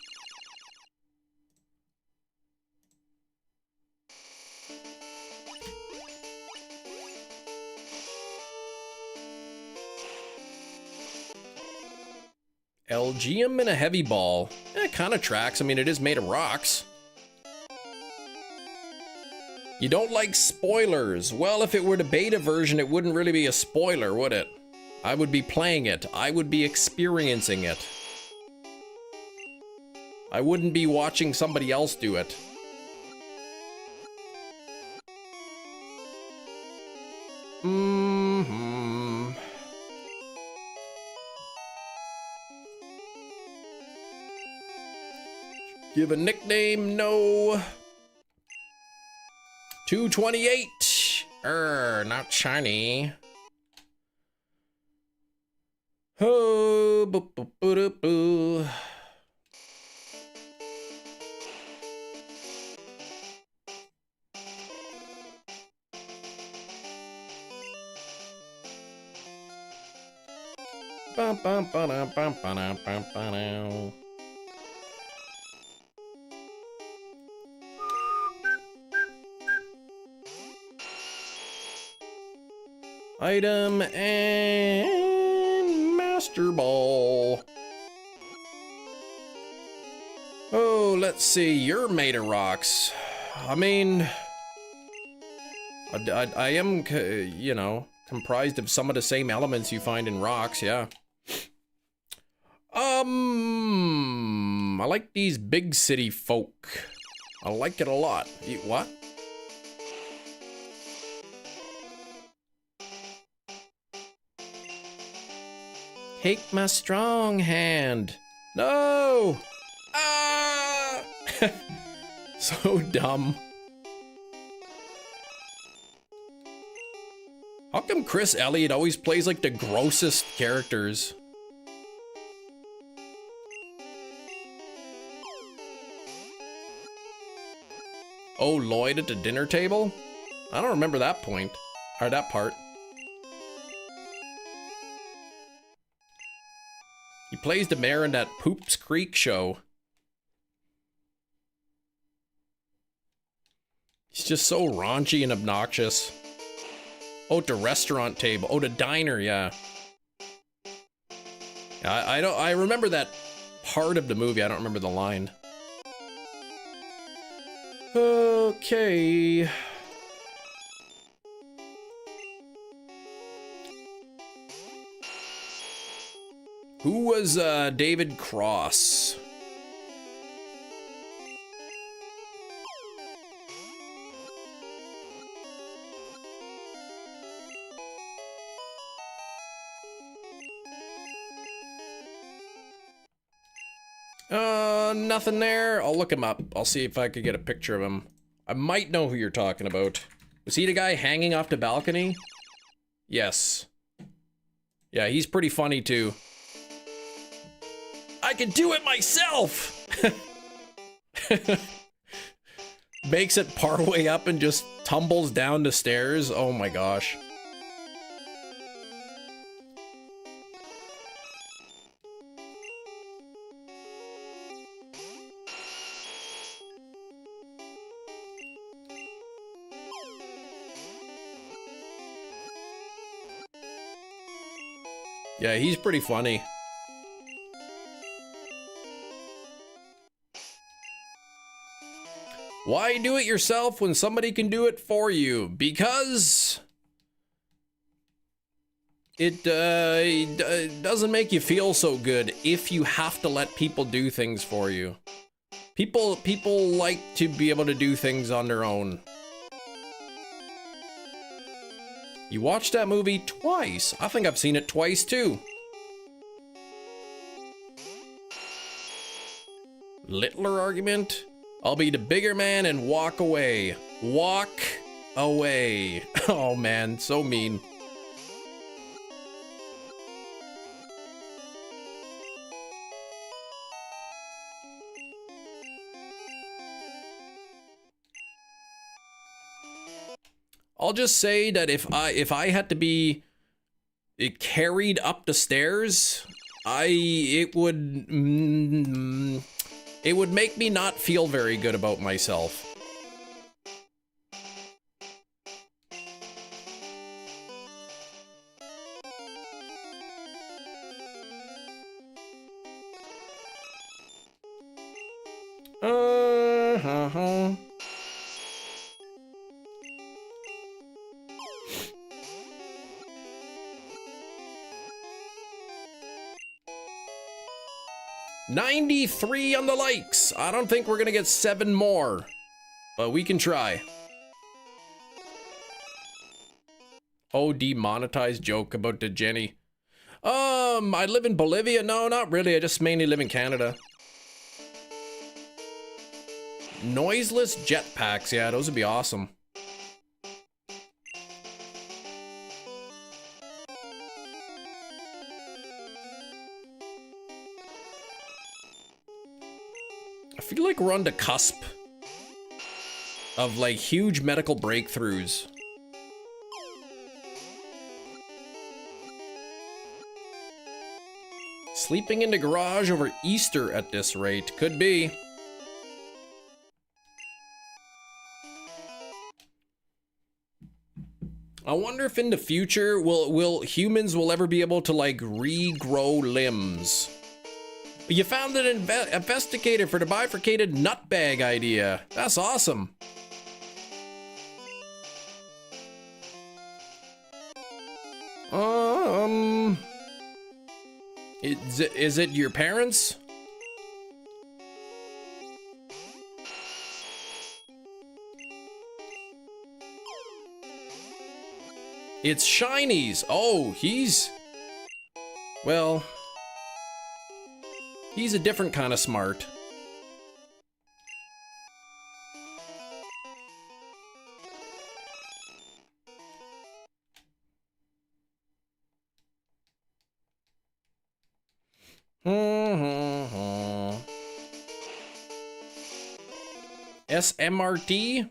Elgium in a heavy ball. It kind of tracks. I mean, it is made of rocks. You don't like spoilers. Well, if it were the beta version, it wouldn't really be a spoiler, would it? I would be playing it. I would be experiencing it. I wouldn't be watching somebody else do it. Mm-hmm. Give a nickname? No. 228. Not shiny. Oh, boo, boo, boo, boo, boo. Bum, bum, ba-dum, bum, ba-dum, bum, ba-dum. Item and Master Ball. Oh, let's see. You're made of rocks. I mean, I am, you know, comprised of some of the same elements you find in rocks, yeah. I like these big city folk. I like it a lot. What? Take my strong hand. No! Ah! So dumb. How come Chris Elliott always plays like the grossest characters? Oh, Lloyd at the dinner table? I don't remember that point. Or that part. He plays the mayor in that Poops Creek show. He's just so raunchy and obnoxious. Oh, the restaurant table. Oh, the diner, yeah. I remember that part of the movie. I don't remember the line. Okay. Who was David Cross? Nothing there. I'll look him up. I'll see if I could get a picture of him. I might know who you're talking about. Was he the guy hanging off the balcony? Yes. Yeah, he's pretty funny too. I can do it myself! Makes it partway up and just tumbles down the stairs. Oh my gosh. Yeah, he's pretty funny. Why do it yourself when somebody can do it for you? Because it doesn't make you feel so good if you have to let people do things for you. People like to be able to do things on their own. You watched that movie twice. I think I've seen it twice too. Littler argument? I'll be the bigger man and walk away. Walk away. Oh man, so mean. I'll just say that if I had to be carried up the stairs, it would make me not feel very good about myself. Uh-huh. 93 on the likes. I don't think we're gonna get 7 more, but we can try. Oh, demonetized joke about the Jenny. I live in Bolivia. No, not really. I just mainly live in Canada. Noiseless jetpacks. Yeah, those would be awesome. I feel like we're on the cusp of like huge medical breakthroughs. Sleeping in the garage over Easter at this rate. Could be. I wonder if in the future humans will ever be able to like regrow limbs. You found an investigator for the bifurcated nutbag idea. That's awesome. Is it your parents? It's Shinies. Oh, well, he's a different kind of smart. SMRT?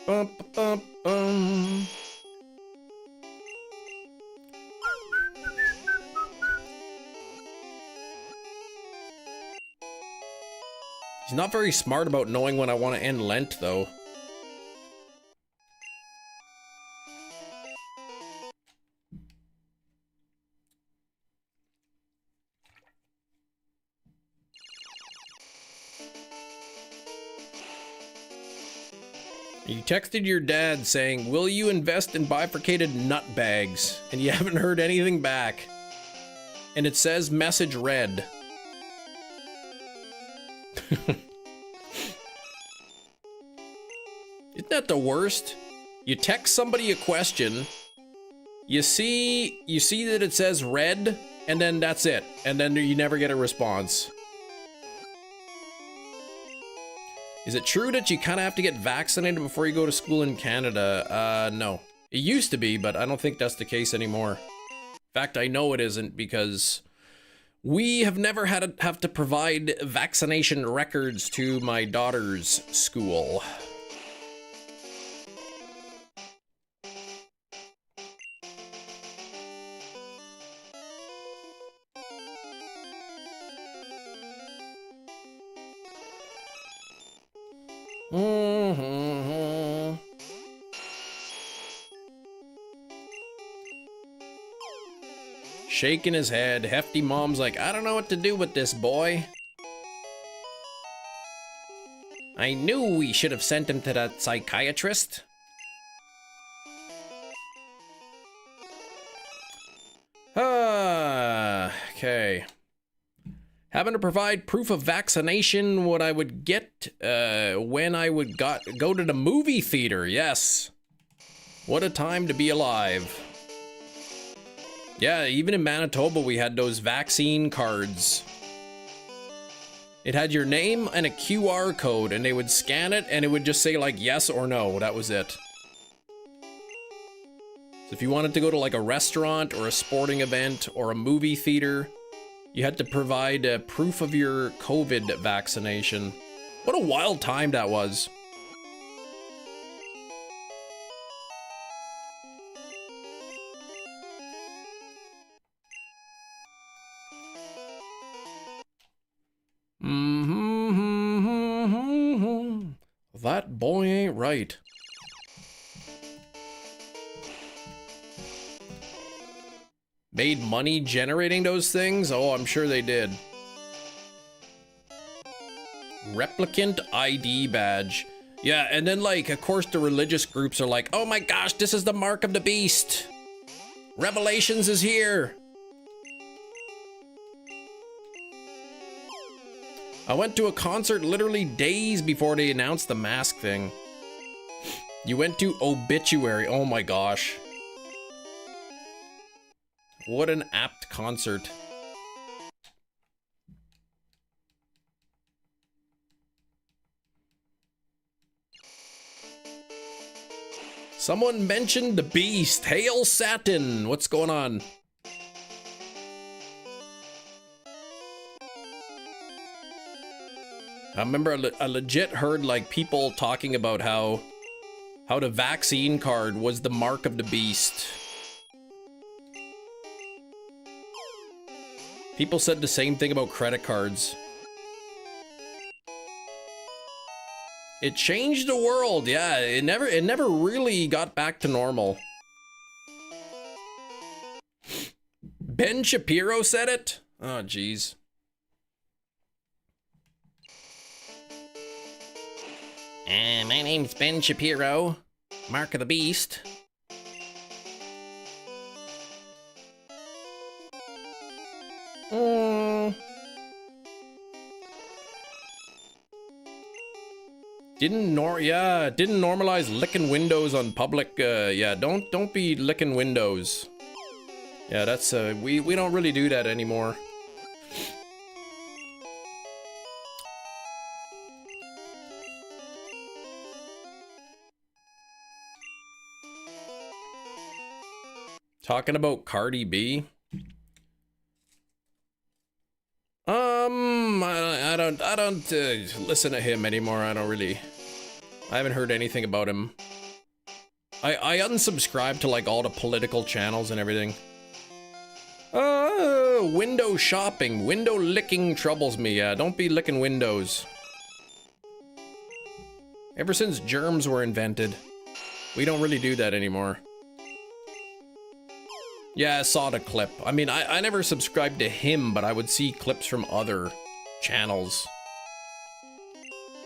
Bum, bum, bum. He's not very smart about knowing when I want to end Lent, though. You texted your dad saying, "Will you invest in bifurcated nut bags?" And you haven't heard anything back. And it says message read. Isn't that the worst? You text somebody a question, you see that it says read, and then that's it. And then you never get a response. Is it true that you kind of have to get vaccinated before you go to school in Canada? No. It used to be, but I don't think that's the case anymore. In fact, I know it isn't because we have never had to have to provide vaccination records to my daughter's school. Shaking his head, Hefty Mom's like, I don't know what to do with this boy. I knew we should have sent him to that psychiatrist. Okay. Having to provide proof of vaccination, what I would get when I would go to the movie theater. Yes. What a time to be alive. Yeah, even in Manitoba, we had those vaccine cards. It had your name and a QR code, and they would scan it, and it would just say, like, yes or no. That was it. So if you wanted to go to, like, a restaurant or a sporting event or a movie theater, you had to provide proof of your COVID vaccination. What a wild time that was. That boy ain't right. Made money generating those things? Oh, I'm sure they did. Replicant ID badge. Yeah, and then, like, of course the religious groups are like, oh my gosh, this is the mark of the beast. Revelations is here. I went to a concert literally days before they announced the mask thing. You went to Obituary. Oh my gosh. What an apt concert. Someone mentioned the beast. Hail Satin. What's going on? I remember I legit heard like people talking about how the vaccine card was the mark of the beast. People said the same thing about credit cards. It changed the world, yeah. It never really got back to normal. Ben Shapiro said it? Oh, jeez. My name's Ben Shapiro. Mark of the Beast. Didn't normalize licking windows on public. Yeah, don't be licking windows. Yeah, that's we don't really do that anymore. Talking about Cardi B. I don't listen to him anymore. I haven't heard anything about him. I unsubscribed to like all the political channels and everything. Window shopping, window licking troubles me. Don't be licking windows. Ever since germs were invented, we don't really do that anymore. Yeah, I saw the clip. I mean, I never subscribed to him, but I would see clips from other channels.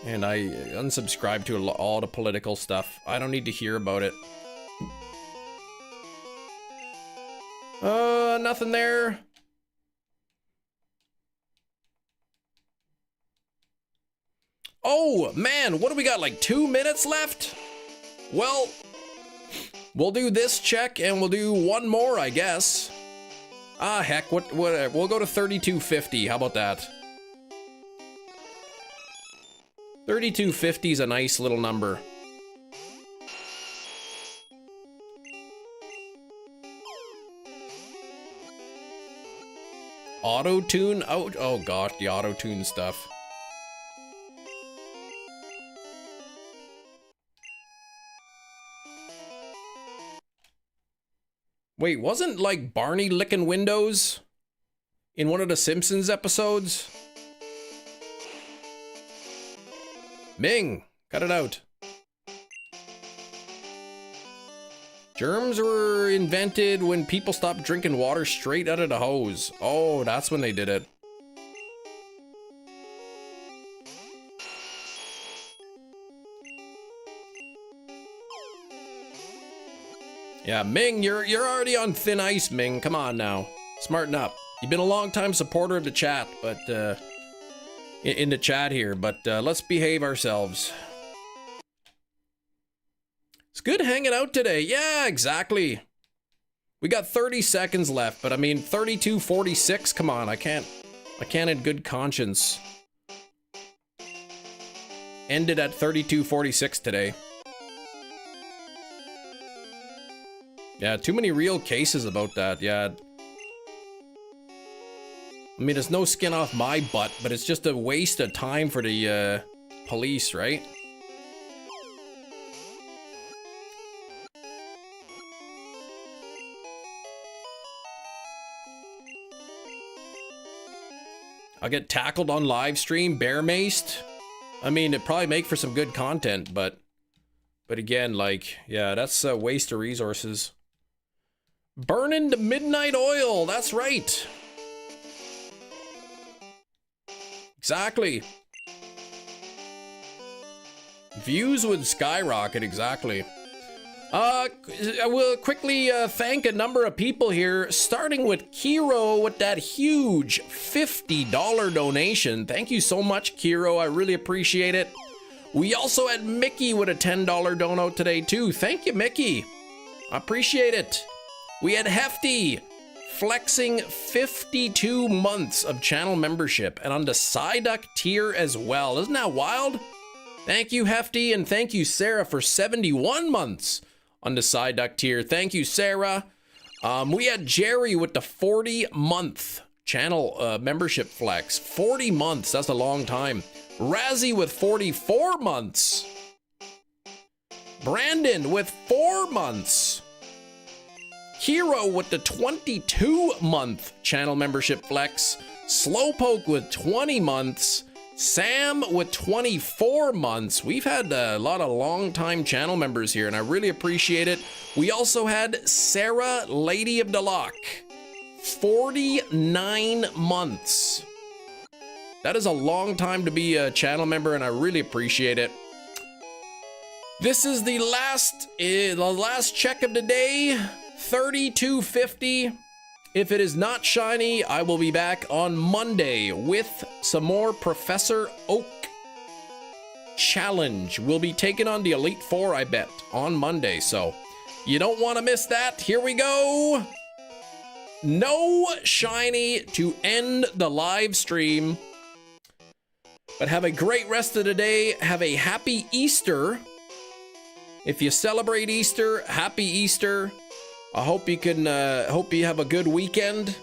And I unsubscribed to all the political stuff. I don't need to hear about it. Nothing there. Oh, man, what do we got, like 2 minutes left? Well, we'll do this check and we'll do one more, I guess. Ah, heck, whatever. We'll go to 3250. How about that? 3250 is a nice little number. Auto-tune? Oh gosh, the auto-tune stuff. Wait, wasn't like Barney licking windows in one of the Simpsons episodes? Ming, cut it out. Germs were invented when people stopped drinking water straight out of the hose. Oh, that's when they did it. Yeah, Ming, you're already on thin ice, Ming. Come on now. Smarten up. You've been a long time supporter of the chat, but in the chat here, but let's behave ourselves. It's good hanging out today. Yeah, exactly. We got 30 seconds left, but I mean 32:46. Come on, I can't in good conscience end it at 32:46 today. Yeah, too many real cases about that. Yeah. I mean, there's no skin off my butt, but it's just a waste of time for the police, right? I'll get tackled on live stream, bear maced. I mean, it'd probably make for some good content, but again, like, yeah, that's a waste of resources. Burning the midnight oil, that's right. Exactly. Views would skyrocket, exactly. I will quickly thank a number of people here, starting with Kiro with that huge $50 donation. Thank you so much, Kiro. I really appreciate it. We also had Mickey with a $10 dono today, too. Thank you, Mickey. I appreciate it. We had Hefty flexing 52 months of channel membership and on the Psyduck tier as well. Isn't that wild? Thank you, Hefty, and thank you, Sarah, for 71 months on the Psyduck tier. Thank you, Sarah. We had Jerry with the 40-month channel membership flex. 40 months, that's a long time. Razzie with 44 months. Brandon with 4 months. Hero with the 22-month channel membership flex. Slowpoke with 20 months. Sam with 24 months. We've had a lot of long-time channel members here, and I really appreciate it. We also had Sarah, Lady of the Lock, 49 months. That is a long time to be a channel member, and I really appreciate it. This is the last check of the day, 3250. If it is not shiny, I will be back on Monday with some more Professor Oak challenge. We'll be taking on the Elite Four, I bet, on Monday. So you don't want to miss that. Here we go. No shiny to end the live stream. But have a great rest of the day. Have a happy Easter. If you celebrate Easter, happy Easter. I hope you can, hope you have a good weekend.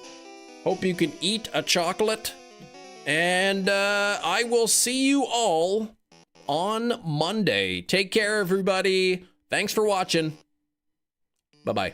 Hope you can eat a chocolate. And I will see you all on Monday. Take care, everybody. Thanks for watching. Bye-bye.